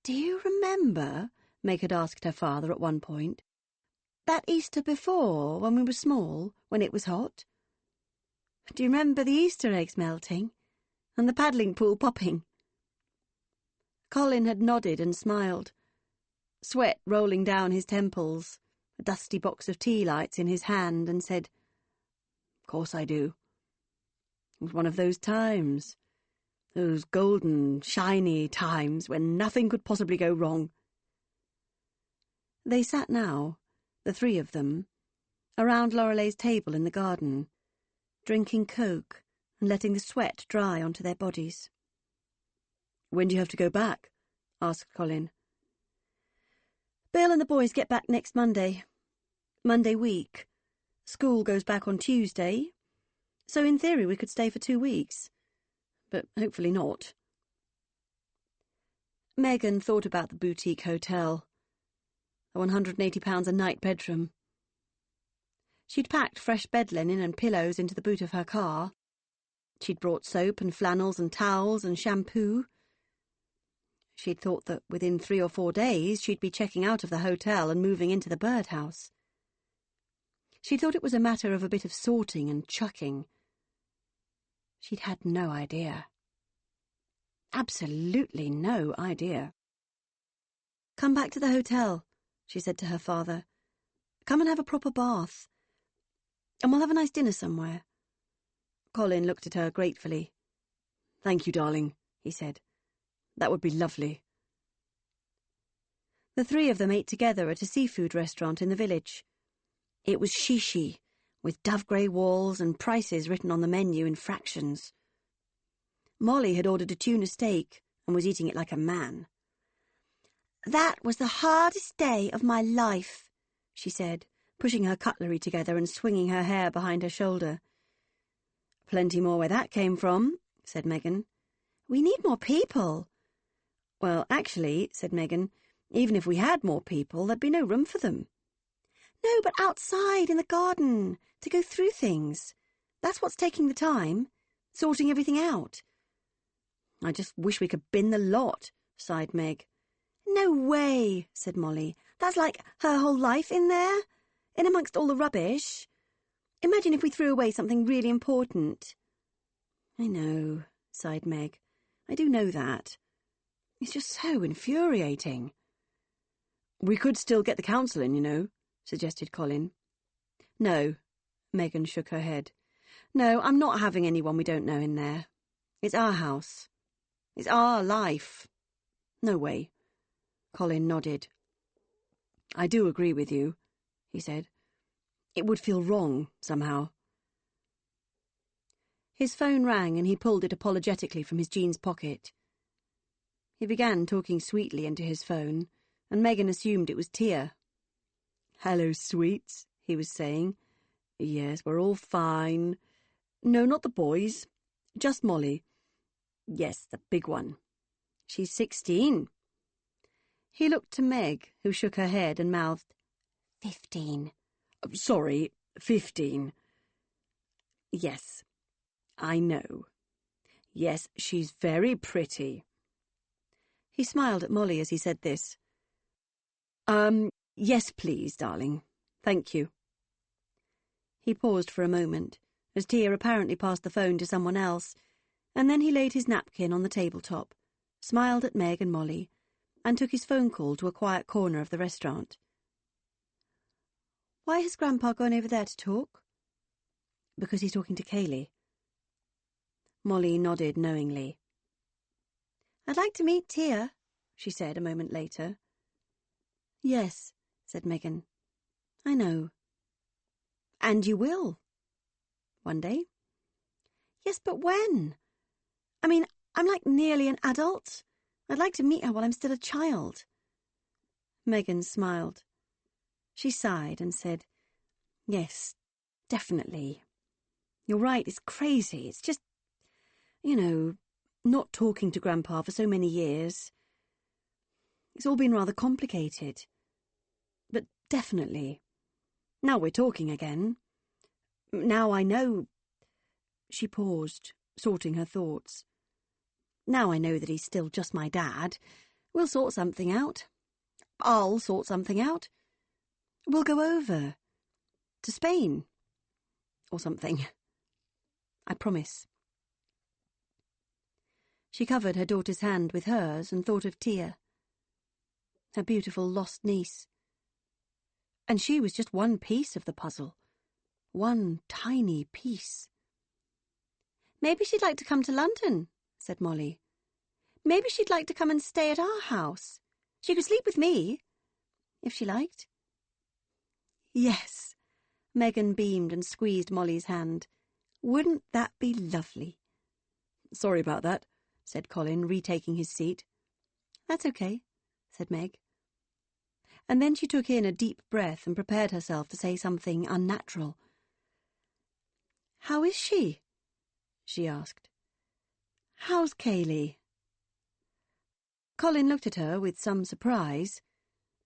"Do you remember," Meg had asked her father at one point, "that Easter before, when we were small, when it was hot? Do you remember the Easter eggs melting, and the paddling pool popping?" Colin had nodded and smiled, sweat rolling down his temples, a dusty box of tea lights in his hand, and said, "Of course I do. It was one of those times, those golden, shiny times when nothing could possibly go wrong." They sat now, the three of them, around Lorelei's table in the garden, drinking Coke and letting the sweat dry onto their bodies. "When do you have to go back?" asked Colin. "Bill and the boys get back next Monday. Monday week. School goes back on Tuesday, so in theory we could stay for 2 weeks. But hopefully not." Megan thought about the boutique hotel, the £180 a night bedroom. She'd packed fresh bed linen and pillows into the boot of her car. She'd brought soap and flannels and towels and shampoo. She'd thought that within 3 or 4 days she'd be checking out of the hotel and moving into the birdhouse. She thought it was a matter of a bit of sorting and chucking. She'd had no idea. Absolutely no idea. "Come back to the hotel," she said to her father. "Come and have a proper bath. And we'll have a nice dinner somewhere." Colin looked at her gratefully. "Thank you, darling," he said. "That would be lovely." The three of them ate together at a seafood restaurant in the village. It was shishi, with dove-grey walls and prices written on the menu in fractions. Molly had ordered a tuna steak and was eating it like a man. "That was the hardest day of my life," she said, pushing her cutlery together and swinging her hair behind her shoulder. "Plenty more where that came from," said Megan. "We need more people." "Well, actually," said Megan, "even if we had more people, there'd be no room for them." "No, but outside in the garden, to go through things. That's what's taking the time, sorting everything out." "I just wish we could bin the lot," sighed Meg. "No way," said Molly. "That's like her whole life in there, in amongst all the rubbish. Imagine if we threw away something really important." "I know," sighed Meg. "I do know that. It's just so infuriating." "We could still get the council in, you know," suggested Colin. "No," Megan shook her head. "No, I'm not having anyone we don't know in there. It's our house. It's our life. No way." Colin nodded. "I do agree with you," he said. "It would feel wrong, somehow." His phone rang and he pulled it apologetically from his jeans pocket. He began talking sweetly into his phone, and Megan assumed it was Tia. "Hello, sweets," he was saying. "Yes, we're all fine. No, not the boys. Just Molly. Yes, the big one. She's 16. He looked to Meg, who shook her head and mouthed, 15. "Sorry, 15. Yes, I know. Yes, she's very pretty." He smiled at Molly as he said this. Yes, please, darling. Thank you." He paused for a moment, as Tia apparently passed the phone to someone else, and then he laid his napkin on the tabletop, smiled at Meg and Molly, and took his phone call to a quiet corner of the restaurant. "Why has Grandpa gone over there to talk?" "Because he's talking to Kaylee." Molly nodded knowingly. I'd like to meet Tia, she said a moment later. Yes, said Megan. I know. And you will. One day. Yes, but when? I mean, I'm like nearly an adult. I'd like to meet her while I'm still a child. Megan smiled. She sighed and said, Yes, definitely. You're right, it's crazy. It's just, not talking to Grandpa for so many years. It's all been rather complicated. But definitely. Now we're talking again. Now I know... She paused, sorting her thoughts. Now I know that he's still just my dad. We'll sort something out. I'll sort something out. We'll go over. To Spain. Or something. I promise. She covered her daughter's hand with hers and thought of Tia, her beautiful lost niece. And she was just one piece of the puzzle. One tiny piece. Maybe she'd like to come to London, said Molly. Maybe she'd like to come and stay at our house. She could sleep with me, if she liked. Yes, Megan beamed and squeezed Molly's hand. Wouldn't that be lovely? Sorry about that, said Colin, retaking his seat. That's okay, said Meg. And then she took in a deep breath and prepared herself to say something unnatural. How is she? She asked. How's Kaylee? Colin looked at her with some surprise,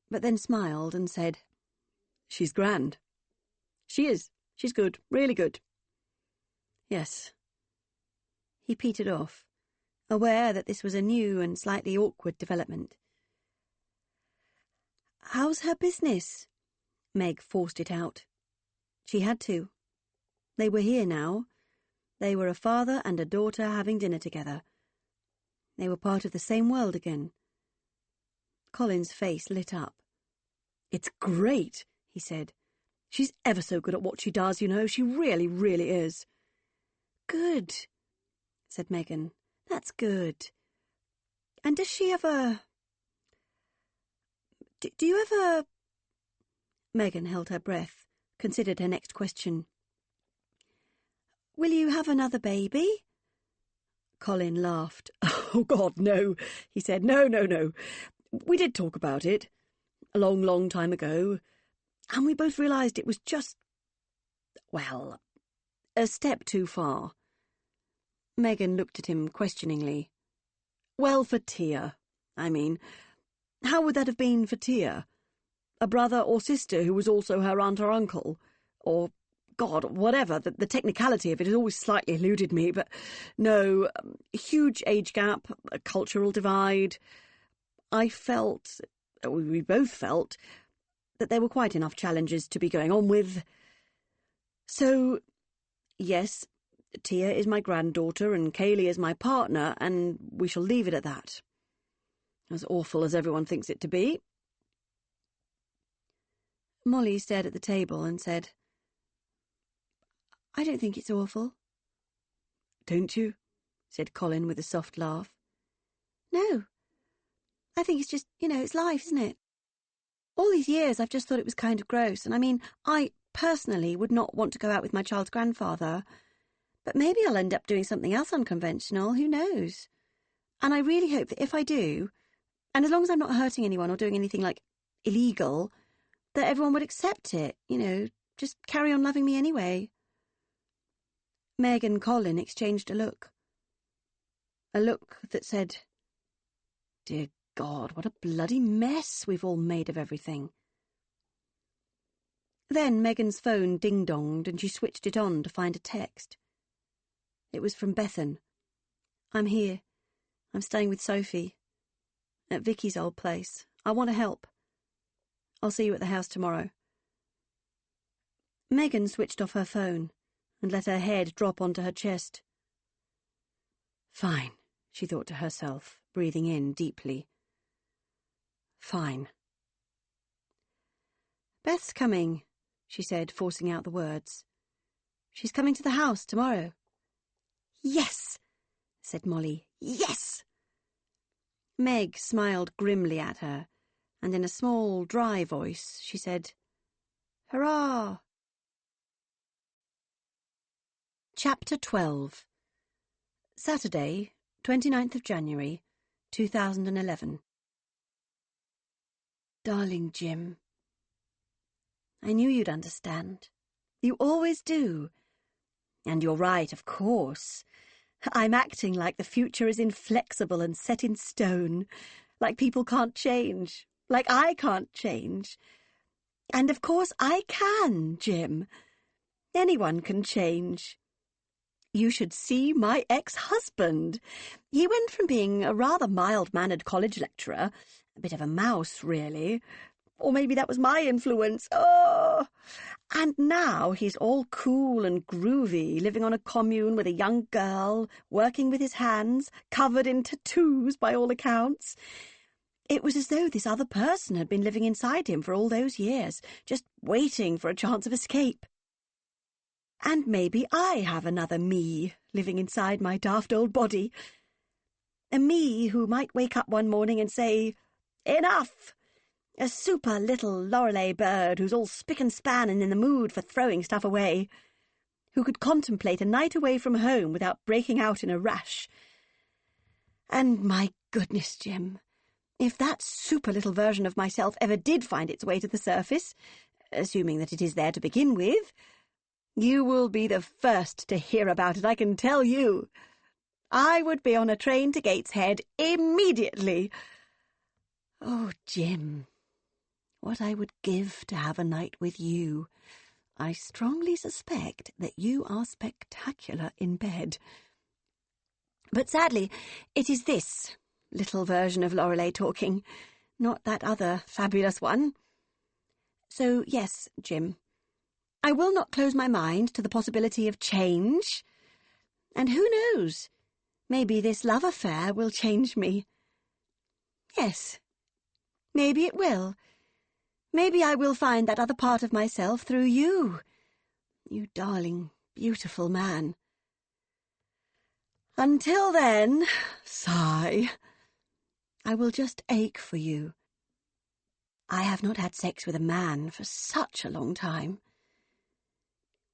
but then smiled and said, She's grand. She is. She's good, really good. Yes. He petered off, aware that this was a new and slightly awkward development. How's her business? Meg forced it out. She had to. They were here now. They were a father and a daughter having dinner together. They were part of the same world again. Colin's face lit up. It's great, he said. She's ever so good at what she does, She really, really is. Good, said Megan. That's good. And does she ever... Do you ever... Megan held her breath, considered her next question. Will you have another baby? Colin laughed. Oh, God, no, he said. No. We did talk about it. A long, long time ago. And we both realised it was just... well, a step too far. Megan looked at him questioningly. Well, for Tia, I mean. How would that have been for Tia? A brother or sister who was also her aunt or uncle? Or... God, whatever, the technicality of it has always slightly eluded me, but no, huge age gap, a cultural divide. We both felt, that there were quite enough challenges to be going on with. So, yes, Tia is my granddaughter and Kaylee is my partner, and we shall leave it at that. As awful as everyone thinks it to be. Molly stared at the table and said, I don't think it's awful. Don't you? Said Colin with a soft laugh. No. I think it's just, it's life, isn't it? All these years I've just thought it was kind of gross, and I mean, I personally would not want to go out with my child's grandfather, but maybe I'll end up doing something else unconventional, who knows? And I really hope that if I do, and as long as I'm not hurting anyone or doing anything, illegal, that everyone would accept it, just carry on loving me anyway. Meg and Colin exchanged a look that said, Dear God, what a bloody mess we've all made of everything. Then Megan's phone ding-donged and she switched it on to find a text. It was from Bethan. I'm here. I'm staying with Sophie. At Vicky's old place. I want to help. I'll see you at the house tomorrow. Megan switched off her phone and let her head drop onto her chest. Fine, she thought to herself, breathing in deeply. Fine. Beth's coming, she said, forcing out the words. She's coming to the house tomorrow. Yes, said Molly. Yes! Meg smiled grimly at her, and in a small, dry voice she said, "Hurrah!" Chapter 12. Saturday, 29th of January, 2011. Darling Jim, I knew you'd understand. You always do. And you're right, of course. I'm acting like the future is inflexible and set in stone, like people can't change, like I can't change. And of course I can, Jim. Anyone can change. You should see my ex-husband. He went from being a rather mild-mannered college lecturer, a bit of a mouse, really, or maybe that was my influence. Oh! And now he's all cool and groovy, living on a commune with a young girl, working with his hands, covered in tattoos by all accounts. It was as though this other person had been living inside him for all those years, just waiting for a chance of escape. And maybe I have another me living inside my daft old body. A me who might wake up one morning and say, "Enough!" A super little Lorelei bird who's all spick and span and in the mood for throwing stuff away. Who could contemplate a night away from home without breaking out in a rash. And my goodness, Jim, if that super little version of myself ever did find its way to the surface, assuming that it is there to begin with, you will be the first to hear about it, I can tell you. I would be on a train to Gateshead immediately. Oh, Jim, what I would give to have a night with you. I strongly suspect that you are spectacular in bed. But sadly, it is this little version of Lorelei talking, not that other fabulous one. So, yes, Jim, I will not close my mind to the possibility of change. And who knows? Maybe this love affair will change me. Yes, maybe it will. Maybe I will find that other part of myself through you. You darling, beautiful man. Until then, sigh, I will just ache for you. I have not had sex with a man for such a long time.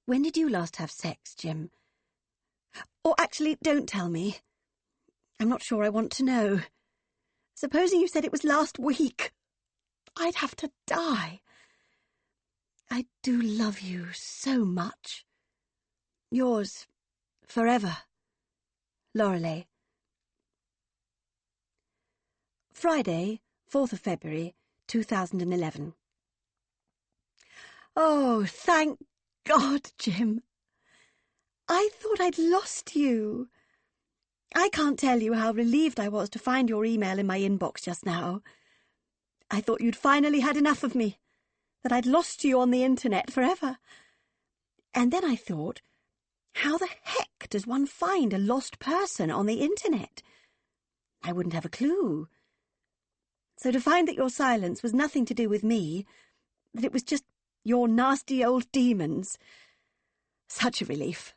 When did you last have sex, Jim? Or actually, don't tell me. I'm not sure I want to know. Supposing you said it was last week. I'd have to die. I do love you so much. Yours, forever, Lorelei. Friday, 4th of February, 2011. Oh, thank God, Jim. I thought I'd lost you. I can't tell you how relieved I was to find your email in my inbox just now. I thought you'd finally had enough of me, that I'd lost you on the internet forever. And then I thought, how the heck does one find a lost person on the internet? I wouldn't have a clue. So to find that your silence was nothing to do with me, that it was just your nasty old demons, such a relief.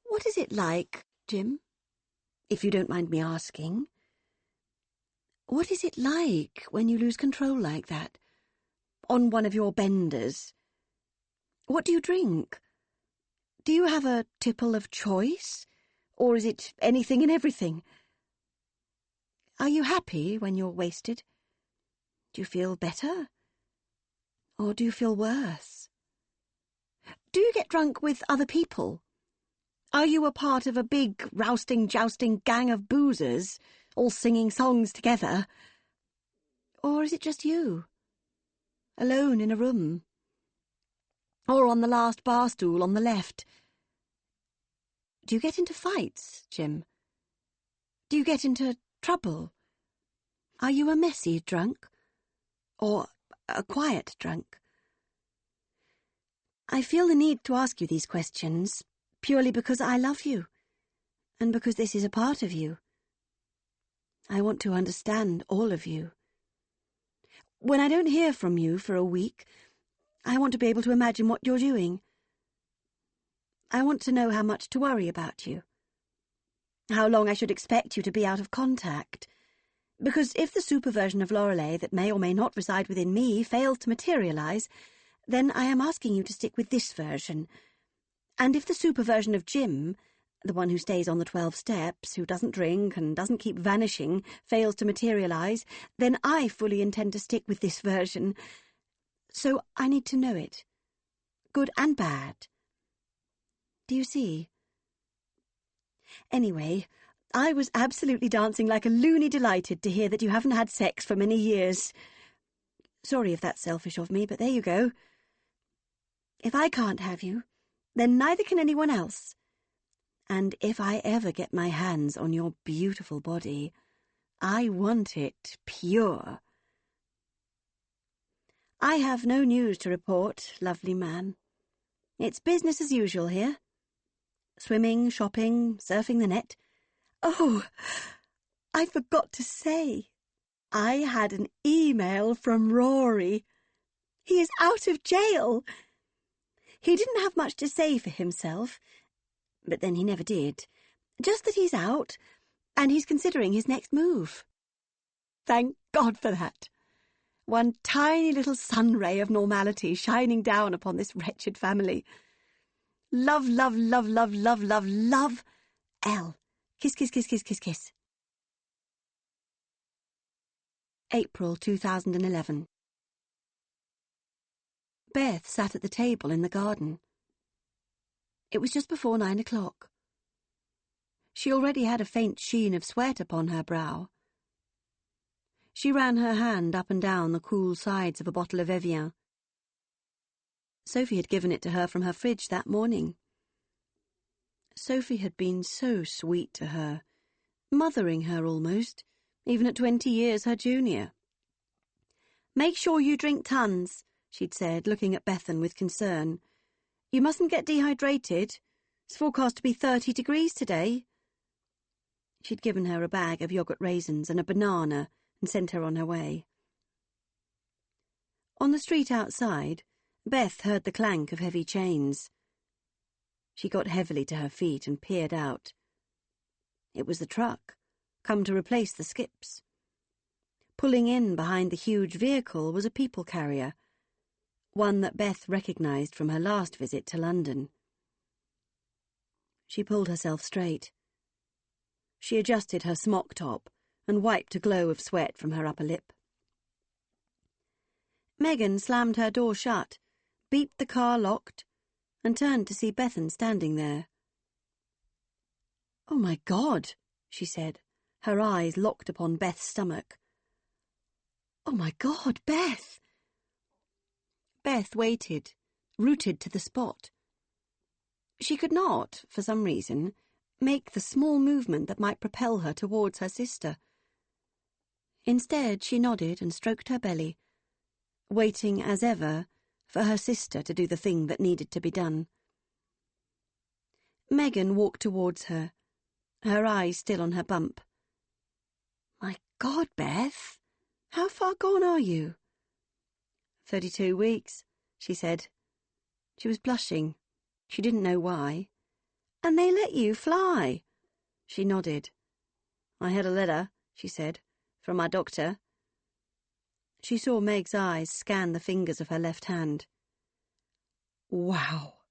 What is it like, Jim, if you don't mind me asking? What is it like when you lose control like that, on one of your benders? What do you drink? Do you have a tipple of choice, or is it anything and everything? Are you happy when you're wasted? Do you feel better? Or do you feel worse? Do you get drunk with other people? Are you a part of a big, rousting, jousting gang of boozers, all singing songs together? Or is it just you, alone in a room? Or on the last bar stool on the left? Do you get into fights, Jim? Do you get into trouble? Are you a messy drunk? Or a quiet drunk? I feel the need to ask you these questions purely because I love you, and because this is a part of you. I want to understand all of you. When I don't hear from you for a week, I want to be able to imagine what you're doing. I want to know how much to worry about you. how long I should expect you to be out of contact. Because if the super version of Lorelei that may or may not reside within me fails to materialise, then I am asking you to stick with this version. And if the super version of Jim, the one who stays on the 12 steps, who doesn't drink and doesn't keep vanishing, fails to materialise, then I fully intend to stick with this version. So I need to know it. Good and bad. Do you see? Anyway, I was absolutely dancing like a loony delighted to hear that you haven't had sex for many years. Sorry if that's selfish of me, but there you go. If I can't have you, then neither can anyone else. And if I ever get my hands on your beautiful body, I want it pure. I have no news to report, lovely man. It's business as usual here. Swimming, shopping, surfing the net. Oh, I forgot to say, I had an email from Rory. He is out of jail. He didn't have much to say for himself, but then he never did. Just that he's out, and he's considering his next move. Thank God for that. One tiny little sun ray of normality shining down upon this wretched family. Love, love, love, love, love, love, love, L. Kiss, kiss, kiss, kiss, kiss, kiss. April 2011. Beth sat at the table in the garden. It was just before 9 o'clock. She already had a faint sheen of sweat upon her brow. She ran her hand up and down the cool sides of a bottle of Evian. Sophie had given it to her from her fridge that morning. Sophie had been so sweet to her, mothering her almost, even at 20 years her junior. "Make sure you drink tons," she'd said, looking at Bethan with concern. "You mustn't get dehydrated. It's forecast to be 30 degrees today." She'd given her a bag of yoghurt raisins and a banana and sent her on her way. On the street outside, Beth heard the clank of heavy chains. She got heavily to her feet and peered out. It was the truck, come to replace the skips. Pulling in behind the huge vehicle was a people carrier, one that Beth recognised from her last visit to London. She pulled herself straight. She adjusted her smock top and wiped a glow of sweat from her upper lip. Megan slammed her door shut, beeped the car locked, and turned to see Bethan standing there. "Oh, my God," she said, her eyes locked upon Beth's stomach. "Oh, my God, Beth!" Beth waited, rooted to the spot. She could not, for some reason, make the small movement that might propel her towards her sister. Instead, she nodded and stroked her belly, waiting, as ever, for her sister to do the thing that needed to be done. Megan walked towards her, her eyes still on her bump. "My God, Beth, how far gone are you?" 32 weeks, she said. She was blushing. She didn't know why. "And they let you fly?" She nodded. "I had a letter," she said, "from my doctor." She saw Meg's eyes scan the fingers of her left hand. "Wow,"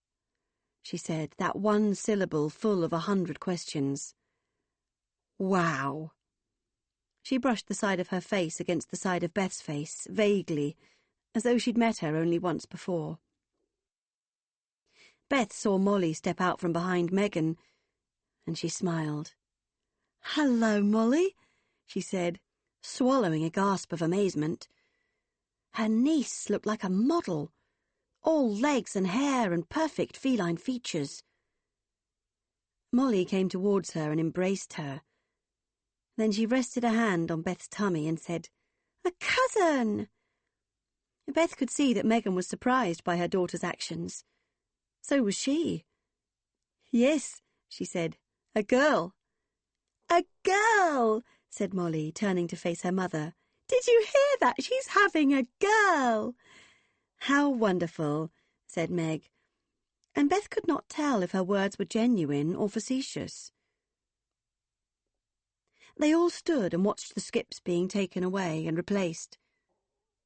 she said, that one syllable full of 100 questions. "Wow." She brushed the side of her face against the side of Beth's face, vaguely, as though she'd met her only once before. Beth saw Molly step out from behind Megan, and she smiled. "Hello, Molly," she said, swallowing a gasp of amazement. Her niece looked like a model, all legs and hair and perfect feline features. Molly came towards her and embraced her. Then she rested a hand on Beth's tummy and said, "A cousin!" Beth could see that Megan was surprised by her daughter's actions. So was she. "Yes," she said, "a girl." "A girl," said Molly, turning to face her mother. "Did you hear that? She's having a girl." "How wonderful," said Meg, and Beth could not tell if her words were genuine or facetious. They all stood and watched the skips being taken away and replaced.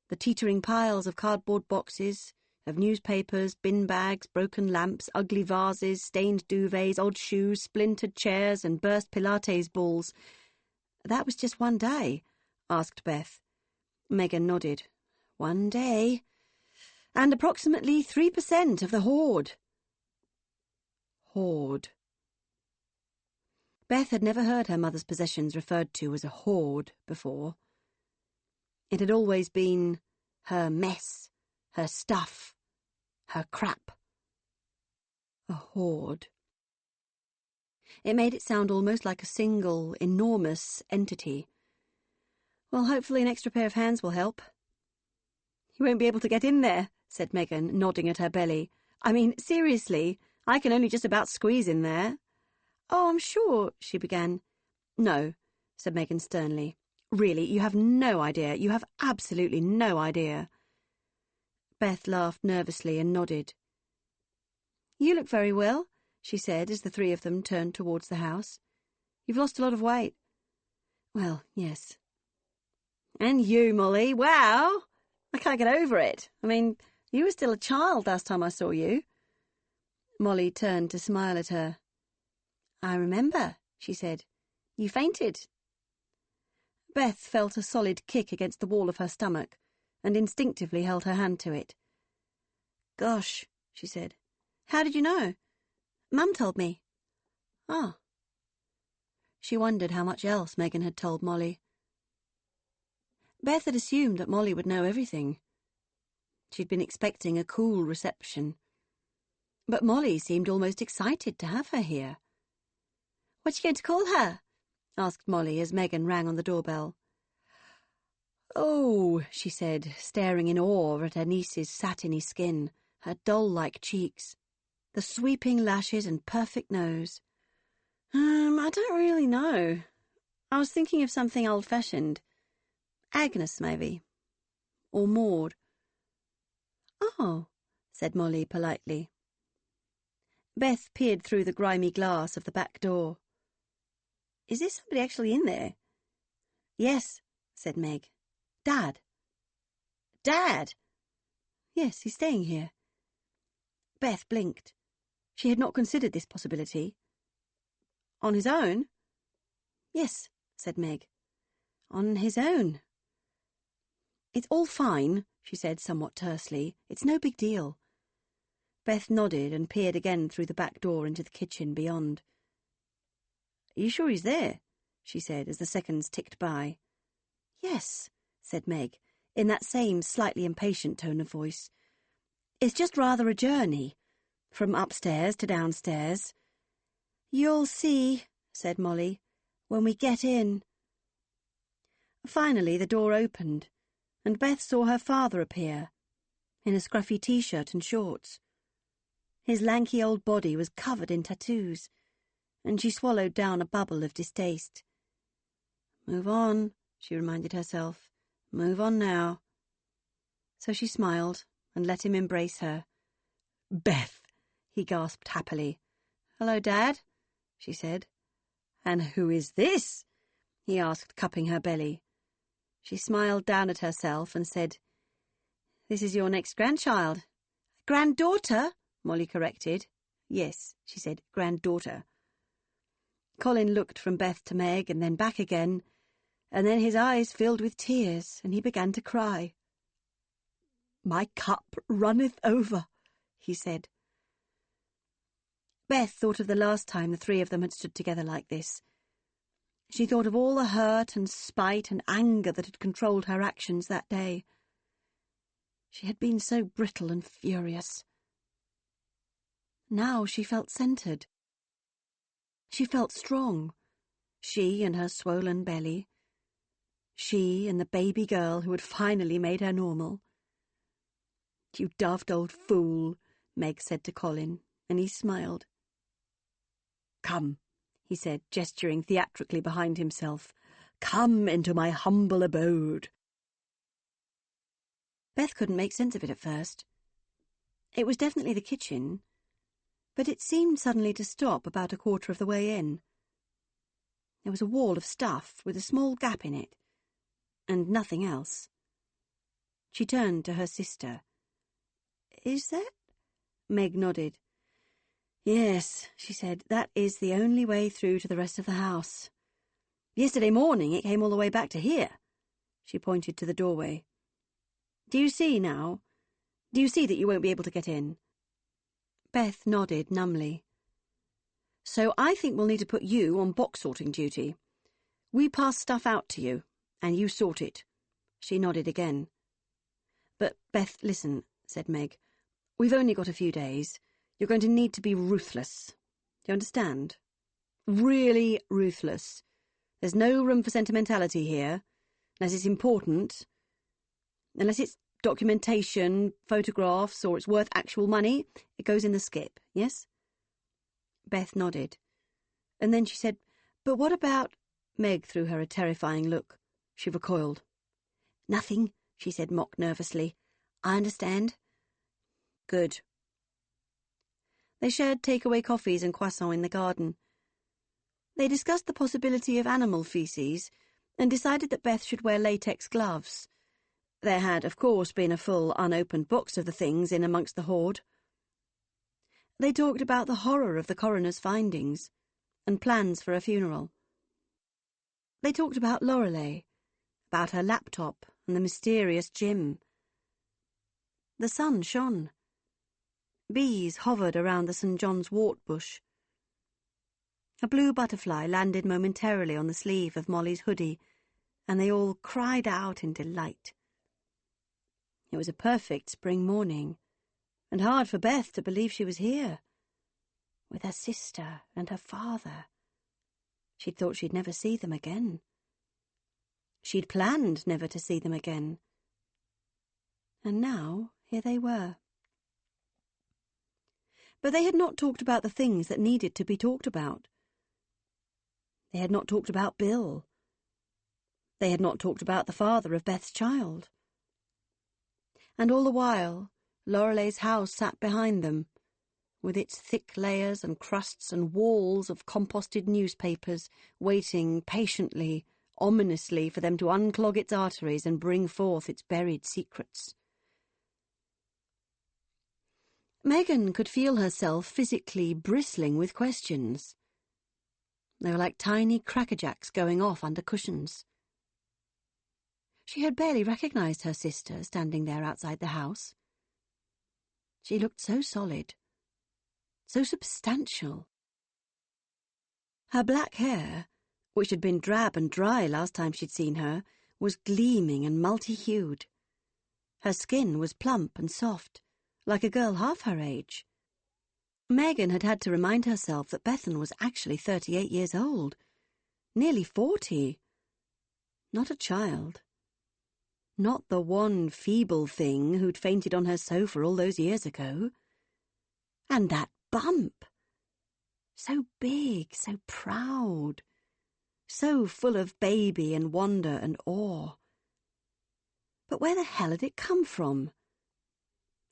The teetering piles of cardboard boxes, of newspapers, bin bags, broken lamps, ugly vases, stained duvets, odd shoes, splintered chairs, and burst Pilates balls. "That was just one day?" asked Beth. Megan nodded. "One day. And approximately 3% of the hoard." Hoard. Beth had never heard her mother's possessions referred to as a hoard before. It had always been her mess, her stuff, her crap. A hoard. It made it sound almost like a single, enormous entity. "Well, hopefully an extra pair of hands will help." "You won't be able to get in there," said Megan, nodding at her belly. "I mean, seriously, I can only just about squeeze in there." "Oh, I'm sure," she began. "No," said Megan sternly. "Really, you have no idea. You have absolutely no idea." Beth laughed nervously and nodded. "You look very well," she said as the three of them turned towards the house. "You've lost a lot of weight." "Well, yes." "And you, Molly, wow! I can't get over it. I mean, you were still a child last time I saw you." Molly turned to smile at her. "I remember," she said. "You fainted." Beth felt a solid kick against the wall of her stomach and instinctively held her hand to it. "Gosh," she said. "How did you know?" "Mum told me." "Ah." She wondered how much else Megan had told Molly. Beth had assumed that Molly would know everything. She'd been expecting a cool reception. But Molly seemed almost excited to have her here. "What are you going to call her?" asked Molly as Megan rang on the doorbell. "Oh," she said, staring in awe at her niece's satiny skin, her doll-like cheeks, the sweeping lashes and perfect nose. I don't really know. I was thinking of something old-fashioned. Agnes, maybe. Or Maud." "Oh," said Molly politely. Beth peered through the grimy glass of the back door. "Is there somebody actually in there?" "Yes," said Meg. "Dad." "Dad?" "Yes, he's staying here." Beth blinked. She had not considered this possibility. "On his own?" "Yes," said Meg. "On his own." "It's all fine," she said somewhat tersely. "It's no big deal." Beth nodded and peered again through the back door into the kitchen beyond. "Are you sure he's there?" she said as the seconds ticked by. "Yes," said Meg, in that same slightly impatient tone of voice. "It's just rather a journey, from upstairs to downstairs." "You'll see," said Molly, "when we get in." Finally the door opened, and Beth saw her father appear, in a scruffy t-shirt and shorts. His lanky old body was covered in tattoos, and she swallowed down a bubble of distaste. "Move on," she reminded herself. "Move on now." So she smiled and let him embrace her. "Beth!" he gasped happily. "Hello, Dad," she said. "And who is this?" he asked, cupping her belly. She smiled down at herself and said, "This is your next grandchild." "Granddaughter," Molly corrected. "Yes," she said, "granddaughter." Colin looked from Beth to Meg and then back again, and then his eyes filled with tears and he began to cry. "My cup runneth over," he said. Beth thought of the last time the three of them had stood together like this. She thought of all the hurt and spite and anger that had controlled her actions that day. She had been so brittle and furious. Now she felt centred. She felt strong, she and her swollen belly, she and the baby girl who had finally made her normal. "You daft old fool," Meg said to Colin, and he smiled. "Come," he said, gesturing theatrically behind himself. "Come into my humble abode." Beth couldn't make sense of it at first. It was definitely the kitchen, but it seemed suddenly to stop about a quarter of the way in. There was a wall of stuff with a small gap in it, and nothing else. She turned to her sister. "Is that?" Meg nodded. "Yes," she said, "that is the only way through to the rest of the house. Yesterday morning it came all the way back to here." She pointed to the doorway. "Do you see now? Do you see that you won't be able to get in?" Beth nodded numbly. "So I think we'll need to put you on box sorting duty. We pass stuff out to you, and you sort it." She nodded again. "But, Beth, listen," said Meg. "We've only got a few days. You're going to need to be ruthless. Do you understand? Really ruthless. There's no room for sentimentality here, unless it's important, unless it's documentation, photographs, or it's worth actual money. It goes in the skip, yes?" Beth nodded. And then she said, "But what about—" Meg threw her a terrifying look. She recoiled. "Nothing," she said mock nervously. "I understand." "Good." They shared takeaway coffees and croissants in the garden. They discussed the possibility of animal feces and decided that Beth should wear latex gloves. There had, of course, been a full, unopened box of the things in amongst the hoard. They talked about the horror of the coroner's findings and plans for a funeral. They talked about Lorelei, about her laptop and the mysterious Jim. The sun shone. Bees hovered around the St. John's wort bush. A blue butterfly landed momentarily on the sleeve of Molly's hoodie, and they all cried out in delight. It was a perfect spring morning, and hard for Beth to believe she was here, with her sister and her father. She'd thought she'd never see them again. She'd planned never to see them again. And now, here they were. But they had not talked about the things that needed to be talked about. They had not talked about Bill. They had not talked about the father of Beth's child. And all the while, Lorelei's house sat behind them, with its thick layers and crusts and walls of composted newspapers, waiting patiently, ominously for them to unclog its arteries and bring forth its buried secrets. Megan could feel herself physically bristling with questions. They were like tiny crackerjacks going off under cushions. She had barely recognised her sister standing there outside the house. She looked so solid, so substantial. Her black hair, which had been drab and dry last time she'd seen her, was gleaming and multi-hued. Her skin was plump and soft, like a girl half her age. Megan had had to remind herself that Bethan was actually 38 years old, nearly 40. Not a child. Not the one feeble thing who'd fainted on her sofa all those years ago. And that bump! So big, so proud, so full of baby and wonder and awe. But where the hell had it come from?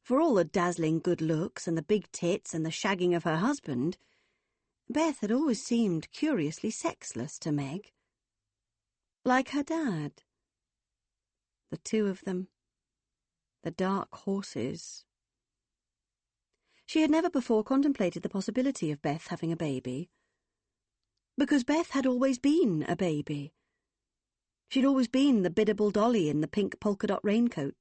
For all the dazzling good looks and the big tits and the shagging of her husband, Beth had always seemed curiously sexless to Meg. Like her dad. The two of them. The dark horses. She had never before contemplated the possibility of Beth having a baby. Because Beth had always been a baby. She'd always been the biddable dolly in the pink polka-dot raincoat.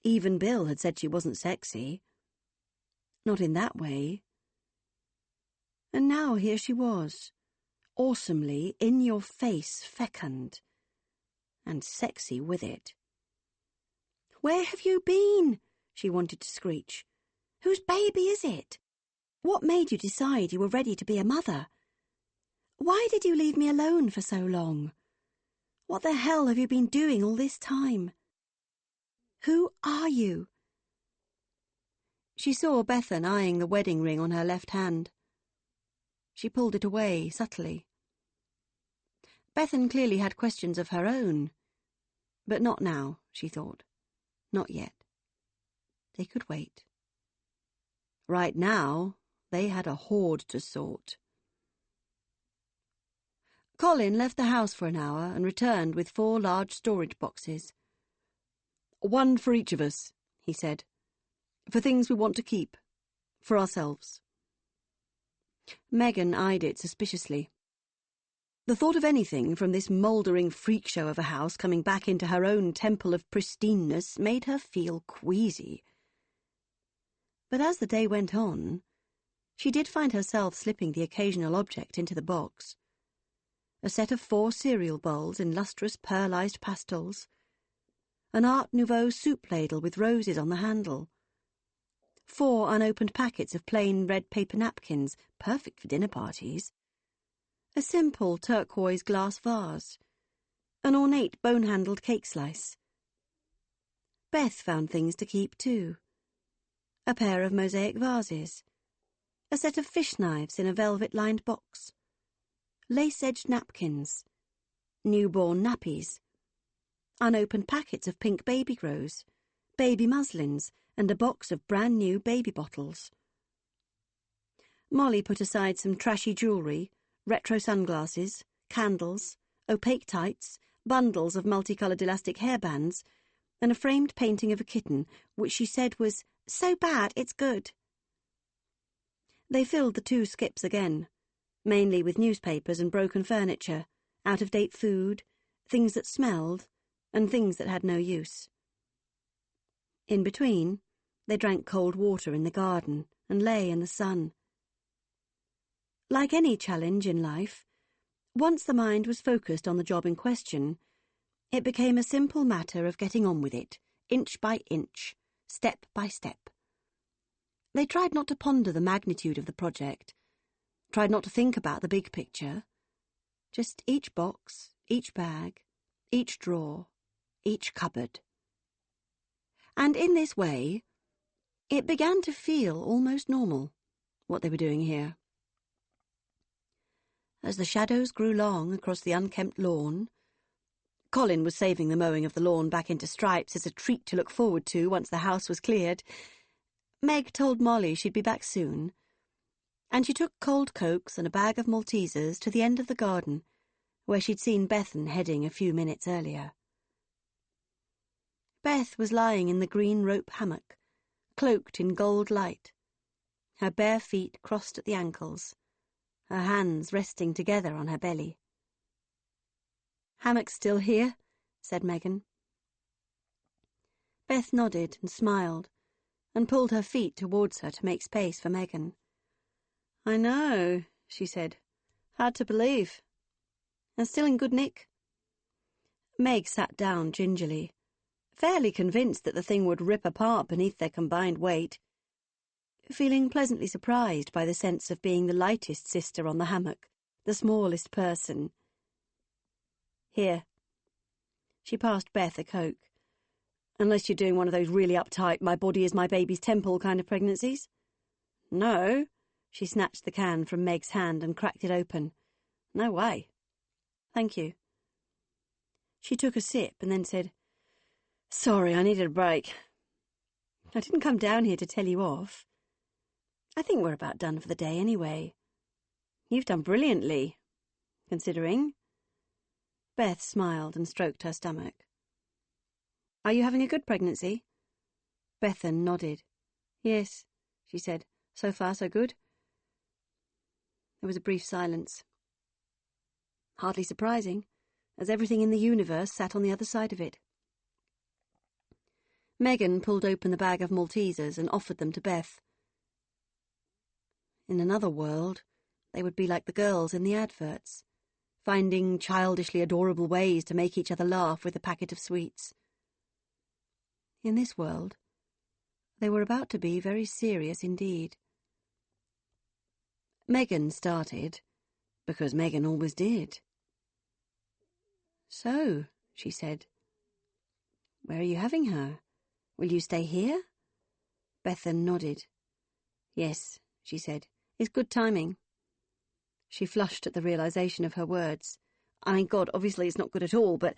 Even Bill had said she wasn't sexy. Not in that way. And now here she was, awesomely, in-your-face, fecund. And sexy with it. "Where have you been?" she wanted to screech. "Whose baby is it? What made you decide you were ready to be a mother? Why did you leave me alone for so long? What the hell have you been doing all this time? Who are you?" She saw Bethan eyeing the wedding ring on her left hand. She pulled it away subtly. Bethan clearly had questions of her own. But not now, she thought. Not yet. They could wait. Right now, they had a hoard to sort. Colin left the house for an hour and returned with 4 large storage boxes. "One for each of us," he said. "For things we want to keep. For ourselves." Megan eyed it suspiciously. The thought of anything from this mouldering freak show of a house coming back into her own temple of pristineness made her feel queasy. But as the day went on, she did find herself slipping the occasional object into the box. A set of 4 cereal bowls in lustrous pearlized pastels, an Art Nouveau soup ladle with roses on the handle, 4 unopened packets of plain red paper napkins, perfect for dinner parties, a simple turquoise glass vase, an ornate bone-handled cake slice. Beth found things to keep too. A pair of mosaic vases, a set of fish knives in a velvet-lined box, lace-edged napkins, newborn nappies, unopened packets of pink baby grows, baby muslins, and a box of brand-new baby bottles. Molly put aside some trashy jewellery, retro sunglasses, candles, opaque tights, bundles of multicoloured elastic hairbands, and a framed painting of a kitten, which she said was "so bad it's good." They filled the 2 skips again, mainly with newspapers and broken furniture, out-of-date food, things that smelled, and things that had no use. In between, they drank cold water in the garden and lay in the sun. Like any challenge in life, once the mind was focused on the job in question, it became a simple matter of getting on with it, inch by inch, step by step. They tried not to ponder the magnitude of the project, tried not to think about the big picture, just each box, each bag, each drawer, each cupboard. And in this way, it began to feel almost normal, what they were doing here. As the shadows grew long across the unkempt lawn, Colin was saving the mowing of the lawn back into stripes as a treat to look forward to once the house was cleared, Meg told Molly she'd be back soon, and she took cold cokes and a bag of Maltesers to the end of the garden, where she'd seen Bethan heading a few minutes earlier. Beth was lying in the green rope hammock, cloaked in gold light, her bare feet crossed at the ankles, her hands resting together on her belly. "Hammock's still here," said Megan. Beth nodded and smiled, and pulled her feet towards her to make space for Megan. "I know," she said. "Hard to believe. And still in good nick?" Meg sat down gingerly, fairly convinced that the thing would rip apart beneath their combined weight, feeling pleasantly surprised by the sense of being the lightest sister on the hammock, the smallest person. "Here." She passed Beth a coke. "Unless you're doing one of those really uptight, my body is my baby's temple kind of pregnancies." "No." She snatched the can from Meg's hand and cracked it open. "No way." "Thank you." She took a sip and then said, "Sorry, I needed a break. I didn't come down here to tell you off. I think we're about done for the day anyway. You've done brilliantly, considering." Beth smiled and stroked her stomach. "Are you having a good pregnancy?" Bethan nodded. "Yes," she said. "So far, so good." There was a brief silence. Hardly surprising, as everything in the universe sat on the other side of it. Megan pulled open the bag of Maltesers and offered them to Beth. In another world, they would be like the girls in the adverts, finding childishly adorable ways to make each other laugh with a packet of sweets. In this world, they were about to be very serious indeed. Megan started, because Megan always did. "So," she said, "where are you having her? Will you stay here?" Bethan nodded. "Yes," she said. "It's good timing." She flushed at the realisation of her words. "I mean, God, obviously it's not good at all, but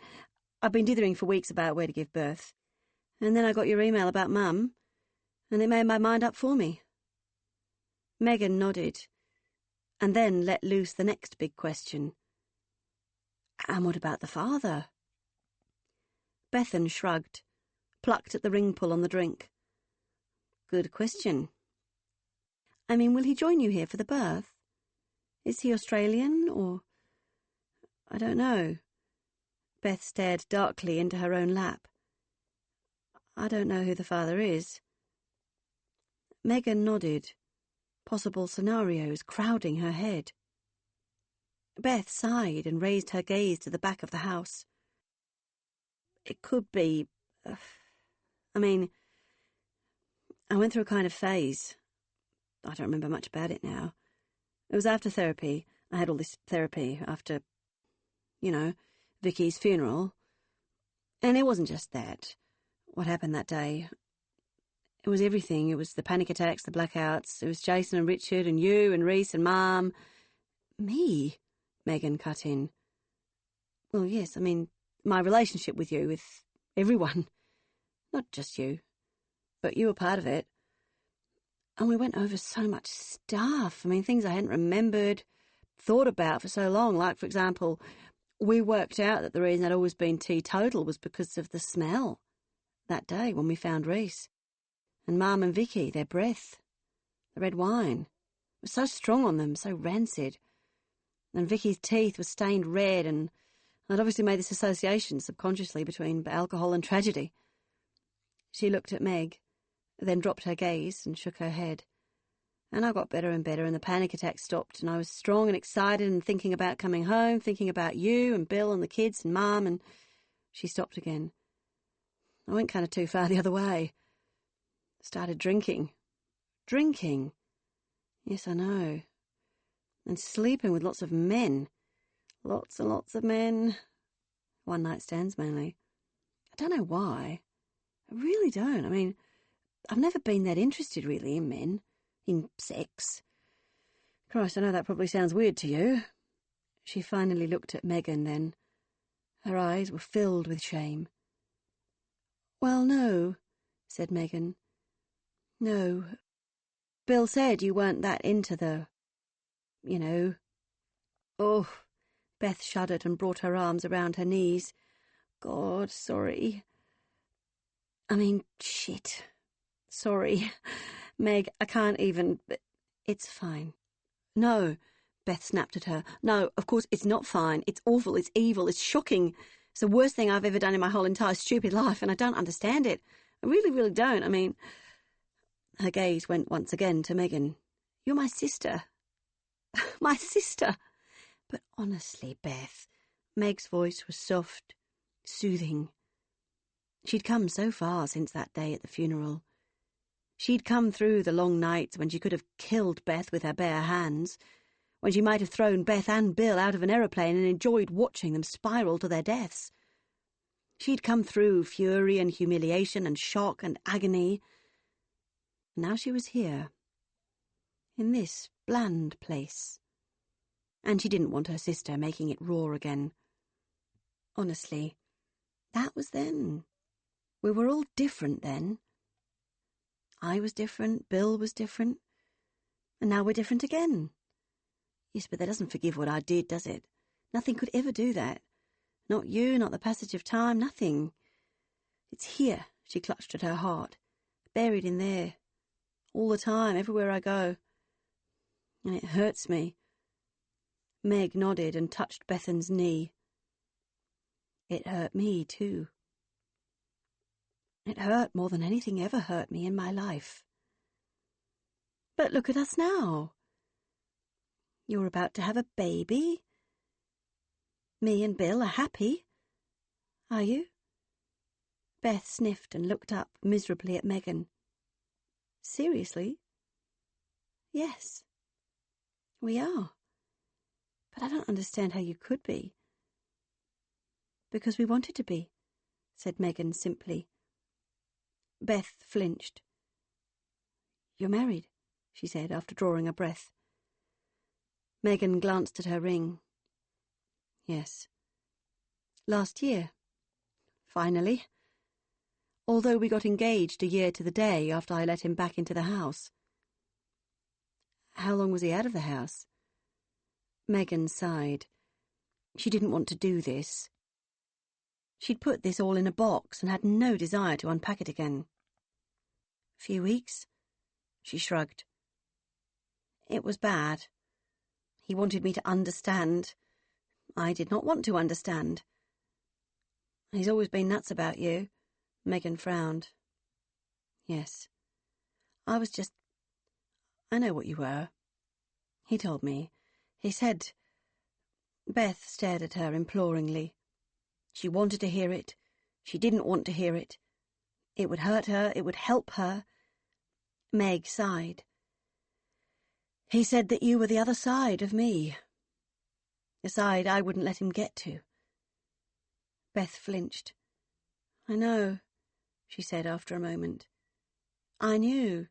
I've been dithering for weeks about where to give birth. And then I got your email about Mum, and it made my mind up for me." Megan nodded, and then let loose the next big question. And what about the father? Bethan shrugged, plucked at the ring pull on the drink. Good question. I mean, will he join you here for the birth? Is he Australian, or... I don't know. Beth stared darkly into her own lap. I don't know who the father is. Megan nodded, possible scenarios crowding her head. Beth sighed and raised her gaze to the back of the house. It could be... I mean, I went through a kind of phase. I don't remember much about it now. It was after therapy. I had all this therapy after, Vicky's funeral. And it wasn't just that. What happened that day? It was everything. It was the panic attacks, the blackouts. It was Jason and Richard and you and Reese and Mum. Me? Megan cut in. Well, yes, I mean, my relationship with you, with everyone. Not just you. But you were part of it. And we went over so much stuff. I mean, things I hadn't remembered, thought about for so long. Like, for example, we worked out that the reason I'd always been teetotal was because of the smell that day when we found Reese. And Mum and Vicky, their breath, the red wine. It was so strong on them, so rancid. And Vicky's teeth were stained red, and I'd obviously made this association subconsciously between alcohol and tragedy. She looked at Meg, then dropped her gaze and shook her head. And I got better and better, and the panic attack stopped, and I was strong and excited and thinking about coming home, thinking about you and Bill and the kids and Mum, and she stopped again. I went kind of too far the other way. Started drinking. Drinking? Yes, I know. And sleeping with lots of men. Lots and lots of men. One-night stands, mainly. I don't know why. I really don't. I mean, I've never been that interested, really, in men. In sex. Christ, I know that probably sounds weird to you. She finally looked at Megan then. Her eyes were filled with shame. Well, no, said Megan. No. Bill said you weren't that into the... Oh, Beth shuddered and brought her arms around her knees. God, sorry. I mean, shit. Sorry. Meg, I can't even... It's fine. No, Beth snapped at her. No, of course it's not fine. It's awful, it's evil, it's shocking. It's the worst thing I've ever done in my whole entire stupid life, and I don't understand it. I really, really don't. I mean... Her gaze went once again to Megan. You're my sister. My sister. But honestly, Beth, Meg's voice was soft, soothing. She'd come so far since that day at the funeral. She'd come through the long nights when she could have killed Beth with her bare hands, when she might have thrown Beth and Bill out of an aeroplane and enjoyed watching them spiral to their deaths. She'd come through fury and humiliation and shock and agony. Now she was here, in this bland place. And she didn't want her sister making it raw again. Honestly, that was then. We were all different then. I was different, Bill was different, and now we're different again. Yes, but that doesn't forgive what I did, does it? Nothing could ever do that. Not you, not the passage of time, nothing. It's here, she clutched at her heart, buried in there. All the time, everywhere I go. And it hurts me. Meg nodded and touched Bethan's knee. It hurt me, too. It hurt more than anything ever hurt me in my life. But look at us now. You're about to have a baby. Me and Bill are happy. Are you? Beth sniffed and looked up miserably at Megan. Seriously? Yes. We are. But I don't understand how you could be. Because we wanted to be, said Megan simply. Beth flinched. You're married, she said after drawing a breath. Megan glanced at her ring. Yes. Last year. Finally. Although we got engaged a year to the day after I let him back into the house. How long was he out of the house? Megan sighed. She didn't want to do this. She'd put this all in a box and had no desire to unpack it again. "Few weeks?" She shrugged. "It was bad. He wanted me to understand. I did not want to understand. He's always been nuts about you." Megan frowned. "Yes. I know what you were. He told me. He said..." Beth stared at her imploringly. She wanted to hear it. She didn't want to hear it. It would hurt her. It would help her. Meg sighed. "He said that you were the other side of me. The side I wouldn't let him get to." Beth flinched. "I know," she said after a moment. "I knew.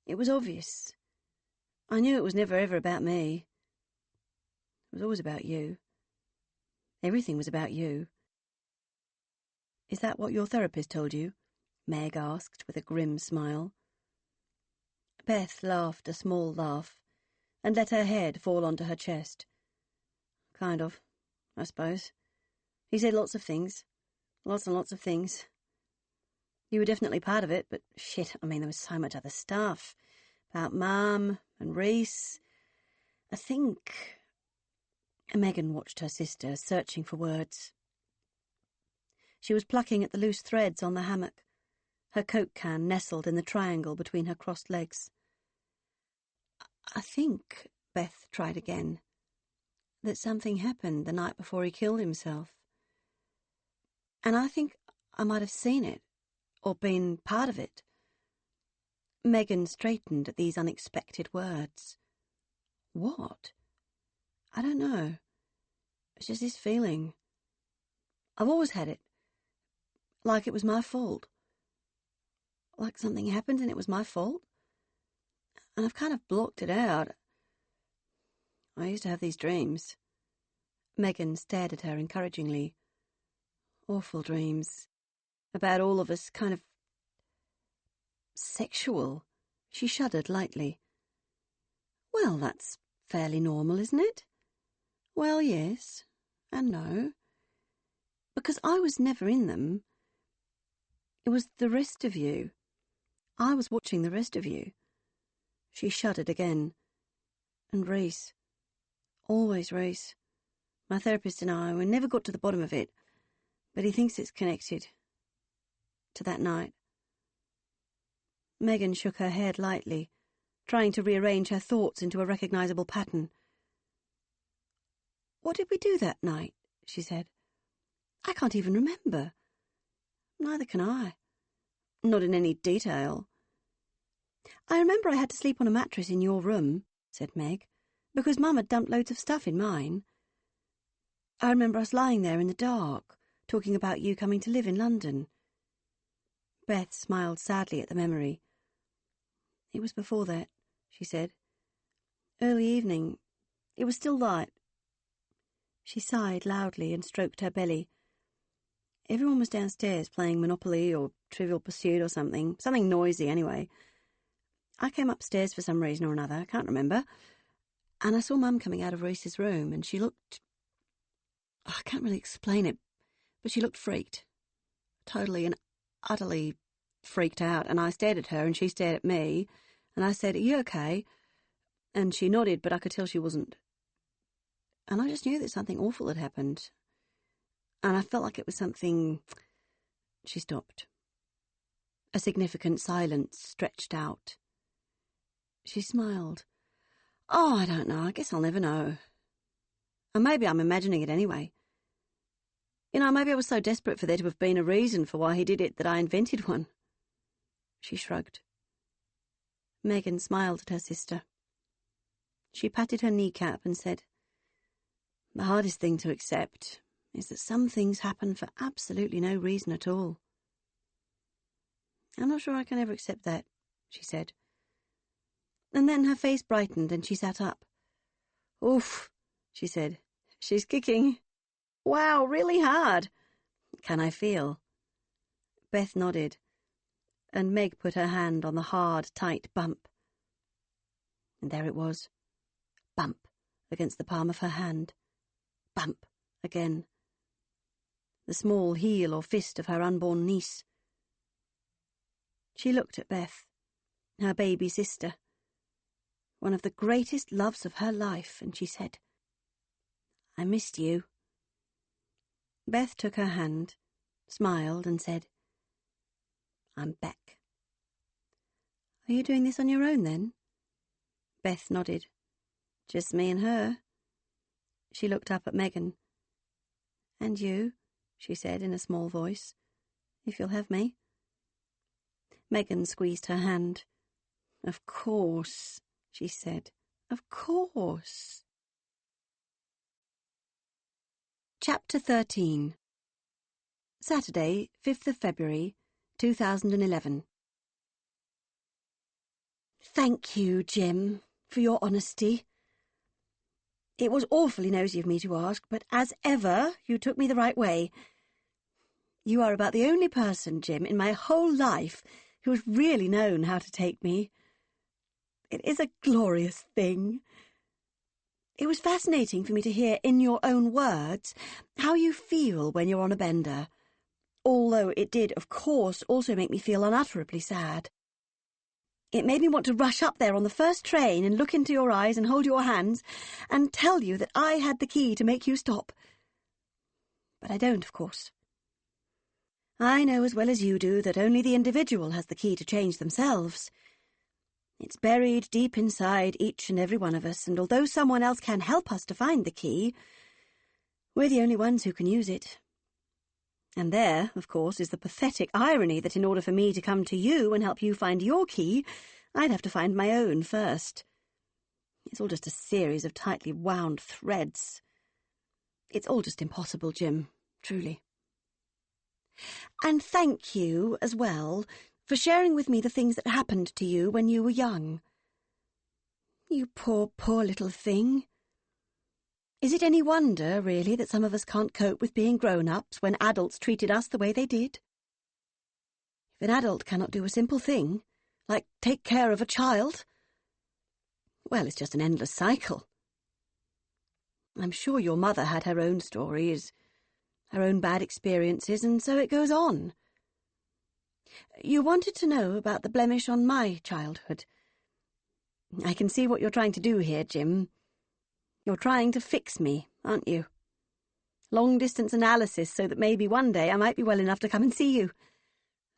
It was obvious. I knew it was never ever about me. It was always about you. Everything was about you." "Is that what your therapist told you?" Meg asked with a grim smile. Beth laughed a small laugh and let her head fall onto her chest. "Kind of, I suppose. He said lots of things. Lots and lots of things. You were definitely part of it, but shit, I mean, there was so much other stuff. About Mum and Reese. I think..." Megan watched her sister, searching for words. She was plucking at the loose threads on the hammock, her Coke can nestled in the triangle between her crossed legs. "I think," Beth tried again, "that something happened the night before he killed himself. And I think I might have seen it, or been part of it." Megan straightened at these unexpected words. "What?" "I don't know. It's just this feeling. I've always had it. Like it was my fault. Like something happened and it was my fault. And I've kind of blocked it out. I used to have these dreams." Megan stared at her encouragingly. "Awful dreams. About all of us, kind of... sexual." She shuddered lightly. "Well, that's fairly normal, isn't it?" "Well, yes, and no. Because I was never in them. It was the rest of you. I was watching the rest of you." She shuddered again. "And Reese. Always Reese. My therapist and I, we never got to the bottom of it, but he thinks it's connected to that night." Megan shook her head lightly, trying to rearrange her thoughts into a recognisable pattern. "What did we do that night?" she said. "I can't even remember." "Neither can I. Not in any detail." "I remember I had to sleep on a mattress in your room," said Meg, "because Mum had dumped loads of stuff in mine. I remember us lying there in the dark, talking about you coming to live in London." Beth smiled sadly at the memory. "It was before that," she said. "Early evening. It was still light." She sighed loudly and stroked her belly. "Everyone was downstairs playing Monopoly or Trivial Pursuit or something noisy anyway. I came upstairs for some reason or another, I can't remember, and I saw Mum coming out of Reese's room, and she looked... I can't really explain it, but she looked freaked. Totally and utterly freaked out, and I stared at her and she stared at me, and I said, 'Are you okay?' And she nodded, but I could tell she wasn't. And I just knew that something awful had happened. And I felt like it was something..." She stopped. A significant silence stretched out. She smiled. "Oh, I don't know. I guess I'll never know. And maybe I'm imagining it anyway. You know, maybe I was so desperate for there to have been a reason for why he did it that I invented one." She shrugged. Megan smiled at her sister. She patted her kneecap and said, "The hardest thing to accept is that some things happen for absolutely no reason at all." "I'm not sure I can ever accept that," she said. And then her face brightened and she sat up. "Oof," she said. "She's kicking. Wow, really hard. Can I feel?" Beth nodded, and Meg put her hand on the hard, tight bump. And there it was. Bump against the palm of her hand. Bump again. The small heel or fist of her unborn niece. She looked at Beth, her baby sister, one of the greatest loves of her life, and she said, "I missed you." Beth took her hand, smiled, and said, "I'm back." "Are you doing this on your own, then?" Beth nodded. "Just me and her." She looked up at Megan. "And you," she said in a small voice, "if you'll have me." Megan squeezed her hand. "Of course," she said. "Of course." Chapter 13. Saturday, 5th of February, 2011. Thank you, Jim, for your honesty. It was awfully nosy of me to ask, but as ever, you took me the right way. You are about the only person, Jim, in my whole life who has really known how to take me. It is a glorious thing. It was fascinating for me to hear in your own words how you feel when you're on a bender, although it did, of course, also make me feel unutterably sad. It made me want to rush up there on the first train and look into your eyes and hold your hands and tell you that I had the key to make you stop. But I don't, of course. I know as well as you do that only the individual has the key to change themselves. It's buried deep inside each and every one of us, and although someone else can help us to find the key, we're the only ones who can use it. And there, of course, is the pathetic irony that in order for me to come to you and help you find your key, I'd have to find my own first. It's all just a series of tightly wound threads. It's all just impossible, Jim, truly. And thank you, as well, for sharing with me the things that happened to you when you were young. You poor, poor little thing. Is it any wonder, really, that some of us can't cope with being grown-ups when adults treated us the way they did? If an adult cannot do a simple thing, like take care of a child, well, it's just an endless cycle. I'm sure your mother had her own stories, her own bad experiences, and so it goes on. You wanted to know about the blemish on my childhood. I can see what you're trying to do here, Jim. You're trying to fix me, aren't you? Long-distance analysis so that maybe one day I might be well enough to come and see you.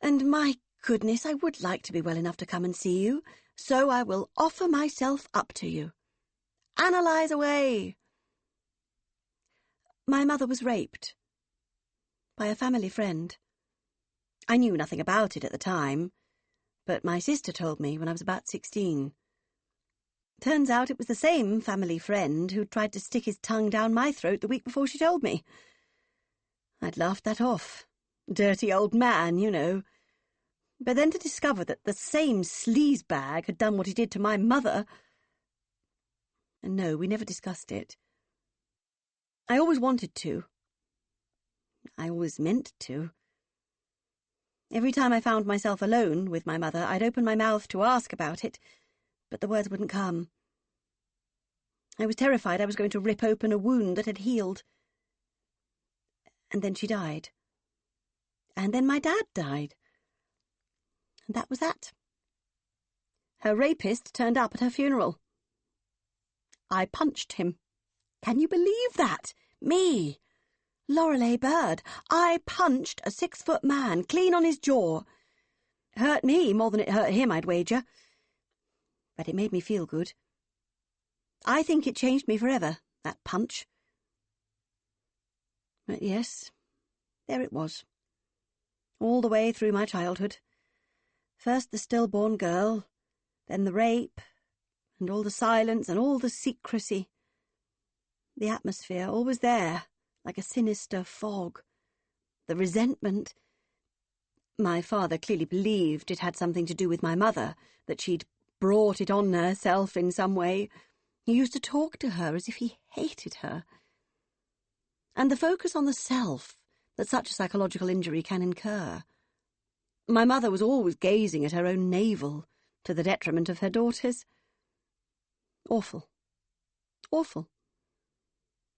And my goodness, I would like to be well enough to come and see you, so I will offer myself up to you. Analyse away. My mother was raped by a family friend. I knew nothing about it at the time, but my sister told me when I was about 16. Turns out it was the same family friend who tried to stick his tongue down my throat the week before she told me. I'd laughed that off. Dirty old man, you know. But then to discover that the same sleazebag had done what he did to my mother... And no, we never discussed it. I always wanted to. I always meant to. Every time I found myself alone with my mother, I'd open my mouth to ask about it, but the words wouldn't come. I was terrified I was going to rip open a wound that had healed. And then she died. And then my dad died. And that was that. Her rapist turned up at her funeral. I punched him. Can you believe that? Me, Lorelei Bird. I punched a 6-foot man clean on his jaw. Hurt me more than it hurt him, I'd wager. But it made me feel good. I think it changed me forever, that punch. But yes, there it was. All the way through my childhood. First the stillborn girl, then the rape, and all the silence and all the secrecy. The atmosphere, always there, like a sinister fog. The resentment. My father clearly believed it had something to do with my mother, that she'd brought it on herself in some way. He used to talk to her as if he hated her. And the focus on the self that such a psychological injury can incur. My mother was always gazing at her own navel, to the detriment of her daughters. Awful. Awful.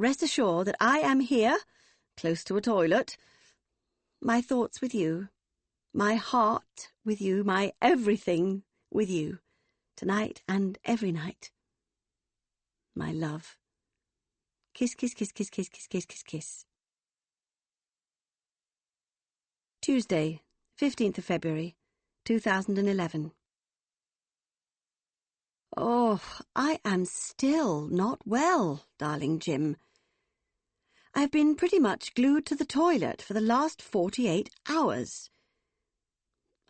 Rest assured that I am here, close to a toilet. My thoughts with you, my heart with you, my everything with you, tonight and every night. My love. Kiss, kiss, kiss, kiss, kiss, kiss, kiss, kiss, kiss. Tuesday, 15th of February, 2011. Oh, I am still not well, darling Jim. I've been pretty much glued to the toilet for the last 48 hours.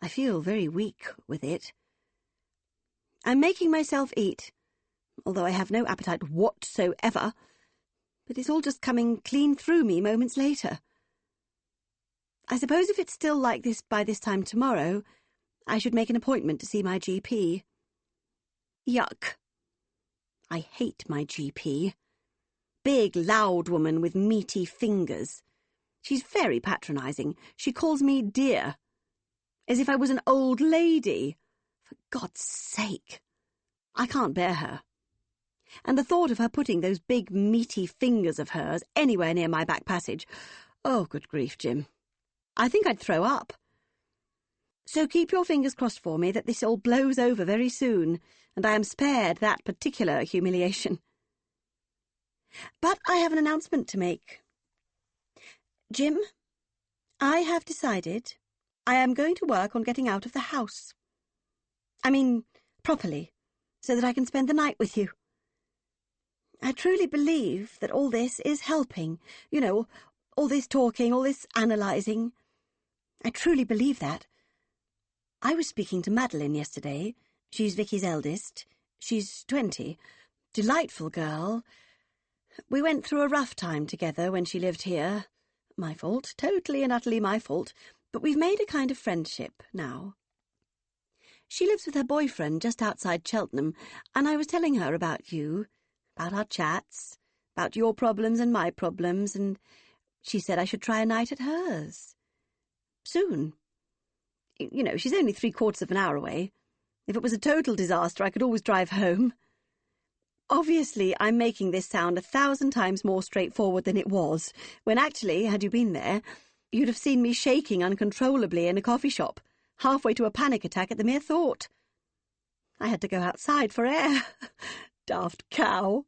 I feel very weak with it. I'm making myself eat, although I have no appetite whatsoever, but it's all just coming clean through me moments later. I suppose if it's still like this by this time tomorrow, I should make an appointment to see my GP. Yuck. I hate my GP. Big, loud woman with meaty fingers. She's very patronising. She calls me dear, as if I was an old lady. For God's sake. I can't bear her. And the thought of her putting those big, meaty fingers of hers anywhere near my back passage. Oh, good grief, Jim. I think I'd throw up. So keep your fingers crossed for me that this all blows over very soon, and I am spared that particular humiliation. But I have an announcement to make. Jim, I have decided I am going to work on getting out of the house. I mean, properly, so that I can spend the night with you. I truly believe that all this is helping. You know, all this talking, all this analysing. I truly believe that. I was speaking to Madeline yesterday. She's Vicky's eldest. She's 20. Delightful girl. We went through a rough time together when she lived here. My fault, totally and utterly my fault. But we've made a kind of friendship now. She lives with her boyfriend just outside Cheltenham, and I was telling her about you, about our chats, about your problems and my problems, and she said I should try a night at hers. Soon. You know, she's only 3/4 of an hour away. If it was a total disaster, I could always drive home. Obviously, I'm making this sound 1,000 times more straightforward than it was, when actually, had you been there, you'd have seen me shaking uncontrollably in a coffee shop, halfway to a panic attack at the mere thought. I had to go outside for air. Daft cow.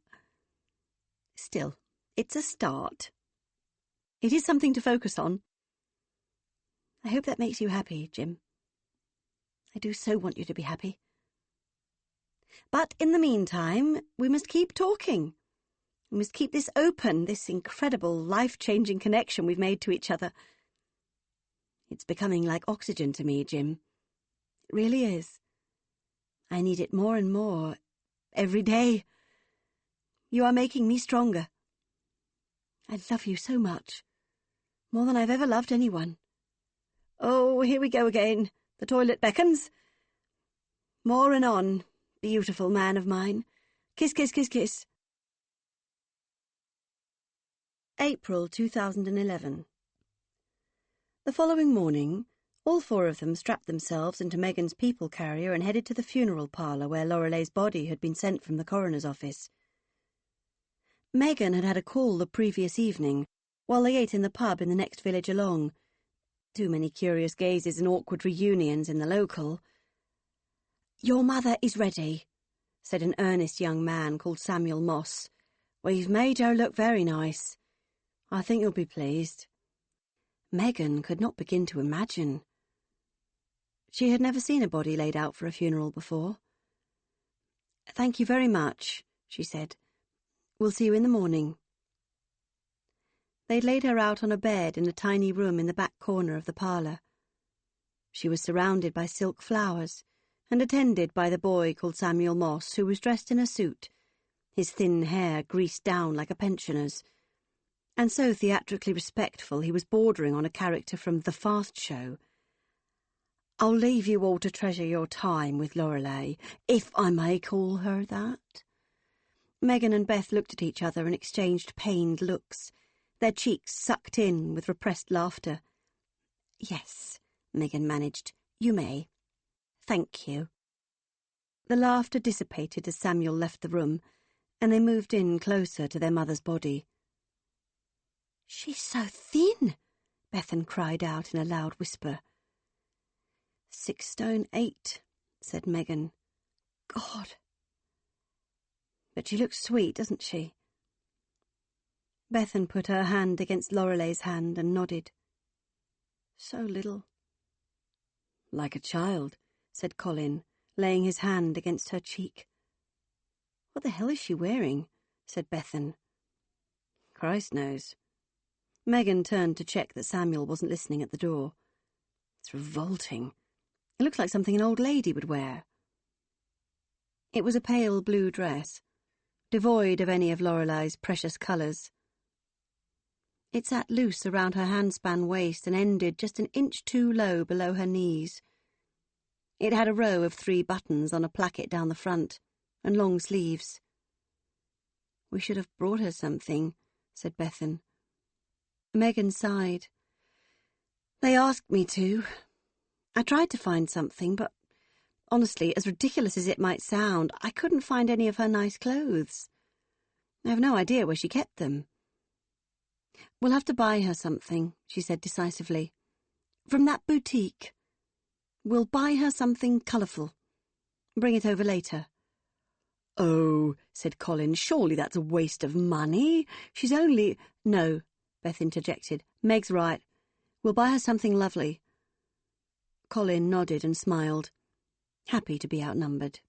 Still, it's a start. It is something to focus on. I hope that makes you happy, Jim. I do so want you to be happy. But in the meantime, we must keep talking. We must keep this open, this incredible, life-changing connection we've made to each other. It's becoming like oxygen to me, Jim. It really is. I need it more and more, every day. You are making me stronger. I love you so much, more than I've ever loved anyone. Oh, here we go again. The toilet beckons. More and on, beautiful man of mine. Kiss, kiss, kiss, kiss. April 2011. The following morning, all four of them strapped themselves into Megan's people carrier and headed to the funeral parlour where Lorelei's body had been sent from the coroner's office. Megan had had a call the previous evening, while they ate in the pub in the next village along. Too many curious gazes and awkward reunions in the local. "Your mother is ready," said an earnest young man called Samuel Moss. "We've made her look very nice. I think you'll be pleased." Megan could not begin to imagine. She had never seen a body laid out for a funeral before. "Thank you very much," she said. "We'll see you in the morning." They'd laid her out on a bed in a tiny room in the back corner of the parlour. She was surrounded by silk flowers and attended by the boy called Samuel Moss, who was dressed in a suit, his thin hair greased down like a pensioner's, and so theatrically respectful he was bordering on a character from The Fast Show. "I'll leave you all to treasure your time with Lorelei, if I may call her that." Megan and Beth looked at each other and exchanged pained looks, their cheeks sucked in with repressed laughter. "Yes," Megan managed, "you may. Thank you." The laughter dissipated as Samuel left the room, and they moved in closer to their mother's body. "She's so thin," Bethan cried out in a loud whisper. 6 stone 8, said Megan. God. But she looks sweet, doesn't she? Bethan put her hand against Lorelei's hand and nodded. So little. Like a child, said Colin, laying his hand against her cheek. What the hell is she wearing? Said Bethan. Christ knows. Megan turned to check that Samuel wasn't listening at the door. It's revolting. It looks like something an old lady would wear. It was a pale blue dress, devoid of any of Lorelei's precious colours. It sat loose around her handspan waist and ended just an inch too low below her knees. It had a row of 3 buttons on a placket down the front, and long sleeves. We should have brought her something, said Bethan. Megan sighed. They asked me to. I tried to find something, but honestly, as ridiculous as it might sound, I couldn't find any of her nice clothes. I have no idea where she kept them. We'll have to buy her something, she said decisively. From that boutique. We'll buy her something colourful. Bring it over later. Oh, said Colin, surely that's a waste of money. She's only... No, Beth interjected. Meg's right. We'll buy her something lovely. Colin nodded and smiled, happy to be outnumbered.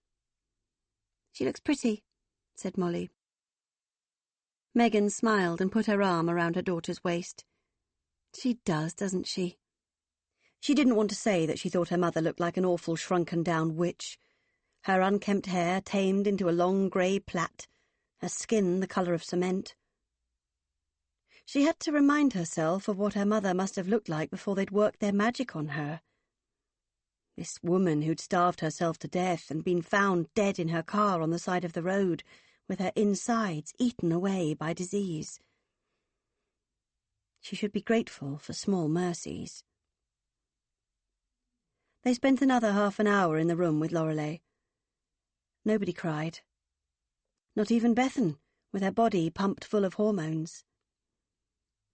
She looks pretty, said Molly. Megan smiled and put her arm around her daughter's waist. She does, doesn't she? She didn't want to say that she thought her mother looked like an awful shrunken-down witch, her unkempt hair tamed into a long grey plait, her skin the colour of cement. She had to remind herself of what her mother must have looked like before they'd worked their magic on her. This woman who'd starved herself to death and been found dead in her car on the side of the road, with her insides eaten away by disease. She should be grateful for small mercies. They spent another half an hour in the room with Lorelei. Nobody cried. Not even Bethan, with her body pumped full of hormones.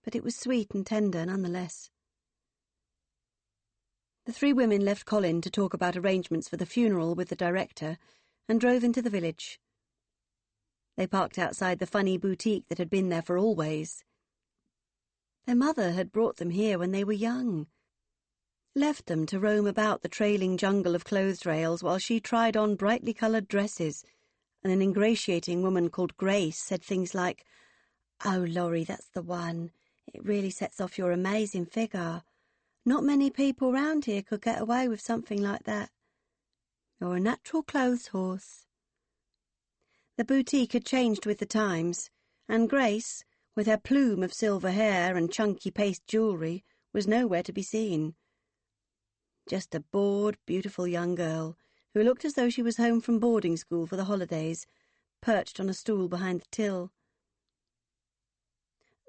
But it was sweet and tender nonetheless. The 3 women left Colin to talk about arrangements for the funeral with the director and drove into the village. They parked outside the funny boutique that had been there for always. Their mother had brought them here when they were young, left them to roam about the trailing jungle of clothes rails while she tried on brightly coloured dresses, and an ingratiating woman called Grace said things like, "Oh, Laurie, that's the one. It really sets off your amazing figure. Not many people round here could get away with something like that. You're a natural clothes horse." The boutique had changed with the times, and Grace, with her plume of silver hair and chunky paste jewellery, was nowhere to be seen. Just a bored, beautiful young girl who looked as though she was home from boarding school for the holidays, perched on a stool behind the till.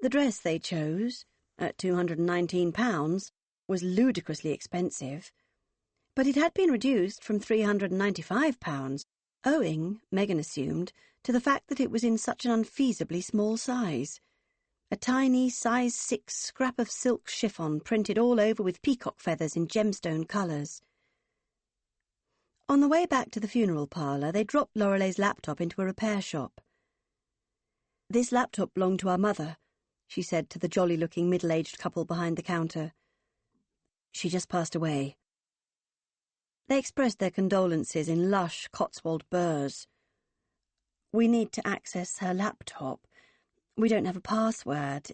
The dress they chose, at £219, was ludicrously expensive, but it had been reduced from £395, owing, Megan assumed, to the fact that it was in such an unfeasibly small size. A tiny size 6 scrap of silk chiffon printed all over with peacock feathers in gemstone colours. On the way back to the funeral parlour, they dropped Lorelei's laptop into a repair shop. "This laptop belonged to our mother," she said to the jolly-looking middle-aged couple behind the counter. "She just passed away." They expressed their condolences in lush Cotswold burrs. "We need to access her laptop. We don't have a password.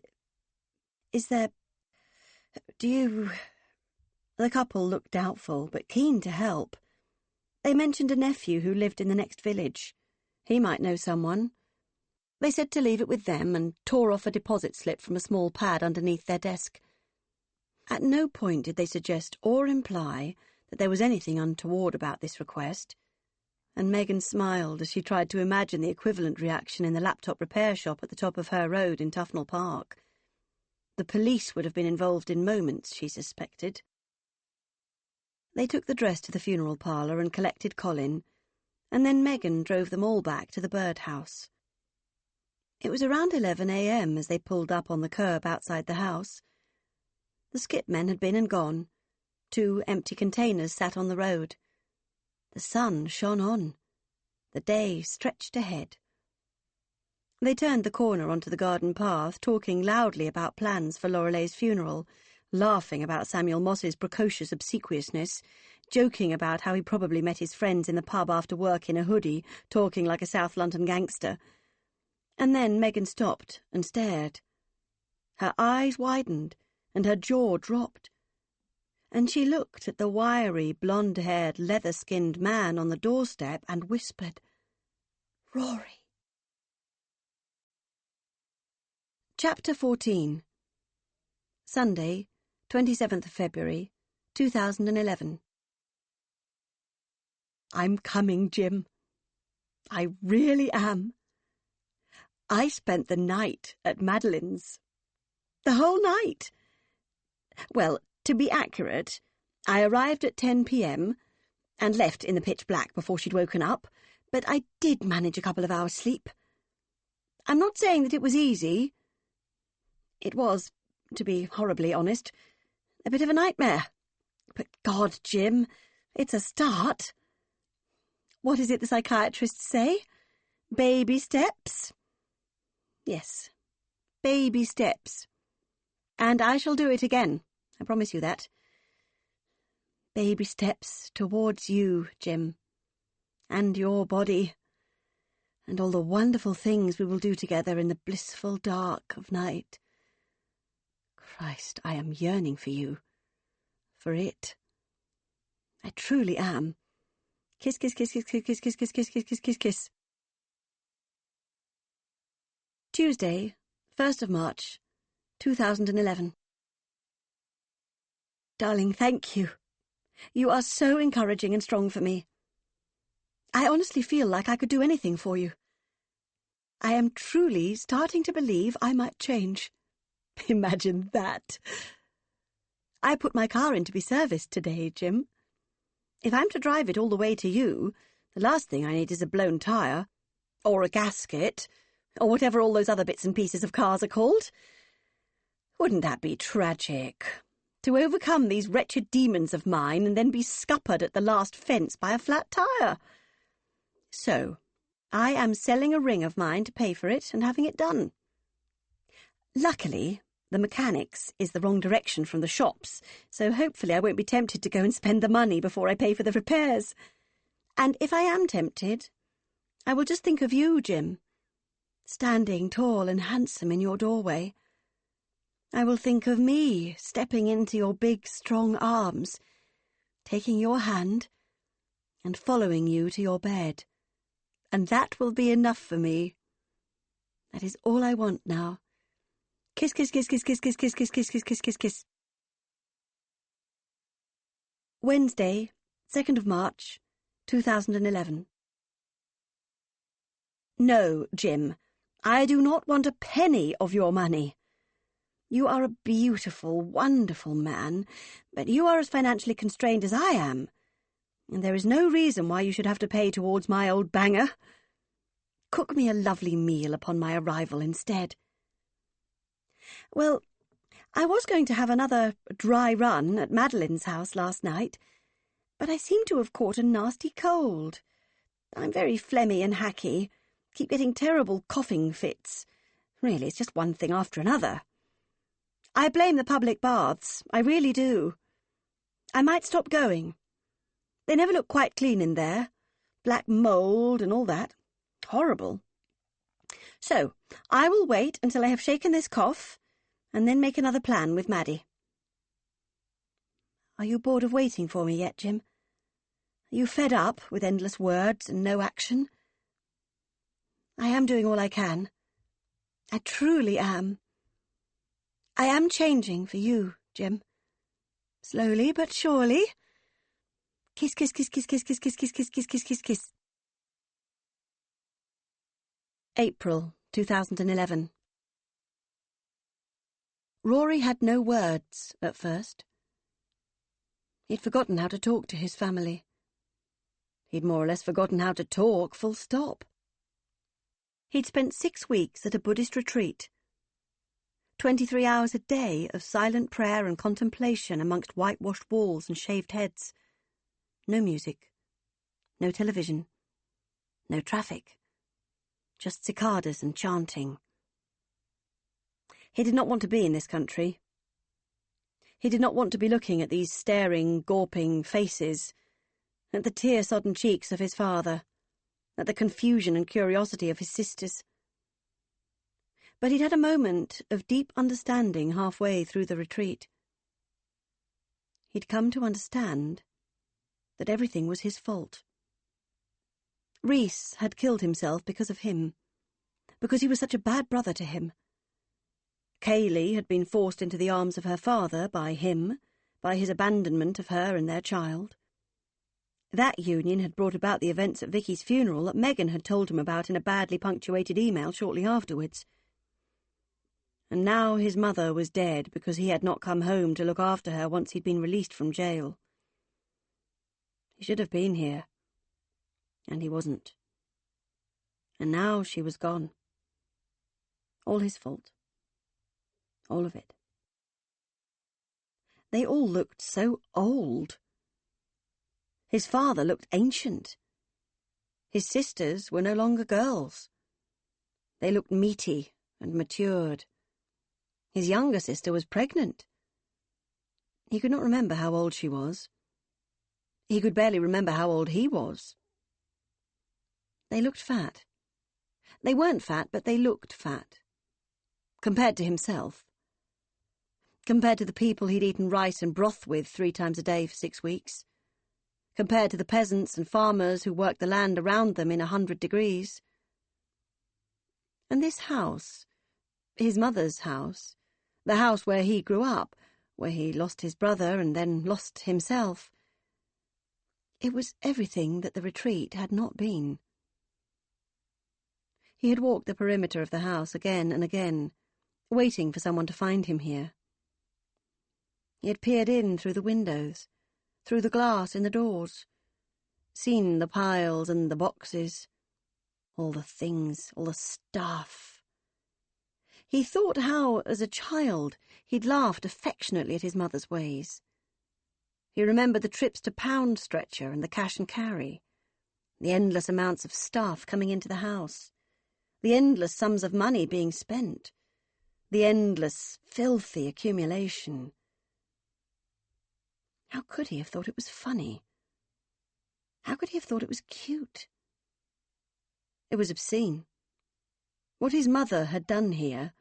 Is there... do you..." The couple looked doubtful, but keen to help. They mentioned a nephew who lived in the next village. He might know someone. They said to leave it with them and tore off a deposit slip from a small pad underneath their desk. At no point did they suggest or imply that there was anything untoward about this request, and Megan smiled as she tried to imagine the equivalent reaction in the laptop repair shop at the top of her road in Tufnell Park. The police would have been involved in moments, she suspected. They took the dress to the funeral parlour and collected Colin, and then Megan drove them all back to the birdhouse. It was around 11 a.m. as they pulled up on the curb outside the house. The skip men had been and gone. 2 empty containers sat on the road. The sun shone on. The day stretched ahead. They turned the corner onto the garden path, talking loudly about plans for Lorelei's funeral, laughing about Samuel Moss's precocious obsequiousness, joking about how he probably met his friends in the pub after work in a hoodie, talking like a South London gangster. And then Megan stopped and stared. Her eyes widened and her jaw dropped. And she looked at the wiry, blonde-haired, leather-skinned man on the doorstep and whispered, "Rory." Chapter 14. Sunday, 27th of February, 2011. I'm coming, Jim. I really am. I spent the night at Madeline's. The whole night. Well, to be accurate, I arrived at 10 p.m. and left in the pitch black before she'd woken up, but I did manage a couple of hours' sleep. I'm not saying that it was easy. It was, to be horribly honest, a bit of a nightmare. But God, Jim, it's a start. What is it the psychiatrists say? Baby steps? Yes, baby steps. And I shall do it again, I promise you that. Baby steps towards you, Jim, and your body, and all the wonderful things we will do together in the blissful dark of night. Christ, I am yearning for you, for it. I truly am. Kiss, kiss, kiss, kiss, kiss, kiss, kiss, kiss, kiss, kiss, kiss, kiss, kiss. Tuesday, 1st of March, 2011. Darling, thank you. You are so encouraging and strong for me. I honestly feel like I could do anything for you. I am truly starting to believe I might change. Imagine that. I put my car in to be serviced today, Jim. If I'm to drive it all the way to you, the last thing I need is a blown tyre, or a gasket, or whatever all those other bits and pieces of cars are called. Wouldn't that be tragic? To overcome these wretched demons of mine and then be scuppered at the last fence by a flat tyre. So, I am selling a ring of mine to pay for it and having it done. Luckily, the mechanics is the wrong direction from the shops, so hopefully I won't be tempted to go and spend the money before I pay for the repairs. And if I am tempted, I will just think of you, Jim, standing tall and handsome in your doorway. I will think of me stepping into your big, strong arms, taking your hand and following you to your bed. And that will be enough for me. That is all I want now. Kiss, kiss, kiss, kiss, kiss, kiss, kiss, kiss, kiss, kiss, kiss, kiss, kiss. Wednesday, 2nd of March, 2011. No, Jim, I do not want a penny of your money. You are a beautiful, wonderful man, but you are as financially constrained as I am, and there is no reason why you should have to pay towards my old banger. Cook me a lovely meal upon my arrival instead. Well, I was going to have another dry run at Madeline's house last night, but I seem to have caught a nasty cold. I'm very phlegmy and hacky, keep getting terrible coughing fits. Really, it's just one thing after another. I blame the public baths, I really do. I might stop going. They never look quite clean in there. Black mould and all that. Horrible. So, I will wait until I have shaken this cough, and then make another plan with Maddie. Are you bored of waiting for me yet, Jim? Are you fed up with endless words and no action? I am doing all I can. I truly am. I am changing for you, Jim. Slowly but surely. Kiss, kiss, kiss, kiss, kiss, kiss, kiss, kiss, kiss, kiss, kiss, kiss, kiss. April 2011. Rory had no words at first. He'd forgotten how to talk to his family. He'd more or less forgotten how to talk, full stop. He'd spent 6 weeks at a Buddhist retreat. 23 hours a day of silent prayer and contemplation amongst whitewashed walls and shaved heads. No music. No television. No traffic. Just cicadas and chanting. He did not want to be in this country. He did not want to be looking at these staring, gawping faces, at the tear-sodden cheeks of his father, at the confusion and curiosity of his sisters. But he'd had a moment of deep understanding halfway through the retreat. He'd come to understand that everything was his fault. Rhys had killed himself because of him, because he was such a bad brother to him. Kaylee had been forced into the arms of her father by him, by his abandonment of her and their child. That union had brought about the events at Vicky's funeral that Megan had told him about in a badly punctuated email shortly afterwards. And now his mother was dead because he had not come home to look after her once he'd been released from jail. He should have been here, and he wasn't. And now she was gone. All his fault. All of it. They all looked so old. His father looked ancient. His sisters were no longer girls. They looked meaty and matured. His younger sister was pregnant. He could not remember how old she was. He could barely remember how old he was. They looked fat. They weren't fat, but they looked fat. Compared to himself. Compared to the people he'd eaten rice and broth with 3 times a day for 6 weeks. Compared to the peasants and farmers who worked the land around them in 100 degrees. And this house, his mother's house, the house where he grew up, where he lost his brother and then lost himself, it was everything that the retreat had not been. He had walked the perimeter of the house again and again, waiting for someone to find him here. He had peered in through the windows, through the glass in the doors, seen the piles and the boxes, all the things, all the stuff. He thought how, as a child, he'd laughed affectionately at his mother's ways. He remembered the trips to Pound Stretcher and the cash and carry, the endless amounts of stuff coming into the house, the endless sums of money being spent, the endless, filthy accumulation. How could he have thought it was funny? How could he have thought it was cute? It was obscene. What his mother had done here,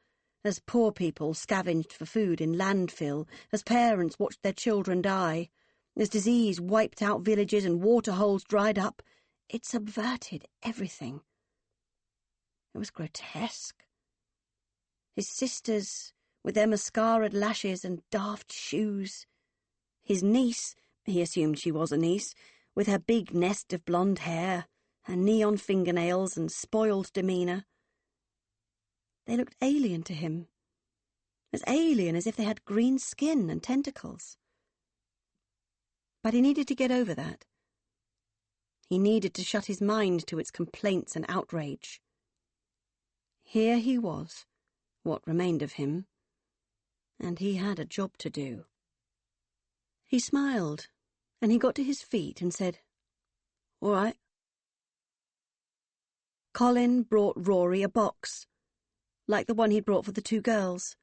as poor people scavenged for food in landfill, as parents watched their children die, as disease wiped out villages and waterholes dried up, it subverted everything. It was grotesque. His sisters, with their mascaraed lashes and daft shoes. His niece, he assumed she was a niece, with her big nest of blonde hair, her neon fingernails and spoiled demeanour. They looked alien to him, as alien as if they had green skin and tentacles. But he needed to get over that. He needed to shut his mind to its complaints and outrage. Here he was, what remained of him, and he had a job to do. He smiled, and he got to his feet and said, "All right." Colin brought Rory a box, like the one he'd brought for the 2 girls.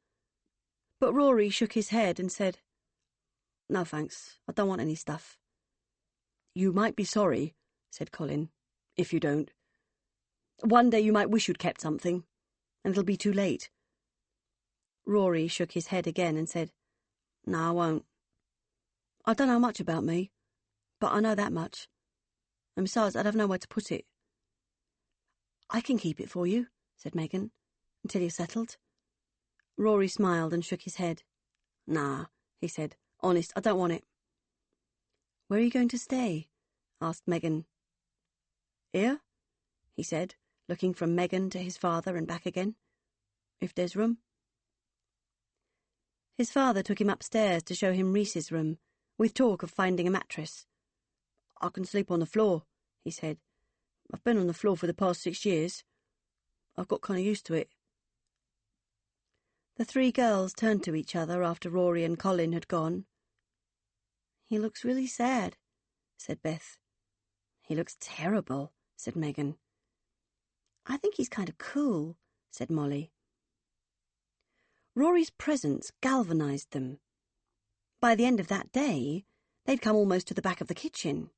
But Rory shook his head and said, "No, thanks, I don't want any stuff." "You might be sorry," said Colin, "if you don't. One day you might wish you'd kept something, and it'll be too late." Rory shook his head again and said, "No, I won't. I don't know much about me, but I know that much. And besides, I'd have nowhere to put it." "I can keep it for you," said Megan, "until you're settled." Rory smiled and shook his head. "Nah," he said. "Honest, I don't want it." "Where are you going to stay?" asked Megan. "Here," he said, looking from Megan to his father and back again. "If there's room." His father took him upstairs to show him Rhys's room, with talk of finding a mattress. "I can sleep on the floor," he said. "I've been on the floor for the past 6 years. I've got kind of used to it. The three girls turned to each other after Rory and Colin had gone. He looks really sad, said Beth. He looks terrible, said Megan. I think he's kind of cool, said Molly. Rory's presence galvanised them. By the end of that day, they'd come almost to the back of the kitchen.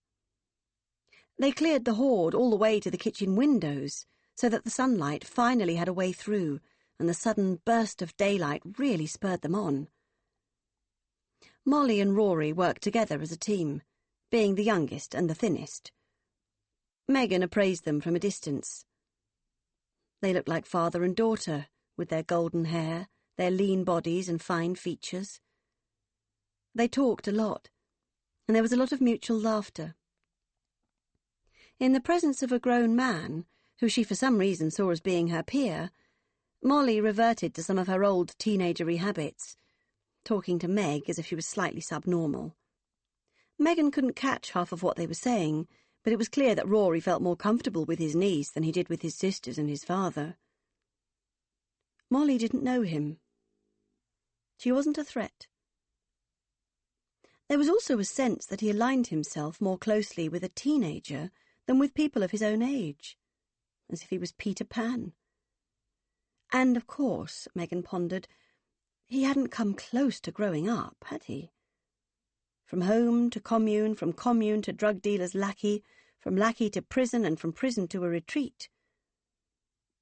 They cleared the hoard all the way to the kitchen windows, so that the sunlight finally had a way through, and the sudden burst of daylight really spurred them on. Molly and Rory worked together as a team, being the youngest and the thinnest. Megan appraised them from a distance. They looked like father and daughter, with their golden hair, their lean bodies and fine features. They talked a lot, and there was a lot of mutual laughter. In the presence of a grown man, who she for some reason saw as being her peer, Molly reverted to some of her old teenagery habits, talking to Meg as if she was slightly subnormal. Megan couldn't catch half of what they were saying, but it was clear that Rory felt more comfortable with his niece than he did with his sisters and his father. Molly didn't know him. She wasn't a threat. There was also a sense that he aligned himself more closely with a teenager than with people of his own age, as if he was Peter Pan. And, of course, Megan pondered, he hadn't come close to growing up, had he? From home to commune, from commune to drug dealer's lackey, from lackey to prison, and from prison to a retreat.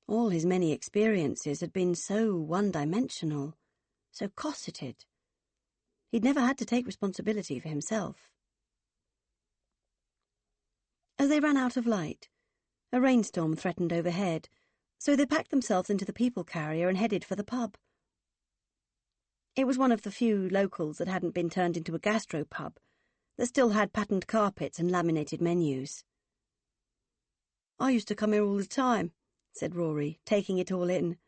All his many experiences had been so one-dimensional, so cosseted. He'd never had to take responsibility for himself. As they ran out of light, a rainstorm threatened overhead, so they packed themselves into the people carrier and headed for the pub. It was one of the few locals that hadn't been turned into a gastropub, that still had patterned carpets and laminated menus. "I used to come here all the time," said Rory, taking it all in,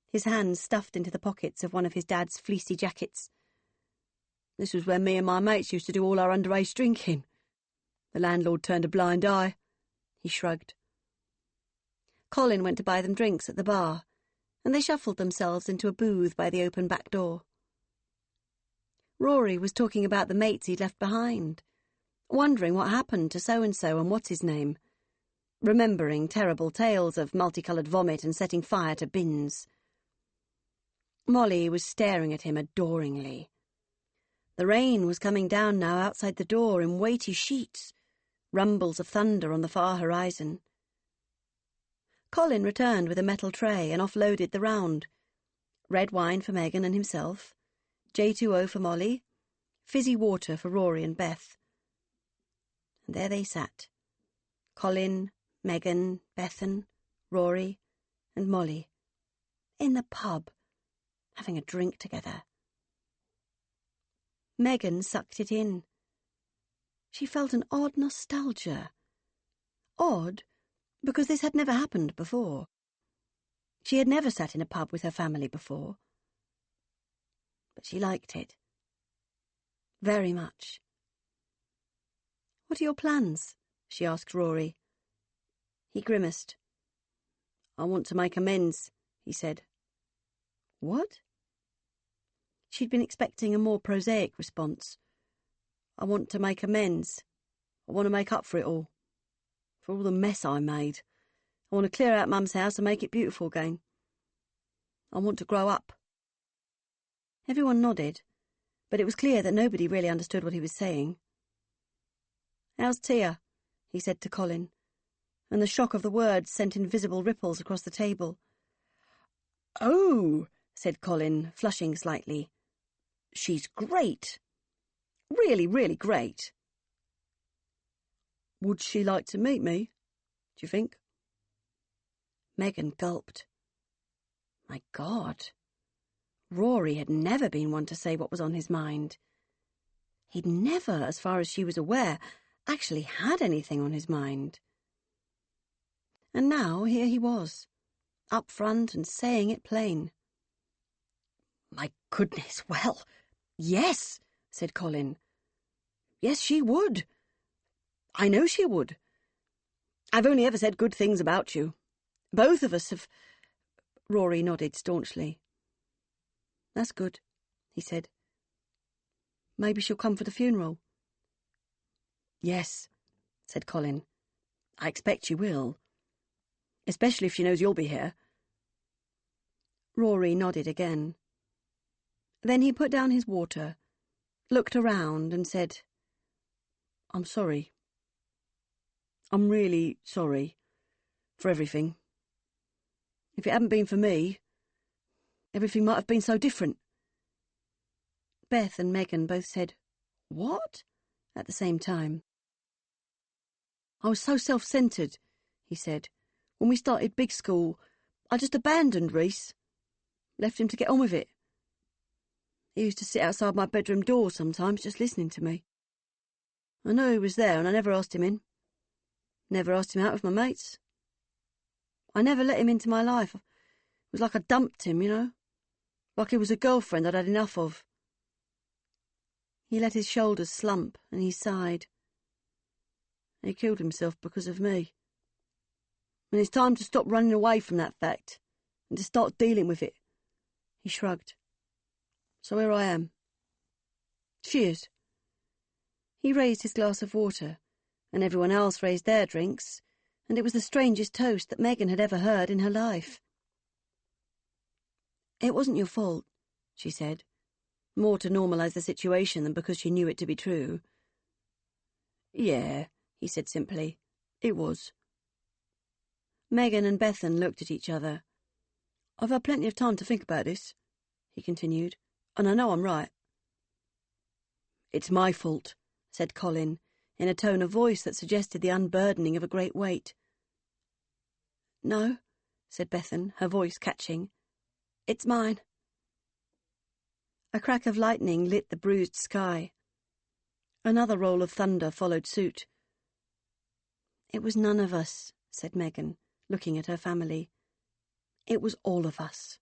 his hands stuffed into the pockets of one of his dad's fleecy jackets. "This was where me and my mates used to do all our underage drinking. The landlord turned a blind eye." He shrugged. Colin went to buy them drinks at the bar, and they shuffled themselves into a booth by the open back door. Rory was talking about the mates he'd left behind, wondering what happened to so-and-so and what's-his-name, remembering terrible tales of multicoloured vomit and setting fire to bins. Molly was staring at him adoringly. The rain was coming down now outside the door in weighty sheets, rumbles of thunder on the far horizon. Colin returned with a metal tray and offloaded the round. Red wine for Megan and himself, J2O for Molly, fizzy water for Rory and Beth. And there they sat, Colin, Megan, Bethan, Rory, and Molly, in the pub, having a drink together. Megan sucked it in. She felt an odd nostalgia. Odd, because this had never happened before. She had never sat in a pub with her family before. But she liked it. Very much. "What are your plans?" she asked Rory. He grimaced. "I want to make amends," he said. "What?" She'd been expecting a more prosaic response. "I want to make amends. I want to make up for it all. For all the mess I made. I want to clear out Mum's house and make it beautiful again. I want to grow up." Everyone nodded, but it was clear that nobody really understood what he was saying. "How's Tia?" he said to Colin, and the shock of the words sent invisible ripples across the table. "Oh," said Colin, flushing slightly. "She's great. Really, really great." "Would she like to meet me, do you think?" Megan gulped. My God. Rory had never been one to say what was on his mind. He'd never, as far as she was aware, actually had anything on his mind. And now here he was, up front and saying it plain. "My goodness, well, yes," said Colin. "Yes, she would. I know she would. I've only ever said good things about you. Both of us have Rory nodded staunchly. "That's good," he said. "Maybe she'll come for the funeral." "Yes," said Colin. "I expect she will. Especially if she knows you'll be here." Rory nodded again. Then he put down his water, looked around and said, "I'm sorry. I'm really sorry for everything. If it hadn't been for me, everything might have been so different." Beth and Megan both said, "What?" at the same time. "I was so self-centred," he said. "When we started big school, I just abandoned Reese. Left him to get on with it. He used to sit outside my bedroom door sometimes, just listening to me. I knew he was there and I never asked him in. Never asked him out with my mates. I never let him into my life. It was like I dumped him, you know? Like he was a girlfriend I'd had enough of." He let his shoulders slump and he sighed. "He killed himself because of me. And it's time to stop running away from that fact and to start dealing with it." He shrugged. "So here I am. Cheers." He raised his glass of water, and everyone else raised their drinks, and it was the strangest toast that Megan had ever heard in her life. "It wasn't your fault," she said, more to normalise the situation than because she knew it to be true. "Yeah," he said simply, "it was." Megan and Bethan looked at each other. "I've had plenty of time to think about this," he continued, "and I know I'm right." "It's my fault," said Colin, in a tone of voice that suggested the unburdening of a great weight. "No," said Bethan, her voice catching. "It's mine." A crack of lightning lit the bruised sky. Another roll of thunder followed suit. "It was none of us," said Megan, looking at her family. "It was all of us."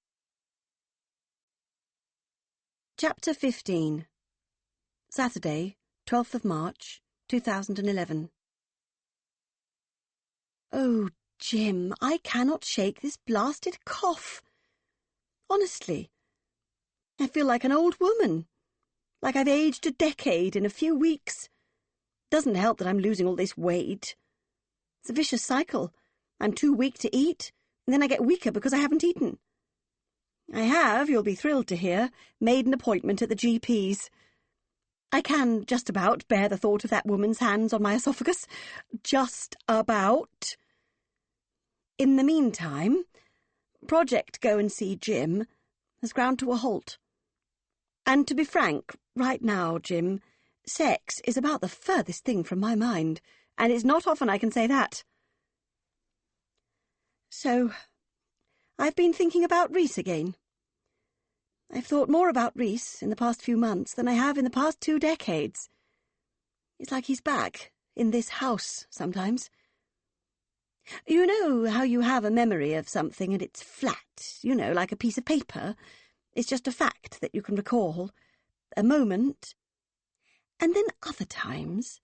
Chapter 15. Saturday, 12th of March, 2011. "Oh, Jim, I cannot shake this blasted cough. Honestly, I feel like an old woman, like I've aged a decade in a few weeks. Doesn't help that I'm losing all this weight. It's a vicious cycle. I'm too weak to eat, and then I get weaker because I haven't eaten. I have, you'll be thrilled to hear, made an appointment at the GP's. I can just about bear the thought of that woman's hands on my esophagus. Just about. In the meantime, Project Go and See Jim has ground to a halt. And to be frank, right now, Jim, sex is about the furthest thing from my mind, and it's not often I can say that. So, I've been thinking about Reese again. I've thought more about Reese in the past few months than I have in the past 2 decades. It's like he's back, in this house, sometimes. You know how you have a memory of something and it's flat, you know, like a piece of paper? It's just a fact that you can recall, a moment. And then other times,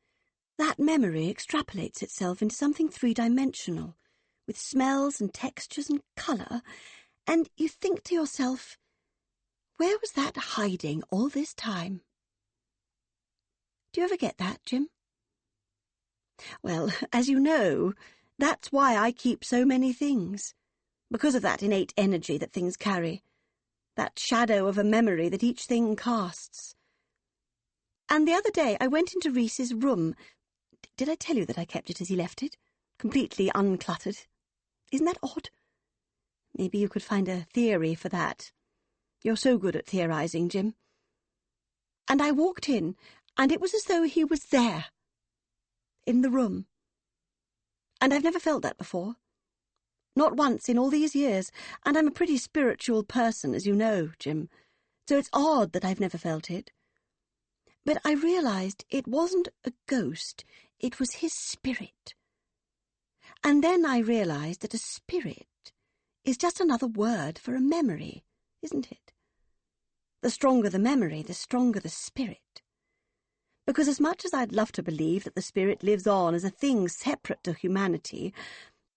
that memory extrapolates itself into something 3-dimensional, with smells and textures and colour, and you think to yourself, where was that hiding all this time? Do you ever get that, Jim? Well, as you know, that's why I keep so many things, because of that innate energy that things carry, that shadow of a memory that each thing casts. And the other day I went into Reese's room. Did I tell you that I kept it as he left it? Completely uncluttered. Isn't that odd? Maybe you could find a theory for that. You're so good at theorising, Jim. And I walked in, and it was as though he was there, in the room. And I've never felt that before. Not once in all these years, and I'm a pretty spiritual person, as you know, Jim, so it's odd that I've never felt it. But I realised it wasn't a ghost, it was his spirit. And then I realised that a spirit is just another word for a memory, isn't it? The stronger the memory, the stronger the spirit. Because as much as I'd love to believe that the spirit lives on as a thing separate to humanity,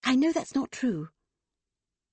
I know that's not true.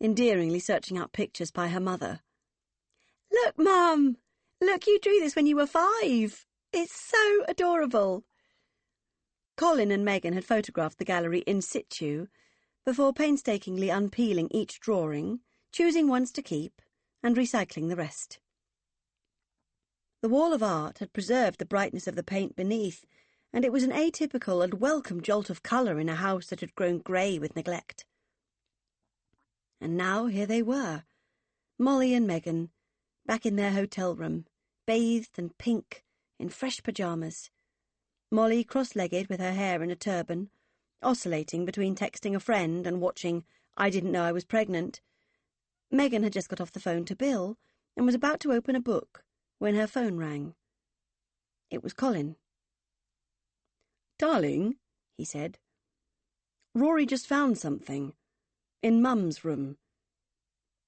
endearingly searching out pictures by her mother. "Look, Mum! Look, you drew this when you were 5. It's so adorable." Colin and Megan had photographed the gallery in situ before painstakingly unpeeling each drawing, choosing ones to keep, and recycling the rest. The wall of art had preserved the brightness of the paint beneath, and it was an atypical and welcome jolt of colour in a house that had grown grey with neglect. And now here they were, Molly and Megan, back in their hotel room, bathed and pink, in fresh pyjamas. Molly cross-legged with her hair in a turban, oscillating between texting a friend and watching I Didn't Know I Was Pregnant. Megan had just got off the phone to Bill and was about to open a book when her phone rang. It was Colin. "Darling," he said, "Rory just found something. In Mum's room.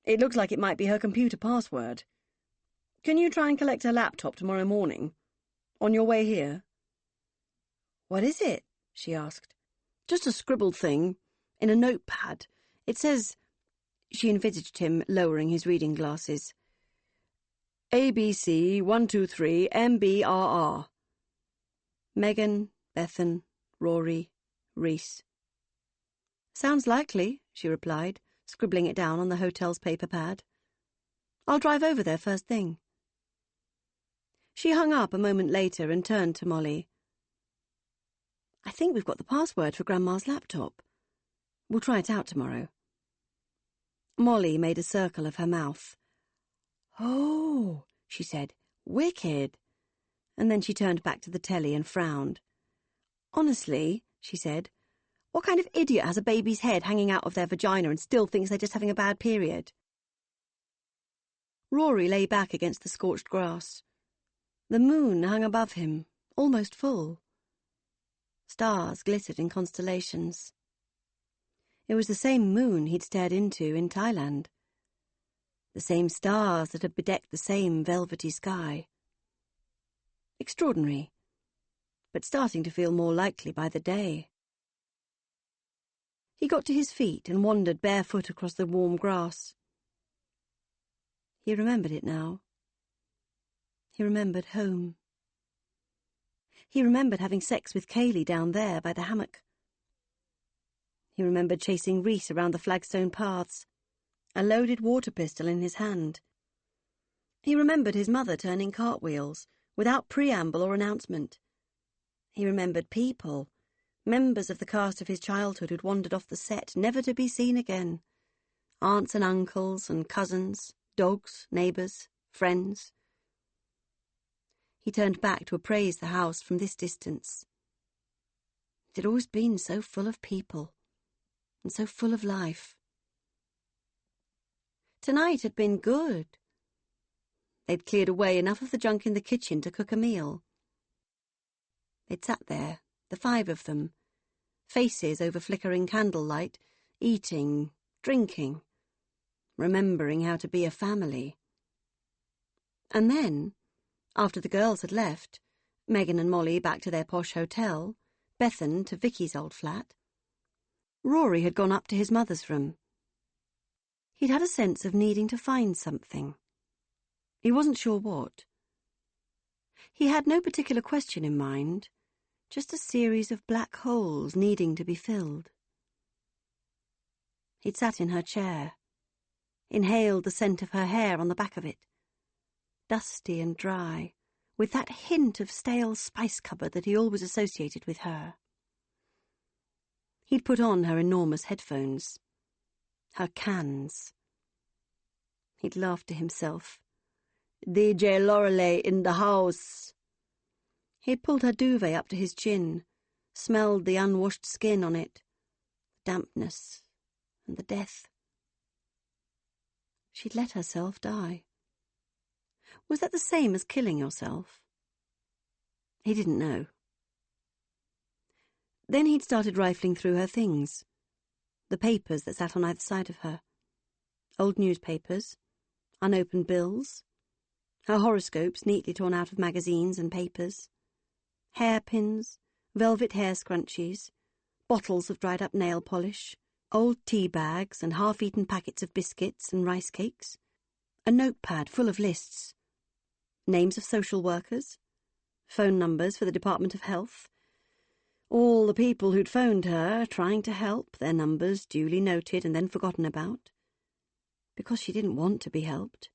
It looks like it might be her computer password. Can you try and collect her laptop tomorrow morning? On your way here?" "What is it?" she asked. "Just a scribbled thing, in a notepad. It says—" She envisaged him lowering his reading glasses. "ABC 123 MBRR. Megan, Bethan, Rory, Reese." "Sounds likely," she replied, scribbling it down on the hotel's paper pad. "I'll drive over there first thing." She hung up a moment later and turned to Molly. "I think we've got the password for Grandma's laptop. We'll try it out tomorrow." Molly made a circle of her mouth. "Oh," she said, "wicked." And then she turned back to the telly and frowned. "Honestly," she said, "what kind of idiot has a baby's head hanging out of their vagina and still thinks they're just having a bad period?" Rory lay back against the scorched grass. The moon hung above him, almost full. Stars glittered in constellations. It was the same moon he'd stared into in Thailand. The same stars that had bedecked the same velvety sky. Extraordinary, but starting to feel more likely by the day. He got to his feet and wandered barefoot across the warm grass. He remembered it now. He remembered home. He remembered having sex with Kaylee down there by the hammock. He remembered chasing Reese around the flagstone paths, a loaded water pistol in his hand. He remembered his mother turning cartwheels, without preamble or announcement. He remembered people, members of the cast of his childhood who'd wandered off the set, never to be seen again. Aunts and uncles and cousins, dogs, neighbours, friends. He turned back to appraise the house from this distance. It had always been so full of people, and so full of life. Tonight had been good. They'd cleared away enough of the junk in the kitchen to cook a meal. They'd sat there, the 5 of them, faces over flickering candlelight, eating, drinking, remembering how to be a family. And then, after the girls had left, Megan and Molly back to their posh hotel, Bethan to Vicky's old flat, Rory had gone up to his mother's room. He'd had a sense of needing to find something. He wasn't sure what. He had no particular question in mind, just a series of black holes needing to be filled. He'd sat in her chair, inhaled the scent of her hair on the back of it, dusty and dry, with that hint of stale spice cupboard that he always associated with her. He'd put on her enormous headphones, her cans. He'd laughed to himself. DJ Lorelei in the house. He'd pulled her duvet up to his chin, smelled the unwashed skin on it, the dampness and the death. She'd let herself die. Was that the same as killing yourself? He didn't know. Then he'd started rifling through her things, the papers that sat on either side of her. Old newspapers, unopened bills, her horoscopes neatly torn out of magazines and papers, hairpins, velvet hair scrunchies, bottles of dried-up nail polish, Old tea bags and half-eaten packets of biscuits and rice cakes. A notepad full of lists. Names of social workers. Phone numbers for the Department of Health. All the people who'd phoned her, trying to help, their numbers duly noted and then forgotten about. Because she didn't want to be helped.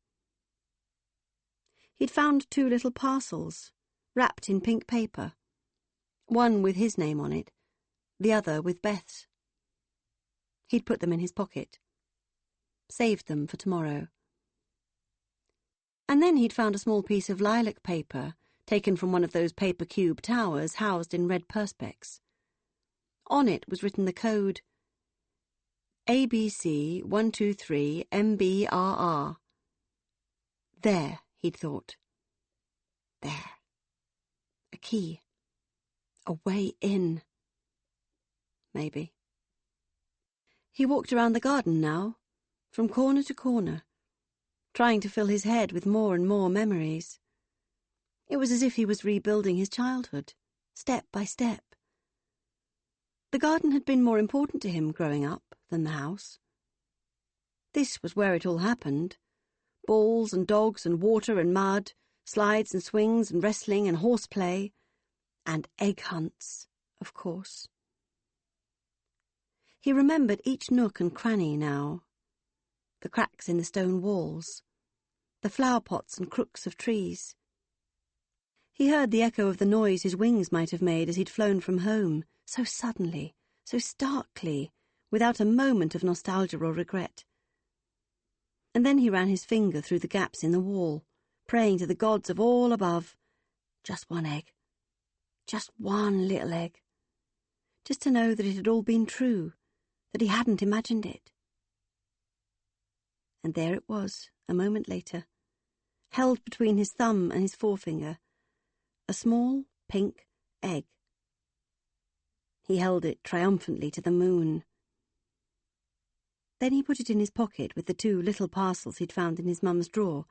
He'd found 2 little parcels, wrapped in pink paper. One with his name on it, the other with Beth's. He'd put them in his pocket. Saved them for tomorrow. And then he'd found a small piece of lilac paper taken from one of those paper cube towers housed in red perspex. On it was written the code ABC 123 MBRR. There, he'd thought. There. A key. A way in. Maybe. He walked around the garden now, from corner to corner, trying to fill his head with more and more memories. It was as if he was rebuilding his childhood, step by step. The garden had been more important to him growing up than the house. This was where it all happened. Balls and dogs and water and mud, slides and swings and wrestling and horseplay, and egg hunts, of course. He remembered each nook and cranny now. The cracks in the stone walls, the flower pots and crooks of trees. He heard the echo of the noise his wings might have made as he'd flown from home, so suddenly, so starkly, without a moment of nostalgia or regret. And then he ran his finger through the gaps in the wall, praying to the gods of all above. Just one egg. Just one little egg. Just to know that it had all been true, that he hadn't imagined it. And there it was, a moment later, held between his thumb and his forefinger, a small pink egg. He held it triumphantly to the moon. Then he put it in his pocket with the 2 little parcels he'd found in his mum's drawer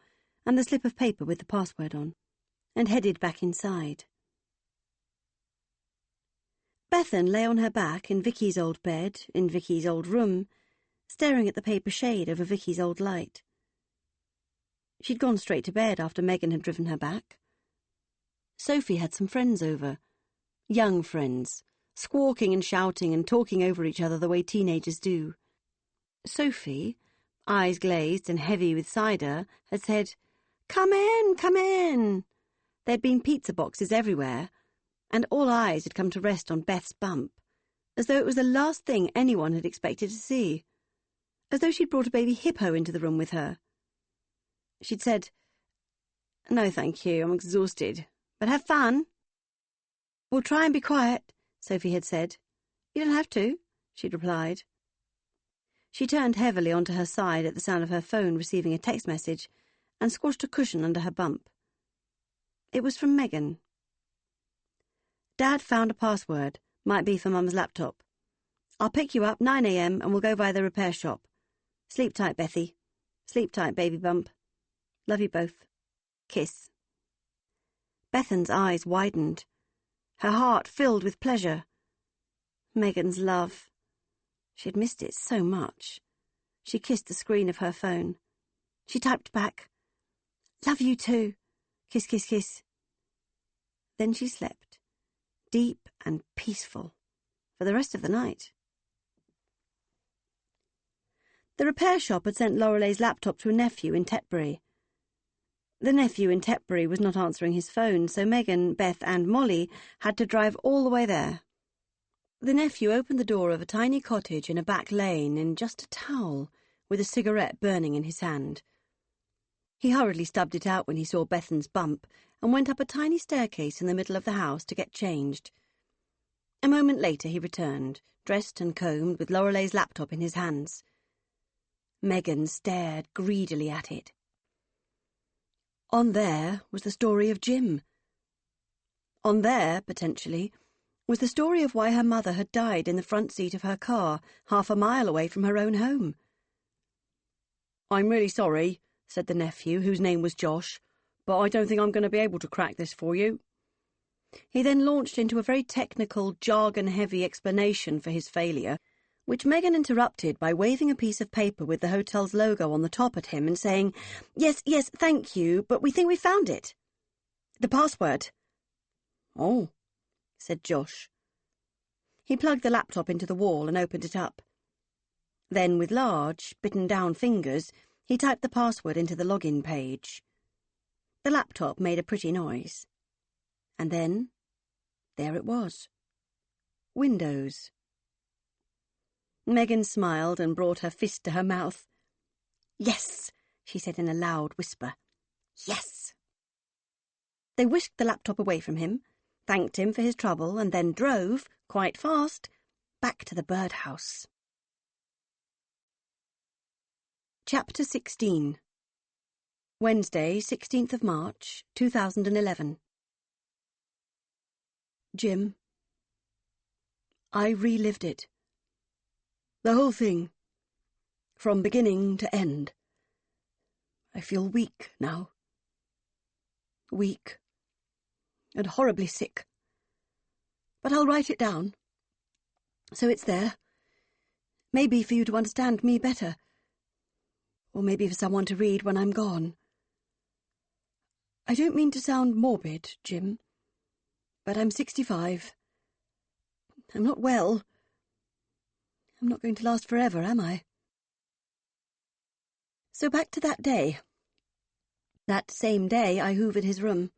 and the slip of paper with the password on, and headed back inside. Bethan lay on her back in Vicky's old bed, in Vicky's old room, staring at the paper shade over Vicky's old light. She'd gone straight to bed after Megan had driven her back. Sophie had some friends over, young friends, squawking and shouting and talking over each other the way teenagers do. Sophie, eyes glazed and heavy with cider, had said, "Come in, come in." There'd been pizza boxes everywhere, and all eyes had come to rest on Beth's bump, as though it was the last thing anyone had expected to see, as though she'd brought a baby hippo into the room with her. She'd said, "No, thank you, I'm exhausted, but have fun." "We'll try and be quiet," Sophie had said. "You don't have to," she'd replied. She turned heavily onto her side at the sound of her phone receiving a text message and squashed a cushion under her bump. It was from Megan. "Dad found a password. Might be for Mum's laptop. I'll pick you up 9 a.m. and we'll go by the repair shop. Sleep tight, Bethy. Sleep tight, baby bump. Love you both. Kiss." Bethan's eyes widened. Her heart filled with pleasure. Megan's love. She had missed it so much. She kissed the screen of her phone. She typed back, "Love you too. Kiss, kiss, kiss." Then she slept, deep and peaceful, for the rest of the night. The repair shop had sent Lorelei's laptop to a nephew in Tetbury. The nephew in Tetbury was not answering his phone, so Megan, Beth and Molly had to drive all the way there. The nephew opened the door of a tiny cottage in a back lane in just a towel, with a cigarette burning in his hand. He hurriedly stubbed it out when he saw Bethan's bump and went up a tiny staircase in the middle of the house to get changed. A moment later he returned, dressed and combed, with Lorelei's laptop in his hands. Megan stared greedily at it. On there was the story of Jim. On there, potentially, was the story of why her mother had died in the front seat of her car, half a mile away from her own home. "I'm really sorry," said the nephew, whose name was Josh, "but I don't think I'm going to be able to crack this for you." He then launched into a very technical, jargon-heavy explanation for his failure, which Megan interrupted by waving a piece of paper with the hotel's logo on the top at him and saying, Yes, thank you, but we think we found it. The password. Oh, said Josh. He plugged the laptop into the wall and opened it up. Then, with large, bitten-down fingers, he typed the password into the login page. The laptop made a pretty noise. And then, there it was. Windows. Megan smiled and brought her fist to her mouth. Yes, she said in a loud whisper. Yes. They whisked the laptop away from him, thanked him for his trouble, and then drove, quite fast, back to the birdhouse. Chapter 16. Wednesday, 16th of March, 2011. Jim, I relived it. The whole thing, from beginning to end. I feel weak now. Weak and horribly sick. But I'll write it down, so it's there. Maybe for you to understand me better, or maybe for someone to read when I'm gone. I don't mean to sound morbid, Jim, but I'm 65. I'm not well. I'm not going to last forever, am I? So back to that day. That same day I hoovered his room,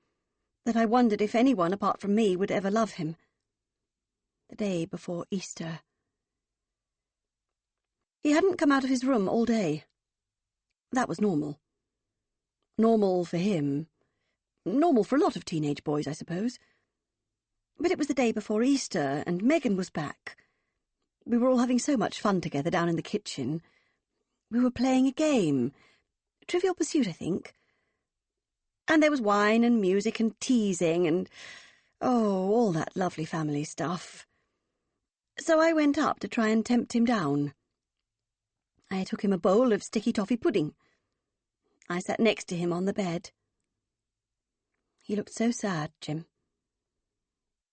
that I wondered if anyone apart from me would ever love him. The day before Easter. He hadn't come out of his room all day. That was normal. Normal for him. Normal for a lot of teenage boys, I suppose. But it was the day before Easter, and Megan was back. We were all having so much fun together down in the kitchen. We were playing a game. Trivial Pursuit, I think. And there was wine and music and teasing and, all that lovely family stuff. So I went up to try and tempt him down. I took him a bowl of sticky toffee pudding. I sat next to him on the bed. He looked so sad, Jim.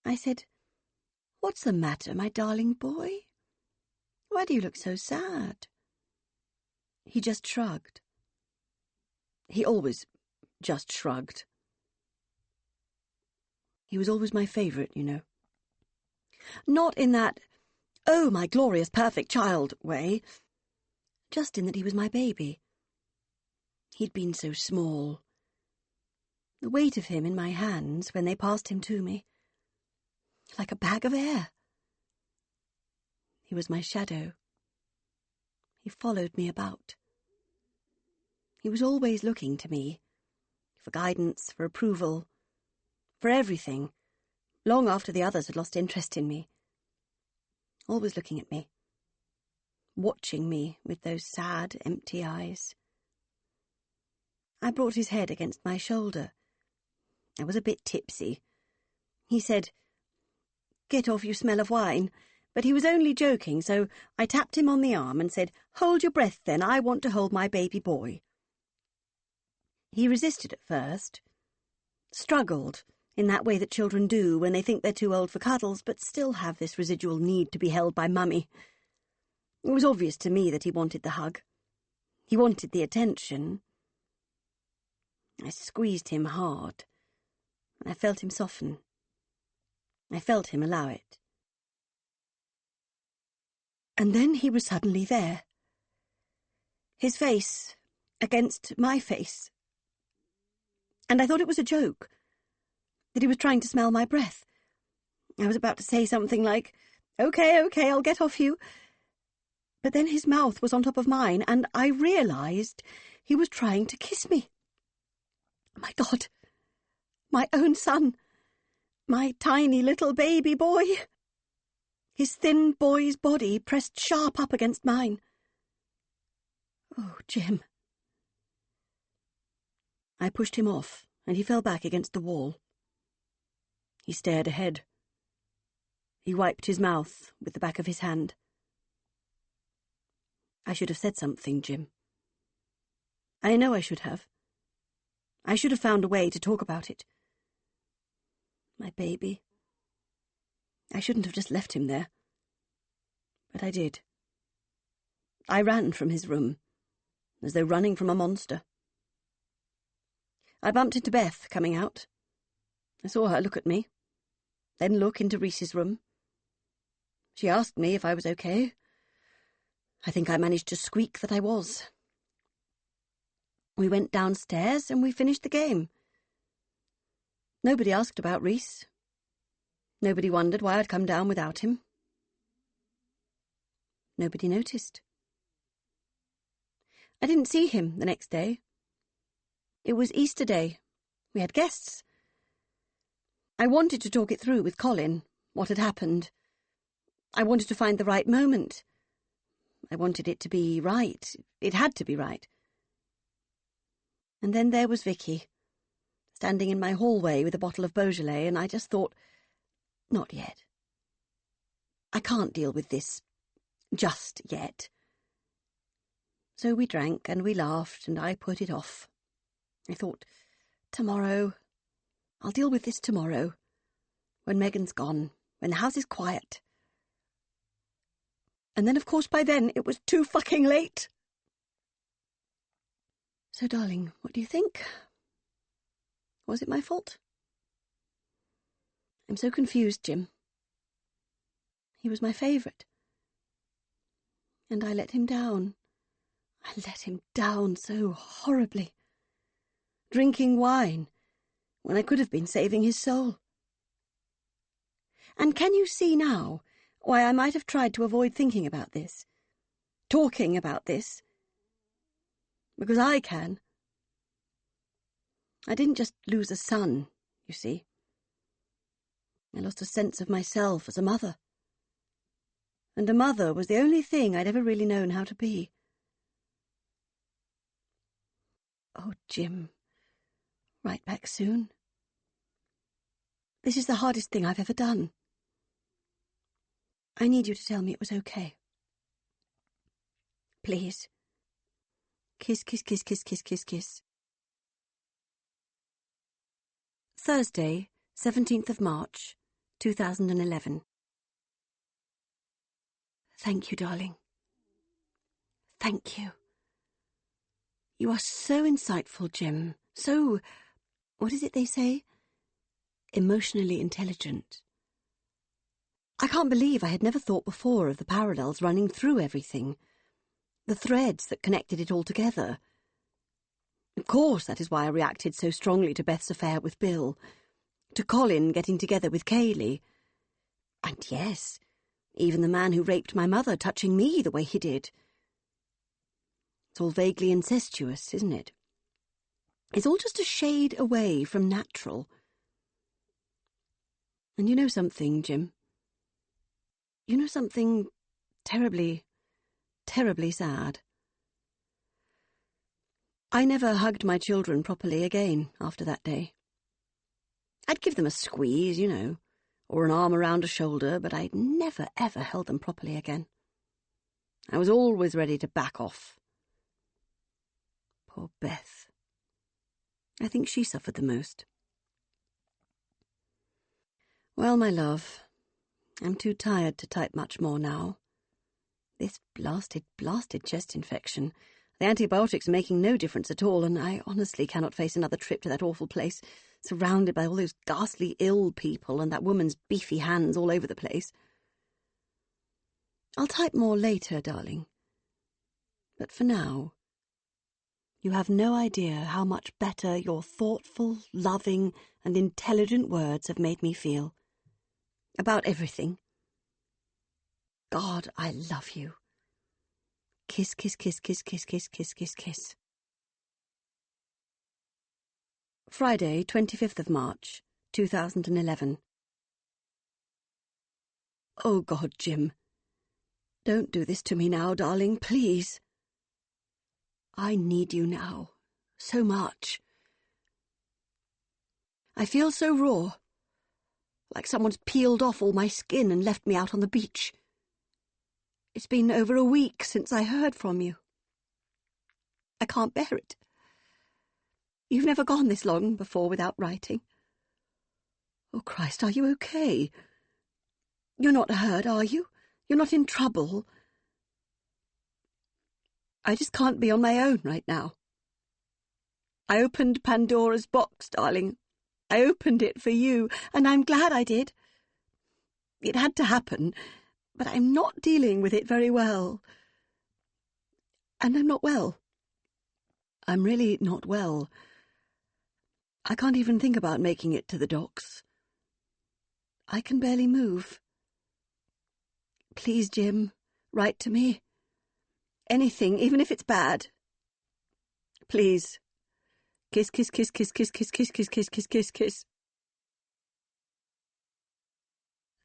I said, "What's the matter, my darling boy? Why do you look so sad?" He just shrugged. He always just shrugged. He was always my favourite, you know. Not in that, "Oh, my glorious, perfect child" way, just in that he was my baby. He'd been so small. The weight of him in my hands when they passed him to me, like a bag of air. He was my shadow. He followed me about. He was always looking to me, for guidance, for approval, for everything, long after the others had lost interest in me. Always looking at me, watching me with those sad, empty eyes. I brought his head against my shoulder. I was a bit tipsy. He said, "Get off, you smell of wine," but he was only joking, so I tapped him on the arm and said, "Hold your breath then, I want to hold my baby boy." He resisted at first, struggled in that way that children do when they think they're too old for cuddles but still have this residual need to be held by mummy. It was obvious to me that he wanted the hug. He wanted the attention. I squeezed him hard, and I felt him soften. I felt him allow it. And then he was suddenly there. His face against my face. And I thought it was a joke, that he was trying to smell my breath. I was about to say something like, Okay, I'll get off you." But then his mouth was on top of mine, and I realised he was trying to kiss me. My God, my own son, my tiny little baby boy. His thin boy's body pressed sharp up against mine. Oh, Jim. I pushed him off, and he fell back against the wall. He stared ahead. He wiped his mouth with the back of his hand. I should have said something, Jim. I know I should have. I should have found a way to talk about it. My baby. I shouldn't have just left him there. But I did. I ran from his room, as though running from a monster. I bumped into Beth coming out. I saw her look at me, then look into Reese's room. She asked me if I was okay. I think I managed to squeak that I was. We went downstairs and we finished the game. Nobody asked about Reese. Nobody wondered why I'd come down without him. Nobody noticed. I didn't see him the next day. It was Easter Day. We had guests. I wanted to talk it through with Colin, what had happened. I wanted to find the right moment. I wanted it to be right. It had to be right. And then there was Vicky, standing in my hallway with a bottle of Beaujolais, and I just thought, not yet. I can't deal with this just yet. So we drank and we laughed and I put it off. I thought, tomorrow. I'll deal with this tomorrow. When Megan's gone, when the house is quiet. And then, of course, by then it was too fucking late. So, darling, what do you think? Was it my fault? I'm so confused, Jim. He was my favourite. And I let him down. I let him down so horribly. Drinking wine, when I could have been saving his soul. And can you see now why I might have tried to avoid thinking about this, talking about this? Because I can. I didn't just lose a son, you see. I lost a sense of myself as a mother. And a mother was the only thing I'd ever really known how to be. Oh, Jim, write back soon. This is the hardest thing I've ever done. I need you to tell me it was okay. Please. Kiss, kiss, kiss, kiss, kiss, kiss, kiss. Thursday, 17th of March, 2011. Thank you, darling. Thank you. You are so insightful, Jim. So, what is it they say? Emotionally intelligent. I can't believe I had never thought before of the parallels running through everything, the threads that connected it all together. Of course, that is why I reacted so strongly to Beth's affair with Bill, to Colin getting together with Kayleigh. And yes, even the man who raped my mother touching me the way he did. It's all vaguely incestuous, isn't it? It's all just a shade away from natural. And you know something, Jim? You know something terribly, terribly sad? I never hugged my children properly again after that day. I'd give them a squeeze, you know, or an arm around a shoulder, but I'd never, ever held them properly again. I was always ready to back off. Poor Beth. I think she suffered the most. Well, my love, I'm too tired to type much more now. This blasted chest infection. The antibiotics are making no difference at all, and I honestly cannot face another trip to that awful place, surrounded by all those ghastly ill people and that woman's beefy hands all over the place. I'll type more later, darling. But for now, you have no idea how much better your thoughtful, loving, and intelligent words have made me feel. About everything. God, I love you. Kiss, kiss, kiss, kiss, kiss, kiss, kiss, kiss, kiss. Friday, 25th of March, 2011. Oh, God, Jim. Don't do this to me now, darling, please. I need you now, so much. I feel so raw, like someone's peeled off all my skin and left me out on the beach. It's been over a week since I heard from you. I can't bear it. You've never gone this long before without writing. Oh, Christ, are you okay? You're not hurt, are you? You're not in trouble? I just can't be on my own right now. I opened Pandora's box, darling. I opened it for you, and I'm glad I did. It had to happen, but I'm not dealing with it very well. And I'm not well. I'm really not well. I can't even think about making it to the docks. I can barely move. Please, Jim, write to me. Anything, even if it's bad. Please. Kiss, kiss, kiss, kiss, kiss, kiss, kiss, kiss, kiss, kiss, kiss, kiss.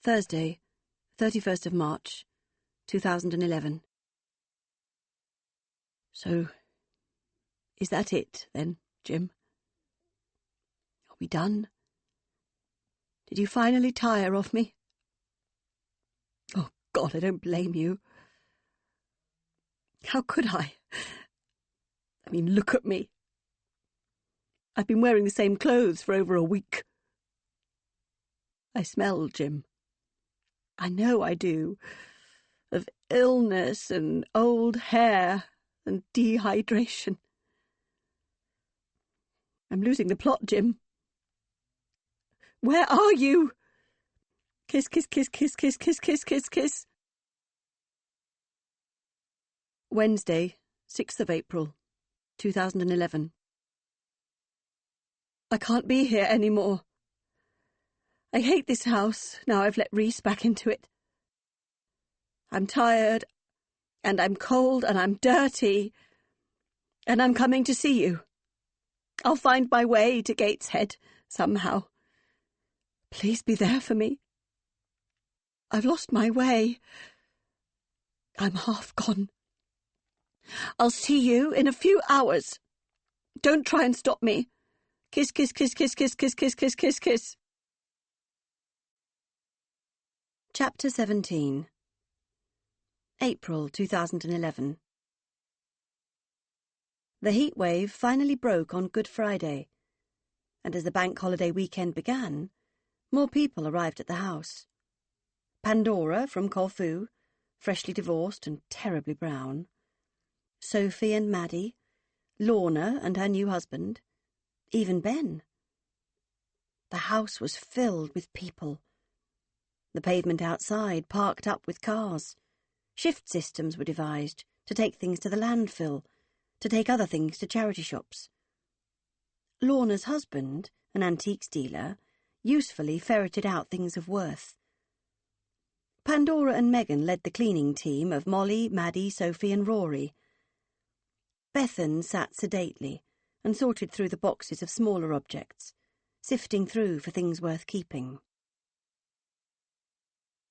Thursday, 31st of March, 2011. So, is that it, then, Jim? Are we done? Did you finally tire of me? Oh, God, I don't blame you. How could I? I mean, look at me. I've been wearing the same clothes for over a week. I smell, Jim. I know I do. Of illness and old hair and dehydration. I'm losing the plot, Jim. Where are you? Kiss, kiss, kiss, kiss, kiss, kiss, kiss, kiss, kiss. Wednesday, 6th of April, 2011. I can't be here anymore. I hate this house now I've let Reese back into it. I'm tired, and I'm cold, and I'm dirty, and I'm coming to see you. I'll find my way to Gateshead somehow. Please be there for me. I've lost my way. I'm half gone. I'll see you in a few hours. Don't try and stop me. Kiss, kiss, kiss, kiss, kiss, kiss, kiss, kiss, kiss, kiss. Chapter 17. April 2011. The heat wave finally broke on Good Friday, and as the bank holiday weekend began, more people arrived at the house. Pandora from Corfu, freshly divorced and terribly brown. Sophie and Maddie, Lorna and her new husband, even Ben. The house was filled with people. The pavement outside parked up with cars. Shift systems were devised to take things to the landfill, to take other things to charity shops. Lorna's husband, an antiques dealer, usefully ferreted out things of worth. Pandora and Megan led the cleaning team of Molly, Maddie, Sophie and Rory. Bethan sat sedately and sorted through the boxes of smaller objects, sifting through for things worth keeping.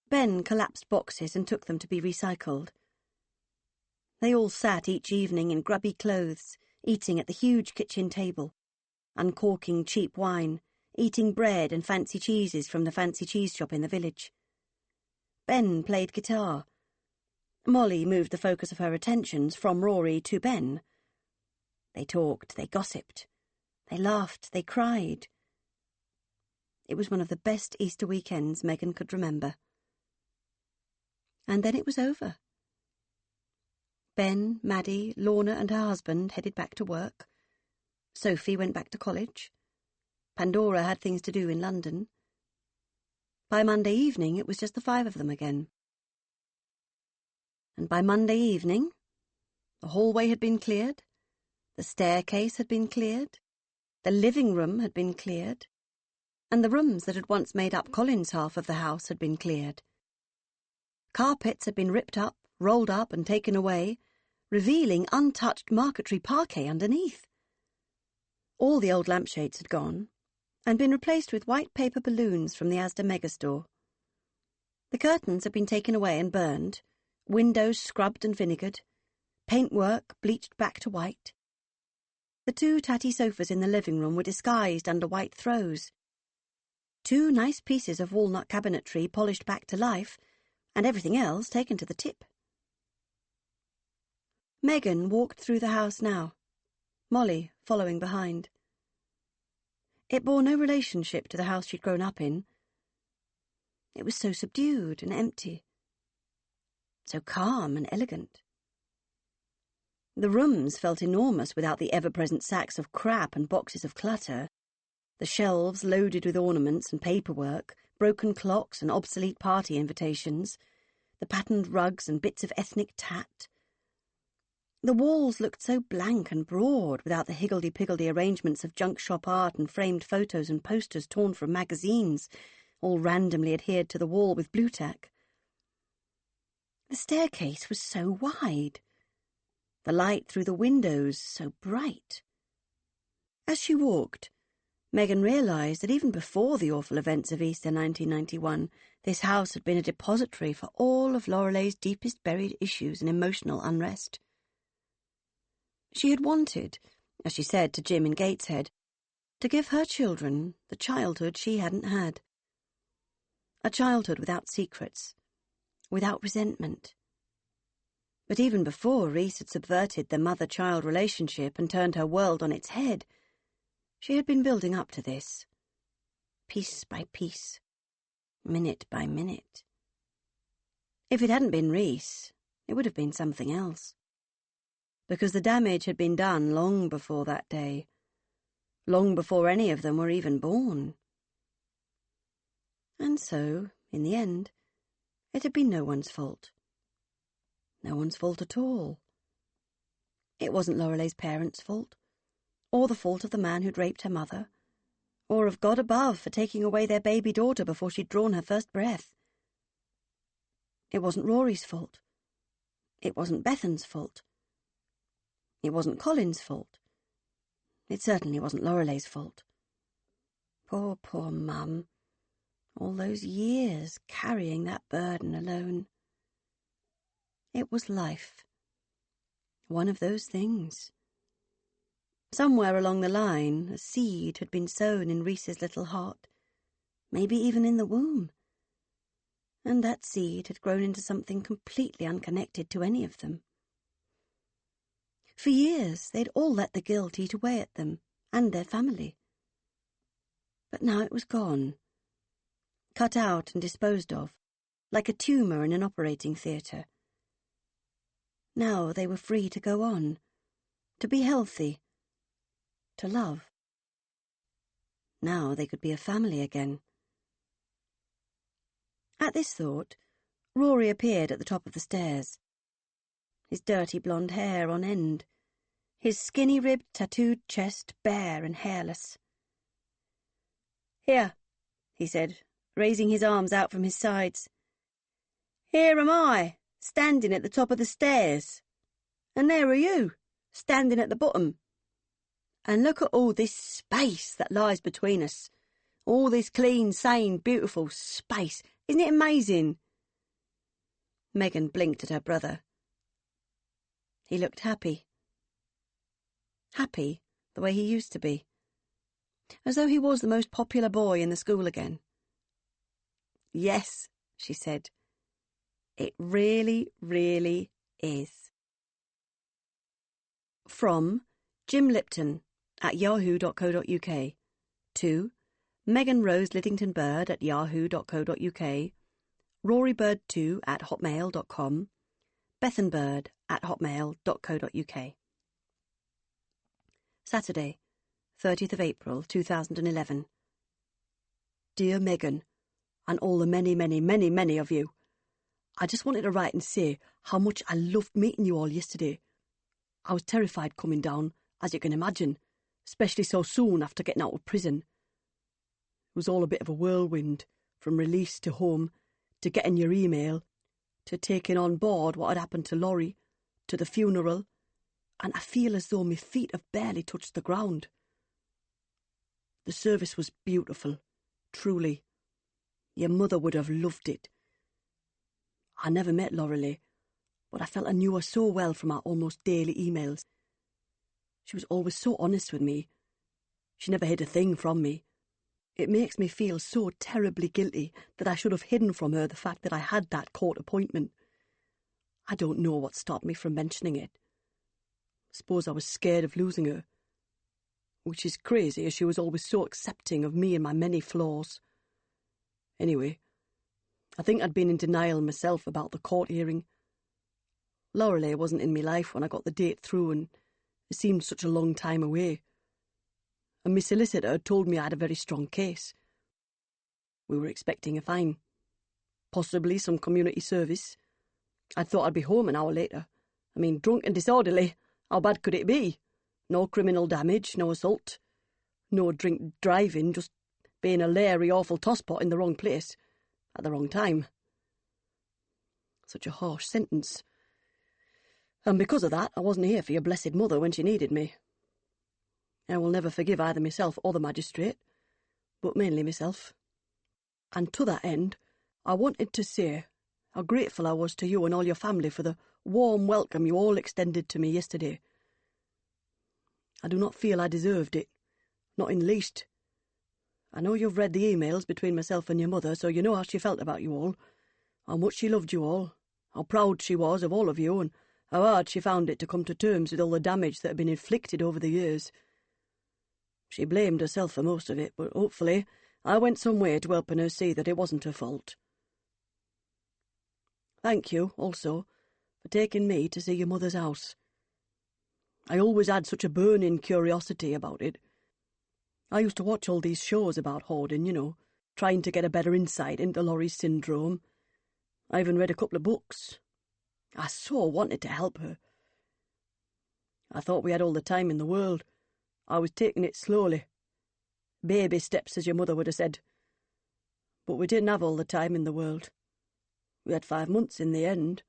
Ben collapsed boxes and took them to be recycled. They all sat each evening in grubby clothes, eating at the huge kitchen table, uncorking cheap wine, eating bread and fancy cheeses from the fancy cheese shop in the village. Ben played guitar. Molly moved the focus of her attentions from Rory to Ben. They talked, they gossiped, they laughed, they cried. It was one of the best Easter weekends Megan could remember. And then it was over. Ben, Maddie, Lorna and her husband headed back to work. Sophie went back to college. Pandora had things to do in London. By Monday evening, it was just the 5 of them again. And by Monday evening, the hallway had been cleared, the staircase had been cleared, the living room had been cleared, and the rooms that had once made up Colin's half of the house had been cleared. Carpets had been ripped up, rolled up and taken away, revealing untouched marquetry parquet underneath. All the old lampshades had gone, and been replaced with white paper balloons from the Asda megastore. The curtains had been taken away and burned, windows scrubbed and vinegared, paintwork bleached back to white. The 2 tatty sofas in the living room were disguised under white throws. 2 nice pieces of walnut cabinetry polished back to life, and everything else taken to the tip. Megan walked through the house now, Molly following behind. It bore no relationship to the house she'd grown up in. It was so subdued and empty, so calm and elegant. The rooms felt enormous without the ever-present sacks of crap and boxes of clutter, the shelves loaded with ornaments and paperwork, broken clocks and obsolete party invitations, the patterned rugs and bits of ethnic tat. The walls looked so blank and broad without the higgledy-piggledy arrangements of junk shop art and framed photos and posters torn from magazines, all randomly adhered to the wall with blue tack. The staircase was so wide. The light through the windows so bright. As she walked, Megan realised that even before the awful events of Easter 1991, this house had been a depository for all of Lorelei's deepest buried issues and emotional unrest. She had wanted, as she said to Jim in Gateshead, to give her children the childhood she hadn't had. A childhood without secrets, without resentment. But even before Reese had subverted the mother-child relationship and turned her world on its head, she had been building up to this, piece by piece, minute by minute. If it hadn't been Reese, it would have been something else. Because the damage had been done long before that day, long before any of them were even born. And so, in the end, it had been no one's fault. No one's fault at all. It wasn't Lorelei's parents' fault, or the fault of the man who'd raped her mother, or of God above for taking away their baby daughter before she'd drawn her first breath. It wasn't Rory's fault. It wasn't Bethan's fault. It wasn't Colin's fault. It certainly wasn't Lorelei's fault. Poor, poor Mum. All those years carrying that burden alone. It was life. One of those things. Somewhere along the line, a seed had been sown in Reese's little heart, maybe even in the womb. And that seed had grown into something completely unconnected to any of them. For years, they'd all let the guilt eat away at them and their family. But now it was gone, cut out and disposed of, like a tumour in an operating theatre. Now they were free to go on, to be healthy, to love. Now they could be a family again. At this thought, Rory appeared at the top of the stairs, his dirty blonde hair on end, his skinny-ribbed tattooed chest bare and hairless. "Here," he said, raising his arms out from his sides. "Here am I, standing at the top of the stairs. And there are you, standing at the bottom. And look at all this space that lies between us. All this clean, sane, beautiful space. Isn't it amazing?" Megan blinked at her brother. He looked happy. Happy the way he used to be. As though he was the most popular boy in the school again. "Yes," she said. "It really, really is." From Jim Lipton at yahoo.co.uk to Megan Rose Liddington Bird at yahoo.co.uk, Rory Bird 2 at hotmail.com, Bethan Bird at hotmail.co.uk. Saturday, 30th of April 2011. Dear Megan, and all the many, many, many, many of you, I just wanted to write and say how much I loved meeting you all yesterday. I was terrified coming down, as you can imagine, especially so soon after getting out of prison. It was all a bit of a whirlwind, from release to home, to getting your email, to taking on board what had happened to Laurie, to the funeral, and I feel as though my feet have barely touched the ground. The service was beautiful, truly. Your mother would have loved it. I never met Lorelei, but I felt I knew her so well from our almost daily emails. She was always so honest with me. She never hid a thing from me. It makes me feel so terribly guilty that I should have hidden from her the fact that I had that court appointment. I don't know what stopped me from mentioning it. Suppose I was scared of losing her. Which is crazy, as she was always so accepting of me and my many flaws. Anyway, I think I'd been in denial myself about the court hearing. Lorelei wasn't in me life when I got the date through, and it seemed such a long time away. And my solicitor had told me I had a very strong case. We were expecting a fine. Possibly some community service. I thought I'd be home an hour later. I mean, drunk and disorderly. How bad could it be? No criminal damage, no assault. No drink driving, just being a leery, awful tosspot in the wrong place. At the wrong time. Such a harsh sentence. And because of that, I wasn't here for your blessed mother when she needed me. I will never forgive either myself or the magistrate, but mainly myself. And to that end, I wanted to say how grateful I was to you and all your family for the warm welcome you all extended to me yesterday. I do not feel I deserved it, not in the least. I know you've read the emails between myself and your mother, so you know how she felt about you all, how much she loved you all, how proud she was of all of you, and how hard she found it to come to terms with all the damage that had been inflicted over the years. She blamed herself for most of it, but hopefully I went some way to helping her see that it wasn't her fault. Thank you, also, for taking me to see your mother's house. I always had such a burning curiosity about it. I used to watch all these shows about hoarding, you know, trying to get a better insight into Laurie's syndrome. I even read a couple of books. I so wanted to help her. I thought we had all the time in the world. I was taking it slowly. Baby steps, as your mother would have said. But we didn't have all the time in the world. We had 5 months in the end.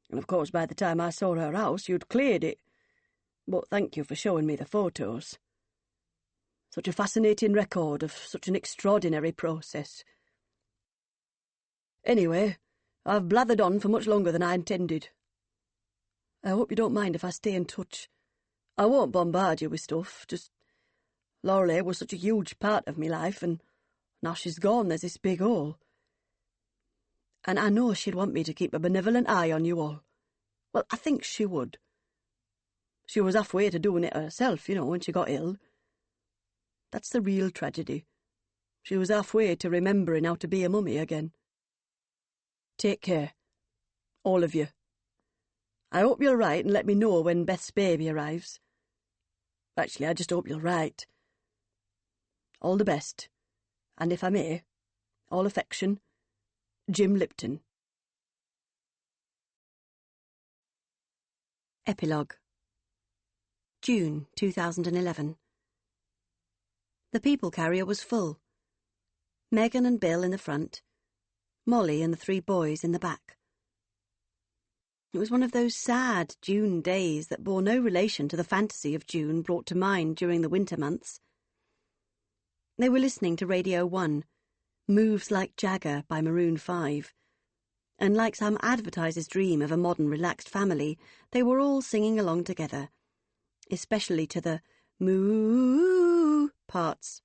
And of course, by the time I saw her house, you'd cleared it. But thank you for showing me the photos. Such a fascinating record of such an extraordinary process. Anyway, I've blathered on for much longer than I intended. I hope you don't mind if I stay in touch. I won't bombard you with stuff, just Lorelei was such a huge part of me life, and now she's gone, there's this big hole. And I know she'd want me to keep a benevolent eye on you all. Well, I think she would. She was halfway to doing it herself, you know, when she got ill. That's the real tragedy. She was halfway to remembering how to be a mummy again. Take care. All of you. I hope you'll write and let me know when Beth's baby arrives. Actually, I just hope you'll write. All the best. And if I may, all affection, Jim Lipton. Epilogue. June 2011. The people carrier was full. Megan and Bill in the front, Molly and the 3 boys in the back. It was one of those sad June days that bore no relation to the fantasy of June brought to mind during the winter months. They were listening to Radio 1, Moves Like Jagger by Maroon 5, and like some advertiser's dream of a modern relaxed family, they were all singing along together, especially to the moo parts.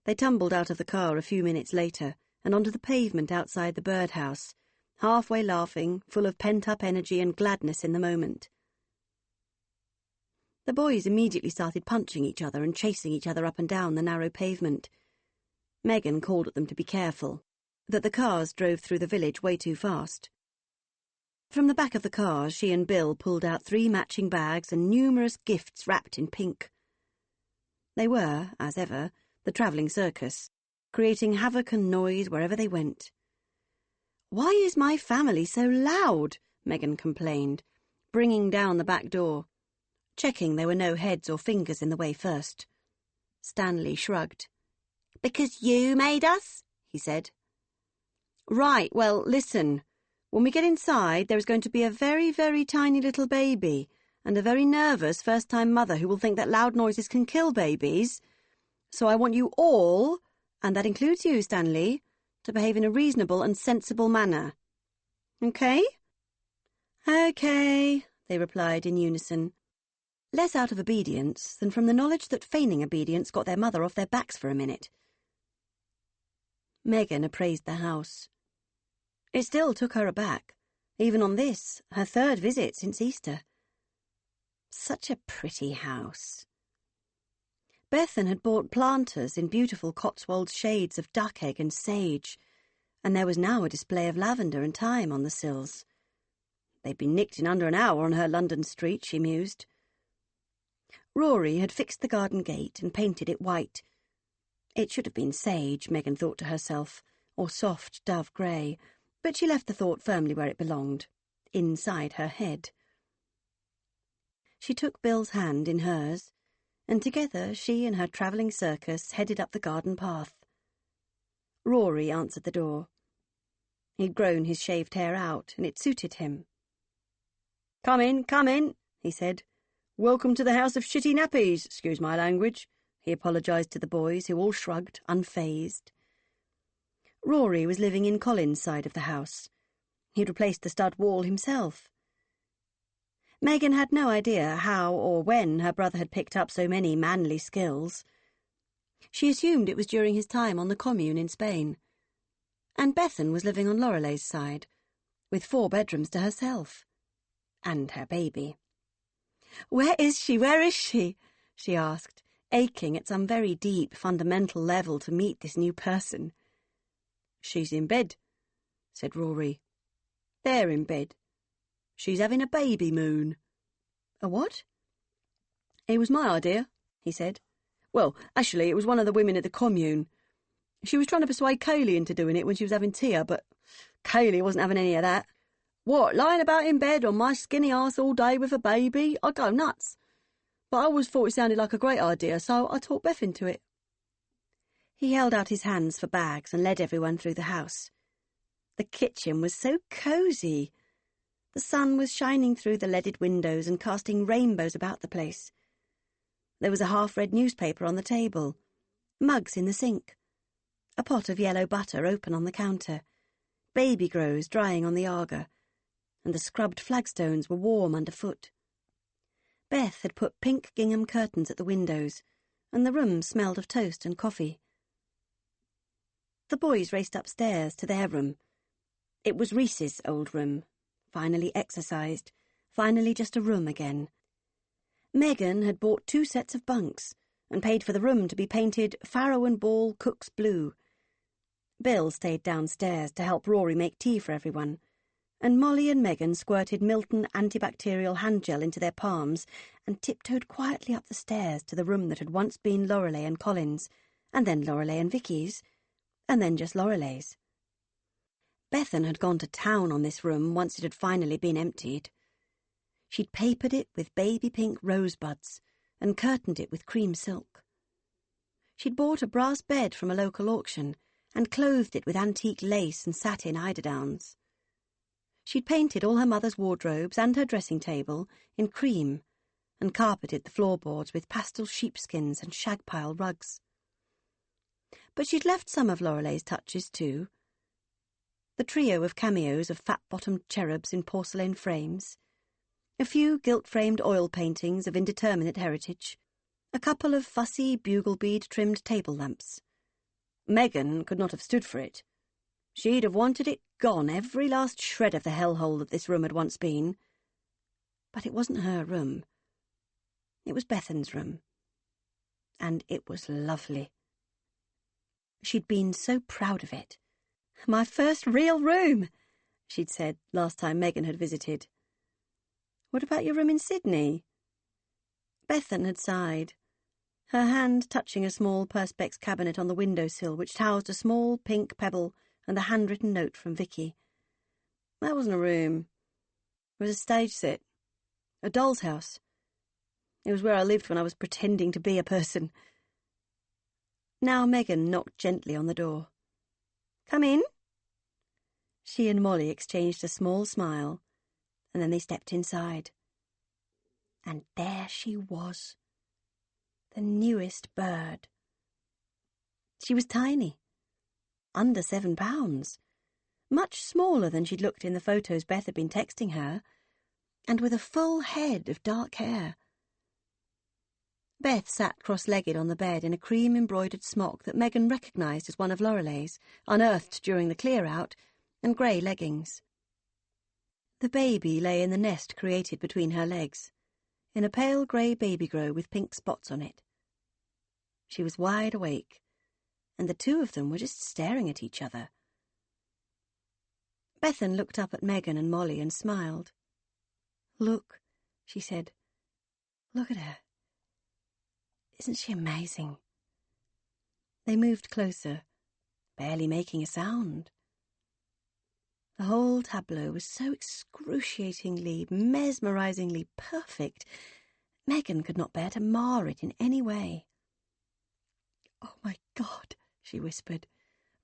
They tumbled out of the car a few minutes later and onto the pavement outside the birdhouse, halfway laughing, full of pent-up energy and gladness in the moment. The boys immediately started punching each other and chasing each other up and down the narrow pavement. Megan called at them to be careful, that the cars drove through the village way too fast. From the back of the cars, she and Bill pulled out 3 matching bags and numerous gifts wrapped in pink. They were, as ever, the travelling circus, creating havoc and noise wherever they went. "Why is my family so loud?" Megan complained, bringing down the back door, checking there were no heads or fingers in the way first. Stanley shrugged. "Because you made us?" he said. "Right, well, listen. When we get inside, there is going to be a very, very tiny little baby and a very nervous first-time mother who will think that loud noises can kill babies. So I want you all, and that includes you, Stanley, to behave in a reasonable and sensible manner. Okay?" "Okay," they replied in unison, less out of obedience than from the knowledge that feigning obedience got their mother off their backs for a minute. Megan appraised the house. It still took her aback, even on this, her 3rd visit since Easter. Such a pretty house. Bethan had bought planters in beautiful Cotswold shades of duck egg and sage, and there was now a display of lavender and thyme on the sills. They'd be nicked in under an hour on her London street, she mused. Rory had fixed the garden gate and painted it white. It should have been sage, Megan thought to herself, or soft dove grey, but she left the thought firmly where it belonged, inside her head. She took Bill's hand in hers, and together she and her travelling circus headed up the garden path. Rory answered the door. He'd grown his shaved hair out, and it suited him. Come in, he said. Welcome to the house of shitty nappies, excuse my language, he apologised to the boys, who all shrugged, unfazed. Rory was living in Colin's side of the house. He'd replaced the stud wall himself. Megan had no idea how or when her brother had picked up so many manly skills. She assumed it was during his time on the commune in Spain. And Bethan was living on Lorelei's side, with 4 bedrooms to herself. And her baby. Where is she? Where is she? She asked, aching at some very deep, fundamental level to meet this new person. She's in bed, said Rory. They're in bed. She's having a baby moon. A what? It was my idea, he said. Well, actually, it was one of the women at the commune. She was trying to persuade Kaylee into doing it when she was having Tia, but Kaylee wasn't having any of that. What, lying about in bed on my skinny arse all day with a baby? I'd go nuts. But I always thought it sounded like a great idea, so I talked Beth into it. He held out his hands for bags and led everyone through the house. The kitchen was so cosy. The sun was shining through the leaded windows and casting rainbows about the place. There was a half-read newspaper on the table, mugs in the sink, a pot of yellow butter open on the counter, baby grows drying on the Aga, and the scrubbed flagstones were warm underfoot. Beth had put pink gingham curtains at the windows, and the room smelled of toast and coffee. The boys raced upstairs to their room. It was Reese's old room, finally exercised, finally just a room again. Megan had bought 2 sets of bunks and paid for the room to be painted Farrow and Ball Cook's Blue. Bill stayed downstairs to help Rory make tea for everyone, and Molly and Megan squirted Milton antibacterial hand gel into their palms and tiptoed quietly up the stairs to the room that had once been Lorelei and Colin's, and then Lorelei and Vicky's, and then just Lorelei's. Bethan had gone to town on this room once it had finally been emptied. She'd papered it with baby pink rosebuds and curtained it with cream silk. She'd bought a brass bed from a local auction and clothed it with antique lace and satin eiderdowns. She'd painted all her mother's wardrobes and her dressing table in cream and carpeted the floorboards with pastel sheepskins and shagpile rugs. But she'd left some of Lorelei's touches too. The trio of cameos of fat-bottomed cherubs in porcelain frames, a few gilt-framed oil paintings of indeterminate heritage, a couple of fussy bugle-bead-trimmed table lamps. Megan could not have stood for it. She'd have wanted it gone, every last shred of the hellhole that this room had once been. But it wasn't her room. It was Bethan's room. And it was lovely. She'd been so proud of it. My first real room, she'd said last time Megan had visited. What about your room in Sydney? Bethan had sighed, her hand touching a small perspex cabinet on the windowsill which housed a small pink pebble and a handwritten note from Vicky. That wasn't a room. It was a stage set. A doll's house. It was where I lived when I was pretending to be a person. Now Megan knocked gently on the door. Come in. She and Molly exchanged a small smile, and then they stepped inside. And there she was, the newest bird. She was tiny, under 7 pounds, much smaller than she'd looked in the photos Beth had been texting her, and with a full head of dark hair. Beth sat cross-legged on the bed in a cream-embroidered smock that Megan recognised as one of Lorelei's, unearthed during the clear-out, and grey leggings. The baby lay in the nest created between her legs, in a pale grey baby grow with pink spots on it. She was wide awake, and the two of them were just staring at each other. Bethan looked up at Megan and Molly and smiled. "Look," she said. "Look at her. Isn't she amazing?" They moved closer, barely making a sound. The whole tableau was so excruciatingly, mesmerizingly perfect, Megan could not bear to mar it in any way. "Oh, my God," she whispered,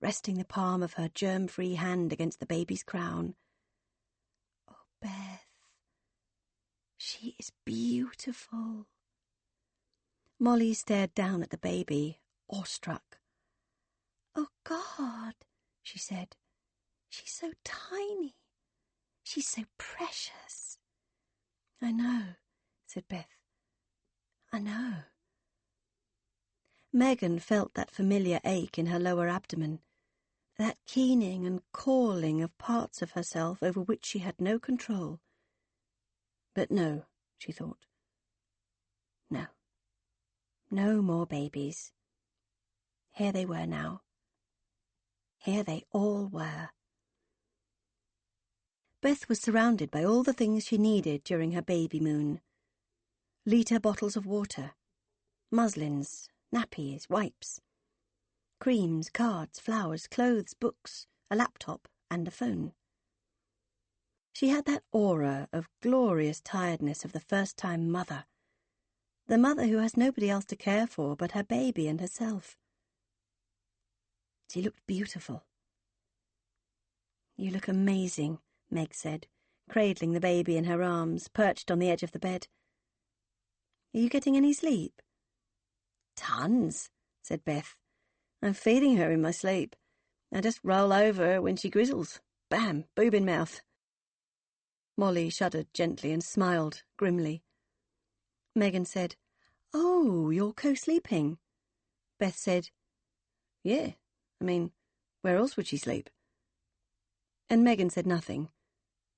resting the palm of her germ-free hand against the baby's crown. "Oh, Beth, she is beautiful." Molly stared down at the baby, awestruck. "Oh, God," she said, "she's so tiny. She's so precious." "I know," said Beth. "I know." Megan felt that familiar ache in her lower abdomen, that keening and calling of parts of herself over which she had no control. But no, she thought. No. No more babies. Here they were now. Here they all were. Beth was surrounded by all the things she needed during her baby moon. Litre bottles of water, muslins, nappies, wipes, creams, cards, flowers, clothes, books, a laptop, and a phone. She had that aura of glorious tiredness of the first-time mother, the mother who has nobody else to care for but her baby and herself. She looked beautiful. "You look amazing," Meg said, cradling the baby in her arms, perched on the edge of the bed. "Are you getting any sleep?" "Tons," said Beth. "I'm feeding her in my sleep. I just roll over when she grizzles. Bam, boob in mouth." Molly shuddered gently and smiled grimly. Megan said, "Oh, you're co-sleeping." Beth said, "Yeah, I mean, where else would she sleep?" And Megan said nothing,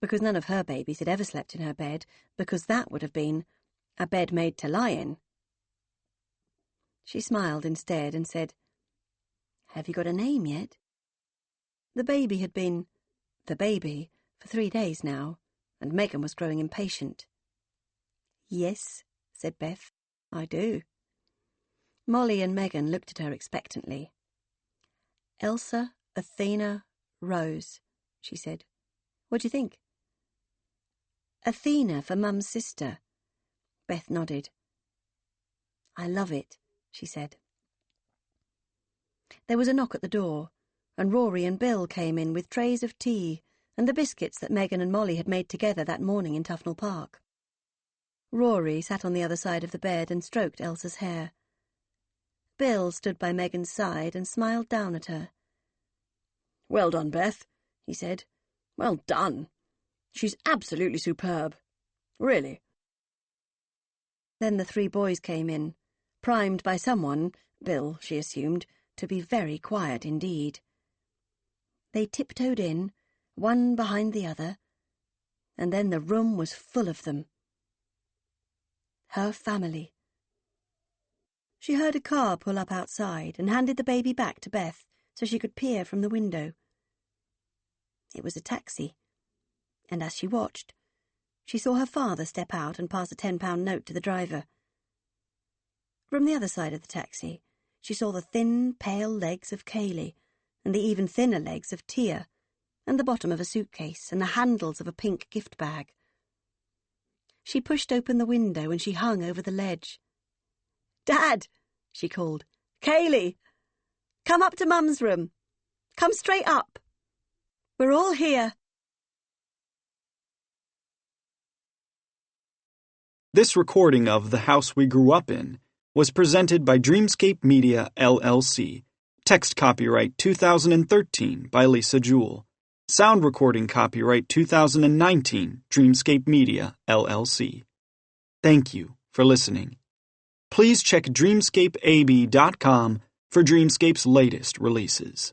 because none of her babies had ever slept in her bed, because that would have been a bed made to lie in. She smiled instead and said, "Have you got a name yet?" The baby had been the baby for 3 days now, and Megan was growing impatient. "Yes," said Beth, "I do." Molly and Megan looked at her expectantly. "Elsa, Athena, Rose," she said. "What do you think?" "Athena for Mum's sister." Beth nodded. "I love it," she said. There was a knock at the door, and Rory and Bill came in with trays of tea and the biscuits that Megan and Molly had made together that morning in Tufnell Park. Rory sat on the other side of the bed and stroked Elsa's hair. Bill stood by Megan's side and smiled down at her. "Well done, Beth," he said. "Well done. She's absolutely superb. Really." Then the 3 boys came in, primed by someone, Bill, she assumed, to be very quiet indeed. They tiptoed in, one behind the other, and then the room was full of them. Her family. She heard a car pull up outside and handed the baby back to Beth so she could peer from the window. It was a taxi, and as she watched, she saw her father step out and pass a £10 note to the driver. From the other side of the taxi, she saw the thin, pale legs of Kaylee, and the even thinner legs of Tia, and the bottom of a suitcase and the handles of a pink gift bag. She pushed open the window and she hung over the ledge. "Dad," she called. "Kaylee! Come up to Mum's room. Come straight up. We're all here." This recording of The House We Grew Up In was presented by Dreamscape Media, LLC. Text copyright 2013 by Lisa Jewell. Sound recording copyright 2019, Dreamscape Media, LLC. Thank you for listening. Please check dreamscapeab.com for Dreamscape's latest releases.